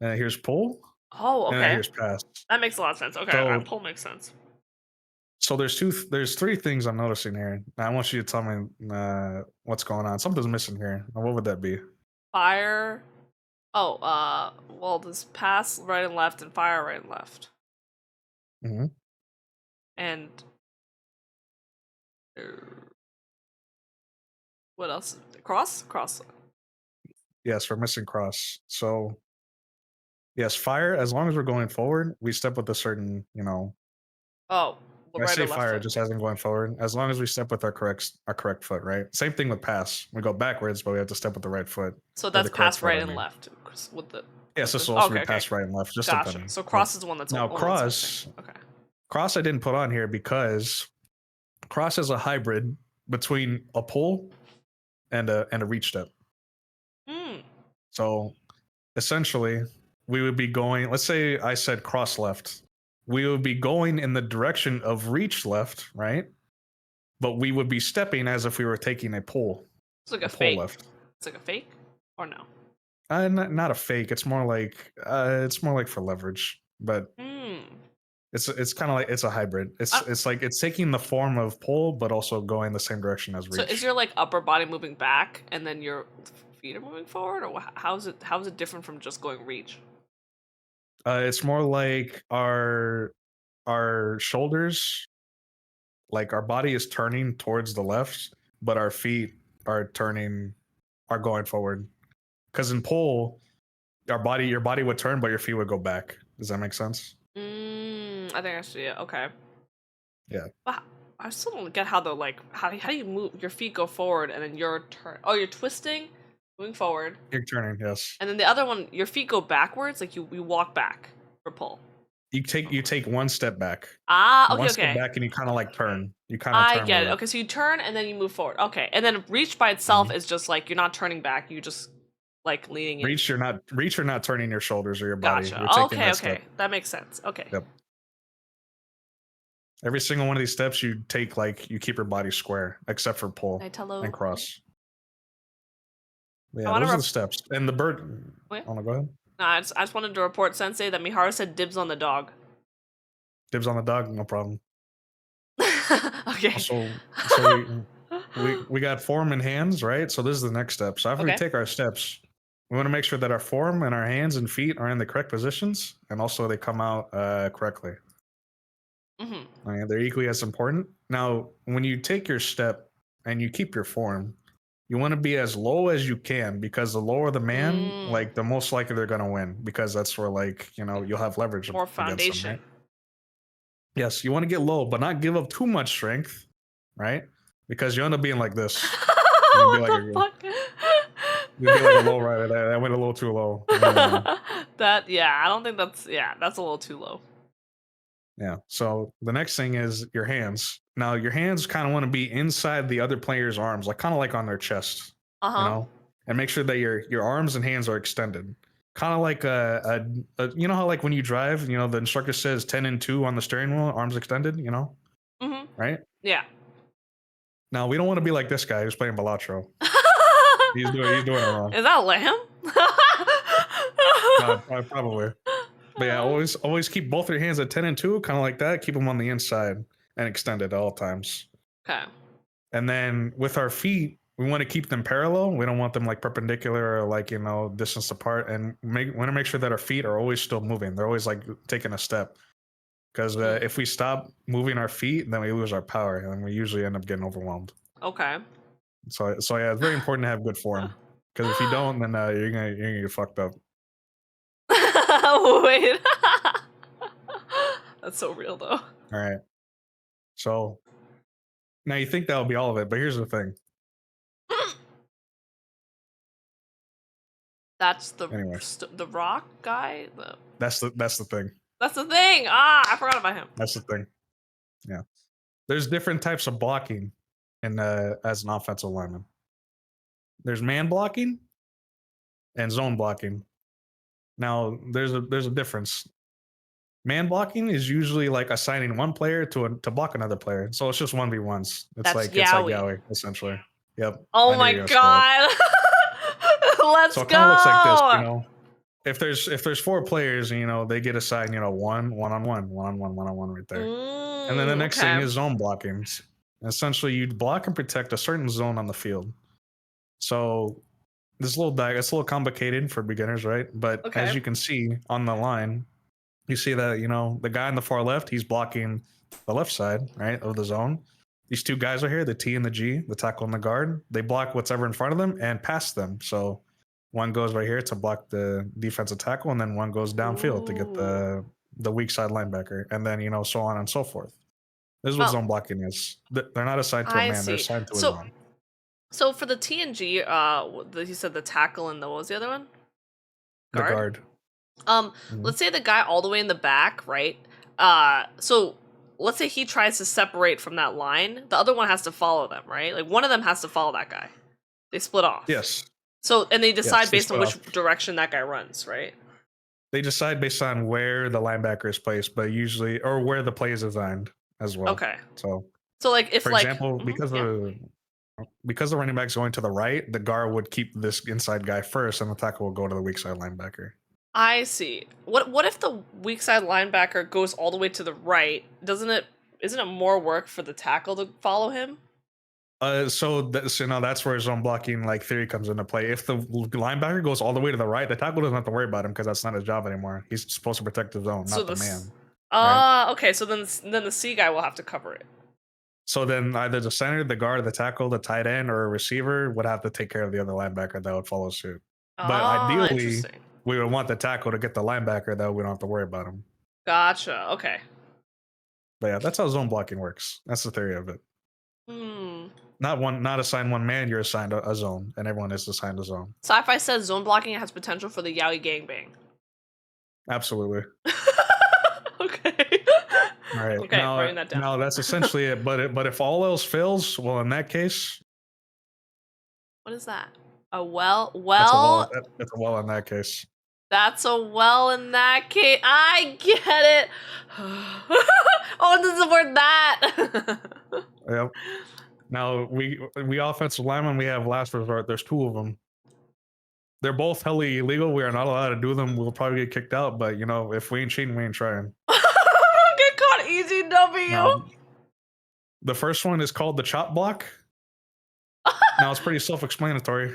and here's pull, Oh, and then okay. here's pass. That makes a lot of sense. Okay, So- that pull makes sense. So there's 3 things I'm noticing here. Now I want you to tell me what's going on. Something's missing here. Now, what would that be? Fire. Oh, well, there's pass right and left and fire right and left. Mhm. And What else? Cross. Yes, we're missing cross. So yes, fire. As long as we're going forward, we step with a certain, Oh, when I right say or left fire, foot? just as in going forward. As long as we step with our correct foot, right? Same thing with pass. We go backwards, but we have to step with the right foot. So or that's the correct pass foot, right I and mean. left. With the. Yes, with this the- will also okay, be pass okay. right and left, just Gotcha. depending. So Yep. cross is the one that's Now only cross. switching. Okay. Cross I didn't put on here because cross is a hybrid between a pull and a reach step. Hmm. So essentially, we would be going. Let's say I said cross left. We would be going in the direction of reach left, right? But we would be stepping as if we were taking a pull. It's like a pull fake. left. It's like a fake, or no? Not a fake. It's more like for leverage, but Hmm. it's kind of like it's a hybrid. It's Uh, it's like it's taking the form of pull, but also going the same direction as reach. So is your like upper body moving back, and then your feet are moving forward, or how is it different from just going reach? It's more like our shoulders, like our body is turning towards the left, but our feet are going forward. Because in pull, your body would turn, but your feet would go back. Does that make sense? I think I see it. Okay. Yeah. But I still don't get how how do you move? Your feet go forward, and then you're you're twisting, moving forward, You're turning, yes. and then the other one, your feet go backwards, like you walk back for pull. You take one step back. Ah, okay, One step okay. back, and you kind of like turn. You kind of I turn. get with it. Okay, so you turn and then you move forward. Okay, and then reach by itself is just like you're not turning back. You just like leaning in. Reach, you're not turning your shoulders or your body. Gotcha. You're taking Okay, that okay, step. that makes sense. Okay. Yep. Every single one of these steps you take, like you keep your body square, except for pull Nitelo. and cross. Yeah, I wanna those are the steps. And the bird. Wait. Oh no, go ahead. No, I just wanted to report, Sensei, that Miharu said dibs on the dog. Dibs on the dog, no problem. Okay. So we got form and hands, right? So this is the next step. So after we Okay. take our steps, we want to make sure that our form and our hands and feet are in the correct positions, and also they come out correctly. Mm-hmm. I mean, they're equally as important. Now, when you take your step and you keep your form, you want to be as low as you can, because the lower the man, like the most likely they're gonna win, because that's where you'll have leverage More against them, foundation. right? Yes, you want to get low, but not give up too much strength, right? Because you end up being like this. You'll be What like the fuck? You'll be like a low rider. That went a little too low. I don't think that's a little too low. Yeah. So the next thing is your hands. Now your hands kind of want to be inside the other player's arms, like kind of like on their chest, and make sure that your arms and hands are extended. Kind of like a you know how like when you drive, the instructor says 10 and 2 on the steering wheel, arms extended, Mm-hmm. right? Yeah. Now we don't want to be like this guy who's playing Balatro. He's doing it wrong. Is that Lamb? Probably. But yeah, always keep both your hands at 10 and 2, kind of like that. Keep them on the inside and extended at all times. Okay. And then with our feet, we want to keep them parallel. We don't want them like perpendicular or distance apart. And want to make sure that our feet are always still moving. They're always like taking a step. Because if we stop moving our feet, then we lose our power, and we usually end up getting overwhelmed. Okay. So yeah, it's very important to have good form. Because if you don't, then you're gonna get fucked up. Wait. That's so real though. All right. So now you think that'll be all of it, but here's the thing. That's the Anyway. the rock guy. That's the thing. That's the thing. I forgot about him. That's the thing. Yeah. There's different types of blocking in as an offensive lineman. There's man blocking and zone blocking. Now there's a difference. Man blocking is usually like assigning one player to block another player. So it's just 1v1s. That's it's like Yowie, essentially. Yep. Oh my god. Let's so it go. kind of looks like this, If there's 4 players, they get assigned, one-on-one right there. And then the next thing is zone blocking. Essentially, you block and protect a certain zone on the field. So this little it's a little complicated for beginners, right? But as you can see on the line, you see that the guy on the far left, he's blocking the left side, right, of the zone. These two guys are here, the T and the G, the tackle and the guard. They block whatever in front of them and pass them. So one goes right here to block the defensive tackle, and then one goes downfield to get the weak side linebacker, and then so on and so forth. This is what zone blocking is. They're not assigned to a man; they're assigned to a zone. So for the T and G, you said the tackle and what was the other one? Guard. The guard. Let's say the guy all the way in the back, right? So let's say he tries to separate from that line. The other one has to follow them, right? Like one of them has to follow that guy. They split off. Yes. So and they decide based on which off. direction that guy runs, right? They decide based on where the linebacker is placed, but usually or where the play is designed as well. Okay. So like if for example, because the running back's going to the right, the guard would keep this inside guy first, and the tackle will go to the weak side linebacker. I see. What if the weak side linebacker goes all the way to the right? Isn't it more work for the tackle to follow him? So that's where zone blocking theory comes into play. If the linebacker goes all the way to the right, the tackle doesn't have to worry about him because that's not his job anymore. He's supposed to protect the zone, not the man. Right? Okay. So then the C guy will have to cover it. So then either the center, the guard, the tackle, the tight end, or a receiver would have to take care of the other linebacker that would follow suit. But ideally, we would want the tackle to get the linebacker that we don't have to worry about him. Gotcha. Okay. But yeah, that's how zone blocking works. That's the theory of it. Not assign one man, you're assigned a zone, and everyone is assigned a zone. Sci-Fi says zone blocking has potential for the Yowie gangbang. Absolutely. Okay. All right. Okay, writing that down. Now that's essentially it. But if all else fails, well, in that case, what is that? A well? That's a well in that case. That's a well in that case. I get it. Oh, this is the word that. Yep. Now we offensive linemen, we have last resort. There's two of them. They're both hella illegal. We are not allowed to do them. We'll probably get kicked out. But if we ain't cheating, we ain't trying. Get caught, easy W. Now, the first one is called the chop block. Now it's pretty self-explanatory.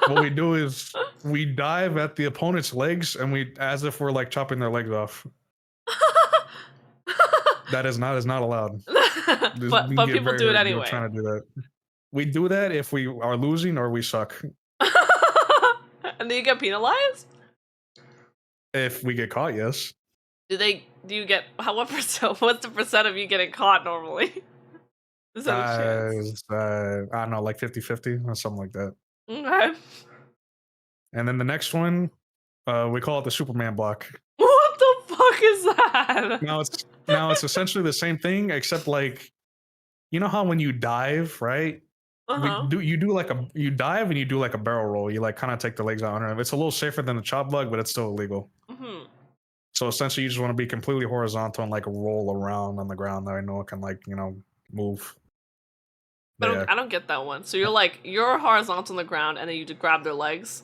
What we do is we dive at the opponent's legs, and as if we're chopping their legs off. That is not allowed. but people do it anyway. Trying to do that. We do that if we are losing or we suck. And then you get penalized? If we get caught, yes. Do you get what's the percent of you getting caught normally? Is that a chance? I don't know, 50-50 or something like that. Okay. And then the next one, we call it the Superman block. What the fuck is that? Now it's essentially the same thing, except how when you dive, right? You dive and you do a barrel roll. You kind of take the legs out under him. It's a little safer than the chop block, but it's still illegal. Mm-hmm. So essentially, you just want to be completely horizontal and roll around on the ground that no one can move. I don't get that one. So you're horizontal on the ground and then you grab their legs.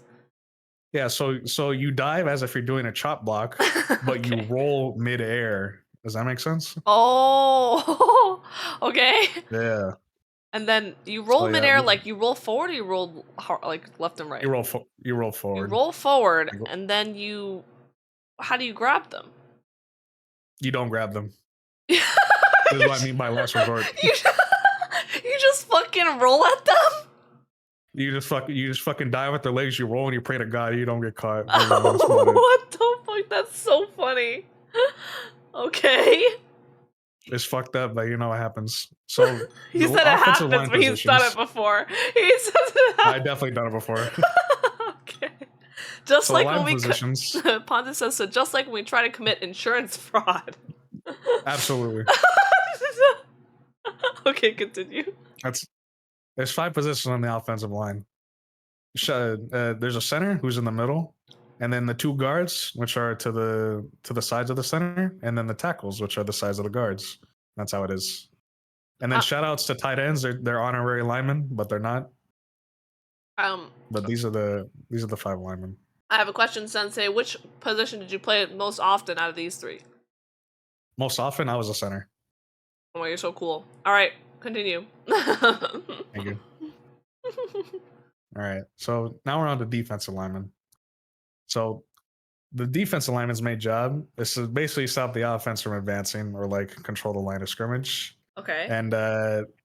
Yeah. So you dive as if you're doing a chop block, but you roll midair. Does that make sense? Oh, okay. Yeah. And then you roll midair, you roll forward, or you roll left and right. You roll forward. You roll forward, and then how do you grab them? You don't grab them. This is what I mean by last resort. You just fucking roll at them? You just fucking dive at their legs, you roll, and you pray to God you don't get caught. What the fuck? That's so funny. Okay. It's fucked up, but what happens. So he said it happens, but he's done it before. He says it happens. I definitely done it before. Okay. Just so like when Pontus says, so just like when we try to commit insurance fraud. Absolutely. Okay, continue. There's 5 positions on the offensive line. There's a center who's in the middle, and then the 2 guards, which are to the sides of the center, and then the tackles, which are the sides of the guards. That's how it is. And then shout outs to tight ends. They're honorary linemen, but they're not. But these are the 5 linemen. I have a question, Sensei. Which position did you play most often out of these 3? Most often, I was a center. Oh, you're so cool. All right, continue. Thank you. All right, so now we're on to defensive linemen. So the defensive lineman's main job is to basically stop the offense from advancing or control the line of scrimmage. Okay. And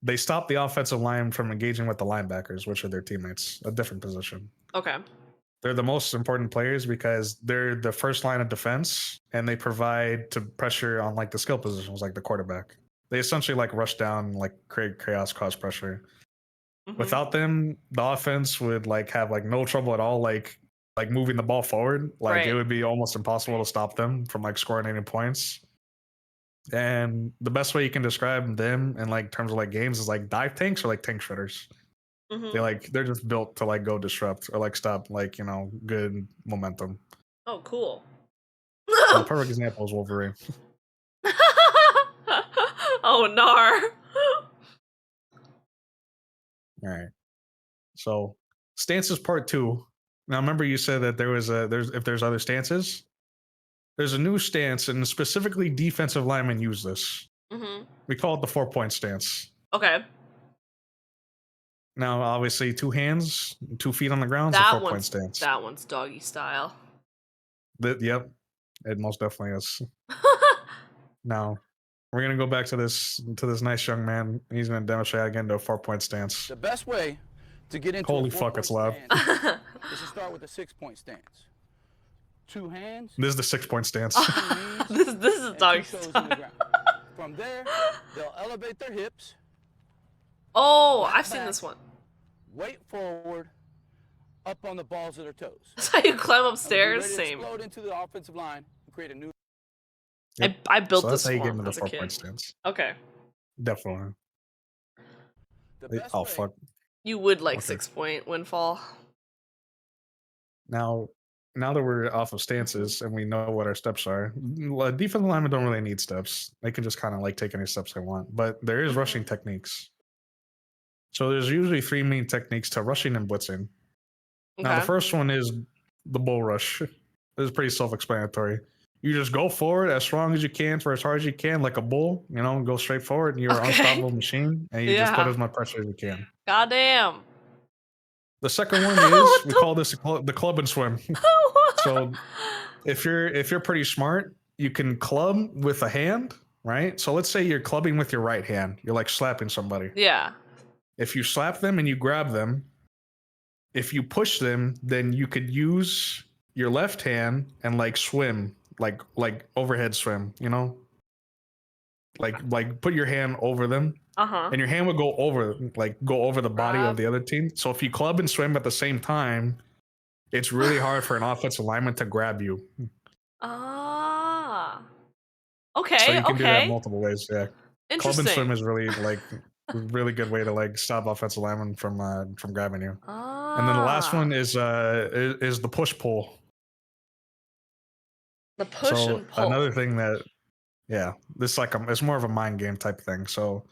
they stop the offensive line from engaging with the linebackers, which are their teammates, a different position. Okay. They're the most important players because they're the first line of defense, and they provide to pressure on like the skill positions, like the quarterback. They essentially like rush down, like create chaos, cause pressure. Mhm. Without them, the offense would like have like no trouble at all, like moving the ball forward. Like it Right. would be almost impossible to stop them from like scoring any points. And the best way you can describe them in like terms of like games is like dive tanks or like tank shredders. Mhm. They're just built to like go disrupt or like stop like good momentum. Oh, cool. A perfect example is Wolverine. Oh, nar. All right. So stances part 2. Now remember you said that there's other stances. There's a new stance, and specifically defensive linemen use this. Mhm. We call it the 4-point stance. Okay. Now, obviously, 2 hands, 2 feet on the ground is a 4-point stance. That one's doggy style. Yep, it most definitely is. Now, we're gonna go back to this nice young man. He's gonna demonstrate again to a 4-point stance. The best way to get into Holy a fuck, it's loud. stance is to start with a 6-point stance. 2 hands. This is the 6-point stance. This is and doggy 2 toes in style. the ground. From there, they'll elevate their hips, Oh, flat I've seen back, this one. weight forward, up on the balls of their toes. That's how you climb And we'll be upstairs. ready to Same. explode into the offensive line and create a new. Yep. I built So that's this how you get one into the as a 4-point kid. stance. Okay. Definitely. The best Oh way fuck. You would like Okay. 6-point windfall. Now that we're off of stances and we know what our steps are, defensive linemen don't really need steps. They can just kind of like take any steps they want. But there is rushing techniques. So there's usually 3 main techniques to rushing and blitzing. Now the Okay. first one is the bull rush. This is pretty self-explanatory. You just go forward as strong as you can for as hard as you can, like a bull. Go straight forward, and you're an Okay. unstoppable machine, and you just put Yeah. as much pressure as you can. Goddamn. The second one What is we the- call this the club and swim. So if you're pretty smart, you can club with a hand, right? So let's say you're clubbing with your right hand. You're like slapping somebody. Yeah. If you slap them and you grab them, if you push them, then you could use your left hand and like swim, like overhead swim, like put your hand over them, Uh-huh. and your hand would go over the body Grab. of the other team. So if you club and swim at the same time, it's really hard for an offensive lineman to grab you. Ah. So Okay, you can do that okay. multiple ways. Yeah, club and Interesting. swim is really really good way to like stop offensive linemen from grabbing you. Ah. And then the last one is the push pull. The push So and pull. another thing that, yeah, this it's more of a mind game type thing. So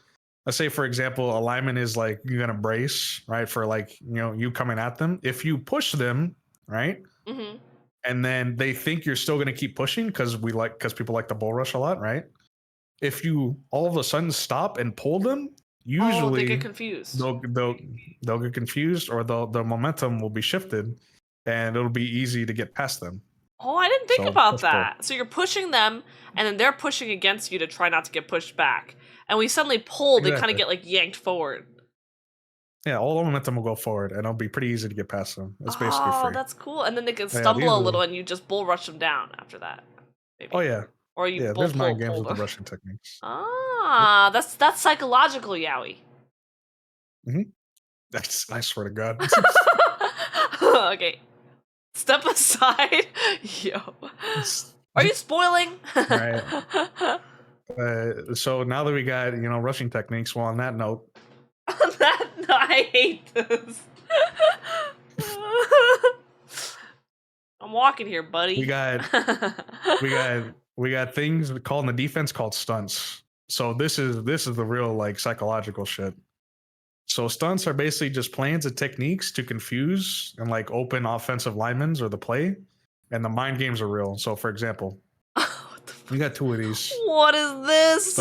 let's say, for example, a lineman is like you're gonna brace, right, for like you coming at them. If you push them, right, Mm-hmm. and then they think you're still gonna keep pushing because people like the bull rush a lot, right? If you all of a sudden stop and pull them, Oh, usually they get confused. they'll get confused, or the momentum will be shifted, and it'll be easy to get past them. Oh, I didn't think So, about push pull. that. So you're pushing them, and then they're pushing against you to try not to get pushed back. And we suddenly pull, they kind Exactly. of get like yanked forward. Yeah, all the momentum will go forward, and it'll be pretty easy to get past them. It's basically Oh, free. that's cool. And then they can Yeah, stumble these a are- little, and you just bull rush them down after that. Maybe. Oh yeah, Or you yeah. bull There's pull, mind games pull with the them. rushing techniques. Ah, that's psychological, Yowie. I swear to God. Okay. Step aside. Yo. Are you spoiling? Right. So now that we got rushing techniques, well, on that note, I hate this. I'm walking here, buddy. we got things called in the defense called stunts. So this is the real like psychological shit. So stunts are basically just plans and techniques to confuse and like open offensive linemen or the play, and the mind games are real. So for example, we got 2 of these. What is this?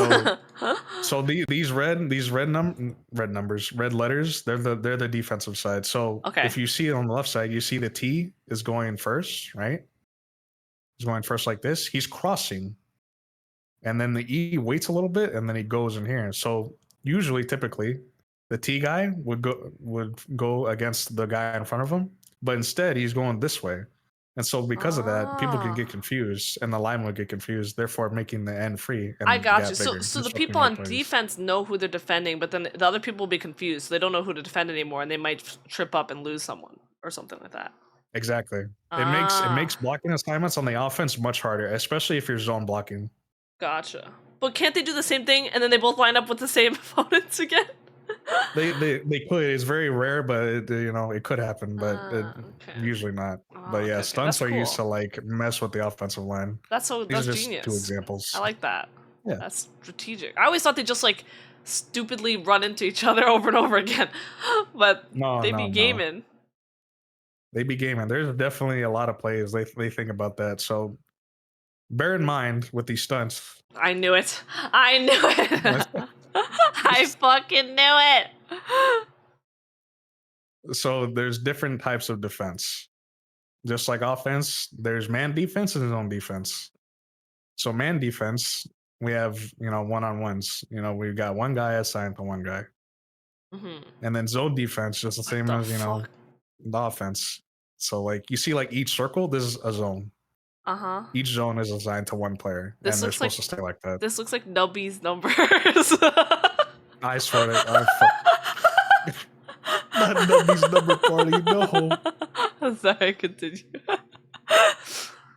So these red numbers, red letters, they're the defensive side. So Okay. if you see it on the left side, you see the T is going first, right? He's going first like this. He's crossing. and then the E waits a little bit, and then he goes in here. So usually, typically, the T guy would go against the guy in front of him, but instead he's going this way. And so because of that, people can get confused, and the line would get confused, therefore making the end free. And I got the you. gap bigger, So the disrupting people more on plays. defense know who they're defending, but then the other people will be confused. So they don't know who to defend anymore, and they might trip up and lose someone or something like that. Exactly. It makes blocking assignments on the offense much harder, especially if you're zone blocking. Gotcha. But can't they do the same thing and then they both line up with the same opponents again? They could. It's very rare, but it could happen, but okay. usually not. Oh, But yeah, okay, stunts that's are used to cool. like mess with the offensive line. That's These are just genius. two examples. I like that. Yeah. That's strategic. I always thought they just like stupidly run into each other over and over again, but they be gaming. They be gaming. There's definitely a lot of plays they think about that. So bear in mind with these stunts. I knew it. I knew it. I fucking knew it. So there's different types of defense. Just like offense, there's man defense and zone defense. So man defense, we have, one-on-ones. We've got one guy assigned to one guy. Mm-hmm. And then zone defense, just the same as, the offense. So like you see like each circle, this is a zone. Uh-huh. Each zone is assigned to one player. This and they're looks supposed like- to stay like that. This looks like Nubby's numbers. I swear to not Nubby's number party, no. Sorry, continue.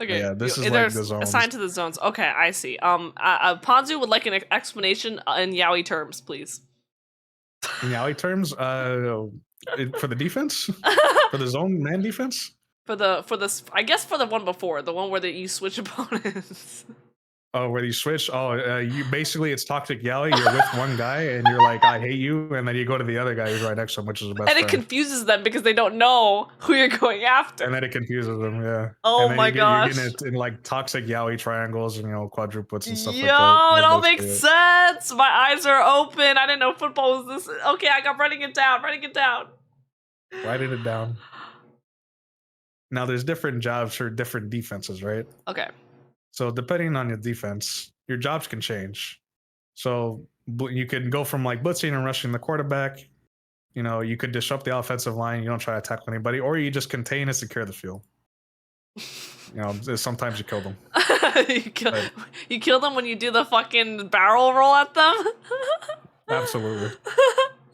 Okay. Yeah, this is they're like the zones. assigned to the zones. Okay, I see. Ponzu would like an explanation in Yaoi terms, please. In Yaoi terms, for the defense? For the zone man defense? For this, I guess for the one before, the one where you switch opponents. Oh, where you switch? Oh, you basically it's toxic Yaoi. You're with one guy and you're like, I hate you, and then you go to the other guy who's right next to him, which is the best And it friend. confuses them because they don't know who you're going after. And then it confuses them, yeah. Oh and then my you're gosh. getting it in like toxic Yaoi triangles and quadruplets and stuff Yo, like that. it all That's makes basically sense. My eyes are open. I didn't know football was this. Okay, I got writing it down. Writing it down. Now there's different jobs for different defenses, right? Okay. So depending on your defense, your jobs can change. So you can go from like blitzing and rushing the quarterback. You could disrupt the offensive line. You don't try to tackle anybody, or you just contain and secure the field. Sometimes you kill them. You kill them when you do the fucking barrel roll at them? Absolutely.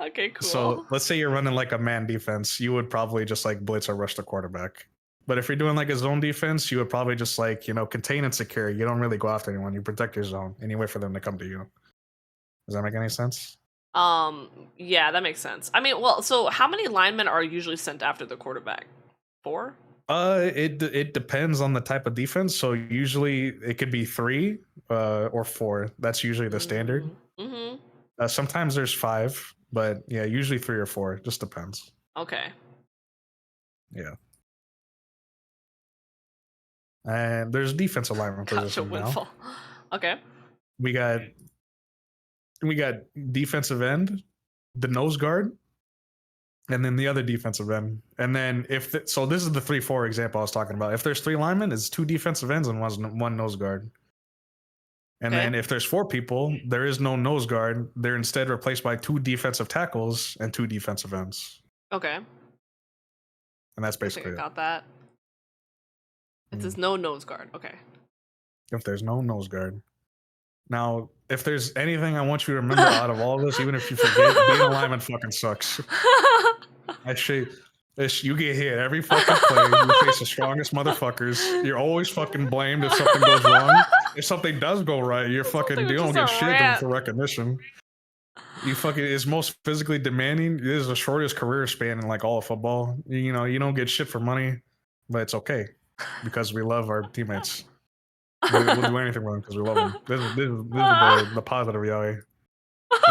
Okay, cool. So let's say you're running like a man defense, you would probably just like blitz or rush the quarterback. But if you're doing like a zone defense, you would probably just like, contain and secure. You don't really go after anyone. You protect your zone and you wait for them to come to you. Does that make any sense? Yeah, that makes sense. I mean, well, so how many linemen are usually sent after the quarterback? 4? It depends on the type of defense. So usually it could be 3 or 4. That's usually the standard. Mm-hmm. Sometimes there's 5, but yeah, usually 3 or 4. Just depends. Okay. Yeah. And there's defensive lineman Gotcha, position now. windfall. Okay. We got defensive end, the nose guard, and then the other defensive end. And then so this is the 3-4 example I was talking about. If there's 3 linemen, it's 2 defensive ends and one nose guard. And then if there's 4 people, there is no nose guard. They're instead replaced by 2 defensive tackles and 2 defensive ends. Okay. And that's I think basically I it. got that. It says no nose guard. Okay. If there's no nose guard. Now, if there's anything I want you to remember out of all of this, even if you forget, being a lineman fucking sucks. You get hit every fucking play. You face the strongest motherfuckers. You're always fucking blamed if something goes wrong. If something does go right, you don't get shit for recognition. It's most physically demanding. It is the shortest career span in like all of football. You don't get shit for money, but it's okay because we love our teammates. We'll do anything wrong because we love them. This is the positive Yaoi.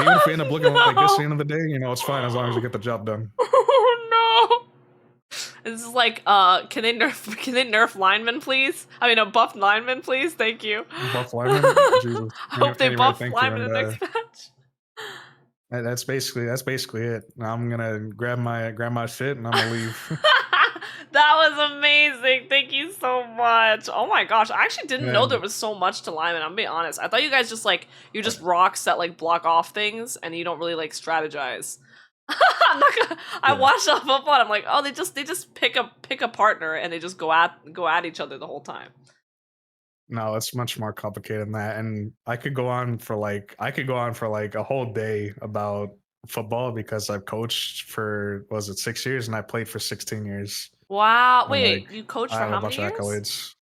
Even if we end up looking like this at the end of the day, it's fine as long as we get the job done. Oh no! This is like, can they nerf linemen, please? I mean, a buff lineman, please. Thank you. Buff lineman. Jesus. I hope they Anyway, buff thank you, linemen in the and, next match. That's basically it. I'm gonna grab my shit and I'm gonna leave. That was amazing. Thank you so much. Oh my gosh, I actually didn't know Man. there was so much to linemen. I'm being honest. I thought you guys just like you're just rocks that like block off things and you don't really like strategize. I'm not gonna, I Yeah. watched off football and I'm like, oh, they just pick a partner and they just go at each other the whole time. No, it's much more complicated than that. And I could go on for like a whole day about football because I've coached for was it 6 years and I played for 16 years. Wow. And Wait, like you coached I for have how a many bunch of years? accolades.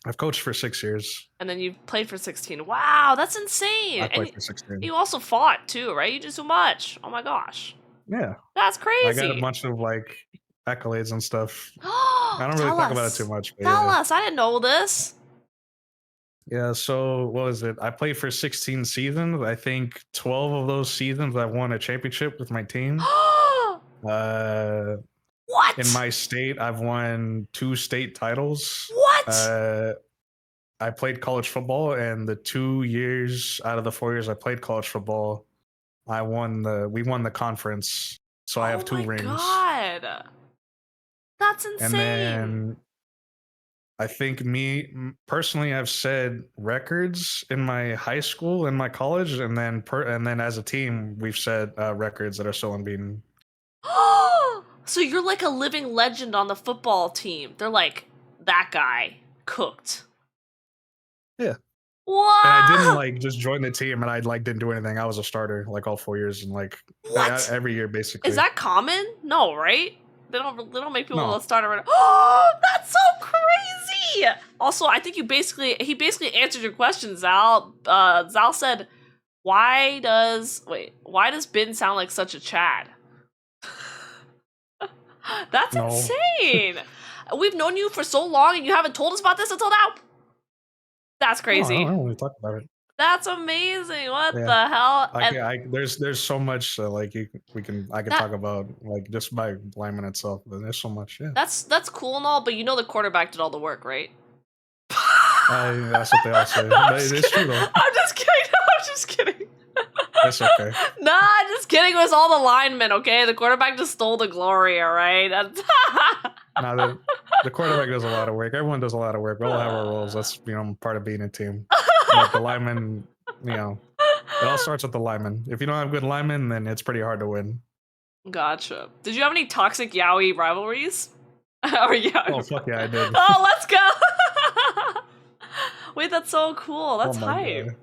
I've coached for 6 years. And then you played for 16. Wow, that's insane. I played And for 16. you also fought too, right? You did so much. Oh my gosh. Yeah. That's I got a crazy. bunch of like accolades and stuff. I don't really Tell talk about it us. too much. But Tell yeah. us. I didn't know this. Yeah, so what was it? I played for 16 seasons. I think 12 of those seasons I won a championship with my team. What? In my state, I've won 2 state titles. What? I played college football, and the 2 years out of the 4 years I played college football, we won the conference. So I have 2 rings. Oh my god. That's insane. And then I think personally, I've set records in my high school and my college, and then as a team, we've set records that are still unbeaten. So you're like a living legend on the football team. They're like, that guy cooked. Yeah. What? And I didn't like just join the team, and I like didn't do anything. I was a starter like all 4 years, and like What? every year basically. Is that common? No, right? They don't make people No. start around. Oh, that's so crazy. Also, I think he basically answered your question, Zal. Zal said, why does Ben sound like such a Chad? That's No. insane. We've known you for so long and you haven't told us about this until now. That's No, I crazy. don't really talk about it. That's amazing. What Yeah. the hell? There's so much I can talk about like just by lineman itself, but there's so much. Yeah. That's cool and all, but you know the quarterback did all the work, right? That's what they all say. But it's true though. I'm just kidding. I'm just kidding. That's okay. Nah, just kidding. It was all the linemen, okay? The quarterback just stole the glory, all right? Now the quarterback does a lot of work. Everyone does a lot of work. We all have our roles. That's part of being a team. Like the lineman, it all starts with the lineman. If you don't have good linemen, then it's pretty hard to win. Gotcha. Did you have any toxic Yowie rivalries? Oh fuck yeah, I did. Oh, let's go! Wait, that's so cool. That's Oh my hype. God.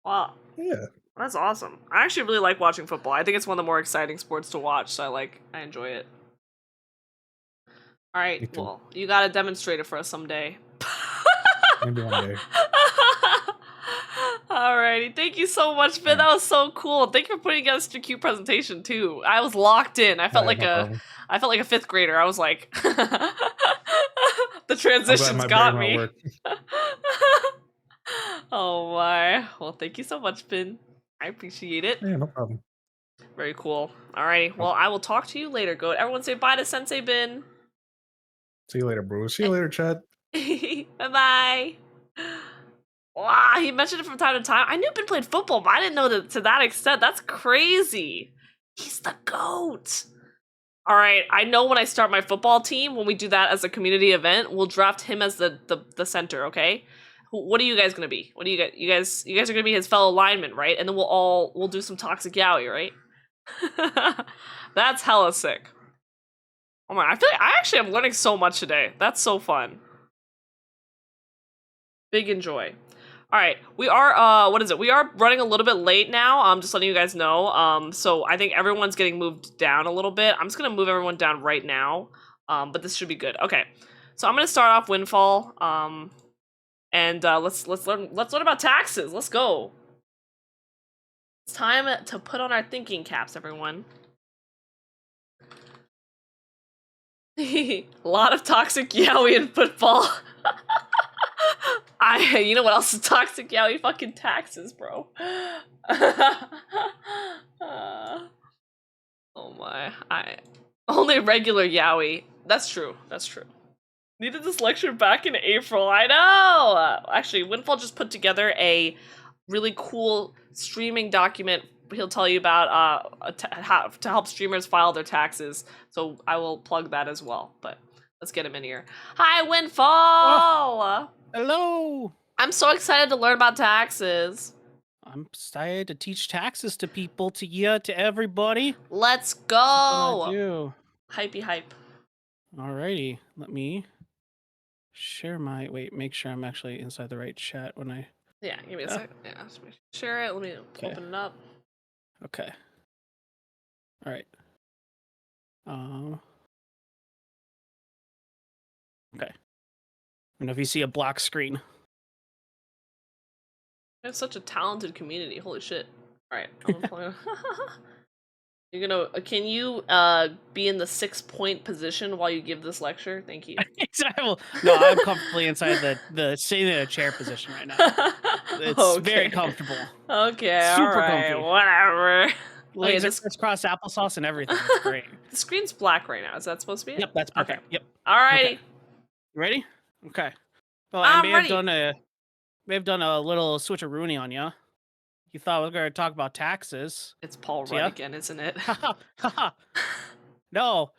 Wow. Yeah. That's awesome. I actually really like watching football. I think it's one of the more exciting sports to watch, so I enjoy it. All Me right, too. well, you gotta demonstrate it for us someday. Maybe one day. Alrighty, thank you so much, Finn. That was so cool. Thank you for putting together such a cute presentation too. I was locked in. I felt Alright, no problem. I felt like a 5th grader. I was like, the I'm glad transitions my got brain me. won't work. Oh my. Well, thank you so much, Finn. I appreciate it. Yeah, no problem. Very cool. Alrighty, well, I will talk to you later, Goat. Everyone say bye to Sensei Bin. See you later, Brue. See you later, Chad. Bye-bye. Wow, he mentioned it from time to time. I knew Ben played football, but I didn't know that to that extent. That's crazy. He's the GOAT. All right, I know when I start my football team, when we do that as a community event, we'll draft him as the center, okay? What are you guys gonna be? What do you guys? You guys are gonna be his fellow linemen, right? And then we'll do some toxic yaoi, right? That's hella sick. Oh my, I feel like I actually am learning so much today. That's so fun. Big enjoy. All right, we are what is it? We are running a little bit late now. Just letting you guys know. So I think everyone's getting moved down a little bit. I'm just gonna move everyone down right now. But this should be good. Okay, so I'm gonna start off Windfall. And let's learn about taxes. Let's go. It's time to put on our thinking caps, everyone. A lot of toxic yaoi in football. You know what else is toxic yaoi? Fucking taxes, bro. Oh my. Only regular yaoi. That's true. That's true. Needed this lecture back in April. I know! Actually, Windfall just put together a really cool streaming document he'll tell you about how to help streamers file their taxes. So I will plug that as well. But Let's get him in here. Hi, Windfall! Hello. I'm so excited to learn about taxes. I'm excited to teach taxes to people, to you, to everybody. Let's That's what I go! do. Hypey hype. Alrighty, let me share my. Wait, make sure I'm actually inside the right chat when I. Yeah, give me a sec. Yeah, just share it. Let me Okay. open it up. Okay. All right. Okay. I don't know if you see a black screen. We have such a talented community. Holy shit! All right, I'm gonna play. You're gonna. Can you be in the 6-point position while you give this lecture? Thank you. No, I'm comfortably inside the sitting in a chair position right now. It's very comfortable. Okay, Super all right, comfy. whatever. Laser this- crisscross applesauce and everything. It's great. The screen's black right now. Is that supposed to be it? Yep, that's perfect. Okay. Yep. Alrighty. Okay. Ready? Okay. Well, I I'm may ready. have done a little switcheroony on you. You thought we were going to talk about taxes. It's Paul So, Rudd yeah? again, isn't it? No.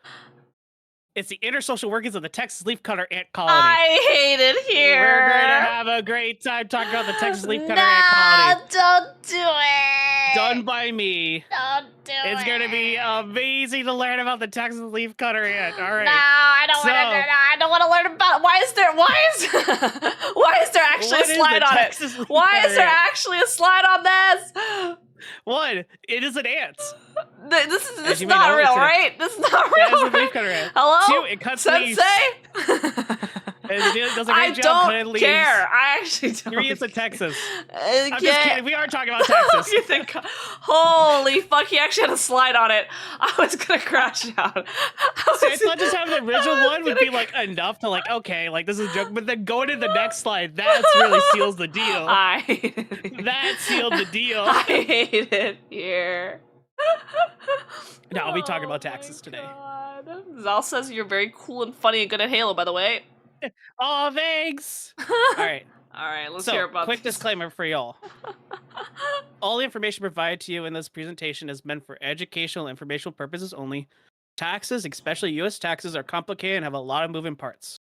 It's the inner social workings of the Texas leafcutter ant colony. I hate it here. We're going to have a great time talking about the Texas leafcutter ant colony. Don't do it. Done by me. Don't do it. It's going to be amazing to learn about the Texas leafcutter ant. All right. No, I don't want to. I don't want to learn about. Why is there actually What a is slide the on Texas it? Why is leafcutter there ant? actually a slide on this? One, it is an ant. This As is you may not know, real, it's a- right? This is not Yeah, real. it's a right? leafcutter ant. Hello, Two, it cuts leaves. Sensei. It does a I great job cutting don't leaves. care. I actually don't. Three is in Texas. I'm I'm just kidding. We are talking about Texas. You think? Holy fuck! He actually had a slide on it. I was gonna crash out. So I thought just having the original one would be like enough to like, okay, like this is a joke, but then going to the next slide, that really seals the deal. I hate it. That sealed the deal. I hate it here. No, we talking about taxes my today. God. Zal says you're very cool and funny and good at Halo, by the way. Oh, thanks. All right. All right, let's So, hear about quick this. disclaimer for y'all. All the information provided to you in this presentation is meant for educational and informational purposes only. Taxes, especially U.S. taxes, are complicated and have a lot of moving parts.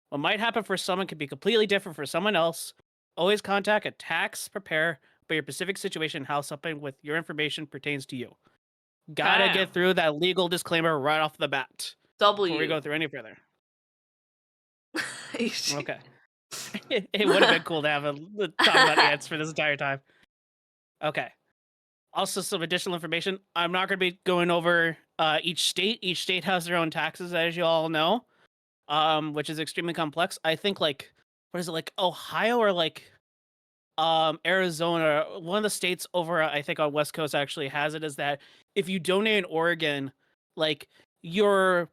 What might happen for someone could be completely different for someone else. Always contact a tax preparer about your specific situation and how something with your information pertains to you. Gotta Damn. get through that legal disclaimer right off the bat W. before we go through any further. You should- Okay. It would have been cool to have a talk about ants for this entire time. Okay. Also, some additional information. I'm not going to be going over each state. Each state has their own taxes, as you all know, which is extremely complex. I think like what is it, like Ohio or like Arizona? One of the states over, I think on West Coast actually has it. Is that if you donate in Oregon, like you're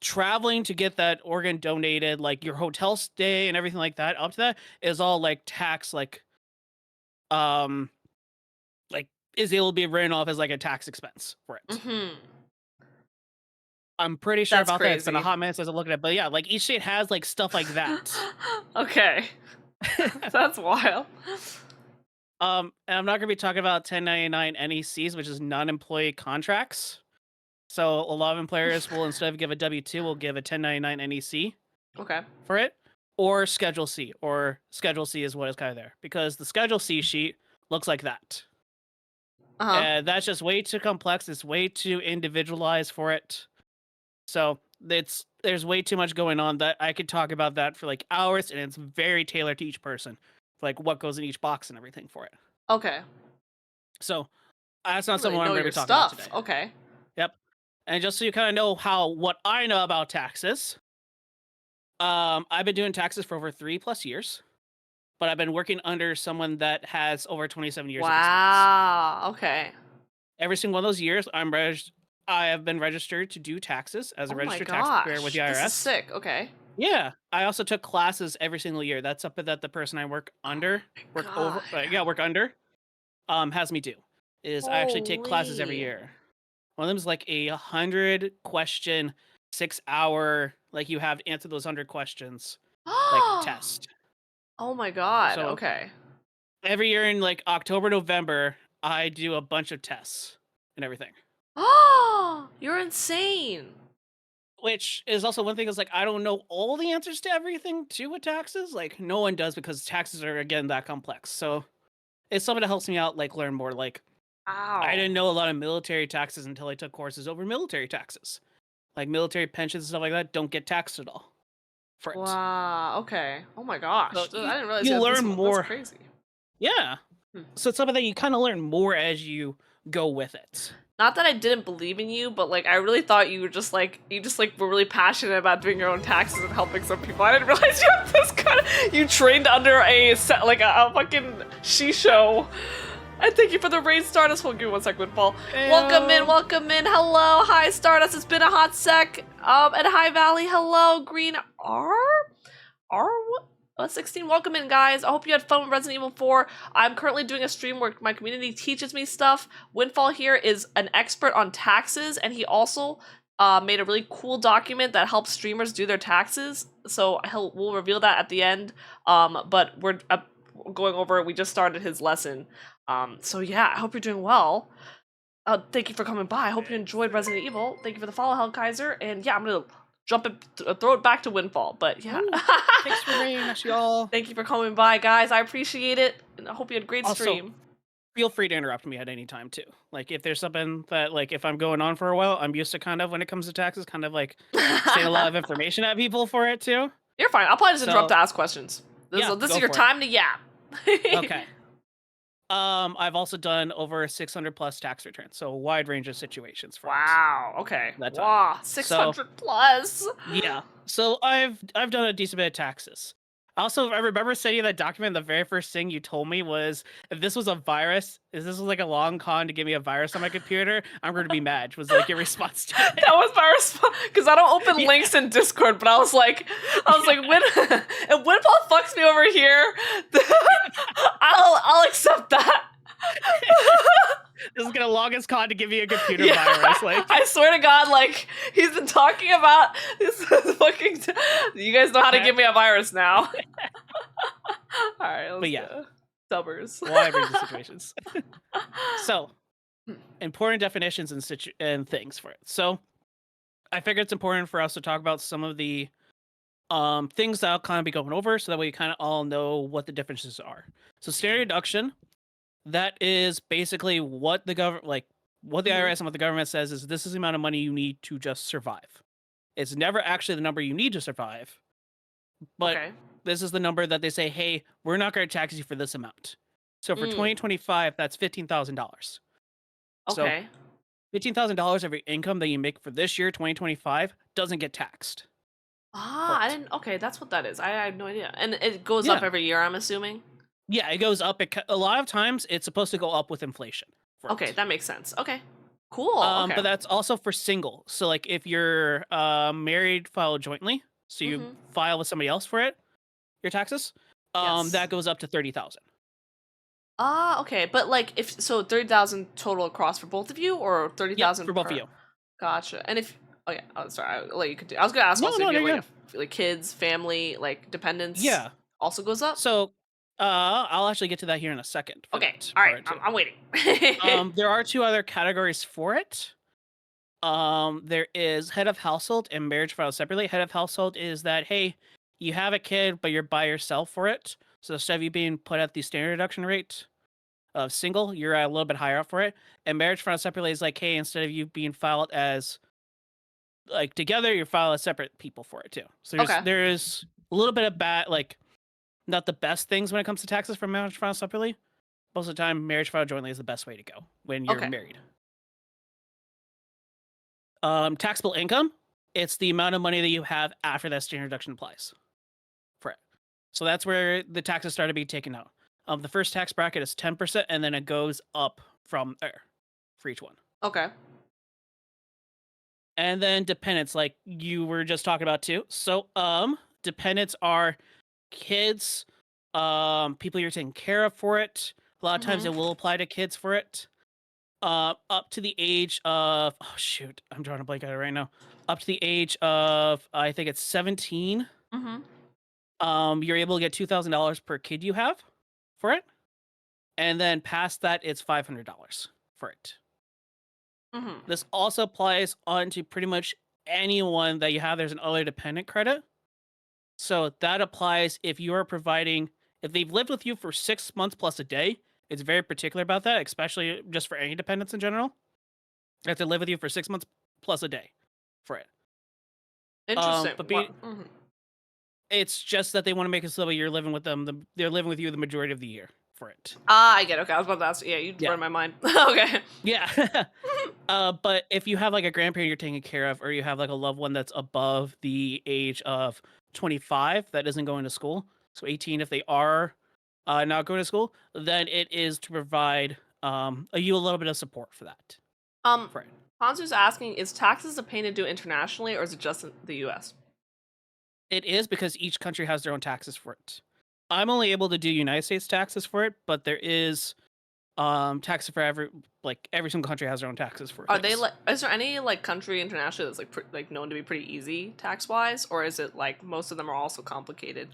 traveling to get that organ donated, like your hotel stay and everything like that, up to that is all like tax, like is able to be written off as like a tax expense for it. Mhm. I'm pretty sure That's about that. It's been a crazy. hot minute since I looked at it, but yeah, like each state has like stuff like that. Okay. That's wild. And I'm not gonna be talking about 1099 NECs, which is non-employee contracts. So a lot of employers will, instead of give a W-2, will give a 1099 NEC Okay. for it, or Schedule C, or Schedule C is what is kind of there, because the Schedule C sheet looks like that. Uh-huh. And that's just way too complex. It's way too individualized for it. So there's way too much going on that I could talk about that for like hours, and it's very tailored to each person, like what goes in each box and everything for it. Okay. So that's not Really something I'm know going to your be talking about stuff. today. Okay. Yep. And just so you kind of know what I know about taxes, I've been doing taxes for over 3+ years, but I've been working under someone that has over 27 years of experience. Wow. Okay. Every single one of those years, I have been registered to do taxes as a Oh my registered taxpayer with the gosh, IRS. This is sick. Okay. Yeah, I also took classes every single year. That's something that the person I work under, work under, has me do. Is I actually take classes every Holy. year. One of them is like a 100-question, 6-hour, like you have to answer those 100 questions, like test. Oh my god. So- Okay. Every year in like October, November, I do a bunch of tests and everything. Oh, you're insane. which is also one thing is like I don't know all the answers to everything too with taxes. Like no one does because taxes are again that complex. So it's something that helps me out, like learn more. Like I didn't know a lot of military taxes until I took courses over military taxes. Like military pensions and stuff like that don't get taxed at all for it. Wow. Okay. Oh my gosh. So I didn't realize you had this learn one. more. That's crazy. Yeah. Hmm. So it's something that you kind of learn more as you go with it. Not that I didn't believe in you, but like I really thought you were just like were really passionate about doing your own taxes and helping some people. I didn't realize you have this kind of you trained under a fucking shisho. And thank you for the raid, Stardust. Hold on, give me 1 second, Windfall. Welcome in, welcome in. Hello, hi Stardust. It's been a hot sec. And hi Valley. Hello, Green what? 16. Welcome in, guys. I hope you had fun with Resident Evil 4. I'm currently doing a stream where my community teaches me stuff. Windfall here is an expert on taxes, and he also made a really cool document that helps streamers do their taxes. So we'll reveal that at the end. But we're going over it. We just started his lesson. So yeah, I hope you're doing well. Thank you for coming by. I hope you enjoyed Resident Evil. Thank you for the follow, Hellkaiser. And yeah, I'm gonna throw it back to Windfall. But yeah. Ooh, thanks for raiding us, y'all. Thank you for coming by, guys. I appreciate it. And I hope you had a great Also, stream. Feel free to interrupt me at any time too. Like if there's something that like if I'm going on for a while, I'm used to kind of when it comes to taxes, kind of like saying a lot of information at people for it too. You're fine. I'll probably just interrupt to ask questions. This Yeah, is go your for it. time to yap. Okay. I've also done over 600 plus tax returns, so a wide range of situations for it. Wow. Okay. That time. Wow. 600 plus. Yeah. So I've done a decent bit of taxes. Also, I remember sending that document. The very first thing you told me was, if this was a virus, if this was like a long con to give me a virus on my computer, I'm going to be mad. Was like your response to it. That was my response because I don't open links in Discord, but I was like, when if Windfall fucks me over here, I'll accept that. This is gonna log his con to give you a computer virus. Like I swear to God, like he's been talking about this fucking. You guys know how to give me a virus now. All right, let's go. Dubbers. Wide range of situations. So, important definitions and things for it. So, I figured it's important for us to talk about some of the things that I'll kind of be going over, so that way you kind of all know what the differences are. So, standard deduction. That is basically what the government, like what the IRS and what the government says is this is the amount of money you need to just survive. It's never actually the number you need to survive, but this is the number that they say, hey, we're not going to tax you for this amount. So for 2025, that's $15,000. Okay. So $15,000 of your income that you make for this year, 2025, doesn't get taxed. I didn't. Okay, that's what that is. I had no idea. And it goes up every year, I'm assuming. Yeah, it goes up. A lot of times, it's supposed to go up with inflation. Okay, that makes sense. Okay, cool. Okay. But that's also for single. So, like, if you're married, file jointly. So you file with somebody else for it, your taxes. That goes up to $30,000. Okay, but like if so, 30,000 total across for both of you, or 30,000 for both of you. Gotcha. And if sorry, I'll let you continue. I was gonna ask also if you have like kids, family, like dependents. Yeah, also goes up. So. I'll actually get to that here in a second. Okay, all right, I'm waiting. There are two other categories for it. There is head of household and marriage filed separately. Head of household is that, hey, you have a kid, but you're by yourself for it. So instead of you being put at the standard deduction rate of single, you're a little bit higher up for it. And marriage filed separately is like, hey, instead of you being filed as like together, you're filed as separate people for it too. So there's a little bit of not the best things when it comes to taxes from marriage filed separately. Most of the time, marriage filed jointly is the best way to go when you're married. Taxable income, it's the amount of money that you have after that standard deduction applies for it. So that's where the taxes start to be taken out. The first tax bracket is 10%, and then it goes up from there for each one. Okay. And then dependents, like you were just talking about too. So dependents are kids, people you're taking care of for it. A lot of times it will apply to kids for it. Up to the age of I'm drawing a blank on it right now. Up to the age of I think it's 17. You're able to get $2,000 per kid you have for it, and then past that it's $500 for it. This also applies onto pretty much anyone that you have, there's an other dependent credit. So that applies if you are providing, if they've lived with you for 6 months plus a day. It's very particular about that, especially just for any dependents in general. They have to live with you for 6 months plus a day for it. Interesting. But Mhm. it's just that they want to make it so that you're living with them. They're living with you the majority of the year for it. Ah, I get it. Okay, I was about to ask. Yeah, you Yeah. read my mind. Okay. Yeah. But if you have like a grandparent you're taking care of, or you have like a loved one that's above the age of 25 that isn't going to school, so 18 if they are not going to school, then it is to provide you a little bit of support for that. For it. Hansu's asking, is taxes a pain to do internationally, or is it just in the U.S.? It is because each country has their own taxes for it. I'm only able to do United States taxes for it, but there is taxes for every single country has their own taxes for. Are they like? Is there any like country internationally that's like known to be pretty easy tax wise, or is it like most of them are also complicated?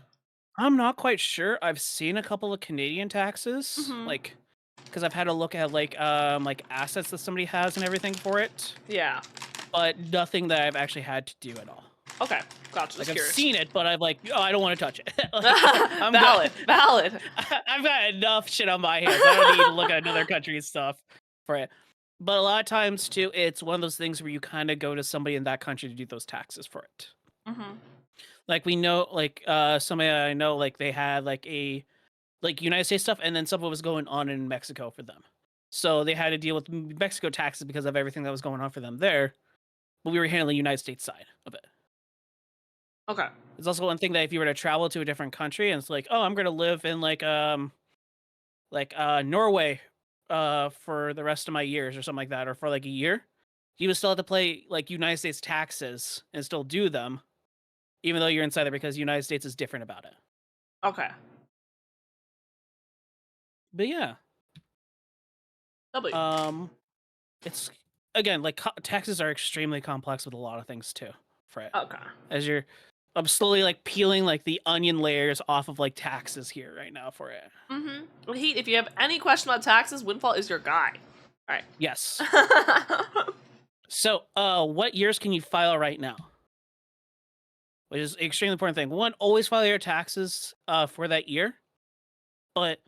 I'm not quite sure. I've seen a couple of Canadian taxes, Mhm. like because I've had a look at like assets that somebody has and everything for it, Yeah. but nothing that I've actually had to do at all. Okay, gotcha. Like Just I've curious. seen it, but I'm like, oh, I don't want to touch it. Like, I'm valid, good. valid. I've got enough shit on my hands. I don't need to look at another country's stuff for it. But a lot of times too, it's one of those things where you kind of go to somebody in that country to do those taxes for it. Mm-hmm. Like we know, like somebody I know, like they had like a United States stuff, and then something was going on in Mexico for them, so they had to deal with Mexico taxes because of everything that was going on for them there. But we were handling the United States side of it. Okay. It's also one thing that if you were to travel to a different country and it's like, oh, I'm gonna live in Norway for the rest of my years or something like that, or for like a year, you would still have to pay like United States taxes and still do them, even though you're inside there, because the United States is different about it. Okay. But yeah. W. It's again like taxes are extremely complex with a lot of things too. For it. Okay. As I'm slowly like peeling like the onion layers off of like taxes here right now for it. Mm-hmm. Well, Heat, if you have any question about taxes, Windfall is your guy. All right. Yes. So, what years can you file right now? Which is an extremely important thing. One, always file your taxes for that year. But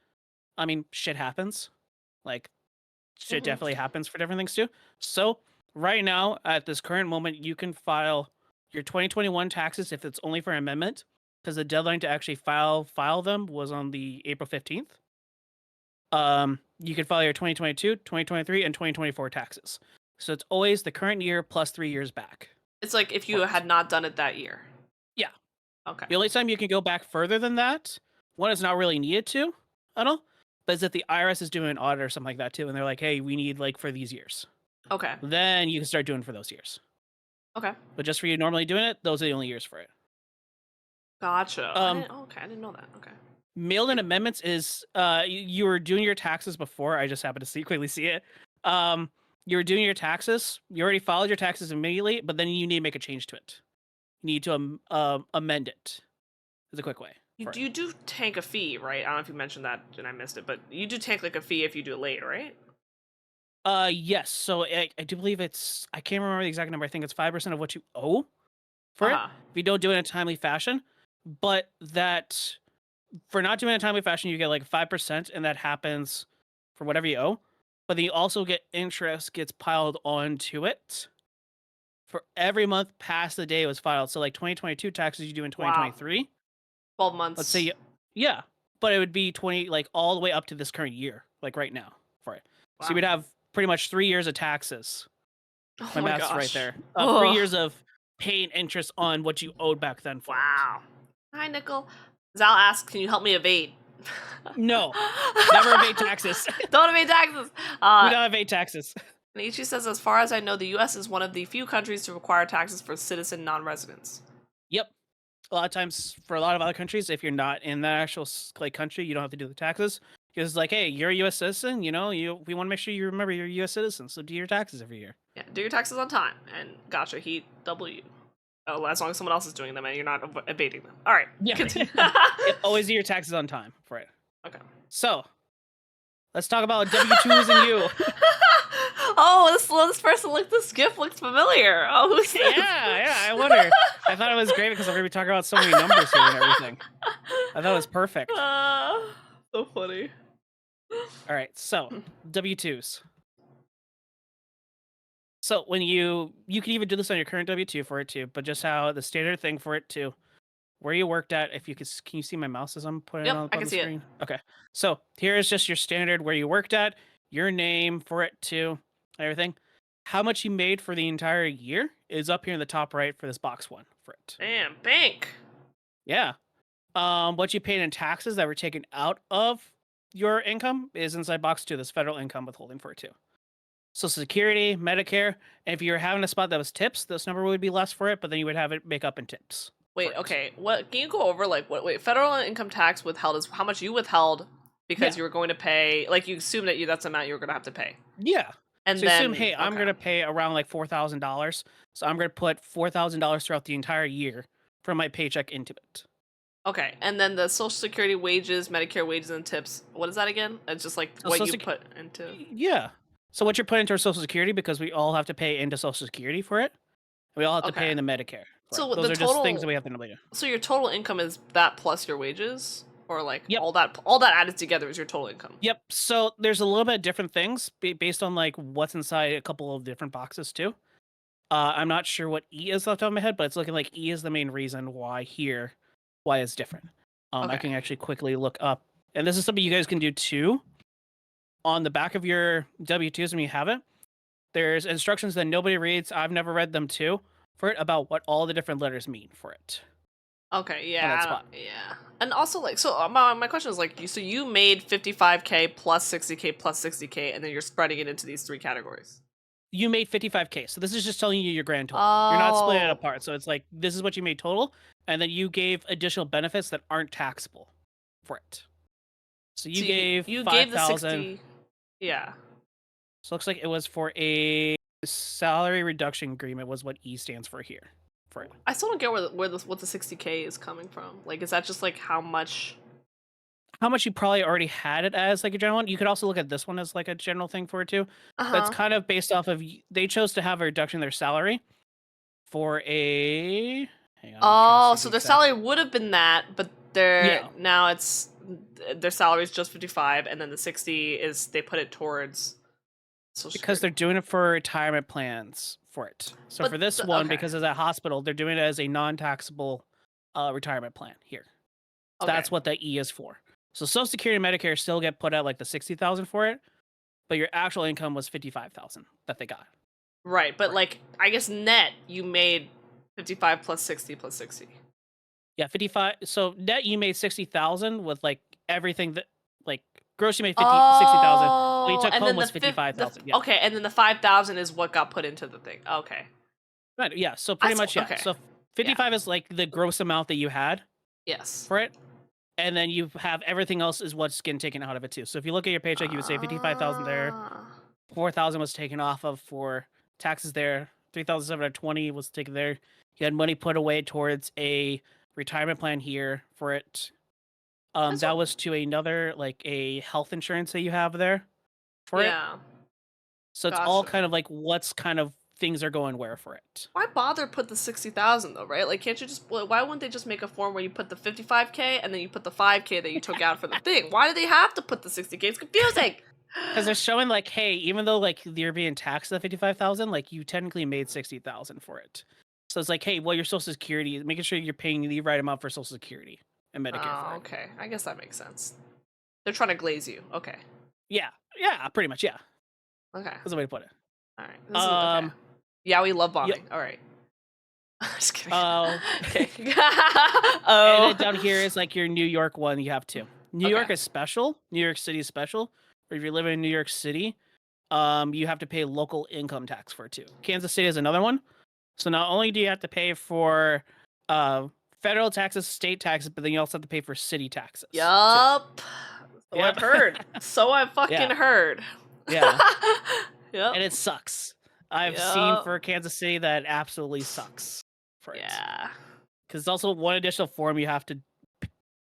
I mean, shit happens. Like shit definitely happens for different things too. So right now, at this current moment, you can file your 2021 taxes if it's only for amendment, because the deadline to actually file them was on the April 15th. You can file your 2022, 2023, and 2024 taxes. So it's always the current year plus 3 years back. It's like if you had not done it that year. Yeah. Okay. The only time you can go back further than that, one, is not really needed to at all, but is that the IRS is doing an audit or something like that too, and they're like, hey, we need like for these years. Okay. Then you can start doing for those years. Okay. But just for you normally doing it, those are the only years for it. Gotcha. I didn't know that. Okay. Mailed-in amendments is you were doing your taxes before. I just happened to quickly see it. You were doing your taxes. You already filed your taxes immediately, but then you need to make a change to it. You need to amend it. Is a quick way. You do tank a fee, right? I don't know if you mentioned that and I missed it, but you do tank like a fee if you do it late, right? Yes. So I do believe it's, I can't remember the exact number. I think it's 5% of what you owe for it if you don't do it in a timely fashion. But that for not doing it in a timely fashion, you get like 5%, and that happens for whatever you owe. But then you also get interest gets piled onto it for every month past the day it was filed. So like 2022 taxes you do in 2023. 12 months. Let's say yeah, but it would be 20 like all the way up to this current year, like right now for it. Wow. So you would have pretty much 3 years of taxes. Oh my math's gosh. right there. Ugh. 3 years of paying interest on what you owed back then. For wow. Hi, Nickel. Zal asks, can you help me evade? No. Never evade taxes. Don't evade taxes. We don't evade taxes. Nichi says, as far as I know, the U.S. is one of the few countries to require taxes for citizen non-residents. Yep. A lot of times, for a lot of other countries, if you're not in that actual like country, you don't have to do the taxes. Because it's like, hey, you're a U.S. citizen, we want to make sure you remember you're a U.S. citizen, so do your taxes every year. Yeah, do your taxes on time, and gotcha, Heat, W. Oh, as long as someone else is doing them and you're not evading them. All right. Yeah. Continue. Always do your taxes on time for it. Okay. So, let's talk about W-2s and you. Oh, this person this gift looks familiar. Oh, who's this? Yeah, I wonder. I thought it was great because we're gonna be talking about so many numbers here and everything. I thought it was perfect. So funny. All right, so W-2s. So when you can even do this on your current W-2 for it too, but just how the standard thing for it too, where you worked at. If you could, can you see my mouse as I'm putting Yep, it on I can the see it. screen? Okay, so here is just your standard where you worked at, your name for it too, everything. How much you made for the entire year is up here in the top right for this box one for it. Damn, bank. Yeah. What you paid in taxes that were taken out of your income is inside box 2, this federal income withholding for it too. Social Security, Medicare, and if you were having a spot that was tips, this number would be less for it, but then you would have it make up in tips. Wait, okay. What can you go over wait, federal income tax withheld is how much you withheld because you were going to pay, like you assumed that that's the amount you were going to have to pay. Yeah. And so then assume, hey, I'm going to pay around like $4,000. So I'm going to put $4,000 throughout the entire year from my paycheck into it. Okay, and then the Social Security wages, Medicare wages, and tips. What is that again? It's just like what you put into. Yeah. So what you're putting into our Social Security, because we all have to pay into Social Security for it. We all have to pay into Medicare. So those the are total, just things that we have to know later. So your total income is that plus your wages, or like all that added together is your total income. Yep. So there's a little bit of different things based on like what's inside a couple of different boxes too. I'm not sure what E is off the top of my head, but it's looking like E is the main reason why it's different. I can actually quickly look up, and this is something you guys can do too. On the back of your W-2s when you have it, there's instructions that nobody reads. I've never read them too for it about what all the different letters mean for it. Okay, yeah, yeah. And also, like, so my question is like, so you made 55K plus 60K plus 60K, and then you're spreading it into these 3 categories. You made 55K, so this is just telling you your grand total. You're not splitting it apart, so it's like this is what you made total, and then you gave additional benefits that aren't taxable for it. So you gave 5,000. Yeah. So it looks like it was for a salary reduction agreement was what E stands for here. For it. I still don't get what the 60K is coming from. Like, is that just like how much you probably already had it as like a general one? You could also look at this one as like a general thing for it too. That's kind of based off of they chose to have a reduction in their salary for a. Hang on, so their salary would have been that, but now it's their salary is just 55, and then the 60 is they put it towards. Because they're doing it for retirement plans for it. So for this one, because it's a hospital, they're doing it as a non-taxable retirement plan here. So that's what the E is for. So Social Security and Medicare still get put at like the 60,000 for it, but your actual income was 55,000 that they got. Right, but like I guess net you made 55 plus 60 plus 60. Yeah, 55. So net you made 60,000 with like everything that like gross you made 60,000. What you took home was 55,000. Yeah. Okay, and then the 5,000 is what got put into the thing. Okay. Right. Yeah. So pretty much yeah. Okay. So 55 is like the gross amount that you had. Yes. For it. And then you have everything else is what's getting taken out of it too. So if you look at your paycheck, you would say 55,000 there, 4,000 was taken off of for taxes there, 3,720 was taken there. You had money put away towards a retirement plan here for it. That was to another like a health insurance that you have there for it. So it's all kind of like what's kind of things are going where for it. Why bother put the 60,000 though, right? Like, can't you just? Why wouldn't they just make a form where you put the 55K and then you put the 5K that you took out for the thing? Why do they have to put the 60K? It's confusing. Because they're showing like, hey, even though like you're being taxed at 55,000, like you technically made 60,000 for it. So it's like, hey, well, your Social Security, making sure you're paying the right amount for Social Security and Medicare. Oh, okay. I guess that makes sense. They're trying to glaze you. Okay. Yeah, pretty much. Yeah. Okay. That's the way to put it. All right. Okay. Yeah, we love bombing. All right. Just kidding. Okay. And then down here is like your New York one. You have two. New York is special. New York City is special. Or if you're living in New York City, you have to pay local income tax for it too. Kansas City is another one. So not only do you have to pay for federal taxes, state taxes, but then you also have to pay for city taxes. Yup. So I've heard. So I've fucking heard. Yeah. Yep. And it sucks. I've seen for Kansas City that it absolutely sucks for it. Yeah. Because it's also one additional form you have to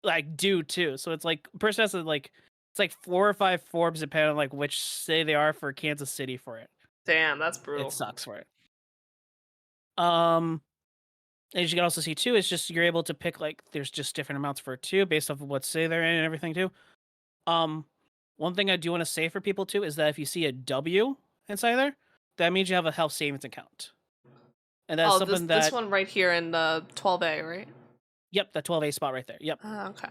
like do too. So it's like a person has to like it's like 4 or 5 forms depending on like which city they are for Kansas City for it. Damn, that's brutal. It sucks for it. As you can also see too, it's just you're able to pick like there's just different amounts for it too, based off of what city they're in and everything too. One thing I do want to say for people too is that if you see a W inside there, that means you have a health savings account, and that's something this one right here in the 12A, right? Yep, that 12A spot right there. Yep. Okay.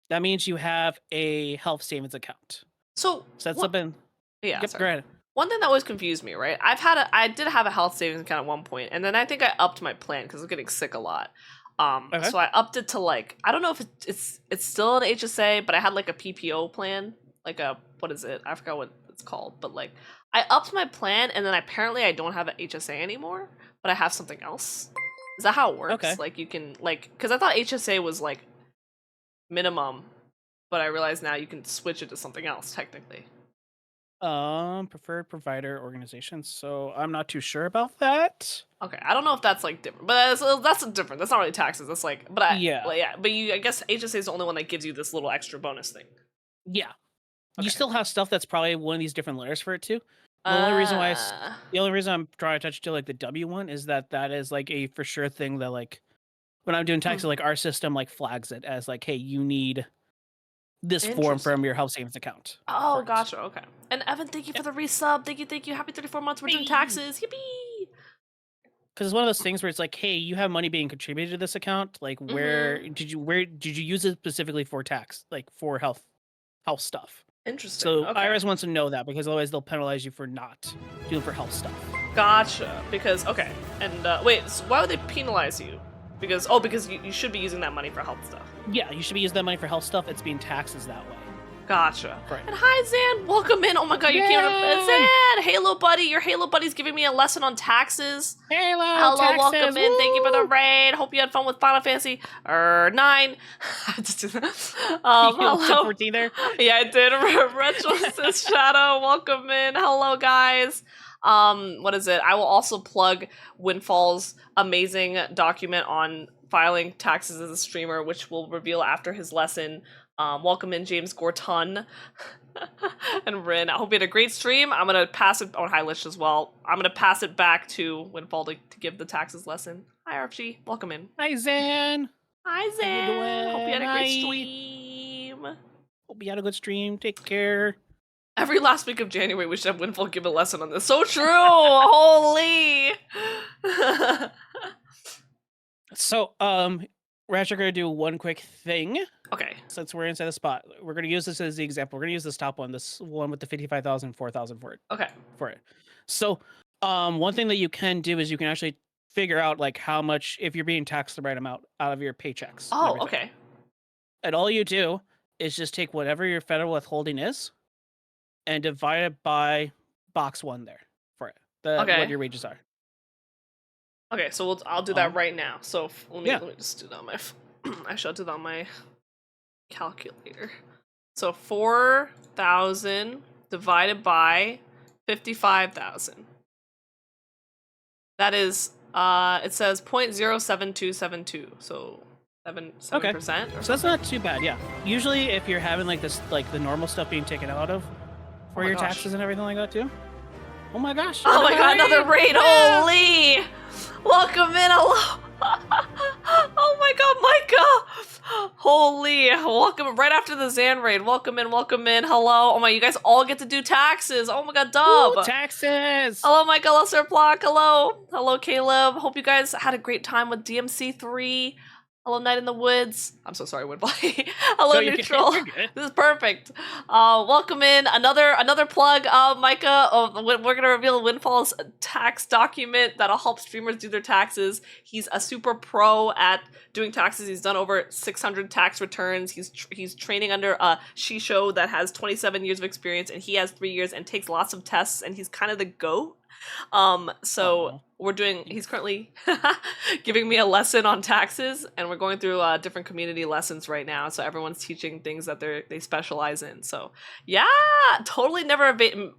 That means you have a health savings account. So that's something. Yeah. Yep, sorry. go ahead. One thing that always confused me, right? I did have a health savings account at one point, and then I think I upped my plan because I was getting sick a lot. Okay. So I upped it to like, I don't know if it's still an HSA, but I had like a PPO plan, like a, what is it? I forgot what it's called, but like I upped my plan, and then apparently I don't have an HSA anymore, but I have something else. Is that how it works? Okay. Like you can like, because I thought HSA was like minimum, but I realize now you can switch it to something else technically. Preferred provider organizations. So I'm not too sure about that. Okay, I don't know if that's like different, but that's different. That's not really taxes. That's like, but Yeah. But I guess HSA is the only one that gives you this little extra bonus thing. Yeah. Okay. You still have stuff that's probably one of these different layers for it too. The only reason I'm drawing attention to like the W one is that is like a for sure thing that like when I'm doing taxes, like our system like flags it as like, hey, you need this form from your health savings account. Oh, gotcha. Okay. And Evan, thank you for the resub. Thank you. Happy 34 months. We're doing taxes. Yippee! Because it's one of those things where it's like, hey, you have money being contributed to this account. Like, where did you use it specifically for tax, like for health stuff? Interesting. So okay. IRS wants to know that because otherwise they'll penalize you for not doing for health stuff. Gotcha. Because okay, and wait, so why would they penalize you? Because you should be using that money for health stuff. Yeah, you should be using that money for health stuff. It's being taxed as that way. Gotcha. Right. And hi, Zan. Welcome in. Oh my god, you came in. Zan! Halo buddy. Your Halo buddy's giving me a lesson on taxes. Hello, taxes. Welcome in. Thank you for the raid. Hope you had fun with Final Fantasy 9. Hello. 14 there? Yeah, I did. Retro Sis Shadow. Welcome in. Hello, guys. What is it? I will also plug Windfall's amazing document on filing taxes as a streamer, which we'll reveal after his lesson. Welcome in James Gorton and Rin. I hope you had a great stream. I'm gonna pass it on Lish as well. I'm gonna pass it back to Windfall to give the taxes lesson. Hi RFG, welcome in. Hi Zan. Hi Zan. How you doing? Hope you had a great Hi. stream. Hope you had a good stream. Take care. Every last week of January, we should have Windfall give a lesson on this. So true. Holy. So, we're actually going to do one quick thing. Okay. Since we're inside the spot, we're going to use this as the example. We're going to use this top one, this one with the 55,000, 4,000 for it. Okay. For it. So, one thing that you can do is you can actually figure out like how much, if you're being taxed the right amount out of your paychecks. Oh, okay. And all you do is just take whatever your federal withholding is and divide it by box 1 there for it. What your wages are. Okay, so I'll do that right now. So let me just do that on my. I should do that on my calculator. So 4,000 divided by 55,000. That is, it says 0.07272. So 7%. So that's not too bad. Yeah. Usually, if you're having like this, like the normal stuff being taken out of for your taxes and everything like that too. Oh my gosh! Oh my god! Another raid! Holy! Welcome in, hello! Oh my god, Micah! Holy! Welcome right after the Zan raid. Welcome in, hello! Oh my, you guys all get to do taxes! Oh my god, Dub! Ooh, taxes! Hello, Micah, Lesser Block, hello, Caleb. Hope you guys had a great time with DMC3. Hello, Night in the Woods. I'm so sorry, Woodbly. Hello, Neutral. This is perfect. Welcome in. Another plug, Micah. We're going to reveal Windfall's tax document that'll help streamers do their taxes. He's a super pro at doing taxes. He's done over 600 tax returns. He's training under a Shisho that has 27 years of experience, and he has 3 years and takes lots of tests, and he's kind of the GOAT. He's currently giving me a lesson on taxes, and we're going through different community lessons right now. So everyone's teaching things that they specialize in. So yeah, totally never Micah?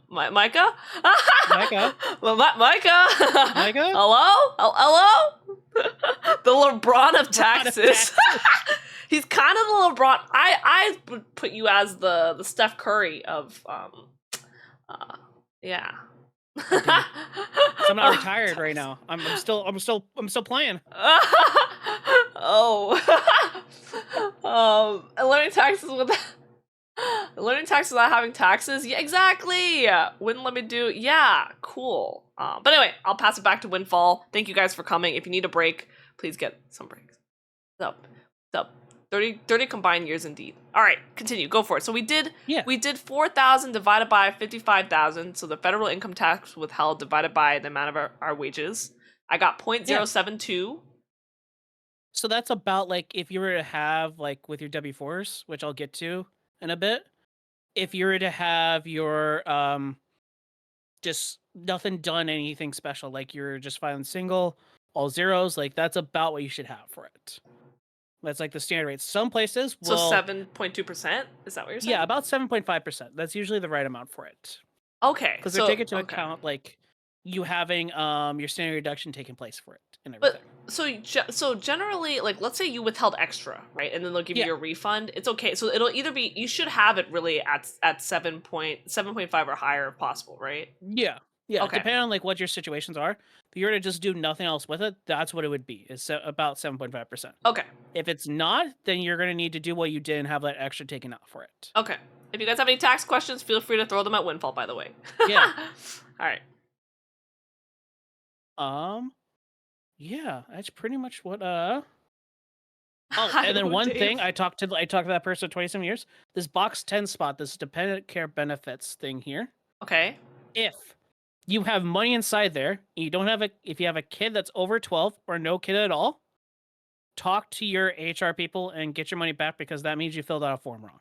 Micah? Micah? Hello? The LeBron of taxes. He's kind of the LeBron. I would put you as the Steph Curry of yeah. So I'm not retired right now. I'm still playing. Oh. Learning taxes with learning taxes without having taxes. Yeah, exactly. Wouldn't let me do. Yeah, cool. But anyway, I'll pass it back to Windfall. Thank you guys for coming. If you need a break, please get some breaks. Up. 30 combined years indeed. All right, continue. Go for it. So we did 4,000 divided by 55,000. So the federal income tax withheld divided by the amount of our wages. I got 0.072. So that's about like if you were to have like with your W4s, which I'll get to in a bit. If you were to have your just nothing done anything special, like you're just filing single, all zeros, like that's about what you should have for it. That's like the standard rate. Some places will... So 7.2%? Is that what you're saying? Yeah, about 7.5%. That's usually the right amount for it. Okay. Because they take into account like you having your standard deduction taking place for it and everything. But so generally, like let's say you withheld extra, right? And then they'll give you a refund. It's okay. So it'll either be, you should have it really at 7.5 or higher if possible, right? Yeah. Yeah. Okay. Depending on like what your situations are. If you were to just do nothing else with it, that's what it would be. It's about 7.5%. Okay. If it's not, then you're going to need to do what you did and have that extra taken out for it. Okay. If you guys have any tax questions, feel free to throw them at Windfall, by the way. Yeah. All right. Yeah, that's pretty much what Oh, and then one thing, I talked to that person 27 years. This box 10 spot, this dependent care benefits thing here. Okay. If you have money inside there, you don't have if you have a kid that's over 12 or no kid at all, talk to your HR people and get your money back because that means you filled out a form wrong.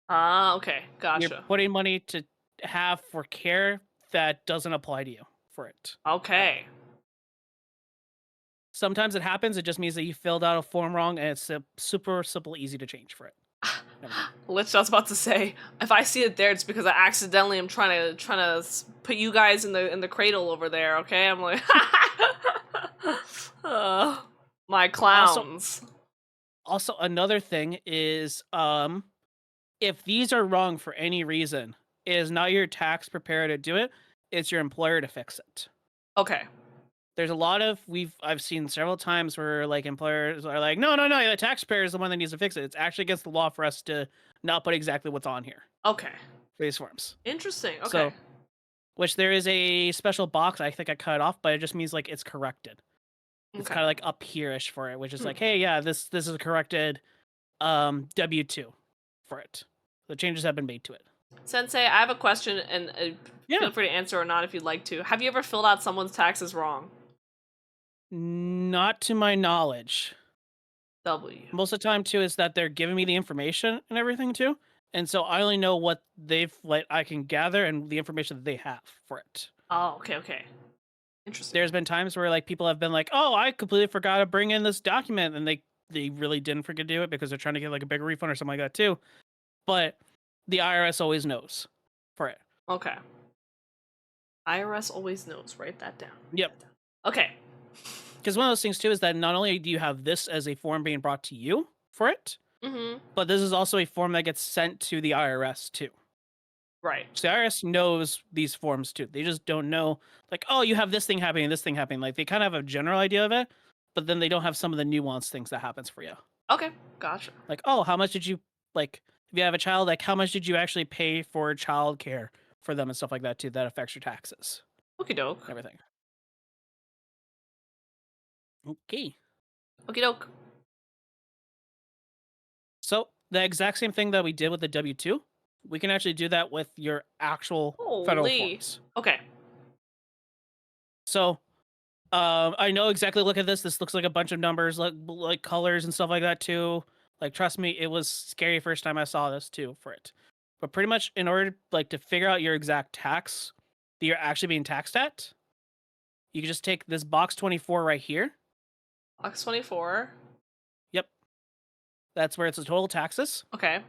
Ah, okay. Gotcha. You're putting money to have for care that doesn't apply to you for it. Okay. Sometimes it happens. It just means that you filled out a form wrong, and it's super simple, easy to change for it. Literally, I was about to say, if I see it there, it's because I accidentally am trying to put you guys in the cradle over there. Okay, I'm like, my clowns. Also, another thing is, if these are wrong for any reason, it is not your tax preparer to do it. It's your employer to fix it. Okay. There's a lot of I've seen several times where like employers are like, no, the taxpayer is the one that needs to fix it. It's actually against the law for us to not put exactly what's on here. Okay. For these forms. Interesting. Okay. So, which there is a special box. I think I cut it off, but it just means like it's corrected. It's kind of like up here-ish for it, which is like, hey, yeah, this is a corrected W2 for it. The changes have been made to it. Sensei, I have a question, and feel free to answer or not if you'd like to. Have you ever filled out someone's taxes wrong? Not to my knowledge. W. Most of the time, too, is that they're giving me the information and everything, too. And so I only know what I can gather and the information that they have for it. Oh, okay. Interesting. There's been times where like people have been like, oh, I completely forgot to bring in this document. And they really didn't forget to do it because they're trying to get like a bigger refund or something like that, too. But the IRS always knows for it. Okay. IRS always knows. Write that down. Yep. Okay. Because one of those things, too, is that not only do you have this as a form being brought to you for it, but this is also a form that gets sent to the IRS, too. Right. So the IRS knows these forms, too. They just don't know, like, oh, you have this thing happening. Like, they kind of have a general idea of it, but then they don't have some of the nuanced things that happens for you. Okay. Gotcha. Like, oh, how much did you, like, if you have a child, like, how much did you actually pay for child care for them and stuff like that, too, that affects your taxes. Okie doke. Everything. Okay. Okie doke. So the exact same thing that we did with the W-2, we can actually do that with your actual federal forms. Okay. So I know exactly, look at this. This looks like a bunch of numbers, like colors and stuff like that too. Like, trust me, it was scary first time I saw this too for it. But pretty much in order to figure out your exact tax that you're actually being taxed at, you can just take this box 24 right here. Box 24. Yep. That's where it's the total taxes. Okay.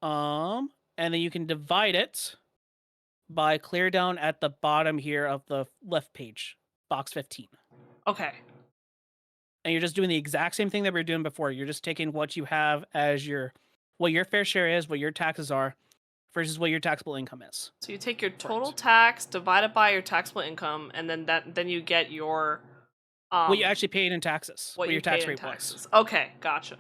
And then you can divide it by clear down at the bottom here of the left page, box 15. Okay. And you're just doing the exact same thing that we were doing before. You're just taking what you have as what your fair share is, what your taxes are versus what your taxable income is. So you take your total Correct. tax, divide it by your taxable income, and then you get your What you actually paid in taxes, what your you tax paid in rate was. taxes. Okay, gotcha.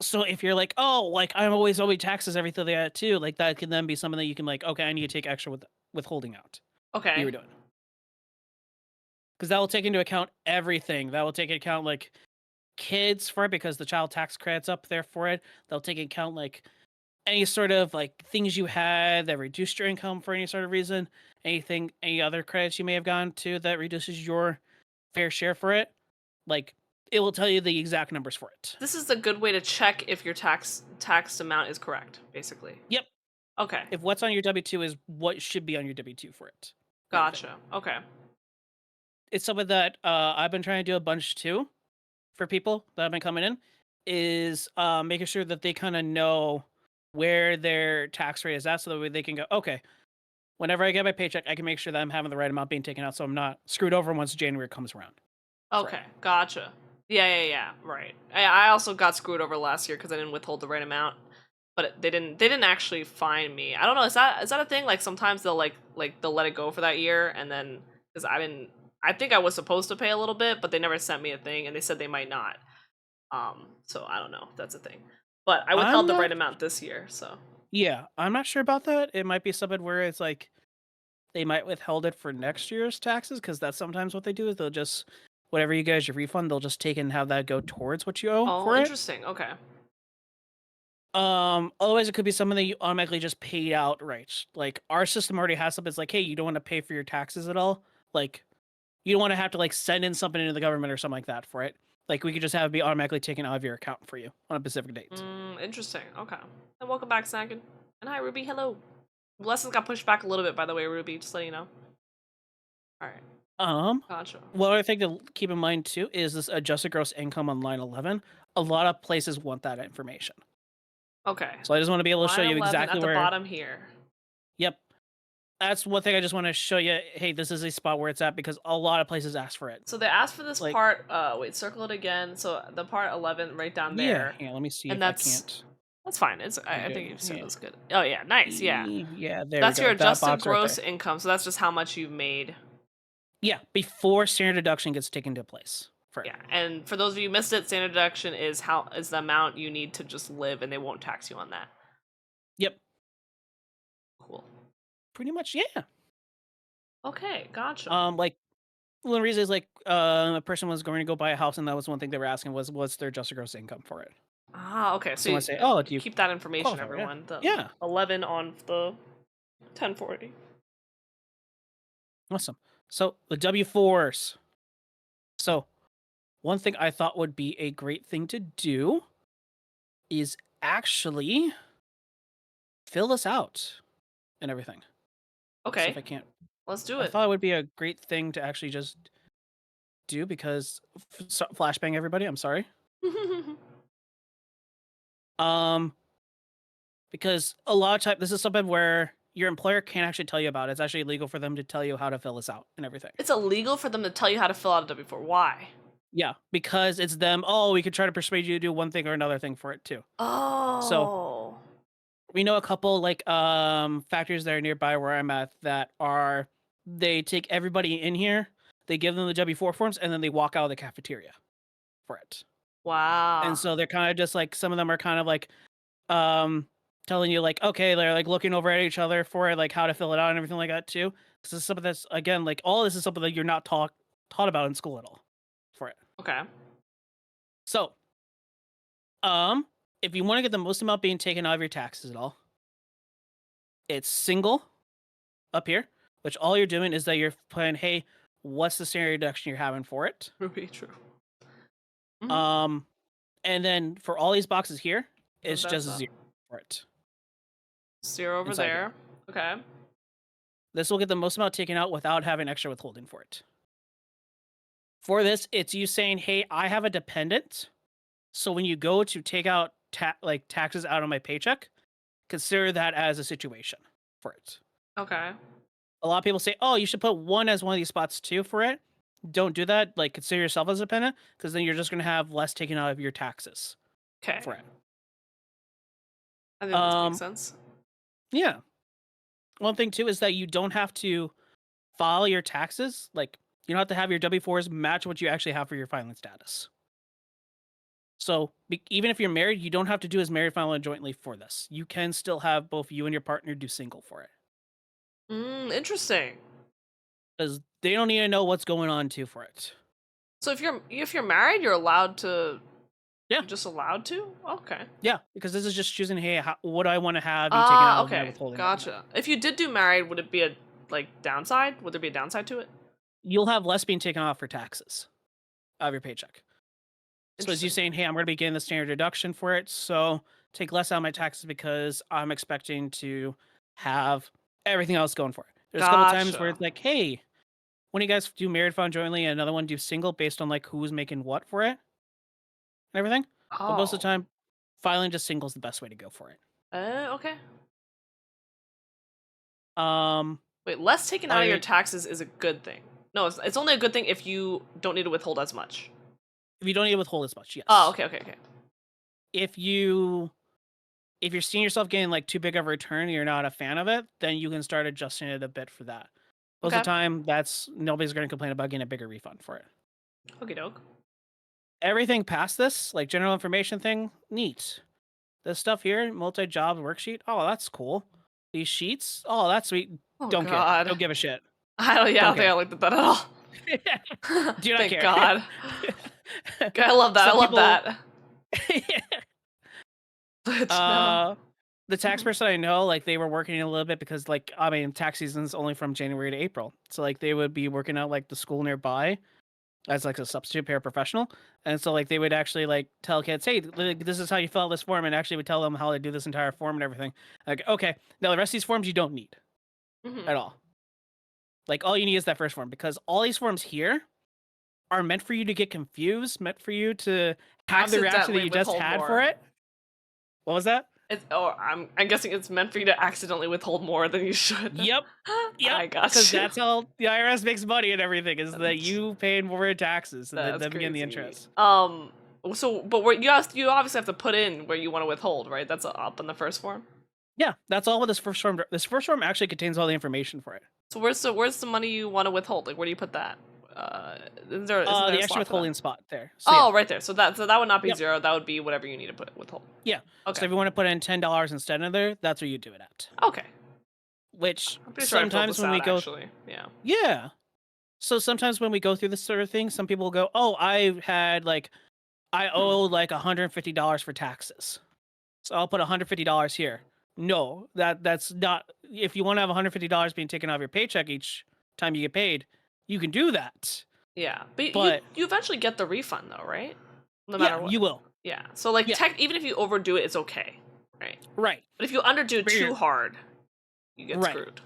So if you're like, oh, like I'm always owing taxes, everything like that too, like that can then be something that you can like, okay, I need to take extra withholding out. You Okay. were doing. Because that will take into account everything. That will take into account like kids for it because the child tax credit's up there for it. They'll take into account like any sort of like things you had that reduced your income for any sort of reason. Any other credits you may have gone to that reduces your fair share for it. Like it will tell you the exact numbers for it. This is a good way to check if your taxed amount is correct, basically. Yep. Okay. If what's on your W-2 is what should be on your W-2 for it. Gotcha. Okay. It's something that I've been trying to do a bunch too for people that have been coming in is making sure that they kind of know where their tax rate is at so that way they can go, okay, whenever I get my paycheck, I can make sure that I'm having the right amount being taken out so I'm not screwed over once January comes around. Okay. Gotcha. Yeah. Right. I also got screwed over last year because I didn't withhold the right amount, but they didn't actually fine me. I don't know. Is that a thing? Like sometimes they'll they'll let it go for that year, and then because I think I was supposed to pay a little bit, but they never sent me a thing, and they said they might not. So I don't know if that's a thing, but I withheld the right amount this year. So yeah, I'm not sure about that. It might be something where it's like they might withhold it for next year's taxes because that's sometimes what they do is they'll just whatever you guys your refund they'll just take and have that go towards what you owe for it. Interesting. Okay. Otherwise it could be something that you automatically just paid out, right? Like our system already has something. It's like, hey, you don't want to pay for your taxes at all. Like, you don't want to have to like send in something into the government or something like that for it. Like, we could just have it be automatically taken out of your account for you on a specific date. Interesting. Okay. And welcome back, Snaggin. And hi, Ruby. Hello. Lessons got pushed back a little bit, by the way, Ruby. Just letting you know. All right. Gotcha. One other thing to keep in mind too is this adjusted gross income on line 11. A lot of places want that information. Okay. So I just want to be able to show you exactly at the where. bottom here. Yep. That's one thing I just want to show you. Hey, this is a spot where it's at because a lot of places ask for it. So they asked for this part. Wait, circle it again. So the part 11 right down there. Yeah. Let me see and if that's, I can't. That's fine. I think you said that's good. Oh yeah, nice. Yeah. Yeah. There. That's we go. your adjusted that gross right income. So that's just how much you've made. Yeah, before standard deduction gets taken into place. Yeah, and for those of you who missed it, standard deduction is the amount you need to just live, and they won't tax you on that. Yep. Cool. Pretty much, yeah. Okay, gotcha. Like one of the reasons like a person was going to go buy a house, and that was one thing they were asking was what's their adjusted gross income for it. Ah, okay. So you say, oh, do you keep that information, qualify, everyone. Yeah. 11 on the 1040. Awesome. So the W4s. So one thing I thought would be a great thing to do is actually fill this out and everything. Okay. So if I can't. Let's do I it. thought it would be a great thing to actually just do because flashbang everybody, I'm sorry. Because a lot of time this is something where your employer can't actually tell you about it. It's actually illegal for them to tell you how to fill this out and everything. It's illegal for them to tell you how to fill out a W4. Why? Yeah, because it's them. Oh, we could try to persuade you to do one thing or another thing for it too. Oh. So we know a couple like factories that are nearby where I'm at that are they take everybody in here, they give them the W4 forms, and then they walk out of the cafeteria for it. Wow. And so they're kind of just like some of them are kind of like telling you like, okay, they're like looking over at each other for like how to fill it out and everything like that too. Because this is something that's again like all this is something that you're not taught about in school at all for it. Okay. So, if you want to get the most amount being taken out of your taxes at all, it's single up here, which all you're doing is that you're putting, hey, what's the standard deduction you're having for it? Ruby, true. And then for all these boxes here, it's just up. 0 for it. 0 over Inside there. here. Okay. This will get the most amount taken out without having extra withholding for it. For this, it's you saying, hey, I have a dependent. So when you go to take out taxes out of my paycheck, consider that as a situation for it. Okay. A lot of people say, oh, you should put 1 as one of these spots too for it. Don't do that. Like, consider yourself as a dependent, because then you're just going to have less taken out of your taxes. Okay. For it. I think that makes sense. Yeah. One thing too is that you don't have to file your taxes. Like you don't have to have your W-4s match what you actually have for your filing status. So even if you're married, you don't have to do as married filing jointly for this. You can still have both you and your partner do single for it. Interesting. Because they don't need to know what's going on too for it. So if you're married, you're allowed to. Yeah. You're just allowed to. Okay. Yeah, because this is just choosing, hey, what do I want to have you taken out of my Okay. withholding? Gotcha. If you did do married, would it be a downside? Would there be a downside to it? You'll have less being taken off for taxes out of your paycheck. So as you saying, hey, I'm going to be getting the standard deduction for it, so take less out of my taxes because I'm expecting to have everything else going for it. There's a couple times where it's like, hey, when you guys do married file jointly and another one do single based on like who's making what for it and everything. But most of the time, filing just single is the best way to go for it. Okay. Wait, less taken out of your taxes is a good thing. No, it's only a good thing if you don't need to withhold as much. If you don't need to withhold as much, yes. Oh, okay. If you're seeing yourself getting like too big of a return and you're not a fan of it, then you can start adjusting it a bit for that. Most of the time, nobody's going to complain about getting a bigger refund for it. Okie doke. Everything past this, like general information thing, neat. This stuff here, multi-job worksheet, oh, that's cool. These sheets, oh, that's sweet. Don't care. Don't give a shit. I don't think I looked at that at all. Do not Thank care. God. I love that. Some I love that. The tax person I know, like they were working a little bit because, like, I mean, tax season's only from January to April, so like they would be working out like the school nearby as like a substitute paraprofessional, and so like they would actually like tell kids, hey, this is how you fill out this form, and actually would tell them how to do this entire form and everything. Like, okay, now the rest of these forms you don't need at all. Like all you need is that first form, because all these forms here are meant for you to get confused, meant for you to have the reaction that you just had for it. What was that? I'm guessing it's meant for you to accidentally withhold more than you should. Yep. I got Because you. that's how the IRS makes money and everything, is that you paying more in taxes and That's them getting the crazy. interest. So, but you obviously have to put in where you want to withhold, right? That's up in the first form. Yeah, that's all with this first form. This first form actually contains all the information for it. So where's the money you want to withhold? Like, where do you put that? Is there the extra withholding spot there. So, right there. So that would not be zero. That would be whatever you need to put withhold. Yeah. Okay. So if you want to put in $10 instead of there, that's where you do it at. Okay. Which I'm pretty sure sometimes when we go, actually. Yeah. Yeah. So sometimes when we go through this sort of thing, some people will go, "Oh, I owe like $150 for taxes, so I'll put $150 here." No, that's not. If you want to have $150 being taken off your paycheck each time you get paid, you can do that. Yeah, but you eventually get the refund though, right? No matter what. You will. Yeah. So like, even if you overdo it, it's okay, right? Right. But if you underdo too hard, you get screwed.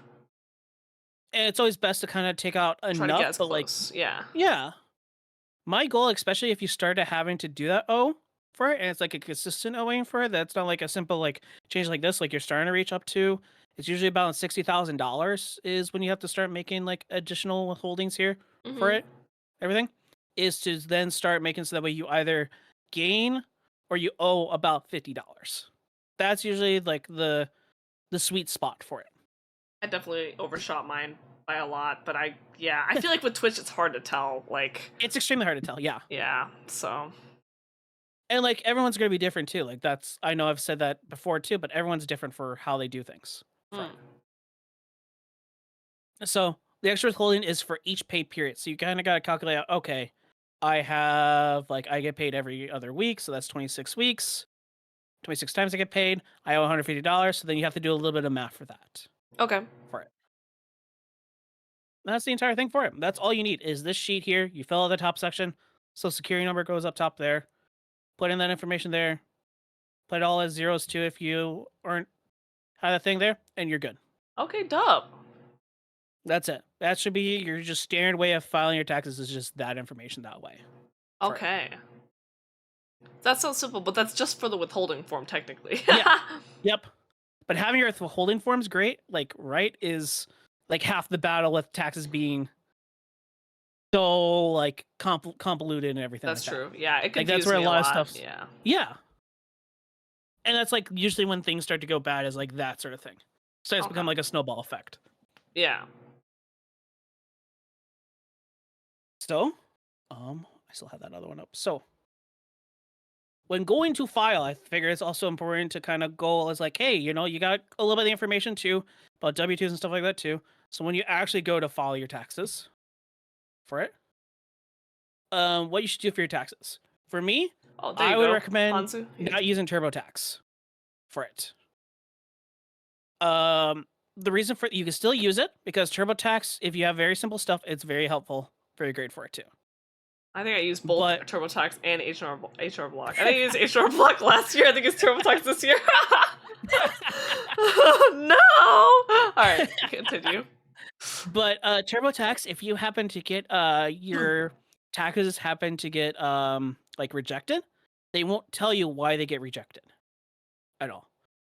And it's always best to kind of take out enough, Try to get as but close. yeah. My goal, especially if you started having to do that for it, and it's like a consistent owing for it, that's not like a simple like change like this, like you're starting to reach up to. It's usually about $60,000 is when you have to start making like additional withholdings here for it. Everything is to then start making so that way you either gain or you owe about $50. That's usually like the sweet spot for it. I definitely overshot mine by a lot, but I feel like with Twitch it's hard to tell. Like, it's extremely hard to tell. Yeah. Yeah. So. And like everyone's gonna be different too. Like I know I've said that before too, but everyone's different for how they do things. So the extra withholding is for each pay period. So you kind of got to calculate out, okay, I get paid every other week. So that's 26 weeks, 26 times I get paid. I owe $150. So then you have to do a little bit of math for that. Okay. For it. That's the entire thing for it. That's all you need is this sheet here. You fill out the top section. Social security number goes up top there. Put in that information there. Put it all as zeros too if you aren't had a thing there, and you're good. Okay, dub. That's it. That should be your just standard way of filing your taxes, is just that information that way. Okay. That sounds simple, but that's just for the withholding form, technically. Yeah. Yep. But having your withholding forms great, is like half the battle with taxes being so like convoluted and everything. That's like true. That. Yeah, it like that's where me a lot of stuff. Yeah. Yeah. And that's like usually when things start to go bad, is like that sort of thing. So it's Okay. become like a snowball effect. Yeah. So, I still have that other one up. So, when going to file, I figure it's also important to kind of go as like, hey, you know, you got a little bit of information too about W-2s and stuff like that too. So when you actually go to file your taxes for it, what you should do for your taxes. For me, Oh, there I you would go. recommend Hansu. not using TurboTax for it. The reason for you can still use it because TurboTax, if you have very simple stuff, it's very helpful, very great for it too. I think I used both But TurboTax and HR Block. I think I used HR Block last year. I think it's TurboTax this year. No. All right, continue. But TurboTax, if you happen to get your taxes happen to get like rejected, they won't tell you why they get rejected at all.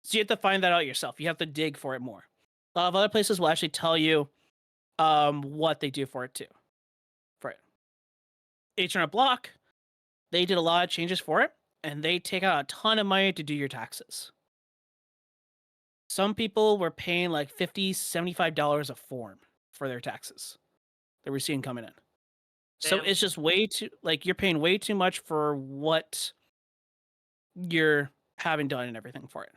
So you have to find that out yourself. You have to dig for it more. A lot of other places will actually tell you what they do for it too. For it. H&R Block, they did a lot of changes for it, and they take out a ton of money to do your taxes. Some people were paying like $50, $75 a form for their taxes that we're seeing coming in. So Damn. it's just way too, like, you're paying way too much for what you're having done and everything for it.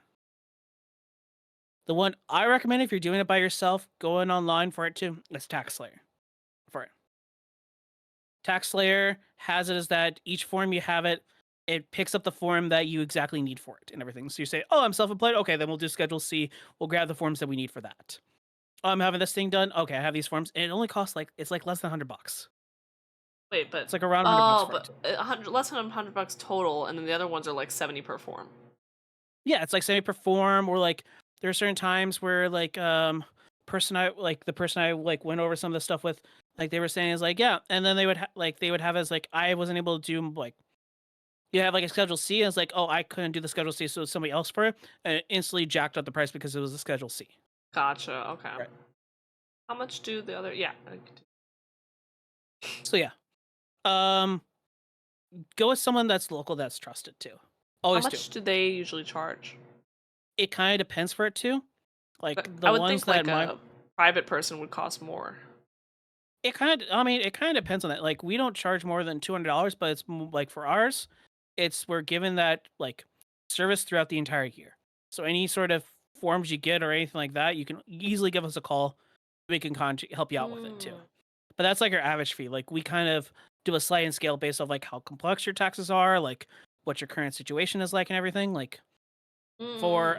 The one I recommend if you're doing it by yourself, going online for it too, is TaxSlayer for it. TaxSlayer has it as that each form you have it picks up the form that you exactly need for it and everything. So you say, oh, I'm self-employed. Okay, then we'll do Schedule C. We'll grab the forms that we need for that. Oh, I'm having this thing done. Okay, I have these forms. And it only costs it's like less than $100. Wait, but It's like around $100 for but it. 100 less than $100 total, and then the other ones are like 70 per form. Yeah, it's like semi-perform, or like there are certain times where like the person I went over some of the stuff with, like they were saying is like, yeah, and then they would have as like I wasn't able to do like you have like a Schedule C, and it's like, oh, I couldn't do the Schedule C, so it's somebody else for it, and it instantly jacked up the price because it was a Schedule C. Gotcha. Okay. Right. How much do the other? Yeah. So yeah, go with someone that's local, that's trusted too. How Always much do they usually charge? It kind of depends for it too. Like But the I would ones think that like a private person would cost more. it kind of depends on that. Like we don't charge more than $200, but it's like for ours, we're given that like service throughout the entire year. So any sort of forms you get or anything like that, you can easily give us a call. We can help you out with it too. But that's like our average fee. Like we kind of do a sliding scale based off like how complex your taxes are, like what your current situation is like and everything. Like for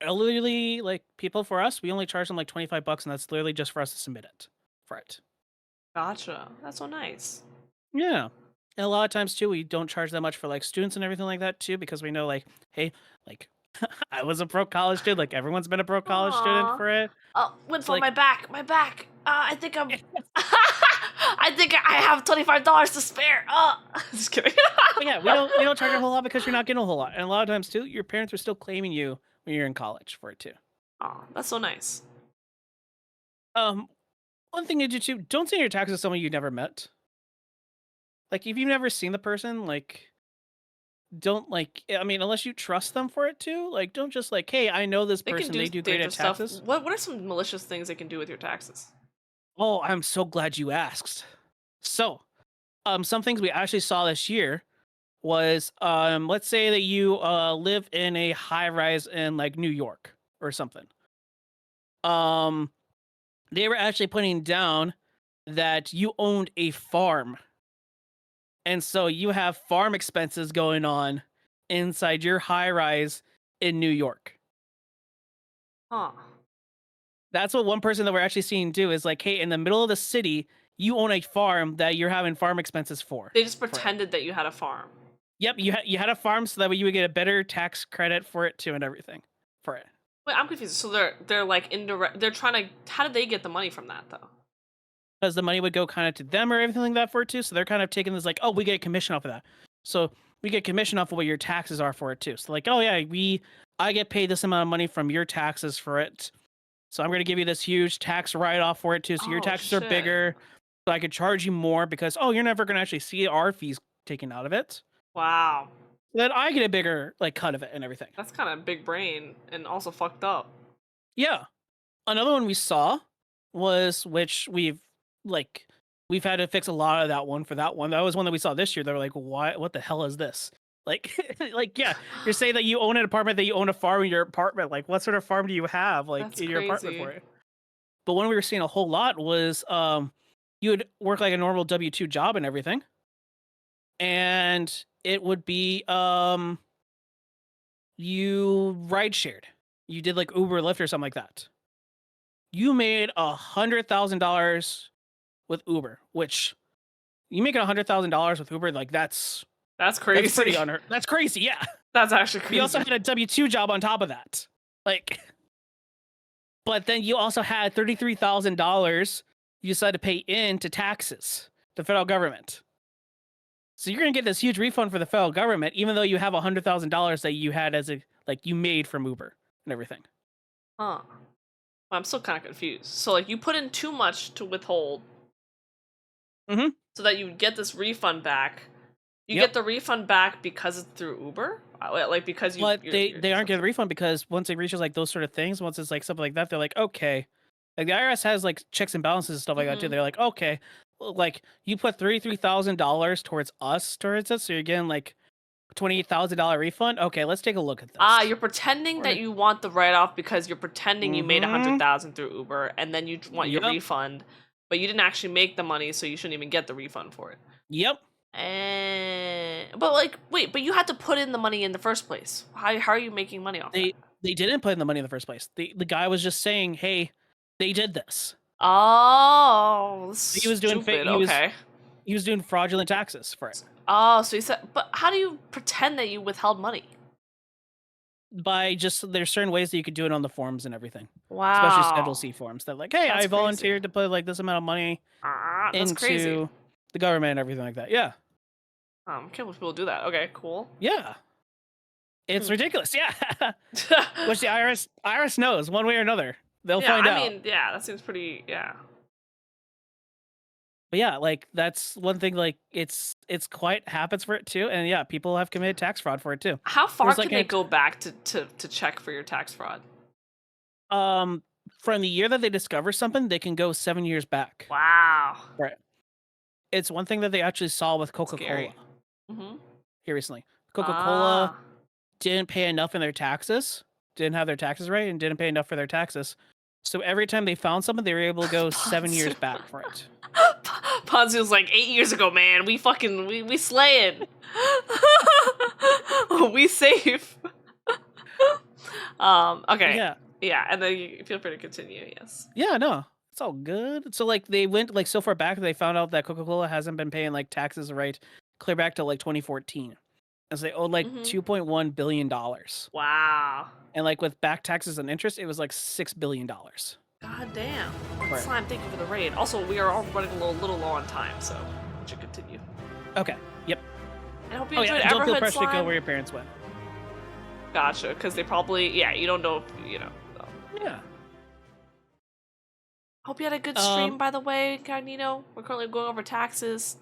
literally like people for us, we only charge them like $25, and that's literally just for us to submit it for it. Gotcha. That's so nice. Yeah. And a lot of times too, we don't charge that much for like students and everything like that too, because we know like, hey, like I was a pro college student, like everyone's been a pro college student Aw. for it. Oh, Windfall, like- my back. I think I'm. I think I have $25 to spare. Just kidding. But yeah, we don't charge a whole lot because you're not getting a whole lot. And a lot of times too, your parents are still claiming you when you're in college for it too. Oh, that's so nice. One thing to do too, don't send your taxes to someone you never met. Like if you've never seen the person, like don't like unless you trust them for it too, like don't just like, hey, I know this They person, can do they do great at dangerous stuff. taxes. What are some malicious things they can do with your taxes? Oh, I'm so glad you asked. So, some things we actually saw this year was let's say that you live in a high rise in like New York or something. They were actually putting down that you owned a farm. And so you have farm expenses going on inside your high rise in New York. Huh. That's what one person that we're actually seeing do is like, hey, in the middle of the city, you own a farm that you're having farm expenses for. They just pretended that you had a farm. Yep, you had a farm so that way you would get a better tax credit for it too and everything for it. Wait, I'm confused. So they're like indirect. They're trying to. How did they get the money from that though? Because the money would go kind of to them or everything like that for it too. So they're kind of taking this like, oh, we get a commission off of that. So we get commission off of what your taxes are for it too. So like, oh yeah, I get paid this amount of money from your taxes for it. So I'm going to give you this huge tax write-off for it too. So your Oh, taxes are shit. bigger. So I could charge you more because, oh, you're never going to actually see our fees taken out of it. Wow. Then I get a bigger like cut of it and everything. That's kind of big brain and also fucked up. Yeah. Another one we saw was, which we've had to fix a lot of that one for that one. That was one that we saw this year. They were like, "Why? What the hell is this?" Like, like, yeah, you're saying that you own an apartment, that you own a farm in your apartment. Like, what sort of farm do you have, like, That's in your apartment crazy. for it? But one we were seeing a whole lot was, you would work like a normal W-2 job and everything, and it would be, you ride shared. You did like Uber, Lyft, or something like that. You made $100,000 with Uber, which you make $100,000 with Uber, like That's that's crazy. pretty that's crazy, yeah. That's actually crazy. You also had a W-2 job on top of that, like. But then you also had $33,000 you decided to pay into taxes, the federal government. So you're gonna get this huge refund for the federal government, even though you have $100,000 that you had as a you made from Uber and everything. Huh. Well, I'm still kind of confused. So like you put in too much to withhold, Mhm. so that you would get this refund back. You Yep. get the refund back because it's through Uber, like because you. But they aren't getting a refund because once it reaches like those sort of things, once it's like something like that, they're like, okay. Like the IRS has like checks and balances and stuff like that too. Mhm. They're like, okay, well, like you put $33,000 towards it, so you're getting like $28,000 refund. Okay, let's take a look at this. Ah, you're pretending that you want the write off because you're pretending you made Mhm. 100,000 through Uber, and then you want your Yep. refund, but you didn't actually make the money, so you shouldn't even get the refund for it. Yep. And but like, wait, but you had to put in the money in the first place. How are you making money off that? They didn't put in the money in the first place. The guy was just saying, hey, they did this. Oh, He was doing stupid. he was Okay. he was doing fraudulent taxes for it Oh, so he said, but how do you pretend that you withheld money? by just there's certain ways that you could do it on the forms and everything. Wow. Especially Schedule C forms that like, hey, That's I crazy. volunteered to put like this amount of money That's crazy. into the government and everything like that. Yeah. Can't believe people do that. Okay, cool. Yeah. It's ridiculous. Yeah. Which the IRS knows one way or another. They'll find out. I mean, yeah, that seems pretty. Yeah. But yeah, like that's one thing. Like it's quite happens for it too, and yeah, people have committed tax fraud for it too. How far There's, can like, they an- go back to check for your tax fraud? From the year that they discover something, they can go 7 years back. Wow. Right. It's one thing that they actually saw with Coca-Cola Scary. Mm-hmm. here recently. Coca-Cola didn't pay enough in their taxes, didn't have their taxes right, and didn't pay enough for their taxes. So every time they found something, they were able to go 7 years back for it. Ponzi was like 8 years ago, man. We fucking we slaying. We safe. Okay. Yeah. Yeah, and then you feel free to continue. Yes. Yeah, no, it's all good. So like they went like so far back they found out that Coca-Cola hasn't been paying like taxes right clear back to like 2014. And so they owed like $2.1 billion. Wow. And like with back taxes and interest, it was like $6 billion. God damn. Right. Slime, thank you for the raid. Also, we are all running a little low on time, so we should continue. Okay. Yep. And I hope you Oh enjoyed yeah, don't feel Everhood pressure to go Slime. where your parents went. Gotcha, because they probably, you don't know, if, so. Yeah. Hope you had a good stream, by the way, Incognito. We're currently going over taxes.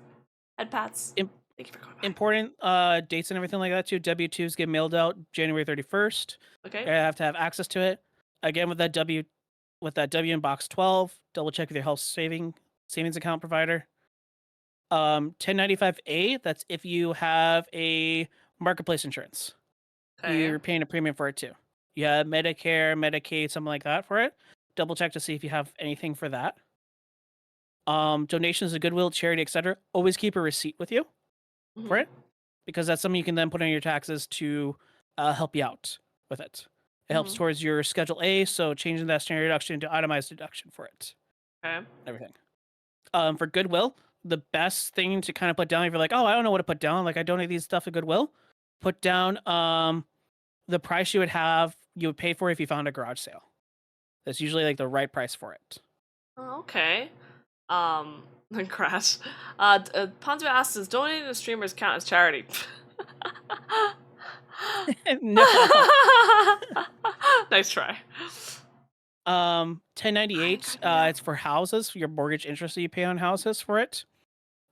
Head pats. Thank you for coming by. Important dates and everything like that too. W-2s get mailed out January 31st. Okay. You have to have access to it. Again, with that W in box 12, double check with your health savings account provider. 1095A, that's if you have a marketplace insurance. Okay. You're paying a premium for it too. You have Medicare, Medicaid, something like that for it. Double check to see if you have anything for that. Donations to Goodwill, charity, etc. Always keep a receipt with you for it, because that's something you can then put on your taxes to help you out with it. It helps towards your Schedule A, so changing that standard deduction to itemized deduction for it. Okay. Everything. For Goodwill, the best thing to kind of put down if you're like, oh, I don't know what to put down, like I donate these stuff to Goodwill, put down the price you would pay for if you found a garage sale. That's usually like the right price for it. Oh, okay. Crash. Ponzo asks, does donating to streamers count as charity? No. Nice try. 1098, it's for houses, for your mortgage interest that you pay on houses for it.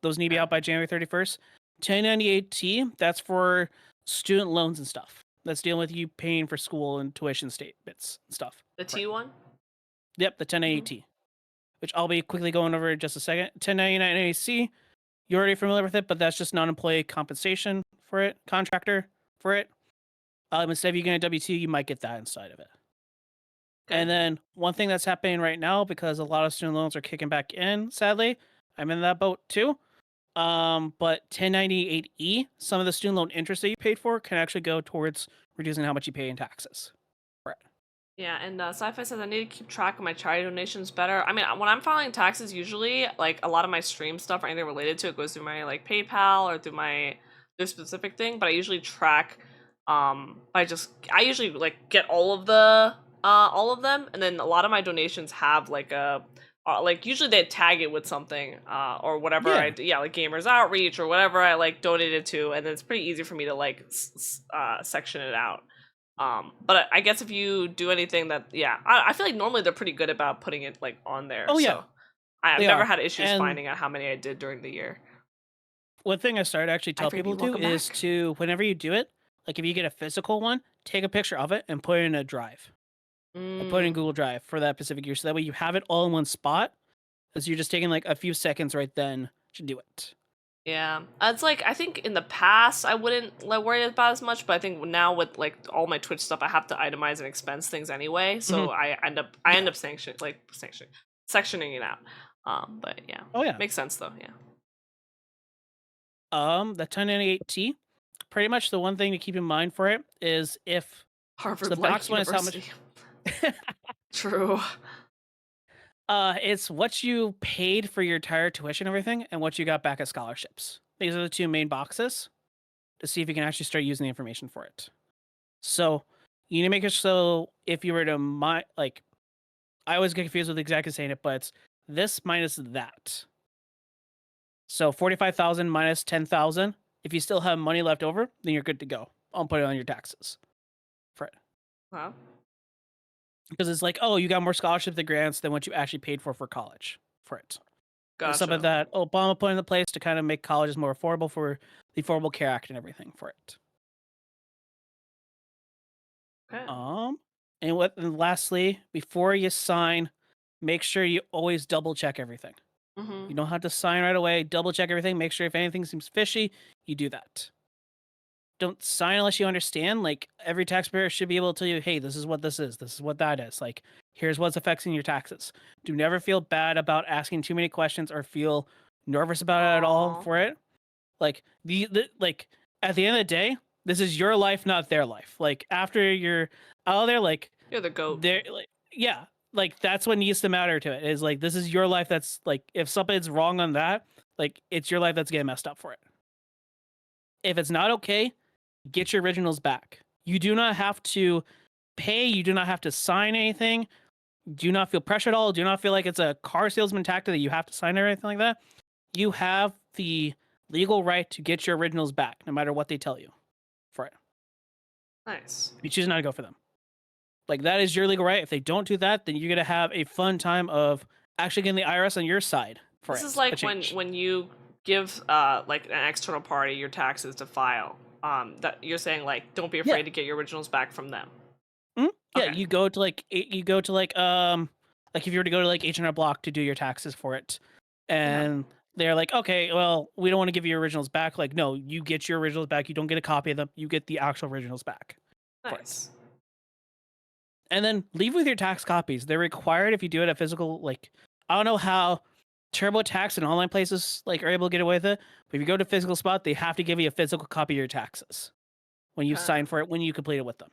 Those need to be out by January 31st. 1098T, that's for student loans and stuff. That's dealing with you paying for school and tuition statements and stuff. The T one? Yep, the 1080T, which I'll be quickly going over in just a second. 1099 AC, you're already familiar with it, but that's just non-employee compensation for it, contractor for it. Instead of you getting a W-2, you might get that inside of it. And then one thing that's happening right now, because a lot of student loans are kicking back in, sadly, I'm in that boat too. But 1098E, some of the student loan interest that you paid for can actually go towards reducing how much you pay in taxes. Right. Yeah, and Sci-Fi says I need to keep track of my charity donations better. I mean, when I'm filing taxes, usually, like, a lot of my stream stuff or anything related to it goes through my, like, PayPal or through my this specific thing, but I usually track, I usually, like, get all of them, and then a lot of my donations have, like, like, usually they tag it with something, or whatever like Gamers Outreach or whatever I, like, donated to, and then it's pretty easy for me to, like, section it out. But I guess if you do anything that, I feel like normally they're pretty good about putting it, like, on there. Oh, yeah. So I've They never are. had issues And finding out how many I did during the year. one thing I started to actually tell Ivory, people to do welcome is back. to, whenever you do it, like if you get a physical one, take a picture of it and put it in a drive. And put it in Google Drive for that specific year. So that way you have it all in one spot. Because you're just taking like a few seconds right then to do it. Yeah, it's like, I think in the past I wouldn't, like, worry about as much, but I think now with, like, all my Twitch stuff, I have to itemize and expense things anyway, so I end up sectioning it out. But yeah. Oh yeah. Makes sense though, yeah. The 1098T, pretty much the one thing to keep in mind for it is if Harvard the box one is how much. University. True. It's what you paid for your entire tuition and everything, and what you got back as scholarships. These are the two main boxes to see if you can actually start using the information for it. So you need to make it so if you were to like, I always get confused with exactly saying it, but it's this minus that. So 45,000 minus 10,000. If you still have money left over, then you're good to go. I'll put it on your taxes for it. Wow. Because it's like, oh, you got more scholarships and grants than what you actually paid for college for it. Gotcha. Something that Obama put into place to kind of make colleges more affordable for the Affordable Care Act and everything for it. Okay. And lastly, before you sign, make sure you always double check everything. You don't have to sign right away. Double check everything. Make sure if anything seems fishy, you do that. Don't sign unless you understand. Like, every taxpayer should be able to tell you, hey, this is what this is. This is what that is. Like, here's what's affecting your taxes. Do never feel bad about asking too many questions or feel nervous about it at all for it. Like, like, at the end of the day, this is your life, not their life. Like, after you're out there, like, you're the goat. They're like, yeah, like, that's what needs to matter to it. Is like, this is your life. That's like, if something's wrong on that, like, it's your life that's getting messed up for it. If it's not okay, get your originals back. You do not have to pay. You do not have to sign anything. Do not feel pressure at all. Do not feel like it's a car salesman tactic that you have to sign or anything like that. You have the legal right to get your originals back, no matter what they tell you for it. Nice. You choose not to go for them. Like, that is your legal right. If they don't do that, then you're going to have a fun time of actually getting the IRS on your side for it. This is like when you give like an external party your taxes to file. That you're saying, like, don't be afraid to get your originals back from them. Yeah, Okay. you go to like if you were to go to like H&R Block to do your taxes for it, and they're like, okay, well, we don't want to give you your originals back. Like, no, you get your originals back. You don't get a copy of them. You get the actual originals back. Nice. And then leave with your tax copies. They're required if you do it at physical. Like, I don't know how TurboTax and online places like are able to get away with it, but if you go to a physical spot, they have to give you a physical copy of your taxes when you sign for it, when you complete it with them.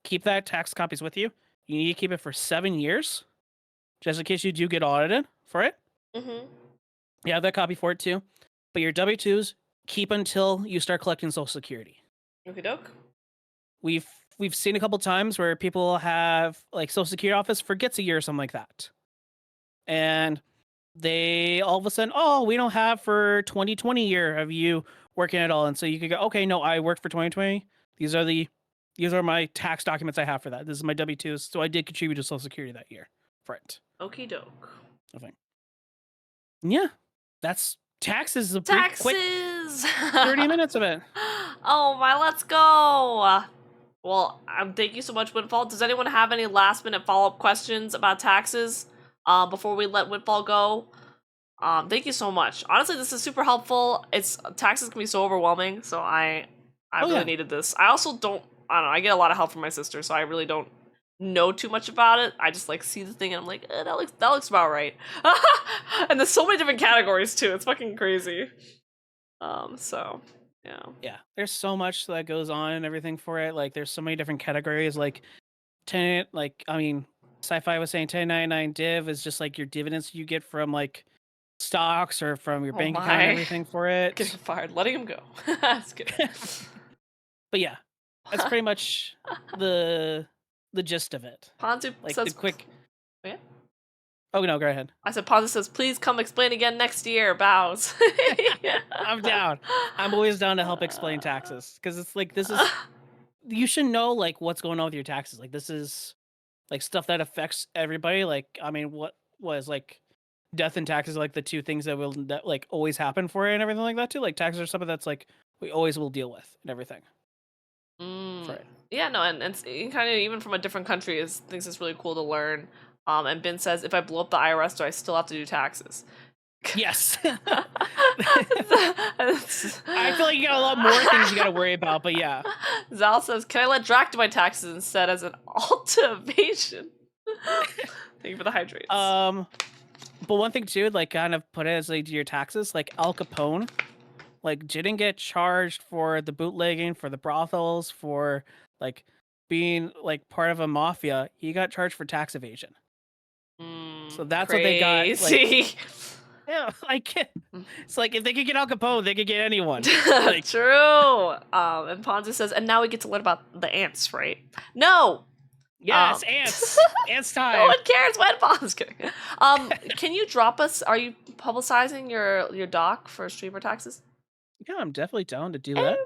Keep that tax copies with you. You need to keep it for 7 years, just in case you do get audited for it. You have that copy for it too. But your W-2s, keep until you start collecting Social Security. Okie doke. We've seen a couple times where people have, like, Social Security office forgets a year or something like that. And they all of a sudden, oh, we don't have for 2020 year of you working at all. And so you could go, okay, no, I worked for 2020. These are my tax documents I have for that. This is my W-2s. So I did contribute to Social Security that year for it. Okie doke. Okay. Yeah, that's taxes. A Taxes. quick 30 minutes of it. Oh my, let's go. Well, thank you so much, Windfall. Does anyone have any last minute follow up questions about taxes before we let Windfall go? Thank you so much. Honestly, this is super helpful. Taxes can be so overwhelming, so I really needed this. I also don't know. I get a lot of help from my sister, so I really don't know too much about it. I just like see the thing and I'm like, that looks about right. And there's so many different categories too. It's fucking crazy. So yeah. Yeah, there's so much that goes on and everything for it. Like, there's so many different categories. Like, Sci-Fi was saying 1099 div is just like your dividends you get from like stocks or from your bank account and everything for it. Getting fired, letting him go. That's good. But yeah, that's pretty much the gist of it. Ponzu Like says, the quick. Yeah? Oh no, go ahead. I said Ponzu says, please come explain again next year. Bows. I'm down. I'm always down to help explain taxes because it's like this is. You should know like what's going on with your taxes. Like this is like stuff that affects everybody. Like I mean, what was like death and taxes are like the two things that like always happen for it and everything like that too. Like taxes are something that's like we always will deal with and everything. Right. Yeah, no, and kind of even from a different country thinks it's really cool to learn. And Ben says, if I blow up the IRS, do I still have to do taxes? Yes. I feel like you got a lot more things you got to worry about, but yeah. Zal says, can I let Drac do my taxes instead as an alt-evasion? Thank you for the hydrates. But one thing too, like kind of put it as like your taxes, like Al Capone, like didn't get charged for the bootlegging, for the brothels, for like being like part of a mafia. He got charged for tax evasion. So that's what they got. Like, yeah, like it's like if they could get Al Capone, they could get anyone. Like, true. And Ponzi says, and now we get to learn about the ants, right? No. Yes, ants. Ants time. No one cares when Ponzi's kidding. Can you drop us? Are you publicizing your doc for streamer taxes? Yeah, I'm definitely down to do that.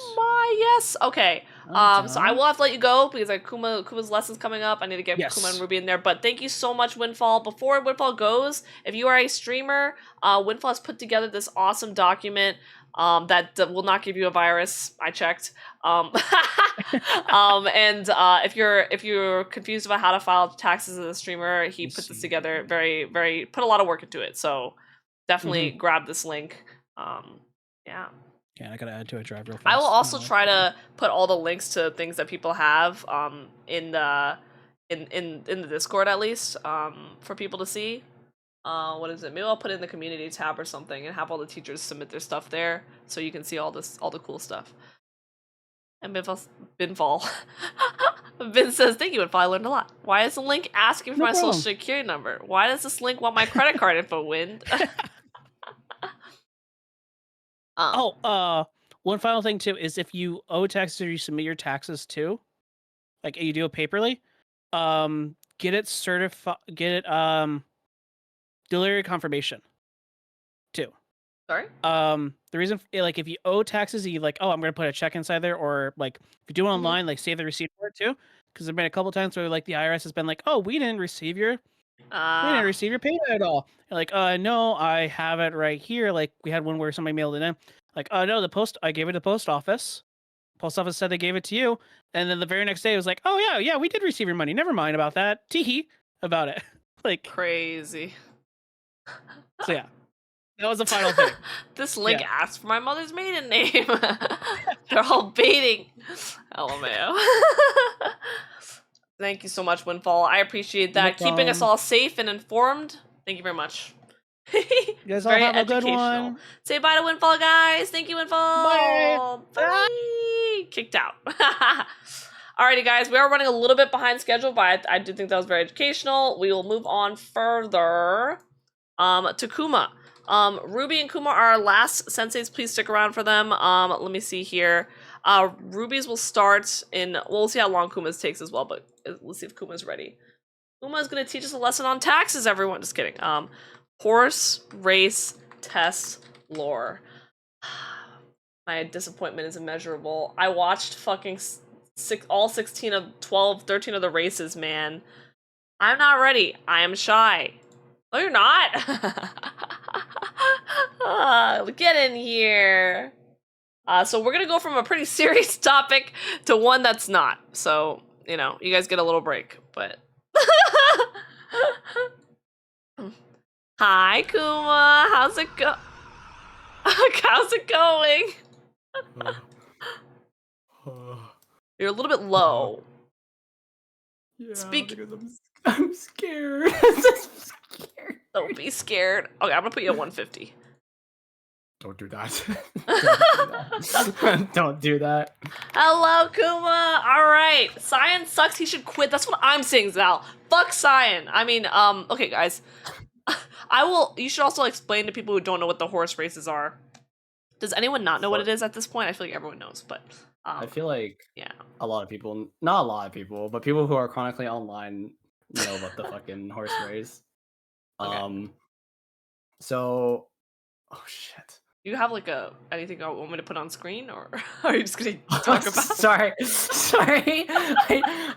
Yes. Okay. So I will have to let you go because Kuma's lesson's coming up. I need to get Kuma and Ruby in there. But thank you so much, Windfall. Before Windfall goes, if you are a streamer, Windfall has put together this awesome document that will not give you a virus. I checked. And if you're confused about how to file taxes as a streamer, he put this together put a lot of work into it. So definitely grab this link. Yeah. Yeah, I gotta add to a drive real fast. I will also try to put all the links to things that people have in the Discord at least for people to see. What is it? Maybe I'll put it in the community tab or something and have all the teachers submit their stuff there so you can see all the cool stuff. And Binfall. Ben says, thank you, Binfall. I learned a lot. Why is the link asking for my social security number? Why does this link want my credit card info, Wind? One final thing too is if you owe taxes or you submit your taxes too, like you do it paperly, get it delivery confirmation too. Sorry? The reason like if you owe taxes, you like, oh, I'm gonna put a check inside there, or like if you do it online, like save the receipt for it too, because there've been a couple times where like the IRS has been like, oh, we didn't receive your payment at all. And like, no, I have it right here. Like we had one where somebody mailed it in. Like, no, I gave it to the post office. Post office said they gave it to you. And then the very next day it was like, oh yeah, we did receive your money. Never mind about that. Teehee about it. Like crazy. So yeah. That was the final thing. This link asks for my mother's maiden name. They're all baiting. LMAO. Thank you so much, Windfall. I appreciate that. Keeping us all safe and informed. Thank you very much. You guys all have a good one. Say bye to Windfall, guys. Thank you, Windfall. Bye. Kicked out. Alrighty, guys. We are running a little bit behind schedule, but I did think that was very educational. We will move on further to Kuma. Ruby and Kuma are our last senseis. Please stick around for them. Let me see here. Ruby's will start in... We'll see how long Kuma's takes as well, but let's see if Kuma's ready. Kuma is going to teach us a lesson on taxes, everyone. Just kidding. Horse, race, test, lore. My disappointment is immeasurable. I watched fucking all 16 of 12, 13 of the races, man. I'm not ready. I am shy. No, you're not. Get in here. So we're gonna go from a pretty serious topic to one that's not. So, you know, you guys get a little break, but Hi Kuma, how's it go? How's it going? You're a little bit low. Yeah, Speak- because I'm scared. I'm scared. Don't be scared. Okay, I'm gonna put you at 150. Don't do that. Don't do that. Don't do that. Hello, Kuma. All right, Cyan sucks. He should quit. That's what I'm saying, Zal. Fuck Cyan. I mean, okay, guys. I will. You should also explain to people who don't know what the horse races are. Does anyone not know what it is at this point? I feel like everyone knows, but I feel like yeah. a lot of people, not a lot of people, but people who are chronically online know about the fucking horse race. Okay. So, oh shit. Do you have like anything you want me to put on screen, or are you just gonna talk about? Sorry.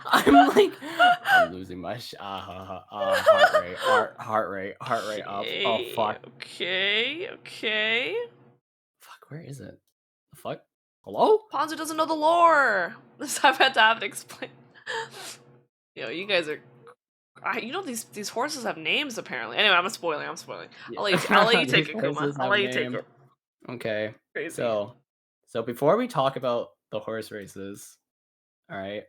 I'm losing my heart rate up. Oh fuck. Okay. Fuck, where is it? The fuck? Hello? Ponzu doesn't know the lore. This I've had to have it explain. Yo, you guys are. You know these horses have names apparently. Anyway, I'm spoiling. Yeah. I'll let you take These it, Kuma. horses I'll have let you a take name. it. Okay. Crazy. So before we talk about the horse races, all right,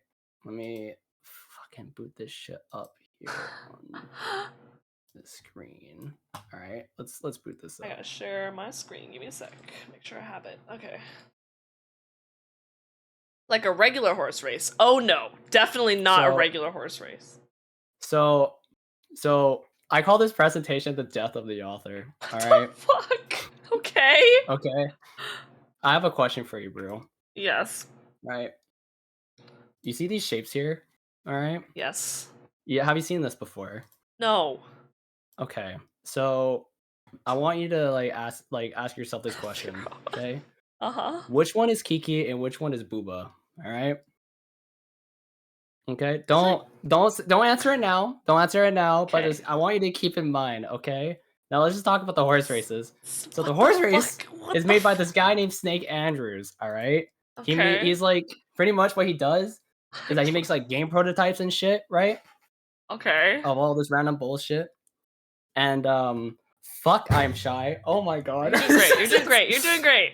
let me fucking boot this shit up here on the screen. All right, let's boot this I up. gotta share my screen. Give me a sec. Make sure I have it. Okay. Like a regular horse race. Oh no, definitely not a regular horse race. So I call this presentation the death of the author. All What right. the fuck? Okay. Okay. I have a question for you, Brue. Yes. Right. You see these shapes here? All right. Yes. Yeah. Have you seen this before? No. Okay. So I want you to ask yourself this question. Okay. Uh-huh. Which one is Kiki and which one is Booba? All right. Okay. Don't answer it now. Don't answer it now. But Okay. just, I want you to keep in mind. Okay. Now let's just talk about the horse races. So the What horse race fuck? What is the made by f- this guy named Snake Andrews. All right. Okay. He's like pretty much what he does is that he makes like game prototypes and shit, right? Okay. Of all this random bullshit. And fuck, I'm shy. Oh my god. You're doing great. You're doing great.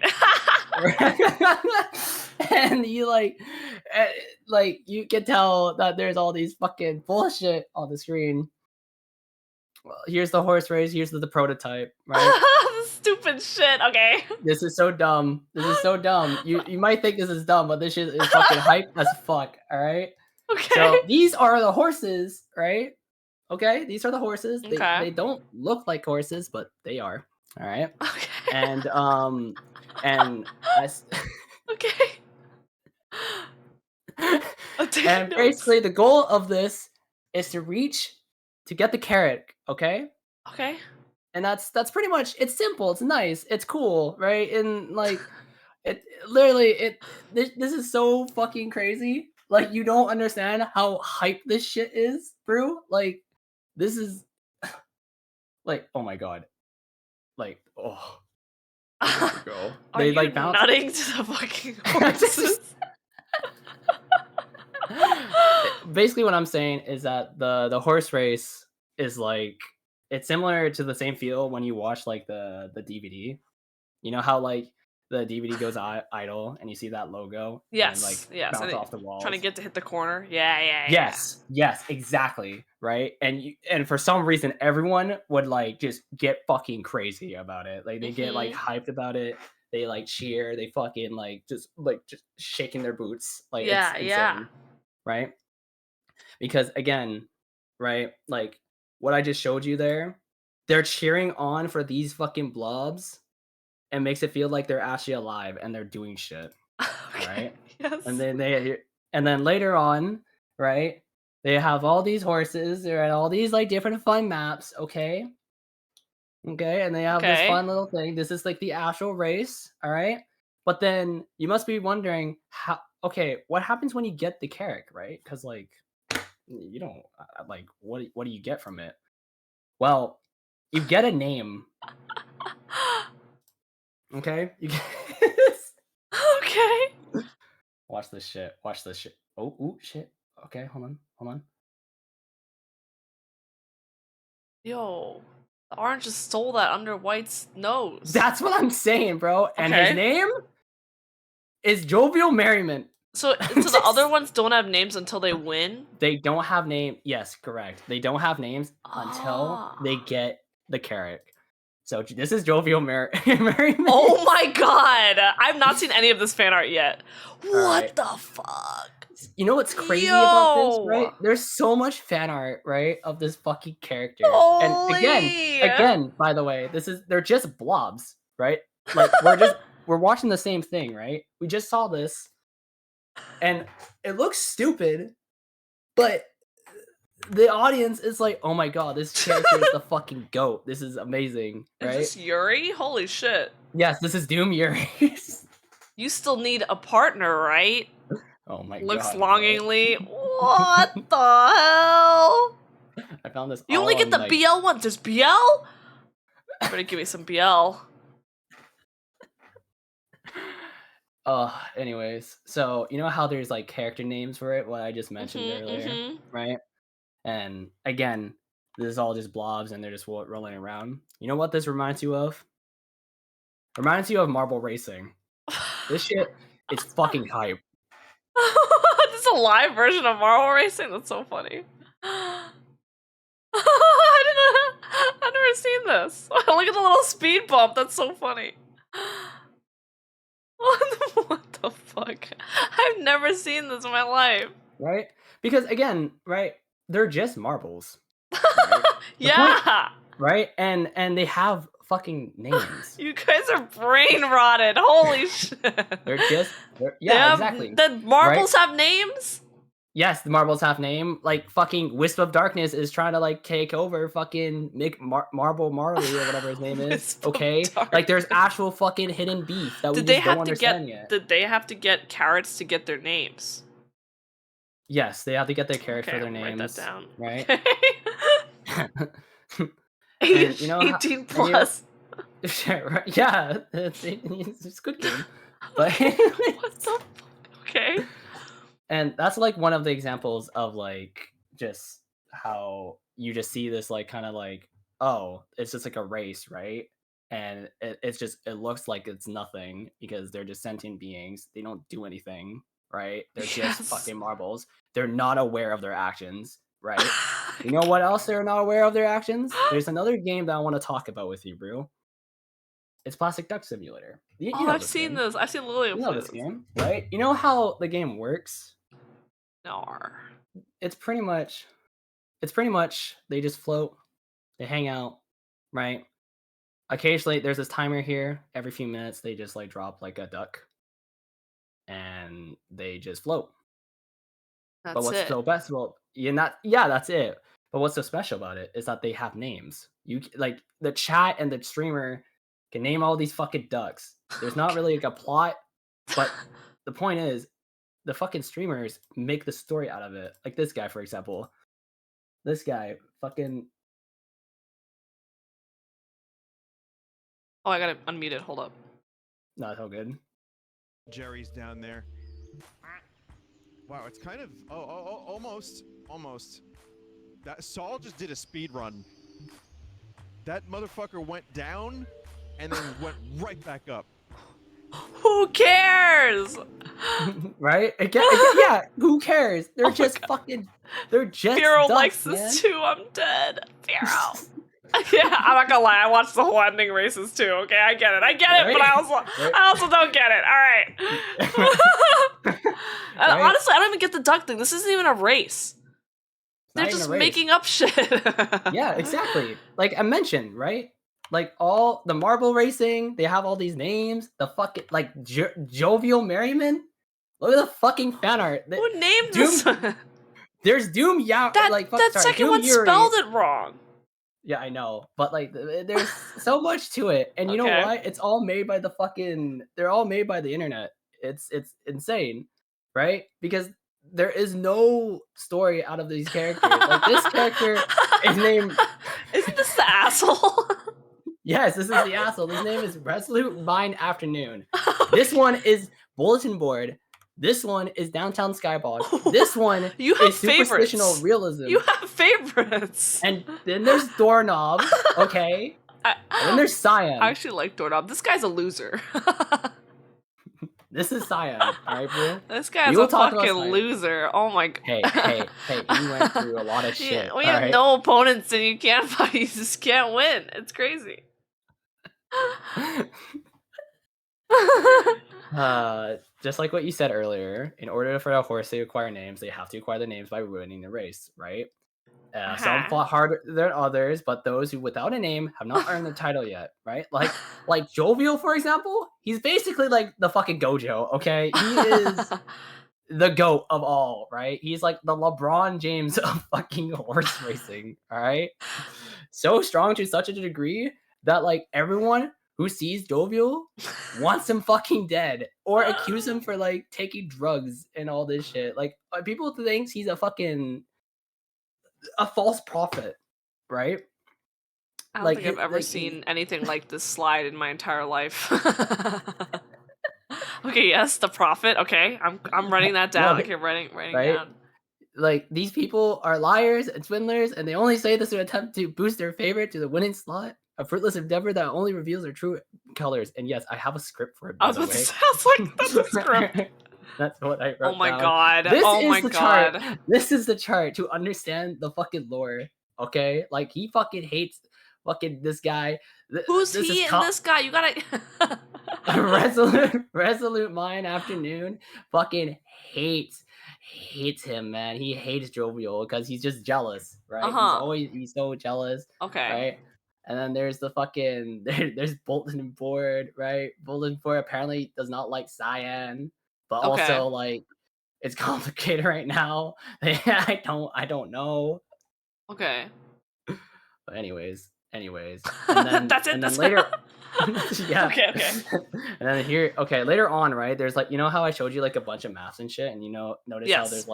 You're doing great. And you like you can tell that there's all these fucking bullshit on the screen. Well, here's the horse race. Here's the prototype, right? Stupid shit. Okay. This is so dumb. This is so dumb. You might think this is dumb, but this shit is fucking hype as fuck. All right. Okay. So these are the horses, right? Okay, these are the horses. Okay. They don't look like horses, but they are. All right. Okay. And as Okay. I'm taking and notes. basically the goal of this is to get the carrot, okay? Okay. And that's pretty much, it's simple, it's nice, it's cool, right? And like it literally this is so fucking crazy. Like you don't understand how hype this shit is, bro. Like this is like, oh my god. Like, oh. Go. Are They you like bounce. nutting to the fucking horses? Basically what I'm saying is that the horse race is like, it's similar to the same feel when you watch like the DVD. You know how like the DVD goes idle and you see that logo Yes. and like Yes. bounce And off the walls. trying to get to hit the corner. Yeah. Yes, exactly, right? And for some reason everyone would like just get fucking crazy about it. Like they get like hyped about it. They like cheer, they fucking just shaking their boots. Like Yeah, it's yeah. insane, right? Because again, right, like what I just showed you there, they're cheering on for these fucking blobs and makes it feel like they're actually alive and they're doing shit. Okay. Right? Yes. And then later on, right, they have all these horses, they're at all these like different fun maps, okay? Okay, and they have this Okay. fun little thing. This is like the actual race, all right? But then you must be wondering how, okay, what happens when you get the carrot, right? Because like you don't like what do you get from it? Well, you get a name. Okay? You get Watch this shit. Watch this shit. Oh, ooh, shit. Okay, hold on. Yo, the orange just stole that under White's nose. That's what I'm saying, bro. And his Okay. name is Jovial Merriment. So the other ones don't have names until they win? They don't have name. Yes, correct. They don't have names until they Ah. get the carrot. So this is Jovial Merriment. Oh my god! I've not seen any of this fan art yet. What Alright. the fuck? You know what's crazy about this, Yo! right? There's so much fan art, right, of this fucking character. And Holy! again, by the way, they're just blobs, right? Like we're watching the same thing, right? We just saw this, and it looks stupid, but the audience is like, oh my god, this character is the fucking GOAT. This is amazing, right? Is this Yuri? Holy shit. Yes, this is Doom Yuri. You still need a partner, right? Oh my god. Looks bro. longingly. What the hell? I found this. You only all get on, the like, BL one. There's BL? Better give me some BL. Anyways, so you know how there's like character names for it, what I just mentioned earlier, mhm. right? And again, this is all just blobs and they're just rolling around. You know what this reminds you of? Reminds you of Marble Racing. This shit is fucking hype. This is a live version of Marvel Racing? That's so funny. I've never seen this. Look at the little speed bump. That's so funny. What the fuck? I've never seen this in my life. Right? Because again, right, they're just marbles. Right? Yeah. Right? And they have fucking names. You guys are brain rotted. Holy shit. Yeah, exactly. The marbles have names? Yes, the marbles have name. Like fucking Wisp of Darkness is trying to like take over fucking Marble Marley or whatever his name is. Wisp of Okay, like there's actual fucking hidden beef that we Did they just don't have to understand get? yet. Did they have to get carrots to get their names? Yes, they have to get their carrots Okay, for their write names. that down. Right? Okay. And you know how- 18 and you know- plus. Right, yeah, it's a good game. But What the fuck? Okay. and that's like one of the examples of like just how you just see this like kind of like, oh, it's just like a race, right? And it looks like it's nothing because they're just sentient beings. They don't do anything, right? They're Yes. just fucking marbles. They're not aware of their actions, right? You know what else they're not aware of their actions? There's another game that I want to talk about with you, Brue. It's Plastic Duck Simulator. You Oh, know I've this seen game. this. I've seen Lilia You play know this this. game, right? You know how the game works? No. It's pretty much they just float, they hang out, right? Occasionally there's this timer here. Every few minutes they just like drop like a duck and they just float. That's But what's it. so best about yeah, that's it. But what's so special about it is that they have names. You like the chat and the streamer can name all these fucking ducks. There's not really like a plot, but the point is the fucking streamers make the story out of it. Like this guy, for example. This guy fucking Oh, I gotta unmute it. Hold up. not so good. Jerry's down there. Wow, it's kind of almost. That Saul just did a speed run. That motherfucker went down and then went right back up. Who cares? Right? Again, yeah, who cares? They're just fucking they're just Firo ducks, likes man. this too. I'm dead. Firo. Yeah, I'm not gonna lie. I watched the whole ending races too. Okay, I get it, but Right? I also don't get it. All right. And Right? honestly, I don't even get the duck thing. This isn't even a race. They're Not even just a race. making up shit. Yeah, exactly. Like I mentioned, right? Like all the marble racing, they have all these names. The fucking like Jovial Merriment. Look at the fucking fan art. Who named Doom, this? There's Doom Yao. That second Doom one Yuri. spelled it wrong. Yeah, I know, but like, there's so much to it, and you know Okay. what? It's all made by the fucking. They're all made by the internet. It's insane, right? Because there is no story out of these characters. Like this character is named. Isn't this the asshole? Yes, this is the asshole. His name is Resolute Mind Afternoon. This one is Bulletin Board. This one is Downtown Skybox. This one You have is Superstitional favorites. Realism. You have favorites. And then there's Doorknob, okay? And then there's Cyan. I actually like Doorknob. This guy's a loser. This is Cyan, alright, bro? This guy's We will a talk about fucking Cyan. loser. Oh my god. Hey, he went through a lot of shit. We have alright? no opponents and you can't fight. You just can't win. It's crazy. Just like what you said earlier, in order for a horse to acquire names, they have to acquire the names by winning the race, right? Some fought harder than others, but those who without a name have not earned the title yet, right? Like Jovial, for example, he's basically like the fucking Gojo, okay? He is the GOAT of all, right? He's like the LeBron James of fucking horse racing, all right? So strong to such a degree that like everyone who sees Jovial wants him fucking dead or accuse him for like taking drugs and all this shit. Like people think he's a false prophet, right? I don't Like, think I've ever like, seen anything like this slide in my entire life. Okay, yes, the prophet. Okay, I'm writing that down. Look, Okay, writing right? down. Like these people are liars and swindlers, and they only say this to attempt to boost their favor to the winning slot. A fruitless endeavor that only reveals their true colors. And yes, I have a script for it. I was by about the to way. say, I was like, that's a script. That's what I wrote. Oh my down. god. This Oh is my the god. chart. This is the chart to understand the fucking lore. Okay, like he fucking hates fucking this guy. Who's this he is and this guy? You gotta. resolute mind afternoon fucking hates him, man. He hates Jovial because he's just jealous, right? He's so jealous, Okay. right? And then there's the fucking there's Bolton and Board, right? Bolton and Board apparently does not like Cyan, but Okay. also like it's complicated right now. I don't know. Okay. But anyways, and then That's it. and That's then later. Yeah. Okay. And then here, okay, later on, right? There's like, you know how I showed you like a bunch of maps and shit, and notice how Yes.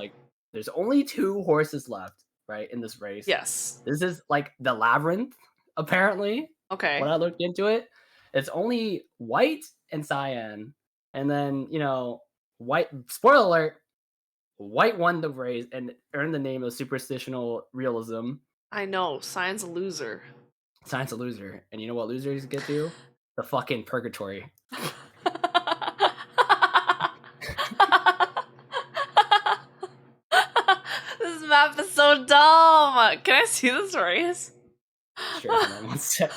there's only 2 horses left, right, in this race. Yes. This is like the labyrinth, apparently. Okay. When I looked into it, it's only White and Cyan, and then White. Spoiler alert: White won the race and earned the name of Superstitional Realism. I know. Cyan's a loser. Cyan's a loser, and you know what losers get to? The fucking purgatory. This map is so dumb. Can I see this race? Sure, hold on one sec.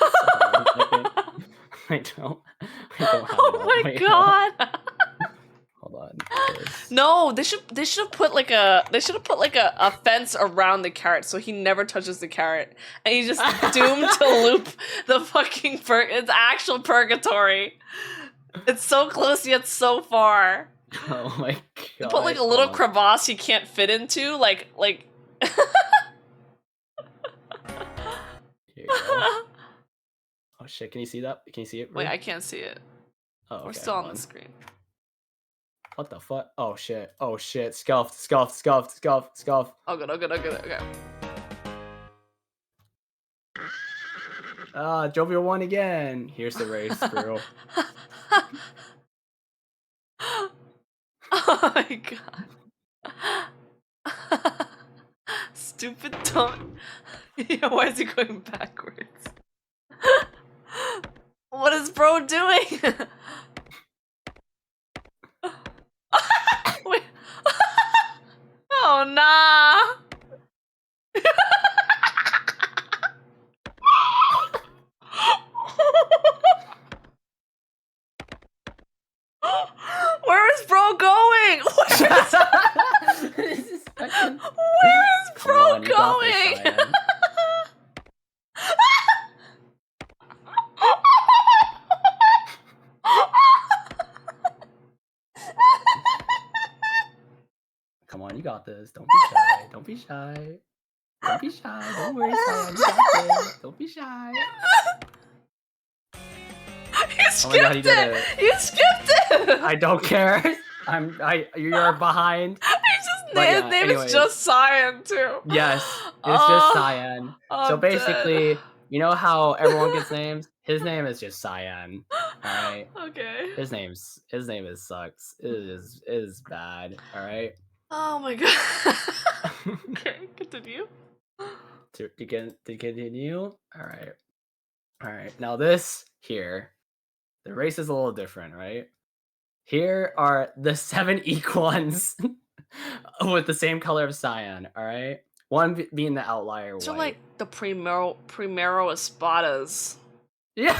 I don't have it Oh up. my Wait, god. Hold on. No, they should have put like a fence around the carrot so he never touches the carrot and he's just doomed to loop the fucking it's actual purgatory. It's so close yet so far. Oh my god. Put like a little crevasse he can't fit into, like Here you go. Oh shit, can you see that? Can you see it? Wait, Brue? I can't see it. Oh, okay, We're still hold on on. the screen. What the fuck? Oh shit. Oh shit. Scuffed. Oh good. Okay. Jovial won again. Here's the race, bro. Oh my god. Stupid dumb. Yo, why is he going backwards? What is bro doing? Wait. Oh nah. Where is bro going? This is fucking... Where is Come bro on, you got this, going? Cyan. Come on, you got this. Don't be shy. Don't be shy. Don't be shy. Don't worry, Cyan. You got this. Don't be shy. You Oh my god, he skipped did it. it. You skipped it. I don't care. You're behind. But His yeah, name anyways. is just Cyan too. Yes, it's Oh, just Cyan. So I'm basically, dead. you know how everyone gets names? His name is just Cyan. Alright? Okay. His name is sucks. It is bad. Alright? Oh my god. Okay, continue. To continue. Alright. Now this here, the race is a little different, right? Here are the 7 equans with the same color of cyan, alright? One being the outlier These are white. like the Primero Espadas. Yeah.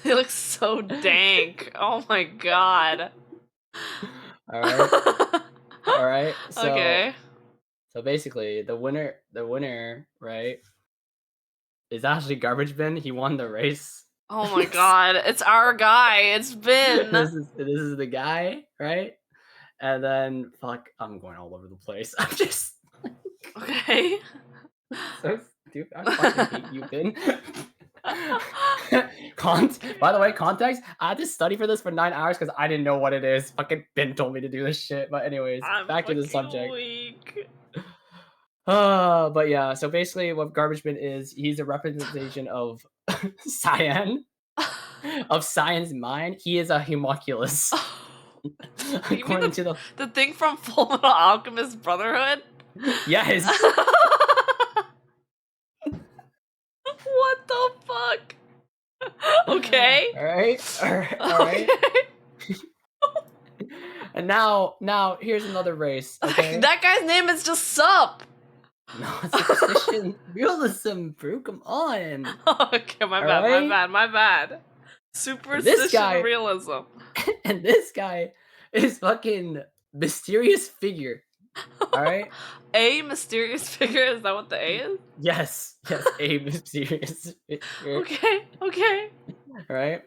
They look so dank. Oh my god. Alright. Okay. So basically the winner, right, is actually Garbage Bin. He won the race. Oh my god. It's our guy. It's Ben. This is the guy, right? And then fuck, I'm going all over the place. I'm just Okay. so stupid. I fucking hate you, Ben. By the way, context, I had to study for this for 9 hours because I didn't know what it is. Fucking Ben told me to do this shit. But anyways, I'm back to the fucking subject. weak. But yeah, so basically what Garbage Bin is, he's a representation of Cyan. Of Cyan's mind. He is a homunculus. You mean According to the thing from Full Metal Alchemist Brotherhood? Yes. What the fuck? Okay. Alright. And now here's another race. Okay. That guy's name is just Sup. No, superstition, realism, Brue. Come on. Okay, my bad. Superstition realism. And this guy is fucking mysterious figure. All right. A mysterious figure. Is that what the A is? Yes, a mysterious figure. Okay. All right.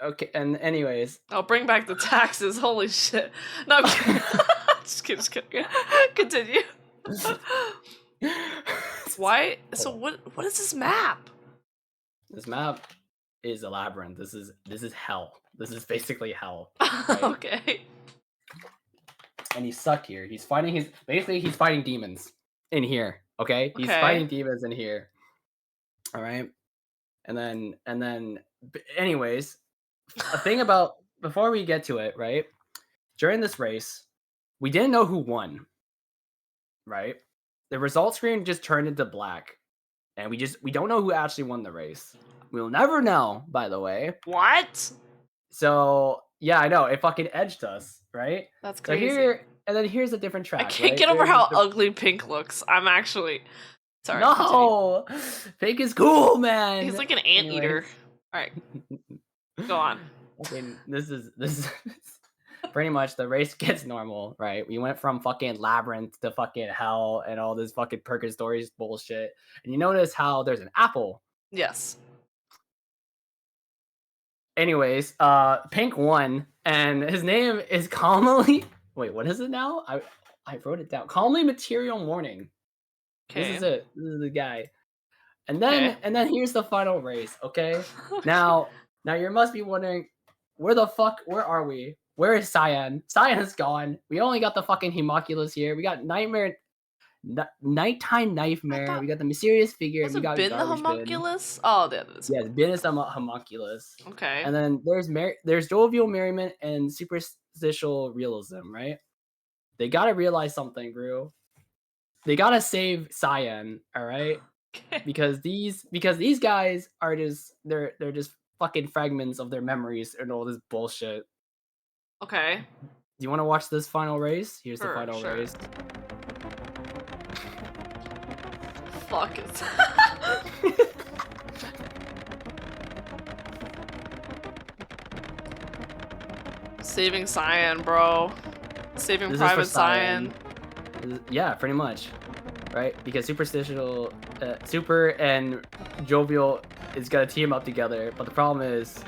Okay, and anyways. I'll bring back the taxes. Holy shit. No, I'm kidding. Just kidding. Continue. Why? So what is this map? This map is a labyrinth. This is hell. This is basically hell. Right? Okay. And he's stuck here. He's fighting demons in here. Okay? He's fighting demons in here. All right. And then anyways, a thing about before we get to it, right? During this race, we didn't know who won. Right? The result screen just turned into black. And we don't know who actually won the race. We'll never know, by the way. What? So yeah, I know. It fucking edged us, right? That's crazy. So here's a different track. I can't right? get over how ugly Pink looks. I'm actually sorry. No, Pink is cool, man. He's like an anteater. All right, go on. Okay, this is pretty much the race gets normal, right? We went from fucking labyrinth to fucking hell and all this fucking purgatory bullshit. And you notice how there's an apple. Yes. Anyways, Pink won, and his name is Calmly. Wait, what is it now? I wrote it down. Calmly Material Warning. Okay. This is it. This is the guy. And then here's the final race. Okay. Now you must be wondering, where are we? Where is Cyan? Cyan is gone. We only got the fucking homunculus here. We got Nighttime Nightmare. We got the mysterious figure. We got Ben the homunculus. Oh, there it is. Yes, Ben is the homunculus. Okay. And then there's jovial merriment and superstitial realism, right? They gotta realize something, Brue. They gotta save Cyan, all right? Okay. Because these guys are just they're just fucking fragments of their memories and all this bullshit. Okay. Do you want to watch this final race? Here's the final race. Fuck it. Saving Cyan, bro. Saving This Private Cyan. Yeah, pretty much. Right? Because superstitial, Super and Jovial is gonna team up together, but the problem is...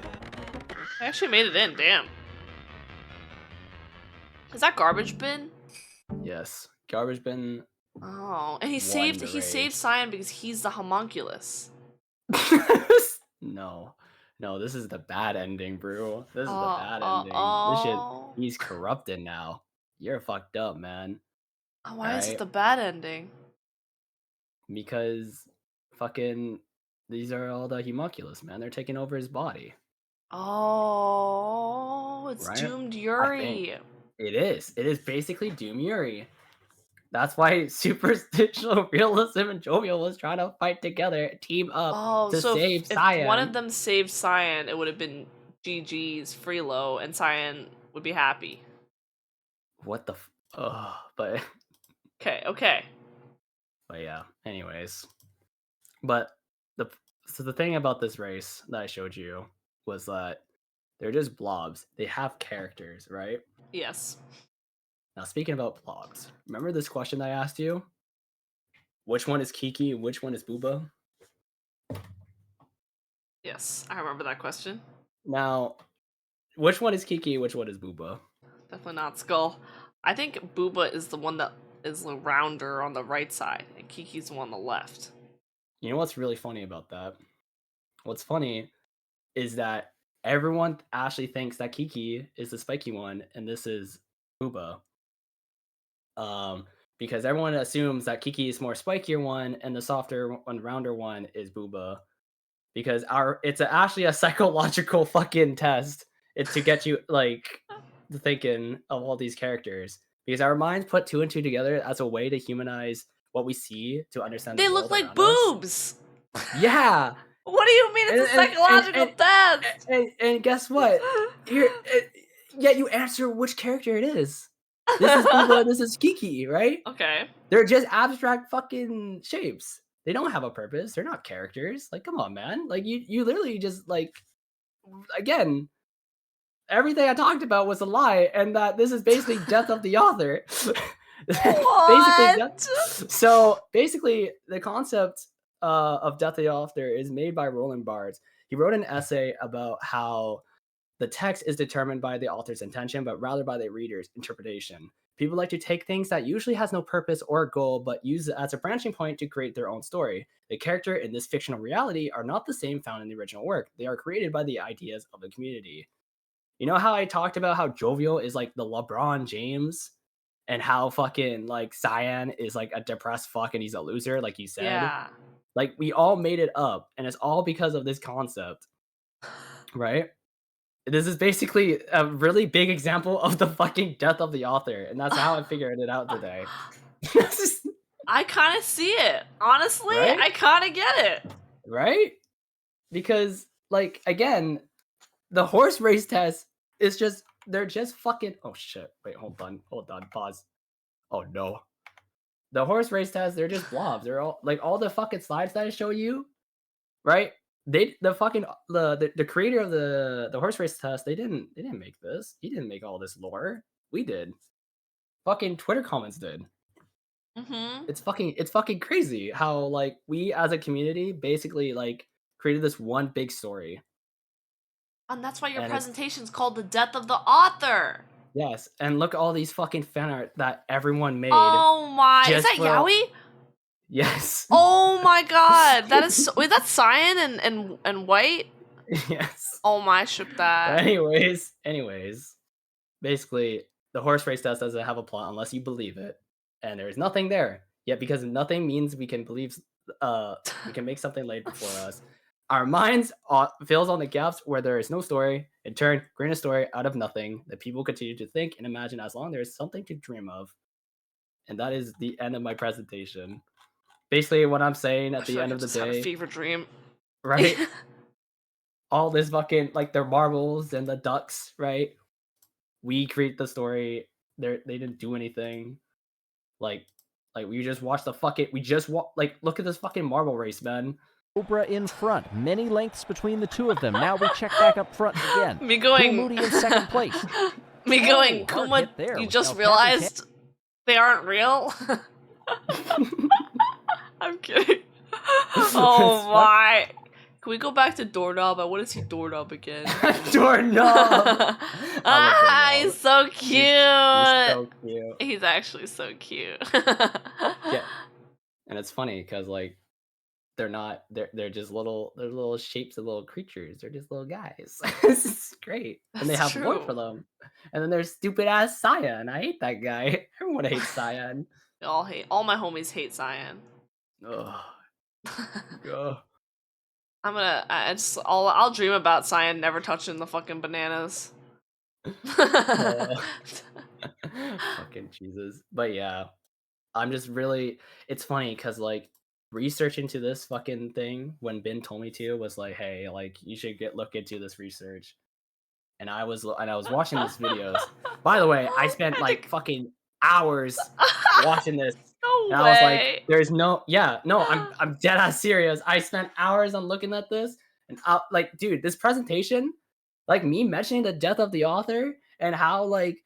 I actually made it in, damn. Is that Garbage Bin? Yes. Garbage Bin. Oh, and he saved Cyan because he's the homunculus. No, this is the bad ending, Brue. This is the bad ending. This shit, he's corrupted now. You're fucked up, man. Why is it the bad ending? Because fucking these are all the homunculus, man. They're taking over his body. Oh, it's Right? Doomed I think Yuri. it is. It is basically Doom Yuri. That's why superstitional realism and jovial was trying to fight together, team up Oh, to so save if one of Cyan. them saved Cyan, it would have been GG's Freelo, and Cyan would be happy. What the? But Okay. but yeah. Anyways, but the thing about this race that I showed you was that they're just blobs. They have characters, right? Yes. Now speaking about blobs, remember this question I asked you? Which one is Kiki and which one is Booba? Yes, I remember that question. Now, which one is Kiki? Which one is Booba? Definitely not Skull. I think Booba is the one that is the rounder on the right side, and Kiki's the one on the left. You know what's really funny about that? What's funny is that everyone actually thinks that Kiki is the spiky one, and this is Booba. Because everyone assumes that Kiki is more spikier one, and the softer one, rounder one is Booba. Because it's actually a psychological fucking test. It's to get you like thinking of all these characters. Because our minds put two and two together as a way to humanize what we see to understand. They the look world like around us. boobs. Yeah. What do you mean it's a psychological test? And guess what? Yet you answer which character it is. This is Booba, this is Kiki, right? Okay. They're just abstract fucking shapes. They don't have a purpose. They're not characters. Like, come on, man. Like, you literally just, like, again, everything I talked about was a lie, and that this is basically death of the author. What? So, basically, the concept of death of the author is made by Roland Barthes. He wrote an essay about how the text is determined by the author's intention, but rather by the reader's interpretation. People like to take things that usually has no purpose or goal, but use it as a branching point to create their own story. The character in this fictional reality are not the same found in the original work. They are created by the ideas of the community. You know how I talked about how Jovial is like the LeBron James, and how fucking like Cyan is like a depressed fuck and he's a loser, like you said? Yeah. Like, we all made it up, and it's all because of this concept, right? This is basically a really big example of the fucking death of the author, and that's how I figured it out today. I kind of see it. Honestly, Right? I kind of get it. Right? Because, like, again, the horse race test is just, they're just fucking, oh shit, wait, hold on, pause. Oh no. The horse race test, they're just blobs. They're all, like, all the fucking slides that I show you, right? The creator of the horse race test, they didn't make this. He didn't make all this lore. We did. Fucking Twitter comments did. Mm-hmm. It's fucking crazy how, like, we as a community basically, like, created this one big story. And that's why your And presentation's called The Death of the Author. Yes, and look at all these fucking fan art that everyone made. Oh my, is just that for- Yowie? Yes. Oh my god, that is so, wait, that's Cyan and White? Yes. Oh my, I ship that. Anyways, basically, the horse race test doesn't have a plot unless you believe it, and there's nothing there. Yet, because nothing means we can believe, we can make something laid before us. Our minds fills on the gaps where there is no story. In turn, create a story out of nothing that people continue to think and imagine as long as there is something to dream of. And that is the end of my presentation. Basically, what I'm saying at the end of the Had a day, fever dream. right? All this fucking, like, the marbles and the ducks, right? We create the story. They didn't do anything. Like we just watched the fucking. Like, look at this fucking marble race, man. Cobra in front, many lengths between the two of them. Now we check back up front again. Me going. Moody in second place. Me going. Oh, hard Kuma, hit there you with just El realized they aren't real. I'm kidding. Oh my. Can we go back to Doorknob? I want to see Doorknob again. Doorknob. He's so cute. He's so cute. He's actually so cute. Yeah. And it's funny because, like, they're just little shapes of little creatures. They're just little guys. This is great. And they That's have lore true. for them. And then there's stupid ass Cyan. I hate that guy. Everyone hates Cyan. All my homies hate Cyan. Ugh. Ugh. I'll dream about Cyan never touching the fucking bananas. Fucking Jesus. But yeah, I'm just really. It's funny because like research into this fucking thing when Ben told me to was like, hey, like you should look into this research. And I was watching these videos. By the way, I spent like fucking hours watching this. No And I was like, way. there's no, I'm dead ass serious. I spent hours on looking at this, and like, dude, this presentation, like me mentioning the death of the author and how like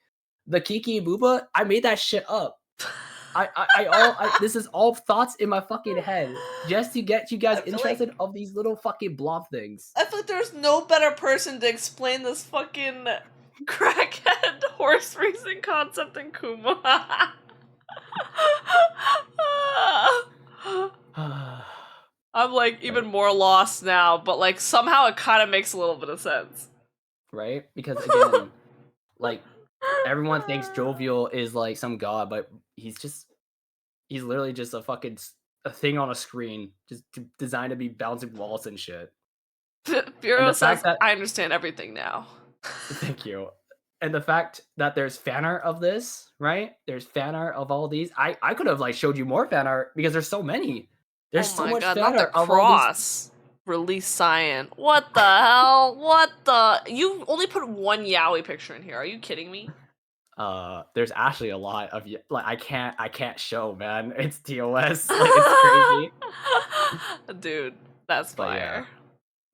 the Kiki Booba, I made that shit up. This is all thoughts in my fucking head just to get you guys I feel interested of these little fucking blob things. I feel like there's no better person to explain this fucking crackhead horse racing concept than Kuma. I'm like even more lost now, but like somehow it kind of makes a little bit of sense. Right? Because again, like everyone thinks Jovial is like some god, but he's literally just a fucking a thing on a screen, just designed to be bouncing walls and shit. Bureau says, I understand everything now. Thank you. And the fact that there's fan art of this, right? There's fan art of all these. I could have like showed you more fan art because there's so many. There's so much fan not the art of all cross. Release Cyan. What the hell? What the? You only put one Yaoi picture in here. Are you kidding me? There's actually a lot of like I can't show, man. It's TOS. Like, it's crazy. Dude, that's fire.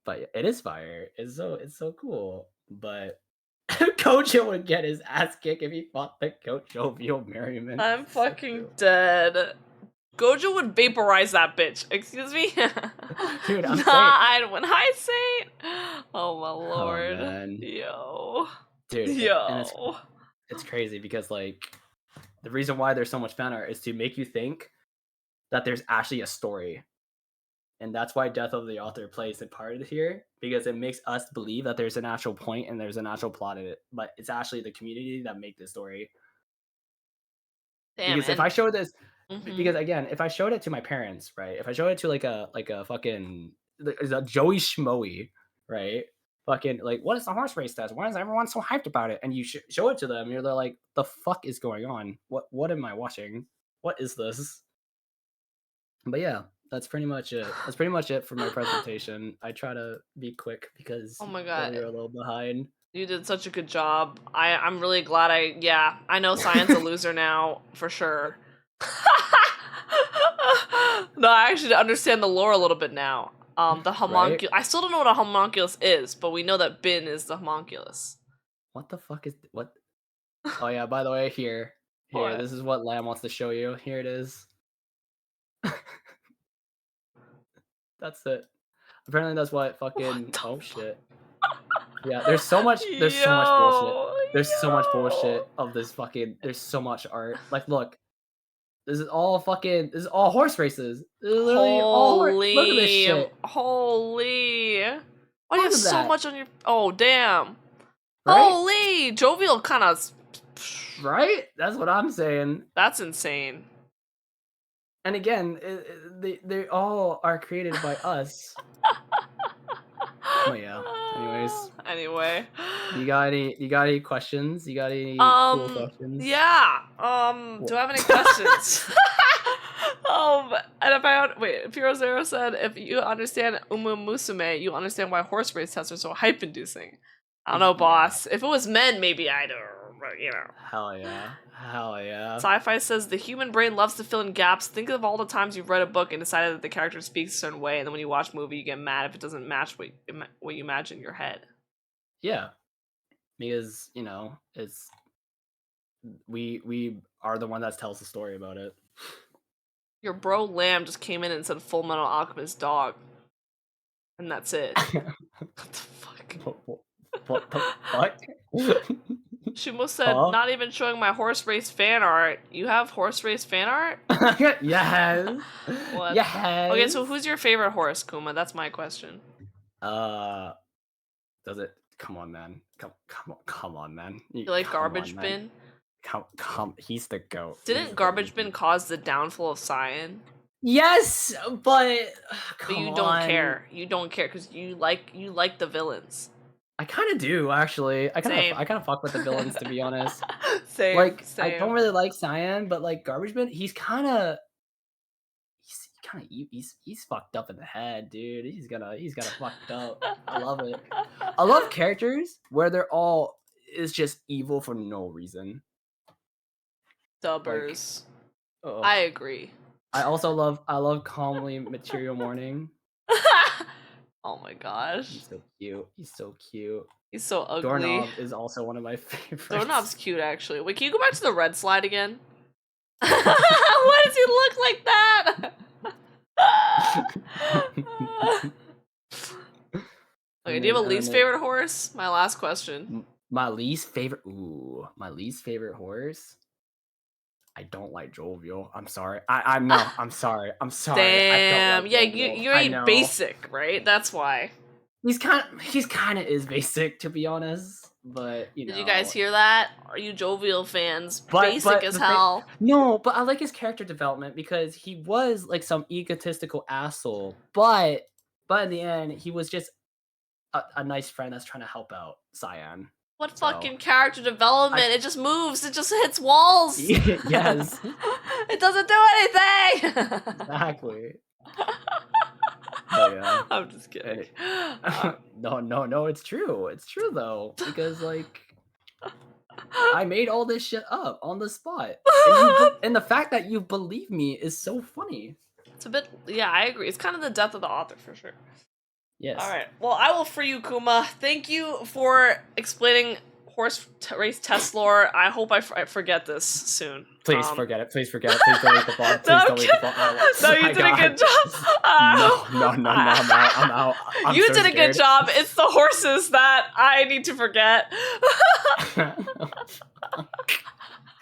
But it is fire. It's so cool. But Kojo would get his ass kicked if he fought the Jovial Merriman. I'm fucking dead. Gojo would vaporize that bitch. Excuse me? Dude, I'm saying. I'd win. Hi, Saint. Oh my lord. Man. Yo. Dude. Yo. It's crazy because like the reason why there's so much fan art is to make you think that there's actually a story. And that's why Death of the Author plays a part here, because it makes us believe that there's an actual point and there's an actual plot in it. But it's actually the community that make the story. Damn, because if I show this, Mhm. because again, if I showed it to my parents, right? If I showed it to like a fucking a Joey Schmoey, right? Fucking like, what is the horse race test? Why is everyone so hyped about it? And you show it to them, they're like, the fuck is going on? What am I watching? What is this? But yeah, that's pretty much it. That's pretty much it for my presentation. I try to be quick because Oh my god, we're a little behind. You did such a good job. I'm really glad I know Cyan's a loser now, for sure. No, I actually understand the lore a little bit now. The homunculus. Right? I still don't know what a homunculus is, but we know that Bin is the homunculus. What the fuck is what? Oh yeah, by the way, here, this is what Lamb wants to show you. Here it is. That's it. Apparently, that's what fucking. Oh shit. Yeah, there's so much. There's so much bullshit. There's so much bullshit of this fucking. There's so much art. Like, look. This is all fucking. This is all horse races. This is literally all horse. Look at this shit. Holy! Why do you have so that. much on your? Oh damn! Right? Holy! Jovial kind of. Right? That's what I'm saying. That's insane. And again, they all are created by us. But yeah. Anyways. Anyway. You got any questions? You got any cool questions? Yeah. Do I have any questions? And if Piro Zero said, if you understand Musume, you understand why horse race tests are so hype inducing. I don't know, boss. If it was men, maybe I'd, you know. Hell yeah. Hell yeah. Sci-Fi says, the human brain loves to fill in gaps. Think of all the times you've read a book and decided that the character speaks a certain way, and then when you watch a movie, you get mad if it doesn't match what you imagine in your head. Yeah. Because, you know, it's... We are the one that tells the story about it. Your bro Lamb just came in and said Full Metal Alchemist dog. And that's it. What the fuck? What the fuck? Shumo said, not even showing my horse race fan art. You have horse race fan art? Yes. What? Yes. Okay, so who's your favorite horse, Kuma? That's my question. Does it? Come on, man. Come on, man. You like Garbage Bin? Come, he's the GOAT. Didn't Garbage Bin cause the downfall of Cyan? Yes, but But you come don't on. care. You don't care because you like the villains. I kind of do actually. I Same. kind of fuck with the villains to be honest. Same. Like I Same. don't really like Cyan, but like Garbage Man, he's kind of he's fucked up in the head, dude. He's gonna fucked up. I love it. I love characters where they're all is just evil for no reason. Dubbers. Ugh. I agree. I love Calmly Material Morning. Oh my gosh. He's so cute. He's so cute. He's so ugly. Doorknob is also one of my favorites. Doorknob's cute, actually. Wait, can you go back to the red slide again? Why does he look like that? Okay, do you have a least favorite horse? My last question. My least favorite. Ooh, my least favorite horse. I don't like Jovial. I'm sorry. I'm sorry. I'm sorry. Damn. Like yeah, Jovial. you ain't basic, right? That's why. He's kind of is basic, to be honest. But you know. Did you guys hear that? Are you Jovial fans? Basic as hell. No, but I like his character development because he was like some egotistical asshole. But in the end, he was just a nice friend that's trying to help out Cyan. What fucking character development? It just moves. It just hits walls. Yes. It doesn't do anything. Exactly. Yeah. I'm just kidding. No, it's true. It's true though, because like I made all this shit up on the spot, and the fact that you believe me is so funny. It's a bit, yeah, I agree. It's kind of the death of the author for sure. Yes. All right. Well, I will free you, Kuma. Thank you for explaining horse race test lore. I hope I forget this soon. Please forget it. Please forget it. Please delete the blog. Please delete the blog. No, you did a good job. No. I'm out. You did a good job. It's the horses that I need to forget.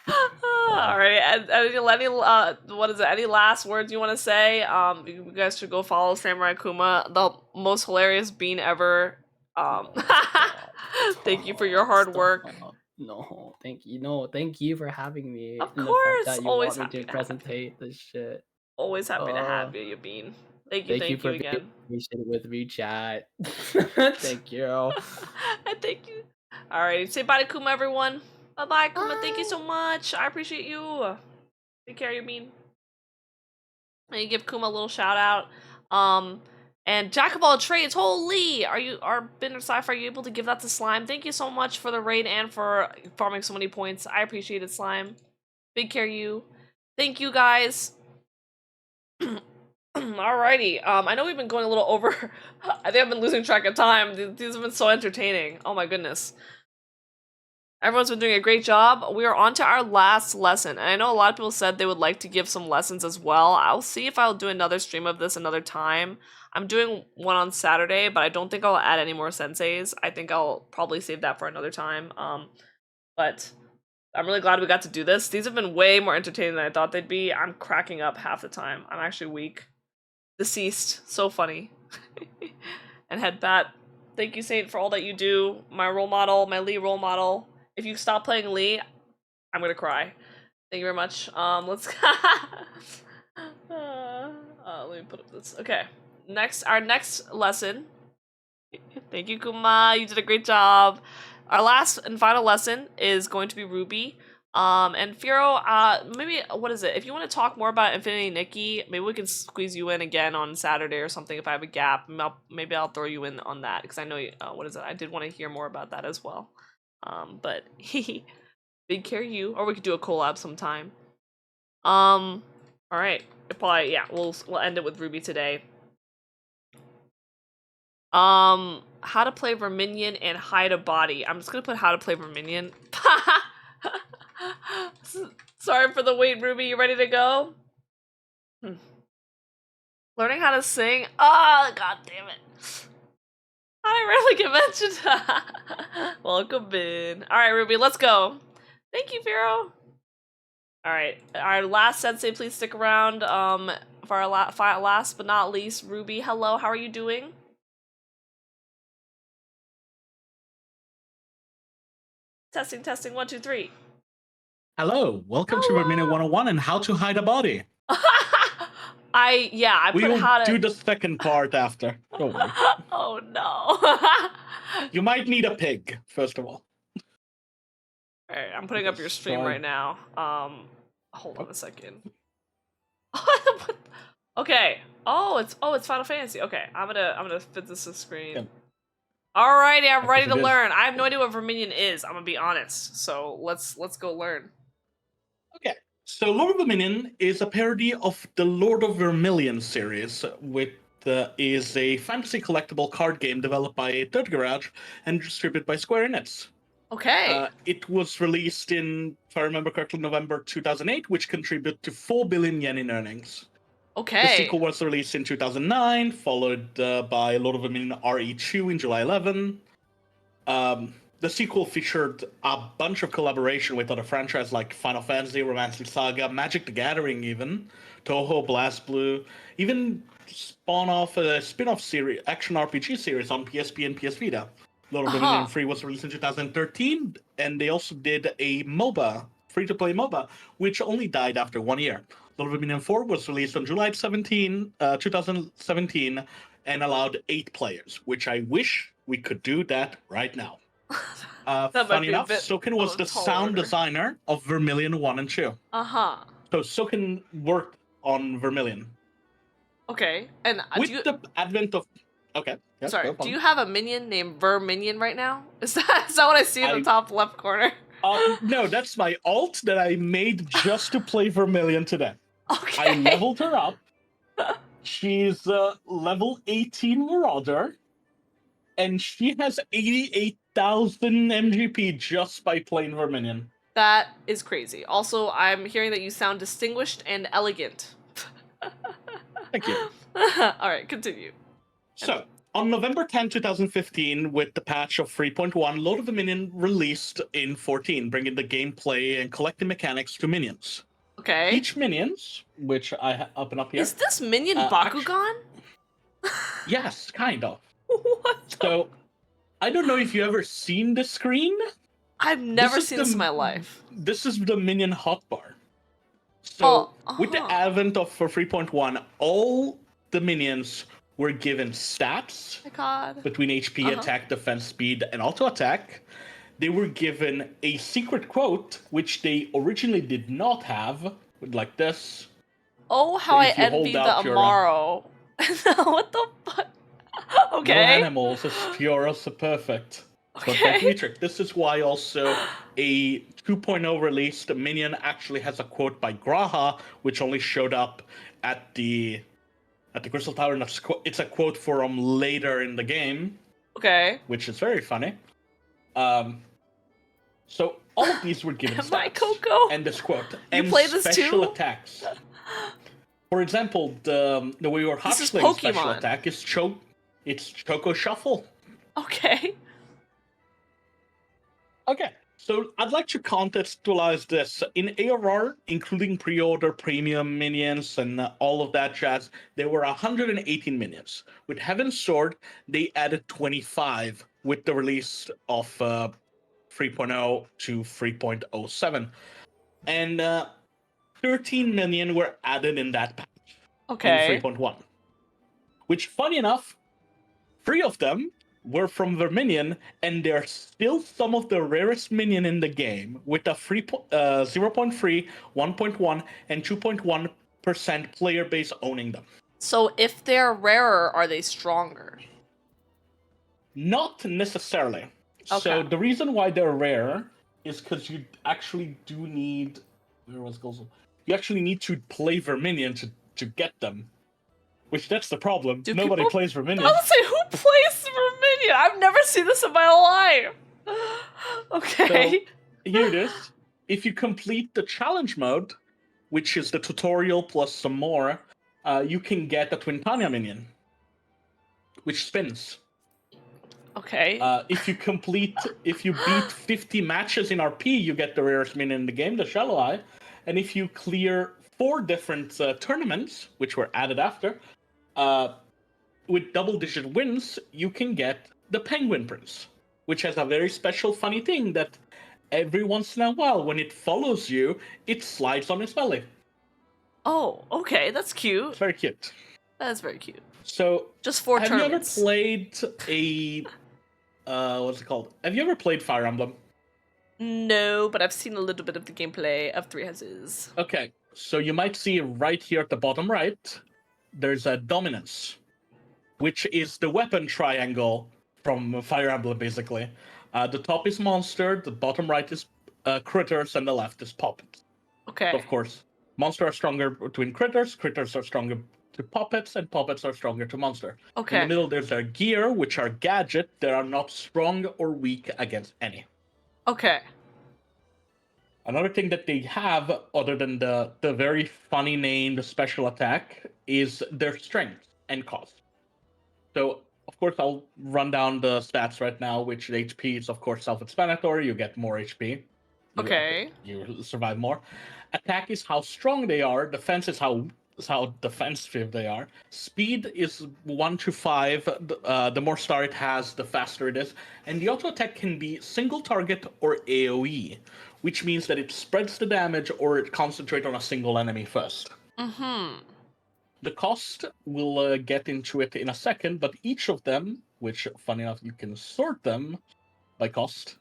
All right. And any what is it? Any last words you want to say? You guys should go follow Samurai Kuma, the most hilarious bean ever. Thank you for your hard work. No, thank you. No, thank you for having me. Of course, that you always want me happy to to have presentate this shit. Always happy to have you, you bean. Thank you for again. being patient with me, chat. Thank you. And thank you. All right, say bye to Kuma, everyone. Bye, Kuma. Thank you so much. I appreciate you. Take care, you bean. And you give Kuma a little shout out. And Jack of all trades, holy! Are Bin or Sci-Fi, are you able to give that to Slime? Thank you so much for the raid and for farming so many points. I appreciate it, Slime. Big care you. Thank you, guys. Alrighty. I know we've been going a little over. I think I've been losing track of time. These have been so entertaining. Oh my goodness. Everyone's been doing a great job. We are on to our last lesson. And I know a lot of people said they would like to give some lessons as well. I'll see if I'll do another stream of this another time. I'm doing one on Saturday, but I don't think I'll add any more senseis. I think I'll probably save that for another time. But I'm really glad we got to do this. These have been way more entertaining than I thought they'd be. I'm cracking up half the time. I'm actually weak. Deceased. So funny. And Headbat, thank you, Saint, for all that you do. My role model, my Lee role model. If you stop playing Lee, I'm gonna cry. Thank you very much. Let's let me put up this. Okay. Our next lesson. Thank you, Kuma. You did a great job. Our last and final lesson is going to be Ruby. And Firo, maybe, what is it? If you want to talk more about Infinity Nikki, maybe we can squeeze you in again on Saturday or something if I have a gap. Maybe I'll throw you in on that, because I know, what is it? I did want to hear more about that as well. But, big care you. Or we could do a collab sometime. Alright. Probably, yeah, we'll end it with Ruby today. How to play Verminion and hide a body. I'm just gonna put how to play Verminion. Sorry for the wait, Ruby. You ready to go? Learning how to sing. Oh, god damn it. I rarely get mentioned. Welcome in. Alright, Ruby, let's go. Thank you, Vero. Alright, our last sensei, please stick around. For our last but not least, Ruby, hello, how are you doing? Testing, 1, 2, 3. Hello, welcome to Verminion 101 and how to hide a body. I put We'll how to do the second part after. Don't worry. Oh no. You might need a pig, first of all. Alright, I'm putting up your stream Start- right now. Hold on a second. Okay. Oh, it's Final Fantasy. Okay, I'm gonna fit this to screen. Yeah. Alrighty, I'm ready Because to it is- learn. I have no idea what Verminion is. I'm gonna be honest. So let's go learn. Okay, so Lord of Vermilion is a parody of the Lord of Vermilion series, which is a fantasy collectible card game developed by Third Garage and distributed by Square Enix. Okay. It was released in, if I remember correctly, November 2008, which contributed to 4 billion yen in earnings. Okay. The sequel was released in 2009, followed by Lord of Vermilion RE2 in July 11. The sequel featured a bunch of collaboration with other franchises like Final Fantasy, Romancing Saga, Magic the Gathering even, Toho, Blast Blue, even spawn off a spin-off series, action RPG series on PSP and PS Vita. Lord of Vermilion 3 was released in 2013, and they also did a MOBA, free-to-play MOBA, which only died after 1 year. Lord of Vermilion 4 was released on July 2017, and allowed 8 players, which I wish we could do that right now. That might Funny be a enough, bit Soken was of a the tall sound order. designer of Vermilion 1 and 2. Uh-huh. So Soken worked on Vermilion. Okay. And With do you the advent of... Okay. Yes, Sorry, go do on. you have a minion named Verminion right now? Is that what I see in the top left corner? No, that's my alt that I made just to play Vermilion today. Okay. I leveled her up. She's level 18 Marauder. And she has 88,000 MGP just by playing Verminion. That is crazy. Also, I'm hearing that you sound distinguished and elegant. Thank you. Alright, continue. So, on November 10, 2015, with the patch of 3.1, Lord of the Minion released in 14, bringing the gameplay and collecting mechanics to minions. Okay. Each minions, which I open up here. Is this Minion actu- Bakugan? Yes, kind of. What? So, I don't know if you ever seen the screen. I've never is seen this in my life. This is the minion hotbar. So, with the advent of for 3.1, all the minions were given stats my God. between HP, attack, defense, speed, and auto attack. They were given a secret quote, which they originally did not have, like this. Oh, how I If you hold envy the out your, Amaro. What the fuck? Okay. No animals, as pure as perfect. Okay. Trick. This is why also a 2.0 released minion actually has a quote by Graha, which only showed up at the Crystal Tower, and it's a quote from later in the game. Okay. Which is very funny. So all of these were given Am I stats Coco? and this quote You and play this special too? attacks. For example, the way your This is Hatchling special Pokemon. attack is It's Choco Shuffle. Okay. Okay, so I'd like to contextualize this. In ARR, including pre-order premium minions and all of that jazz, there were 118 minions. With Heaven's Sword, they added 25 with the release of 3.0 to 3.07. And 13 million were added in that patch Okay. in 3.1. Which, funny enough, 3 of them were from Verminion, and they're still some of the rarest minion in the game, with a 0.3, 1.1, and 2.1% player base owning them. So if they're rarer, are they stronger? Not necessarily. So Okay. the reason why they're rare is because you actually do need... Where was Gozel? You actually need to play Verminion to get them. Which, that's the problem. Nobody people- plays Verminion. I was say, who plays Verminion? I've never seen this in my life. Okay. So, here it is. If you complete the challenge mode, which is the tutorial plus some more, you can get a Twin Tanya minion, which spins. Okay. If you beat 50 matches in RP, you get the rarest minion in the game, the Shallow Eye. And if you clear 4 different tournaments, which were added after, with double-digit wins, you can get the Penguin Prince, which has a very special, funny thing that every once in a while, when it follows you, it slides on its belly. Oh, okay, that's It's cute. very cute. That is very cute. So, Just 4 have tournaments. you ever played a what's it called? Have you ever played Fire Emblem? No, but I've seen a little bit of the gameplay of Three Houses. Okay, so you might see right here at the bottom right, there's a dominance, which is the weapon triangle from Fire Emblem, basically. The top is monster, the bottom right is critters, and the left is puppets. Okay. So of course, monsters are stronger between critters, critters are stronger to puppets, and puppets are stronger to monster. Okay. In the middle, there's a gear, which are gadget that are not strong or weak against any. Okay. Another thing that they have, other than the very funny name, the special attack, is their strength and cost. So, of course, I'll run down the stats right now, which HP is, of course, self-explanatory. You get more HP. Okay. You survive more. Attack is how strong they are. Defense is how defensive they are. Speed is 1 to 5. The more star it has, the faster it is. And the auto attack can be single target or AoE, which means that it spreads the damage or it concentrates on a single enemy first. Mm-hmm. The cost, we'll get into it in a second, but each of them, which, funny enough, you can sort them by cost,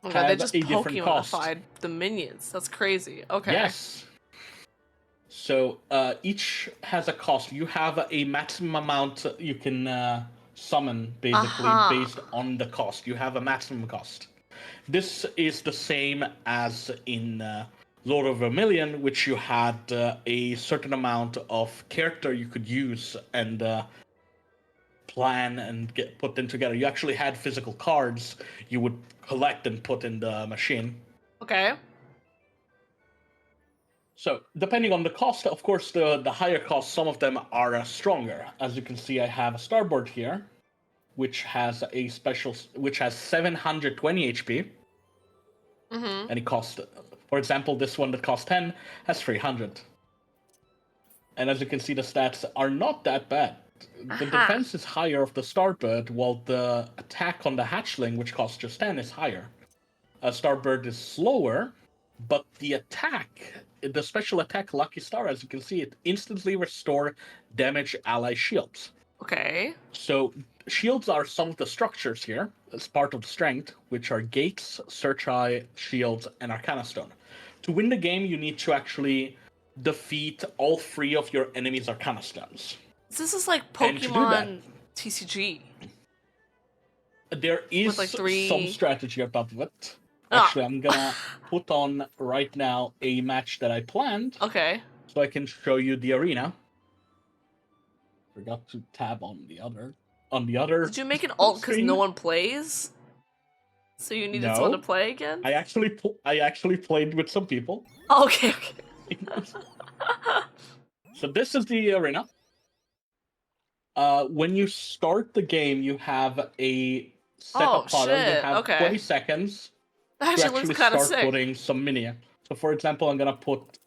Okay, they have just a different cost. Pokemonified the minions. That's crazy. Okay. Yes. So each has a cost. You have a maximum amount you can summon, basically, based on the cost. You have a maximum cost. This is the same as in Lord of Vermilion, which you had a certain amount of character you could use and plan and put them together. You actually had physical cards you would collect and put in the machine. Okay. So, depending on the cost, of course, the higher cost, some of them are stronger. As you can see, I have a starboard here, which has a special, which has 720 HP. Mm-hmm. And it costs, for example, this one that costs 10 has 300. And as you can see, the stats are not that bad. The defense is higher of the Starbird, while the attack on the Hatchling, which costs just 10, is higher. Starbird is slower, but the attack, the special attack Lucky Star, as you can see, it instantly restore damage ally shields. Okay. So shields are some of the structures here as part of the strength, which are gates, search eye, shields, and Arcana Stone. To win the game, you need to actually defeat all 3 of your enemies' Arcana Stones. This is like And to do that, Pokemon TCG. there is With, like, 3 some strategy on top of it. Actually, I'm gonna put on right now a match that I planned. Okay. So I can show you the arena. Forgot to tab on the other. Did you make an alt because screen. no one plays? So you needed someone to play again? I actually played with some people. Oh, okay, okay. So this is the arena. When you start the game, you have a setup title that have 20 seconds That to actually actually looks kind of start sick. putting some minions. So for example, I'm gonna put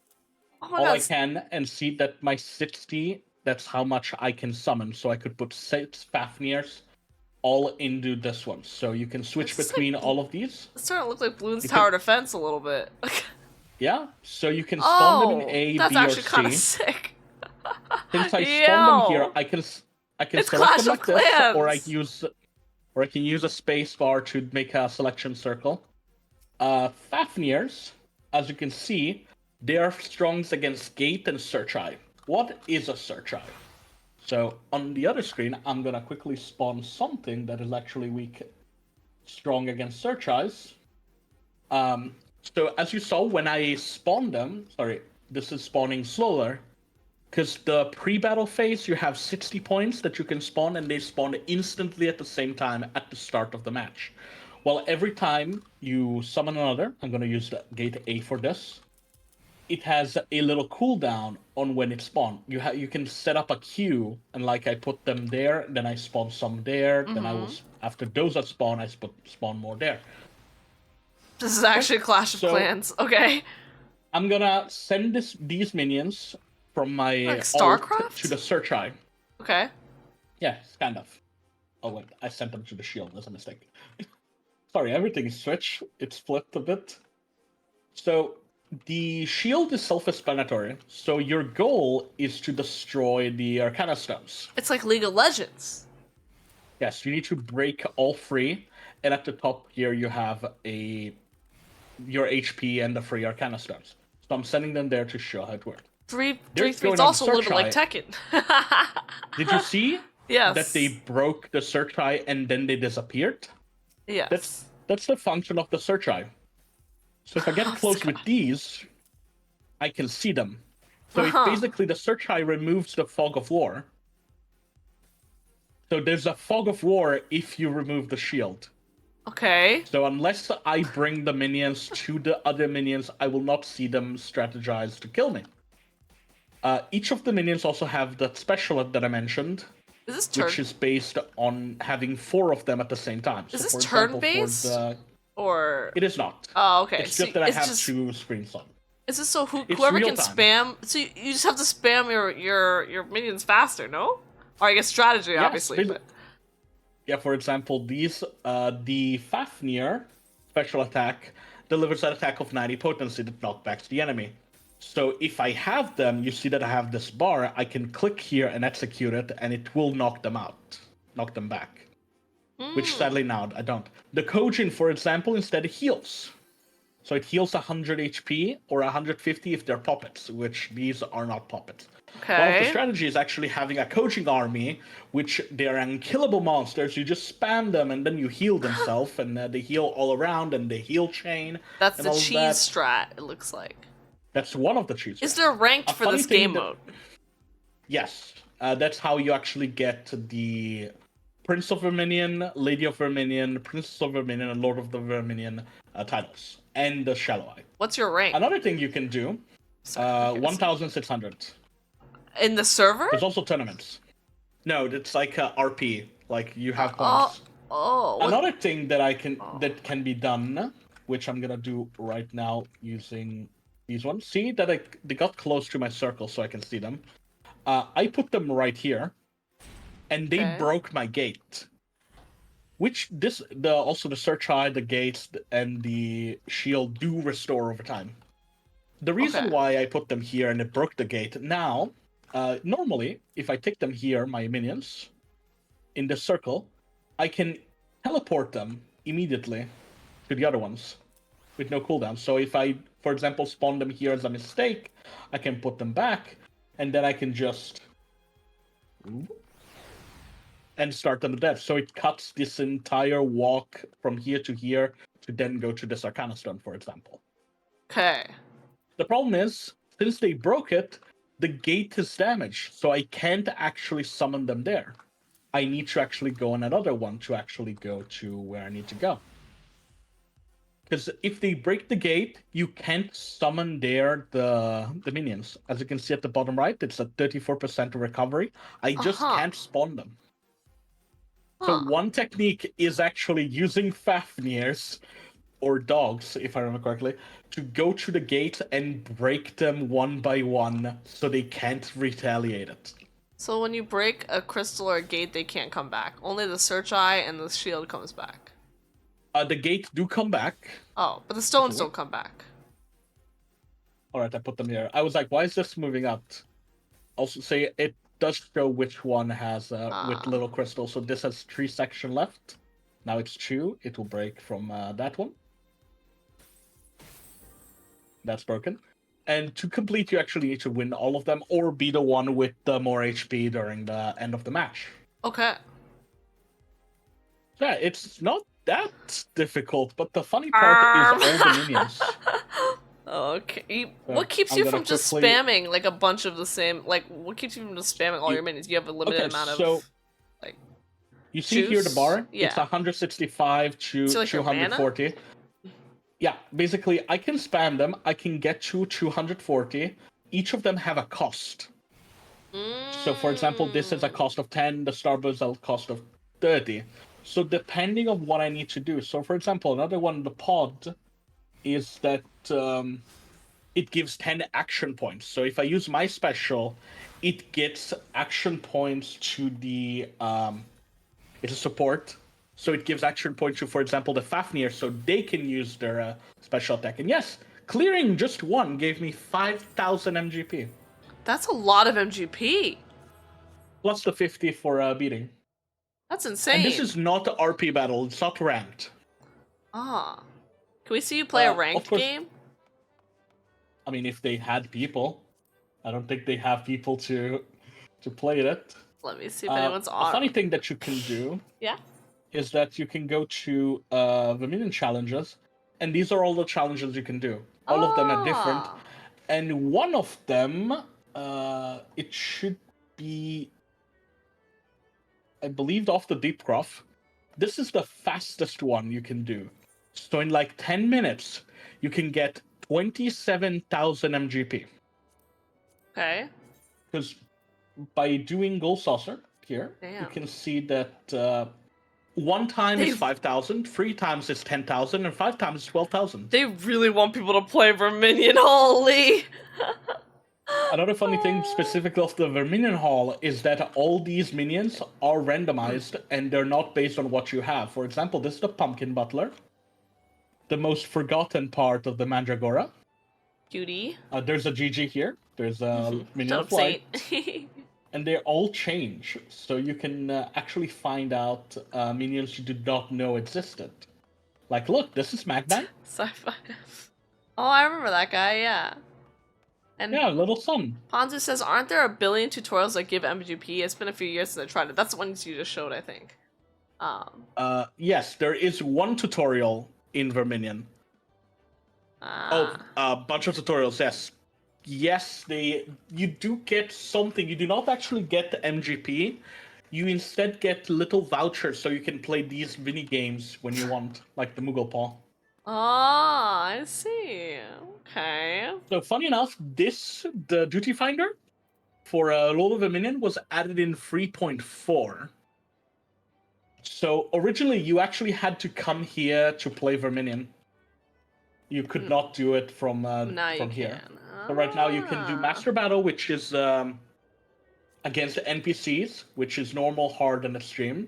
all I can and see that my 60, that's how much I can summon. So I could put 6 Fafnirs all into this one. So you can switch between all of these. It's starting to look like Bloons Tower Defense a little bit. Yeah, so you can spawn them in A, that's B, or actually kind of C. sick. Since I spawned them here, I can It's select Clash them of like this, Clans. or I can use a space bar to make a selection circle. Fafnirs, as you can see, they are strong against Gate and Search Eye. What is a Search Eye? So on the other screen, I'm gonna quickly spawn something that is actually strong against Search Eyes. So as you saw when I spawned them, sorry, this is spawning slower, because the pre-battle phase, you have 60 points that you can spawn, and they spawn instantly at the same time at the start of the match. Well, every time you summon another, I'm going to use the gate A for this, it has a little cooldown on when it spawns. You can set up a queue, and like I put them there, then I spawn some there, then I will, after those are spawned, I spawn more there. This is actually Clash of Clans. Okay. I'm gonna send these minions from my Like alt StarCraft? to the Search Eye. Okay. Yeah, kind of. Oh wait, I sent them to the shield. That's a mistake. Sorry, everything is switched. It's flipped a bit. So the shield is self-explanatory, so your goal is to destroy the Arcana Stones. It's like League of Legends. Yes, you need to break all 3, and at the top here you have your HP and the 3 Arcana Stones. So I'm sending them there to show how it works. 3 They're 3 going It's on also a little bit like Search Tekken. Did you see Yes. that they broke the Search Eye and then they disappeared? Yes. That's the function of the Search Eye. So if I get close with these, I can see them. So it basically, the Search Eye removes the Fog of War. So there's a Fog of War if you remove the shield. Okay. So unless I bring the minions to the other minions, I will not see them strategize to kill me. Each of the minions also have that special that I mentioned, Is this turn? which is based on having 4 of them at the same time. Is So this for example, turn-based? Or It is not. Oh, okay. It's So just that I it's have just- 2 screens on. Is this so It's whoever real can time. spam? So you just have to spam your minions faster, no? Or I guess strategy, Yes, obviously. basi- But Yeah, for example, the Fafnir special attack delivers an attack of 90 potency that knockbacks the enemy. So if I have them, you see that I have this bar, I can click here and execute it, and it will knock them out, knock them back. Which sadly now I don't. The Kojin, for example, instead heals. So it heals 100 HP or 150 if they're puppets, which these are not puppets. One of the Okay. strategies is actually having a coaching army, which they're unkillable monsters. You just spam them and then you heal themselves, and they heal all around, and they heal chain. that's and the all of cheese that. strat. It looks like. That's one of the cheese. Is there ranked A for funny this thing game that- mode? Yes, that's how you actually get the Prince of Verminion, Lady of Verminion, Princess of Verminion, and Lord of the Verminion titles, and the Shallow Eye. What's your rank? Another thing you can do, 1,600. In the server? There's also tournaments. No, it's like RP. Like you have Oh, points. what- Another thing that can be done, which I'm gonna do right now using these ones. See that they got close to my circle, so I can see them. I put them right here, and they Okay. broke my gate. Which also the Search Eye, the gates, and the shield do restore over time. The reason Okay. why I put them here and it broke the gate now, normally if I take them here, my minions, in the circle, I can teleport them immediately to the other ones with no cooldown. So if I, for example, spawn them here as a mistake, I can put them back, and then I can just and start them to death. So it cuts this entire walk from here to here to then go to this Arcana Stone, for example. Okay. The problem is, since they broke it, the gate is damaged, so I can't actually summon them there. I need to actually go on another one to actually go to where I need to go. Because if they break the gate, you can't summon there the minions. As you can see at the bottom right, it's a 34% recovery. I just can't spawn them. So one technique is actually using Fafnirs, or dogs, if I remember correctly, to go to the gate and break them one by one so they can't retaliate it. So when you break a crystal or a gate, they can't come back. Only the Search Eye and the shield comes back. The gate do come back. Oh, but the stones don't come back. Alright, I put them here. I was like, why is this moving up? Also, say it does show which one has with little crystals. So this has 3 sections left. Now it's 2. It will break from that one. That's broken. And to complete, you actually need to win all of them or be the one with the more HP during the end of the match. Okay. Yeah, it's not that difficult, but the funny part is all the minions. Okay. So What keeps I'm you gonna from just quickly- spamming like a bunch of the same? Like, what keeps you from just spamming all your minions? You have a limited amount of. So like, you see here the juice? bar? Yeah. It's 165 to So, like, your mana? 240. Yeah, basically I can spam them. I can get to 240. Each of them have a cost. So for example, this is a cost of 10, the Starburst is a cost of 30. So depending on what I need to do. So for example, another one, the pod, is that it gives 10 action points. So if I use my special, it gets action points to the it's a support. So it gives action points to, for example, the Fafnir, so they can use their special attack. And yes, clearing just one gave me 5,000 MGP. That's a lot of MGP. Plus the 50 for beating. That's insane. And this is not a RP battle, it's not ranked. Ah. Can we see you play a ranked game? I mean, if they had people. I don't think they have people to play it. Let me see if anyone's on. A funny thing that you can do is that you can go to the minion challenges, and these are all the challenges you can do. All of them are different. And one of them, it should be, I believe, off the Deep Croft. This is the fastest one you can do. So in like 10 minutes, you can get 27,000 MGP. Okay. Because by doing Gold Saucer here, you can see that 1 time is 5,000, 3 times is 10,000, and 5 times is 12,000. They really want people to play Verminion, holy! Another funny thing specific of the Verminion Hall is that all these minions are randomized and they're not based on what you have. For example, this is the Pumpkin Butler, the most forgotten part of the Mandragora. Cutie. There's a GG here. There's a minion flight. And they all change, so you can actually find out minions you did not know existed. Like, look, this is Magman. Sci-fi. Oh, I remember that guy, yeah. And yeah, Little Sun. Ponzu says, aren't there a billion tutorials that give MGP? It's been a few years since I tried it. That's the one you just showed, I think. Yes, there is one tutorial in Verminion. Oh, a bunch of tutorials, yes. Yes, you do get something. You do not actually get the MGP. You instead get little vouchers so you can play these mini games when you want, like the Moogle Paw. Ah, I see. Okay. So funny enough, the Duty Finder for Lord of Verminion was added in 3.4. So originally you actually had to come here to play Verminion. You could not do it from here. So right now you can do Master Battle, which is against NPCs, which is normal, hard, and extreme,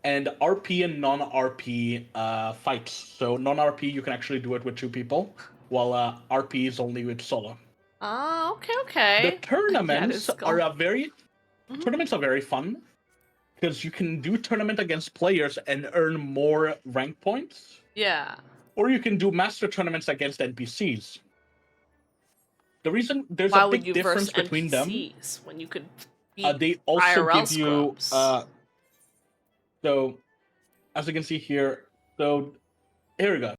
and RP and non-RP fights. So non-RP you can actually do it with 2 people, while RP is only with solo. Ah, okay. The tournaments are tournaments are very fun because you can do tournament against players and earn more rank points. Yeah. Or you can do master tournaments against NPCs. The reason there's Why a would big you difference verse between NPCs them. when you could beat They also IRL give you. scrubs? So, as you can see here, so here we go.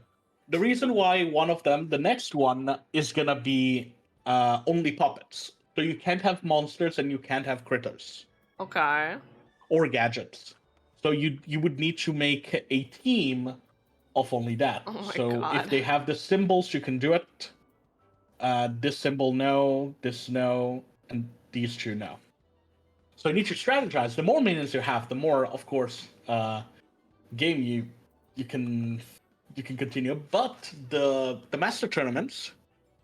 The reason why one of them, the next one, is gonna be only puppets. So you can't have monsters and you can't have critters. Okay. Or gadgets. So you would need to make a team of only that. Oh my so God. if they have the symbols, you can do it. This symbol no, this no, and these 2 no. So you need to strategize. The more minions you have, the more, of course, game you can continue. But the master tournaments,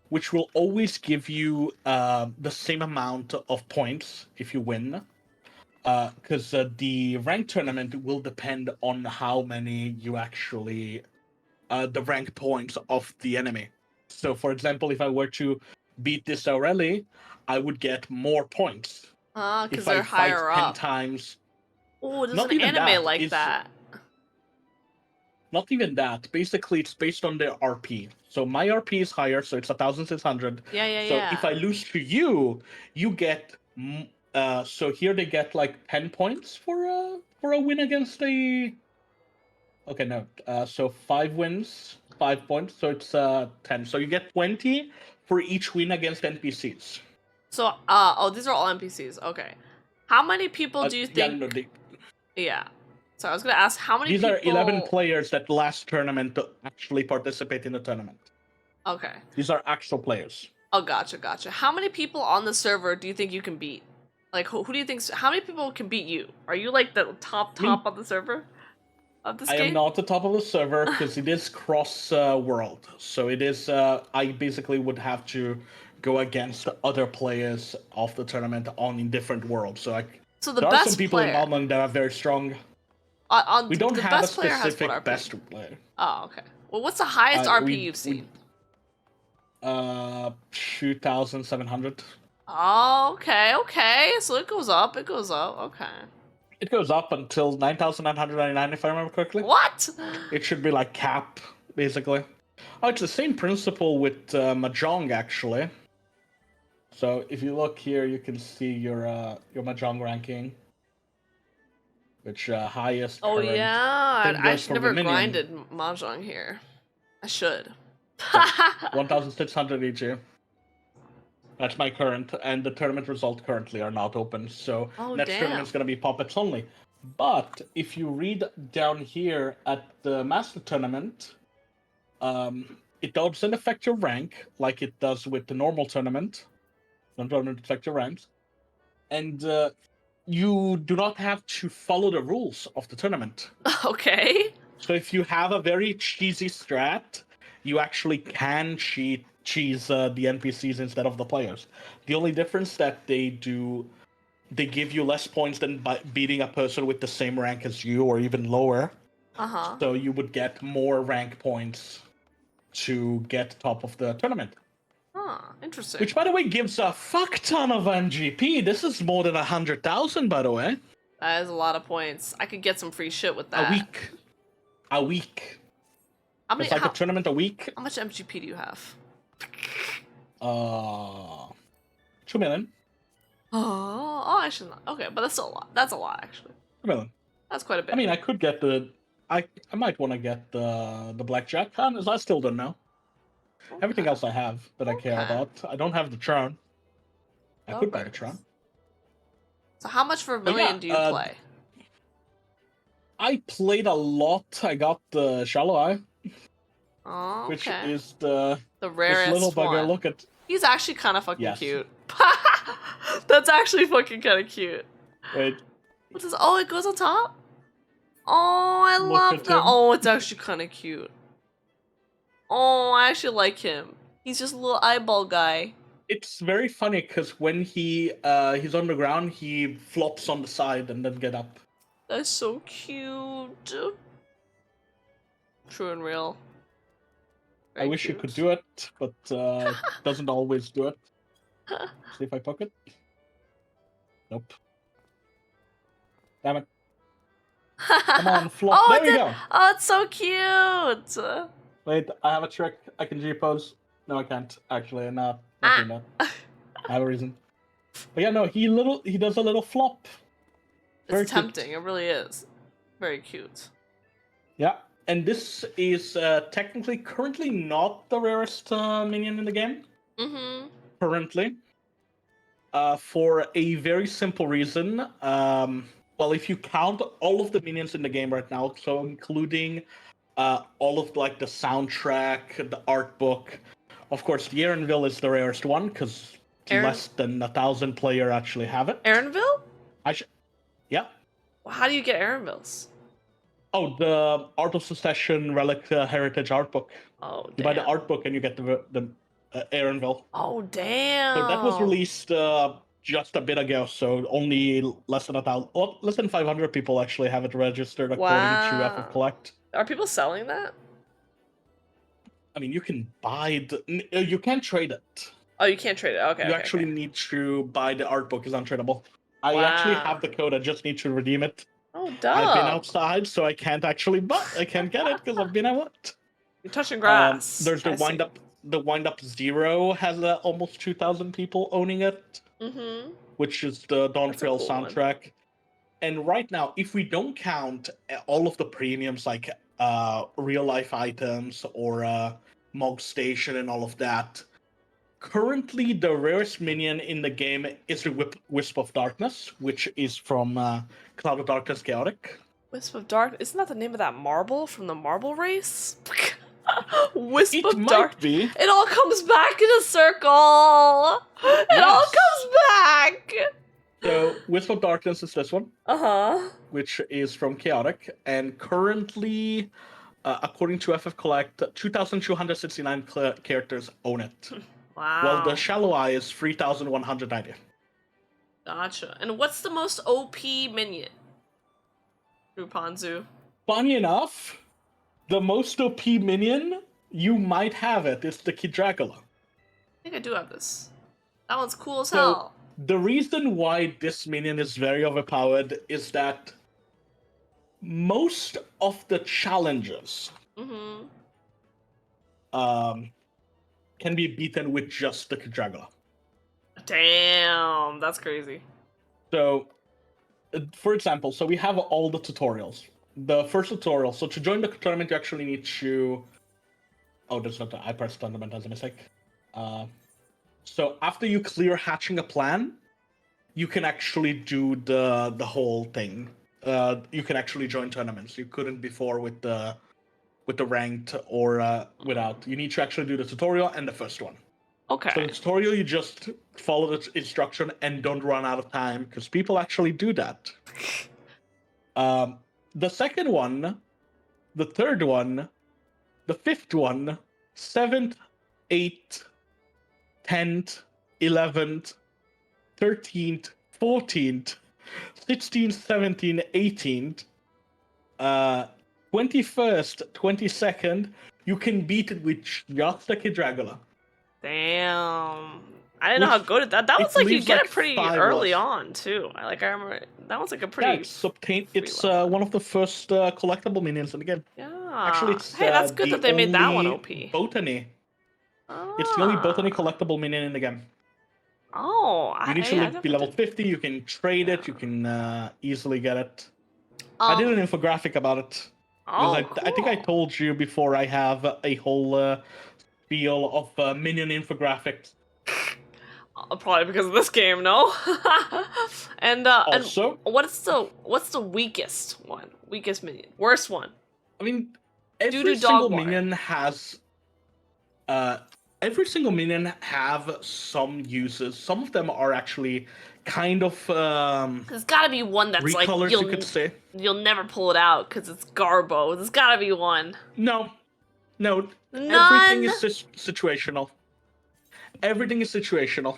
which will always give you the same amount of points if you win, because the rank tournament will depend on how many you actually the rank points of the enemy. So, for example, if I were to beat this Aureli, I would get more points. Ah, because if they're I fight higher 10 up. times. Oh, there's Not an even anime that, like it's- that. Not even that. Basically, it's based on their RP. So my RP is higher, so it's 1,600. Yeah. So if I lose to you, you get. So here they get like 10 points for a win against a. Okay, no. So 5 wins, 5 points. So it's 10. So you get 20 for each win against NPCs. So, these are all NPCs. Okay. How many people do you think? Yeah. So I was gonna ask how many These people. are 11 players that last tournament to actually participate in the tournament. Okay. These are actual players. Oh, gotcha. How many people on the server do you think you can beat? Like, who do you think? How many people can beat you? Are you like the top on the server of this I game? am not the top of the server because it is cross world. So it is. I basically would have to go against other players of the tournament in different worlds. So So the there are best some people player. in Malmö that are very strong. We don't the have a best player has what specific RP? best player. Oh, okay. Well, what's the highest RP you've seen? 2,700. Oh, okay. So it goes up. Okay. It goes up until 9,999, if I remember correctly. What? It should be like cap, basically. Oh, it's the same principle with Mahjong, actually. So if you look here, you can see your Mahjong ranking, which highest Oh current. yeah, Same I goes actually for never Dominion. grinded mahjong here. I should. 1,600 each year. That's my current, and the tournament results currently are not open. So Oh, next damn. tournament's gonna be puppets only. But if you read down here at the master tournament, it doesn't affect your rank like it does with the normal tournament. The tournament affect your ranks, and you do not have to follow the rules of the tournament. Okay. So if you have a very cheesy strat, you actually can cheese the NPCs instead of the players. The only difference that they do, they give you less points than by beating a person with the same rank as you or even lower. Uh-huh. So you would get more rank points to get top of the tournament. Huh, interesting. Which, by the way, gives a fuck ton of MGP. This is more than 100,000, by the way. That is a lot of points. I could get some free shit with that. A week. How many, It's like a tournament a week. How much MGP do you have? 2 million. Oh, I should not. Okay, but that's still a lot. That's a lot, actually. 2 million. That's quite a bit. I mean, I could get the. I might want to get the blackjack. I still don't know. Okay. Everything else I have that I care about. I don't have the Tron. I could buy the Tron. So how much for a million do you play? I played a lot. I got the Shallow Eye. Oh, okay. Which is the rarest this little bugger. one. Look at. He's actually kind of fucking Yes. cute. That's actually fucking kind of cute. Wait. What's this? Oh, it goes on top? Oh, I Look love at that. him. Oh, it's actually kind of cute. Oh, I actually like him. He's just a little eyeball guy. It's very funny because when he's on the ground, he flops on the side and then get up. That's so cute. True and real. I wish you could do it, but it doesn't always do it. See if I poke it. Nope. Damn it. Come on, flop. Oh, there we did. go. Oh, it's so cute. Wait, I have a trick. I can G-pose. No, I can't. Actually, not doing that. I have a reason. But yeah, no, he does a little flop. Very It's cute. tempting. It really is. Very cute. Yeah, and this is technically currently not the rarest minion in the game. Mm-hmm. Currently. For a very simple reason. Well, if you count all of the minions in the game right now, so including all of like the soundtrack, the art book, of course, the Aaronville is the rarest one because less than 1,000 player actually have it. Aaronville? Yeah. Well, how do you get Aaronvilles? Oh, the Art of Secession Relic Heritage art book. Oh, You buy the damn. art book and you get the Aaronville. Oh, damn. So that was released just a bit ago, so only less than 1,000, less than 500 people actually have it registered according to FF Collect. Are people selling that? I mean, you can buy you can't trade it. Oh, you can't trade it. Okay. You okay, actually okay. need to buy the art book. It's untradeable. I actually have the code. I just need to redeem it. Oh, duh. I've been outside, so I can't actually I can't get it because I've been out. You're touching grass. There's the wind up. The Wind Up Zero has almost 2,000 people owning it, which is the Dawntrail cool soundtrack. And right now, if we don't count all of the premiums like real life items or Mog Station and all of that, currently the rarest minion in the game is the Wisp of Darkness, which is from Cloud of Darkness Chaotic. Wisp of Dark. Isn't that the name of that marble from the marble race? Wisp of might Dark. be. It all comes back in a circle. It all comes back. So Wisp of Darkness is this one. Uh-huh. Which is from Chaotic, and currently, according to FF Collect, 2,269 characters own it. Wow. While the Shallow Eye is 3,190. Gotcha. And what's the most OP minion? Rupanzu. Funny enough, the most OP minion, you might have it, is the Kid Dracula. think I do have this. That one's cool as So hell. the reason why this minion is very overpowered is that most of the challenges Mm-hmm. can be beaten with just the Dragula. Damn, that's crazy. So, for example, so we have all the tutorials. The first tutorial, so to join the tournament, you actually need to... Oh, that's not the... I pressed tournament as a mistake. So after you clear hatching a plan, you can actually do the whole thing. You can actually join tournaments. You couldn't before with the ranked or without. You need to actually do the tutorial and the first one. Okay. So the tutorial, you just follow the instruction and don't run out of time, because people actually do that. The second one, the third one, the fifth one, 7th, 8th, 10th, 11th, 13th, 14th, 16th, 17th, 18th, 21st, 22nd, you can beat it with just the Dragula. Damn. I didn't know how good that one's it like you leaves, get like, it pretty 5 early left. on too. I remember that one's like a Yeah, pretty it's one of the first collectible minions in the game. Yeah. Actually, it's Hey, that's good the that they made that one only OP. Botany. It's the only Botany collectible minion in the game. Oh, You need to be level 50, you can trade it, you can easily get it. I did an infographic about it. Oh, I think I told you before I have a whole spiel of minion infographics. Probably because of this game, no? and Also, and what's the weakest one? Weakest minion. Worst one. I mean, Doo-doo every single dog minion has some uses. Some of them are actually kind of There's gotta be one that's like recolors, you could say. you'll never pull it out because it's Garbo. There's gotta be one. No. None? Everything is situational. Everything is situational.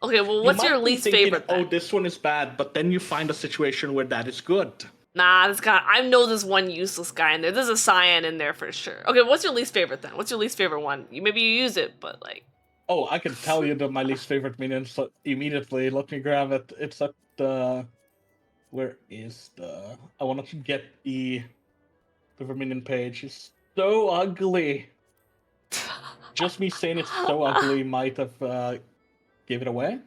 Okay, well, You what's might your be least thinking, favorite then? Oh, this one is bad, but then you find a situation where that is good. Nah, I know there's one useless guy in there. There's a cyan in there for sure. Okay, what's your least favorite then? What's your least favorite one? Maybe you use it, but like... Oh, I can tell you my least favorite minion immediately. Let me grab it. It's at the... Where is the... I want to get the minion page. It's so ugly. Just me saying it's so ugly might have gave it away.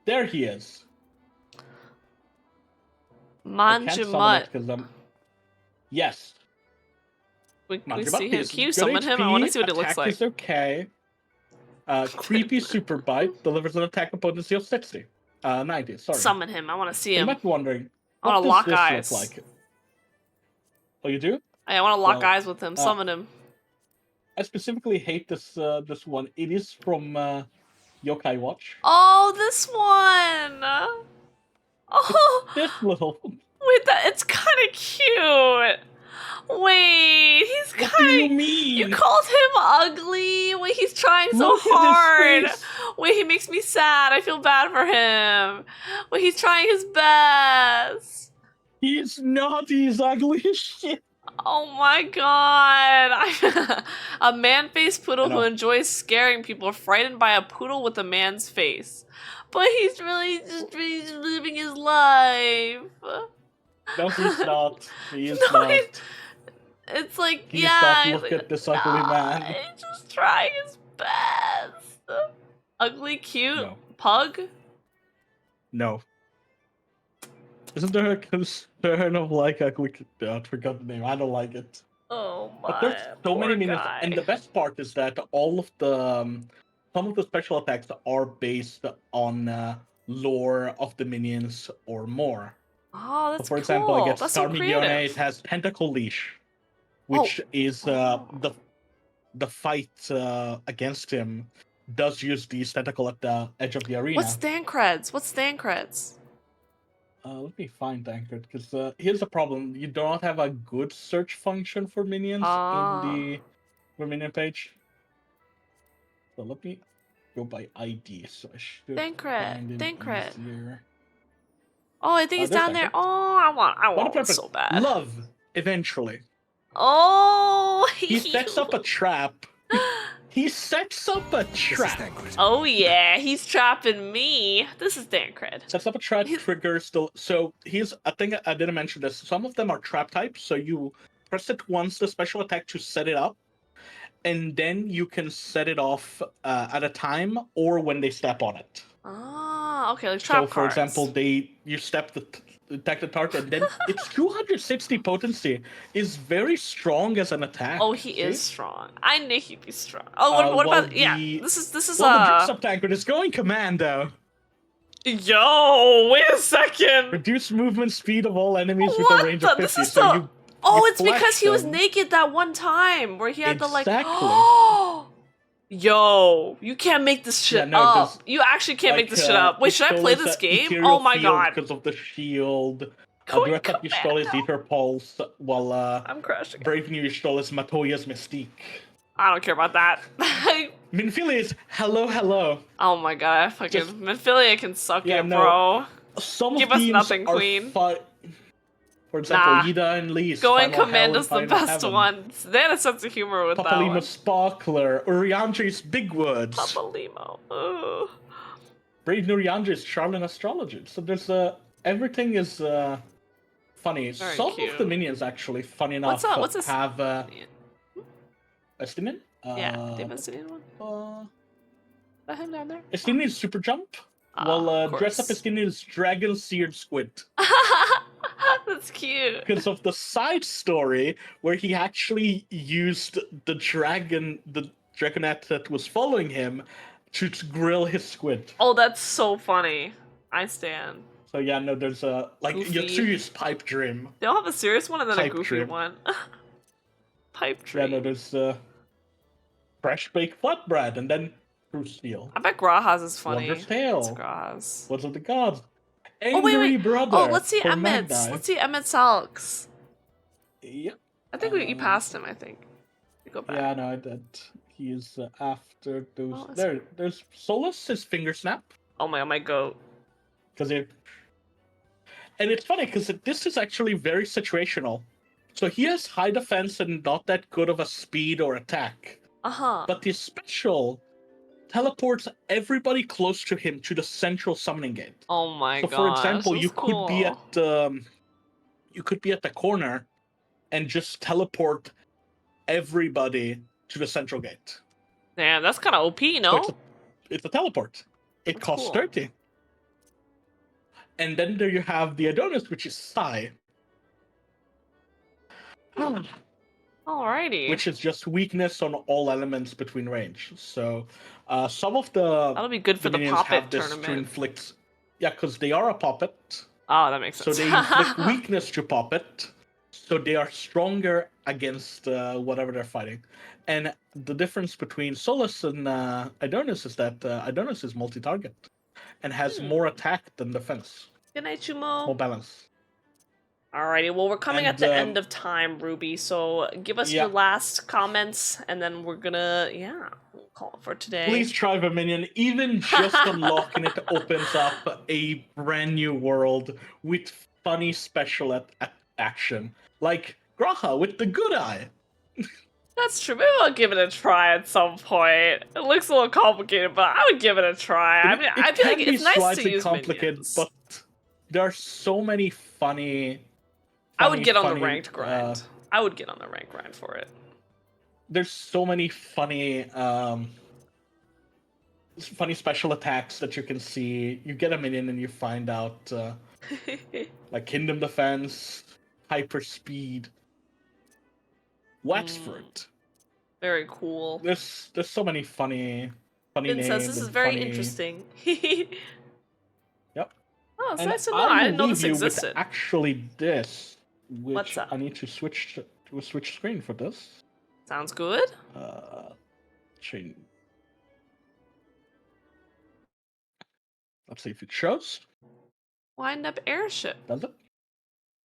There he is. Manjimut. Yes. We Manjimut see him. is Can you good summon him? I want to HP, see what it looks attack like. is okay. Creepy super bite delivers an attack potency of 60. 90, sorry. Summon him. I want to see You him. might be wondering, I want what to does lock this eyes. look like? Oh, you do? I want to lock Well, eyes with him. Summon him. I specifically hate this one. It is from Yokai Watch. Oh, this one. Oh, This little... wait, it's kind of cute. Wait, he's kind of... What do you mean? You called him ugly? Wait, he's trying so Look at his hard. face. Wait, he makes me sad. I feel bad for him. Wait, he's trying his best. He's not. He's ugly as shit. Oh my god. A man-faced poodle who know. enjoys scaring people, frightened by a poodle with a man's face. But he's really just living his life. No, he's not. He is No, not. It's like, He's yeah. not. he's Look like, at this ugly man. He's just trying his best. Ugly, cute, No. pug? No. Isn't there a concern of like ugly... I forgot the name. I don't like it. Oh my, But there's so many poor minions, guy. and the best part is that all of the some of the special attacks are based on lore of the minions or more. Oh, that's For example, cool. against That's so Starmigione, creative. it has Tentacle Leash, which is the fight against him does use these tentacle at the edge of the arena. What's Stan Creds? What's Stan Creds? Let me find Anchored, because here's the problem. You do not have a good search function for minions in the minion page. So let me go by ID, so I should find it Thancred. easier. Oh, I think he's there's down there. Thancred. Oh, I want one Perfect. so bad. Love, eventually. Oh, He sets up a trap. he sets up a trap. Oh yeah, he's trapping me. This is Dan Cred. Sets up a trap, triggers the. So he's. I think I didn't mention this. Some of them are trap types. So you press it once, the special attack, to set it up, and then you can set it off at a time or when they step on it. Ah, okay, like trap So, for cards. example, you step the attack the target, and then its 260 potency is very strong as an attack. Oh, he is strong. I knew he'd be strong. Oh, what about yeah? This is the dress up tankard is going commando. Yo, wait a second. Reduce movement speed of all enemies with a range of 50. This is so the. you It's because flash he was them. naked that one time where he had the like. Exactly. Yo, you can't make this shit Yeah, no, up. there's, You actually can't make this shit like, up. Wait, should I play this game? Oh my god. Because of the shield. Going Direct up Ystole's Ether Pulse, while I'm crashing. Brave New Ystole's Matoya's Mystique. I don't care about that. Minfilia is hello. Oh my god, fucking Minfilia can suck Yeah, it, no, bro. Some Give of us these nothing, are queen. For example, Nah. Yida and Lee's Going Final Hell Commando's and the Final best Heaven. one. They had a sense of humor with that Papalima one. Sparkler, Uriandre's Big Words, Papalimo. Ugh. Brave New Uriandre's Charlatan Astrology. So there's everything is funny. Very Some cute. of the minions actually, funny enough, What's this? have Estinian? Yeah, the Estinian one. That him down there? Estinian's Super Jump. Of Well, dress up course. Estinian's Dragon Seared Squid. That's cute. Because of the side story where he actually used the dragonette that was following him to grill his squid. Oh, that's so funny. I stand. So yeah, no, there's a Goofy. Yatsuya's Pipe Dream. They all have a serious one and then a Pipe goofy dream. one. Pipe Yeah, dream. no, there's Fresh Baked Flatbread, and then True Steel. I bet Graha's is funny. Wondrous Tale. It's Graha's. What's of the Gods? Oh wait, Angry wait. Brother. Oh, let's see for Mad Emmett's. Dye. Let's see Emmett Salks. Yep. I think you passed him. I think. You go back. Yeah, no, I did. He is after those. Oh, that's- There's Solus, his finger snap. Oh my goat. Because it. And it's funny because this is actually very situational. So he has high defense and not that good of a speed or attack. Uh-huh. But his special teleports everybody close to him to the central summoning gate. Oh my So god. for example, you could be at the corner and just teleport everybody to the central gate. Damn, that's kind of OP, no? So it's a teleport. It That's costs cool. 30. And then there you have the Adonis, which is Sai. Alrighty. Which is just weakness on all elements between range. So some of the That'll be good for the minions Poppet have this tournament. to inflict. Yeah, because they are a puppet. Oh, that makes So sense. they inflict weakness to puppet. So they are stronger against whatever they're fighting. And the difference between Solus and Adonis is that Adonis is multi-target and has more attack than defense. Good night, More Chumo. balance. Alrighty, well, we're coming at And, the end of time, Ruby, so give us your yeah. last comments, and then we're gonna, we'll call it for today. Please try the minion. Even just unlocking it opens up a brand new world with funny special action. Like Graha with the good eye. That's true. Maybe I'll give it a try at some point. It looks a little complicated, but I would give it a try. I mean, I feel like can be it's nice to slightly use complicated, minions. but there are so many funny. I would get on the funny, ranked grind. I would get on the ranked grind for it. There's so many funny special attacks that you can see. You get a minion and you find out like Kingdom Defense, Hyper Speed, Waxford. Very cool. There's so many funny Vin names. says this is and very funny- interesting. Yep. Oh, it's And nice to know. I didn't know leave this you with existed. actually this, which What's up? I need to switch to a switch screen for this. Sounds good. Change. Let's see if it shows. Wind up airship. Does it?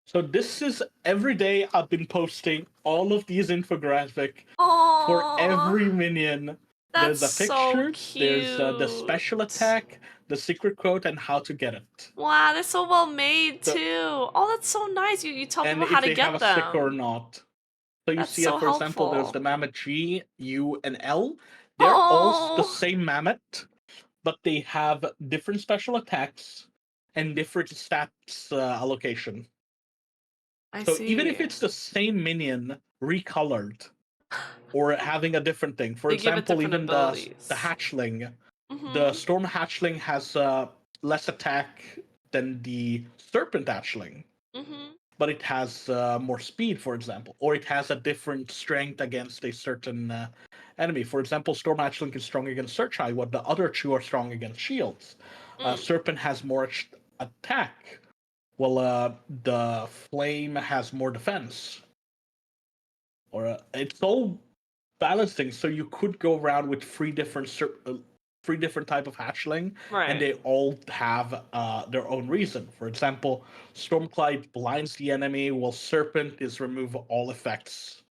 So this is every day I've been posting all of these infographic for every minion. There's a That's so picture, there's the special attack, the secret quote, and how to get it. Wow, they're so well made So- too. Oh, that's so nice. You tell And people if how to they have get a sticker or them. not. So you That's see, so for example, there's helpful. the Mammoth G, U, and L. They're all the same mammoth, but they have different special attacks and different stats allocation. I So see. even if it's the same minion recolored or having a different thing, for They give it example, different even abilities. the hatchling, Mhm. the storm hatchling has less attack than the serpent hatchling, Mhm. but it has more speed, for example, or it has a different strength against a certain enemy. For example, storm hatchling is strong against search eye, while the other two are strong against shields. Serpent has more attack, while the flame has more defense. Or it's all balancing, so you could go around with three different type of hatchling, and they all have their own reason. For example, Stormcloud blinds the enemy, while Serpent is remove all effects,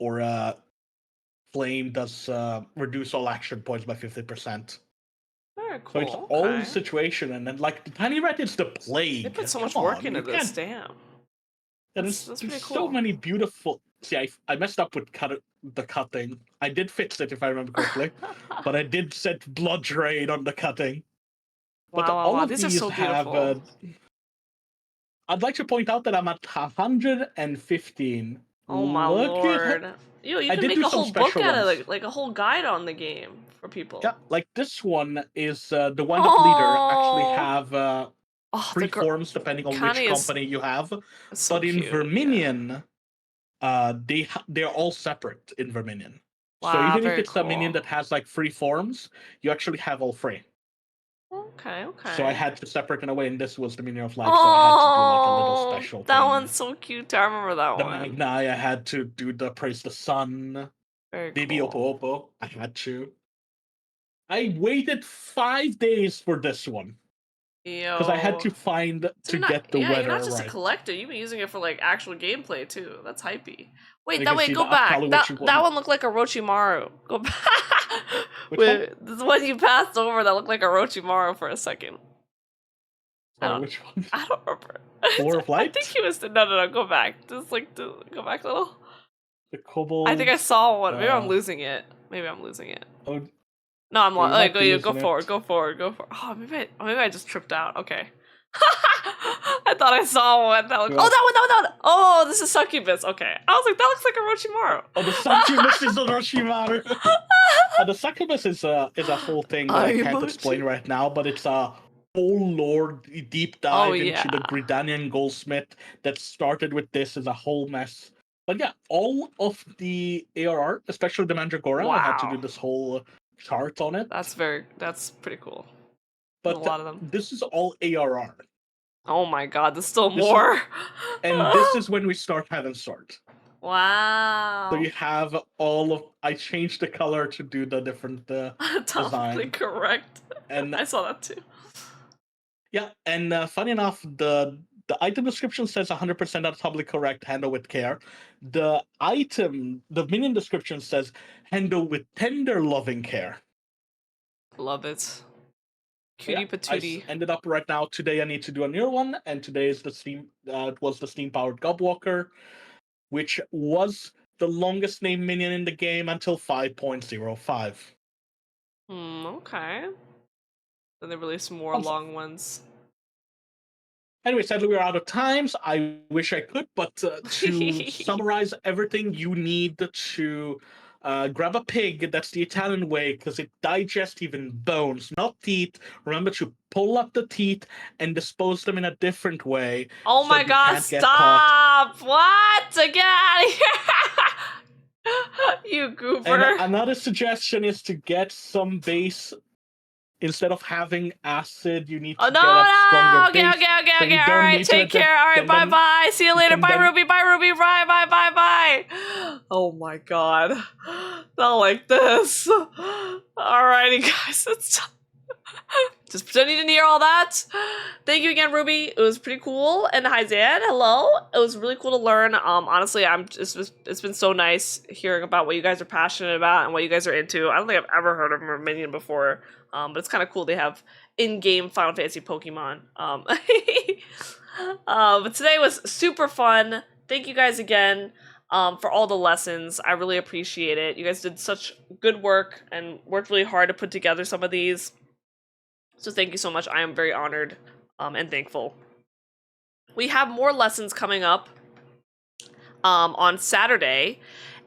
or Flame does reduce all action points by 50%. Very cool. So it's all okay. the situation, and then like the Tiny Rat is the plague. They put so much Come work on, into you this. can't- Damn. And That's there's pretty so cool. many beautiful. See, I messed up with the cutting. I did fix it if I remember correctly, but I did set blood drain on the cutting. But Wow, wow, all wow. of These are these so have. beautiful. I'd like to point out that I'm at 115. Oh my Look lord. at. You I can did make do a some whole book special out of ones. it, like a whole guide on the game for people. Yeah, like this one is the wind up leader actually have three forms depending on which Connie is- company you have. so But in cute, Verminion, they're all separate in Verminion. So Wow, even if very it's a minion cool. that has like three forms, you actually have all three. Okay, okay. So I had to separate in a way, and this was the minion of life, so I had to do like a little Oh, special that thing. one's so cute. I remember that The one. Magni, I had to do the praise the sun. Very Baby cool. Oppo Oppo, I had to. I waited 5 days for this one. Because I had to find So to you're not, get the yeah, weather you're not just right. a collector. You've been using it for like actual gameplay too. That's hypey. Wait, You that can way, see go the back. Akali That Witch that one. one looked like a Orochimaru. Go back. Which Wait, this one you passed over that looked like a Orochimaru for a second. Sorry, which one? I don't remember. Floor of I Light? think he was no. Go back. Just like go back a little. The Kobold. I think I saw one. Maybe I'm uh, losing it. Maybe I'm losing it. Oh, No, I'm you might go. be You go losing forward. it. Go forward. Go forward. Oh, maybe I just tripped out. Okay. I thought I saw one that looked. Yeah. Oh, that one. Oh, this is Succubus. Okay. I was like, that looks like a Orochimaru. Oh, the Succubus is Orochimaru. The Succubus is a whole thing that I can't explain right now, but it's a whole lore deep dive into the Gridanian goldsmith that started with this as a whole mess. But yeah, all of the ARR, especially the Mandragora, I had to do Wow. this whole chart on it. That's pretty cool. But a lot of them. This is all ARR. Oh my god, there's still This is- more. And this is when we start having sword. Wow. So you have all of. I changed the color to do the different Totally design. correct. And I saw that too. yeah, and funny enough, the item description says 100% that's publicly correct. Handle with care. The minion description says handle with tender, loving care. Love it. Yeah, Cutie patootie. I ended up right now. Today I need to do a new one, and today is the steam. It was the steam powered Gobwalker, which was the longest named minion in the game until 5.05. Okay. Then they released more long ones. Anyway, sadly we're out of times. I wish I could, but to summarize everything, you need to grab a pig. That's the Italian way, because it digests even bones, not teeth. Remember to pull up the teeth and dispose them in a different way. Oh so my that you god, can't get caught. stop! What? Get out of here! You goober. And another suggestion is to get some base. Instead of having acid, you need to get a stronger base. Okay. All right, take care. All right, bye. See you later. Bye, Ruby. Bye. Oh my god. Not like this. Alrighty, guys. It's just pretend you didn't hear all that. Thank you again, Ruby. It was pretty cool. And hi, Zan. Hello. It was really cool to learn. Honestly, it's been so nice hearing about what you guys are passionate about and what you guys are into. I don't think I've ever heard of Minion before. But it's kind of cool they have in-game Final Fantasy Pokemon. But today was super fun. Thank you guys again. for all the lessons. I really appreciate it. You guys did such good work and worked really hard to put together some of these. So thank you so much. I am very honored and thankful. We have more lessons coming up on Saturday.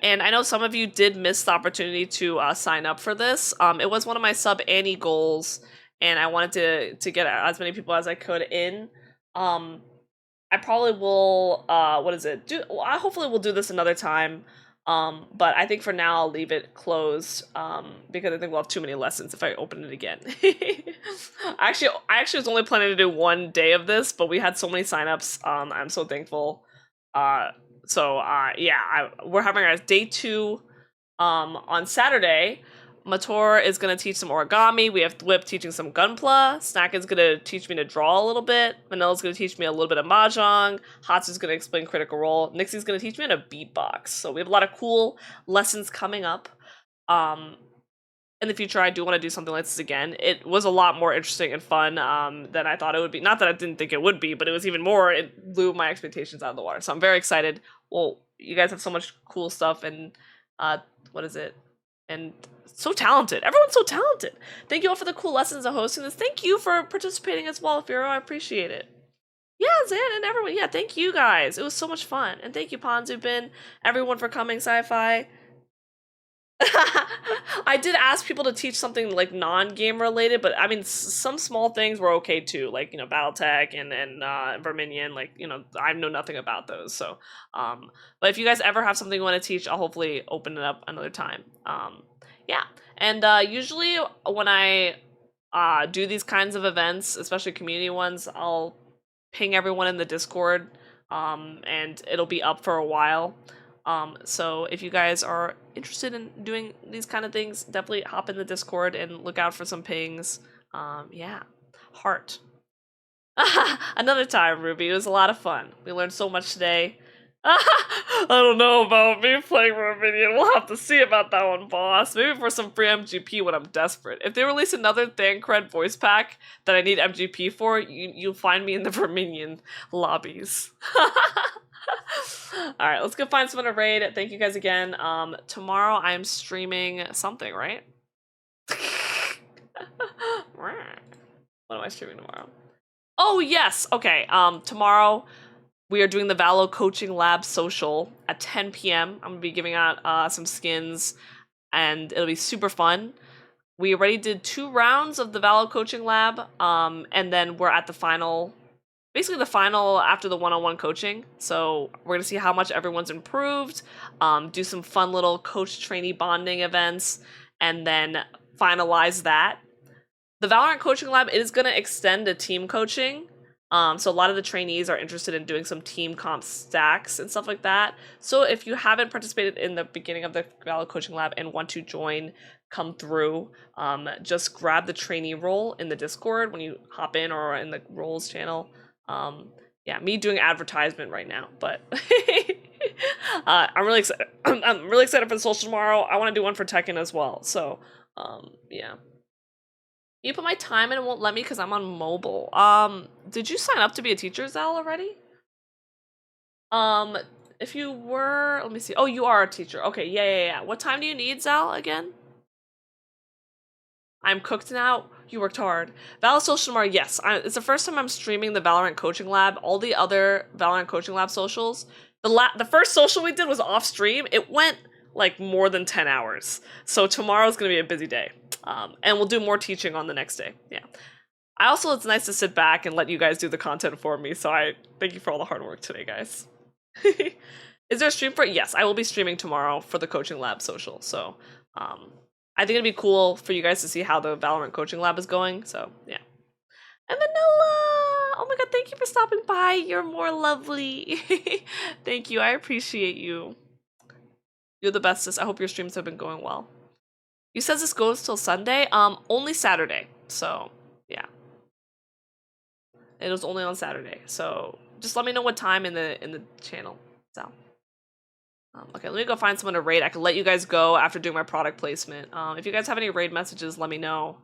And I know some of you did miss the opportunity to sign up for this. It was one of my sub Annie goals, and I wanted to get as many people as I could in. I probably will. What is it? I hopefully will do this another time. But I think for now I'll leave it closed because I think we'll have too many lessons if I open it again. I actually was only planning to do one day of this, but we had so many signups. I'm so thankful. Yeah, we're having our day 2 on Saturday. Mator is going to teach some origami. We have Whip teaching some gunpla. Snack is going to teach me to draw a little bit. Manila's going to teach me a little bit of mahjong. Hatsu's going to explain Critical Role. Nixie's going to teach me how to beatbox. So we have a lot of cool lessons coming up. In the future, I do want to do something like this again. It was a lot more interesting and fun than I thought it would be. Not that I didn't think it would be, but it was even more. It blew my expectations out of the water. So I'm very excited. Well, you guys have so much cool stuff and what is it? And so talented. Everyone's so talented. Thank you all for the cool lessons of hosting this. Thank you for participating as well, Firo. I appreciate it. Yeah, Zan and everyone. Yeah, thank you guys. It was so much fun. And thank you, Ponzubin, everyone for coming, Sci-Fi. I did ask people to teach something like non-game related, but I mean, some small things were okay too, like, you know, Battletech and Verminion, like, you know, I know nothing about those. So, but if you guys ever have something you want to teach, I'll hopefully open it up another time. Yeah, and usually when I do these kinds of events, especially community ones, I'll ping everyone in the Discord, and it'll be up for a while. So if you guys are interested in doing these kind of things, definitely hop in the Discord and look out for some pings. Yeah, heart. Another time, Ruby. It was a lot of fun. We learned so much today. I don't know about me playing Verminion. We'll have to see about that one, boss. Maybe for some free MGP when I'm desperate. If they release another Thancred voice pack that I need MGP for, you'll find me in the Verminion lobbies. Alright, let's go find someone to raid. Thank you guys again. Tomorrow I'm streaming something, right? What am I streaming tomorrow? Oh, yes! Okay, tomorrow we are doing the Valo Coaching Lab Social at 10 p.m. I'm going to be giving out some skins, and it'll be super fun. We already did 2 rounds of the Valo Coaching Lab, and then we're at the final... Basically the final after the one-on-one coaching. So we're gonna see how much everyone's improved, do some fun little coach-trainee bonding events, and then finalize that. The Valorant Coaching Lab is gonna extend to team coaching. So a lot of the trainees are interested in doing some team comp stacks and stuff like that. So if you haven't participated in the beginning of the Valorant Coaching Lab and want to join, come through, just grab the trainee role in the Discord when you hop in or in the roles channel. Yeah, me doing advertisement right now, but I'm really excited. I'm really excited for the social tomorrow. I want to do one for Tekken as well. So, yeah. You put my time in, it won't let me because I'm on mobile. Did you sign up to be a teacher, Zal, already? If you were, let me see. Oh, you are a teacher. Okay, yeah. What time do you need, Zal, again? I'm cooked now. You worked hard. Valorant Social tomorrow, yes. It's the first time I'm streaming the Valorant Coaching Lab. All the other Valorant Coaching Lab socials. The first social we did was off stream. It went like more than 10 hours. So tomorrow's going to be a busy day. And we'll do more teaching on the next day. Yeah. It's nice to sit back and let you guys do the content for me. So I thank you for all the hard work today, guys. Is there a stream for it? Yes, I will be streaming tomorrow for the Coaching Lab social. So, I think it'd be cool for you guys to see how the Valorant Coaching Lab is going, so yeah. And Vanilla! Oh my god, thank you for stopping by. You're more lovely. Thank you, I appreciate you. You're the bestest. I hope your streams have been going well. You says this goes till Sunday? Only Saturday, so yeah. It was only on Saturday, so just let me know what time in the channel, so. Okay, let me go find someone to raid. I can let you guys go after doing my product placement. If you guys have any raid messages, let me know.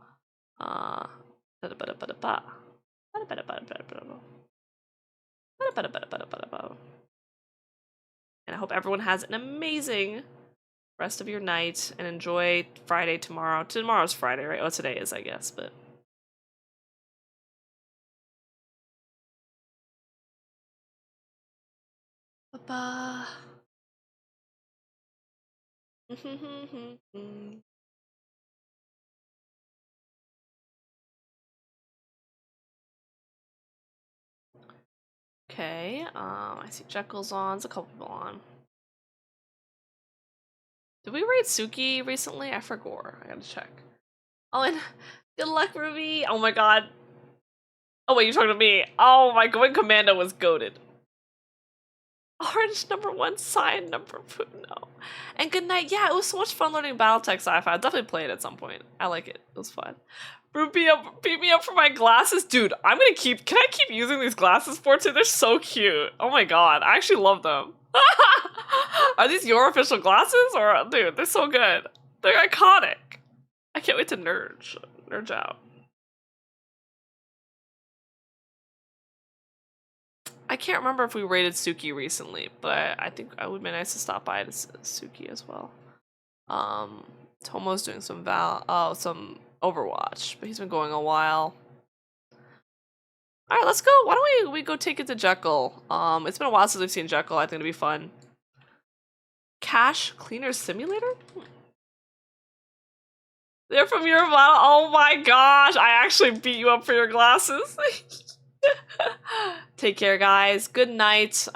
And I hope everyone has an amazing rest of your night and enjoy Friday tomorrow. Tomorrow's Friday, right? Oh, today is, I guess, but. Ba-ba. Okay, I see Jekyll's on. There's a couple people on. Did we raid Suki recently? I forgot. I gotta check. Oh, and good luck, Ruby. Oh my god. Oh wait, you're talking to me. Oh my, going commando was goated. Orange #1, sign #2. No. And good night. Yeah, it was so much fun learning Battletech Sci-Fi. I'll definitely play it at some point. I like it. It was fun. Ruby beat me up for my glasses. Dude, I'm gonna keep, can I keep using these glasses for too? They're so cute. Oh my god, I actually love them. Are these your official glasses? Or, dude, they're so good. They're iconic. I can't wait to nerd out. I can't remember if we rated Suki recently, but I think it would be nice to stop by to Suki as well. Tomo's doing some some Overwatch, but he's been going a while. All right, let's go. Why don't we go take it to Jekyll? It's been a while since we've seen Jekyll. I think it'd be fun. Cash Cleaner Simulator? They're from your model. Oh my gosh, I actually beat you up for your glasses. Take care, guys. Good night.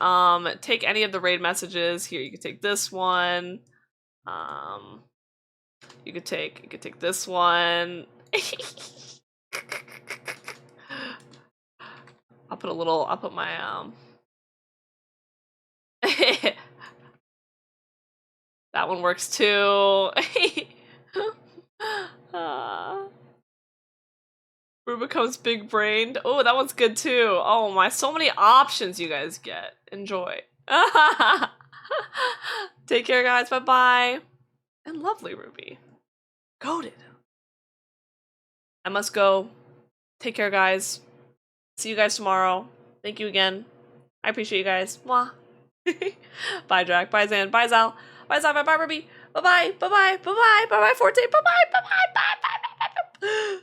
Take any of the raid messages. Here, you can take this one. You could take this one. I'll put my that one works too. Brue becomes big brained. Oh, that one's good too. Oh my, so many options you guys get. Enjoy. Take care, guys. Bye bye. And lovely Ruby. Goated. I must go. Take care, guys. See you guys tomorrow. Thank you again. I appreciate you guys. Mwah. Bye, Drac. Bye, Zan. Bye, Zal. Bye, Zal. Bye, Ruby. Bye-bye. Bye-bye. Bye-bye. Bye-bye, Forte. Bye-bye. Bye-bye. Bye-bye. Bye-bye.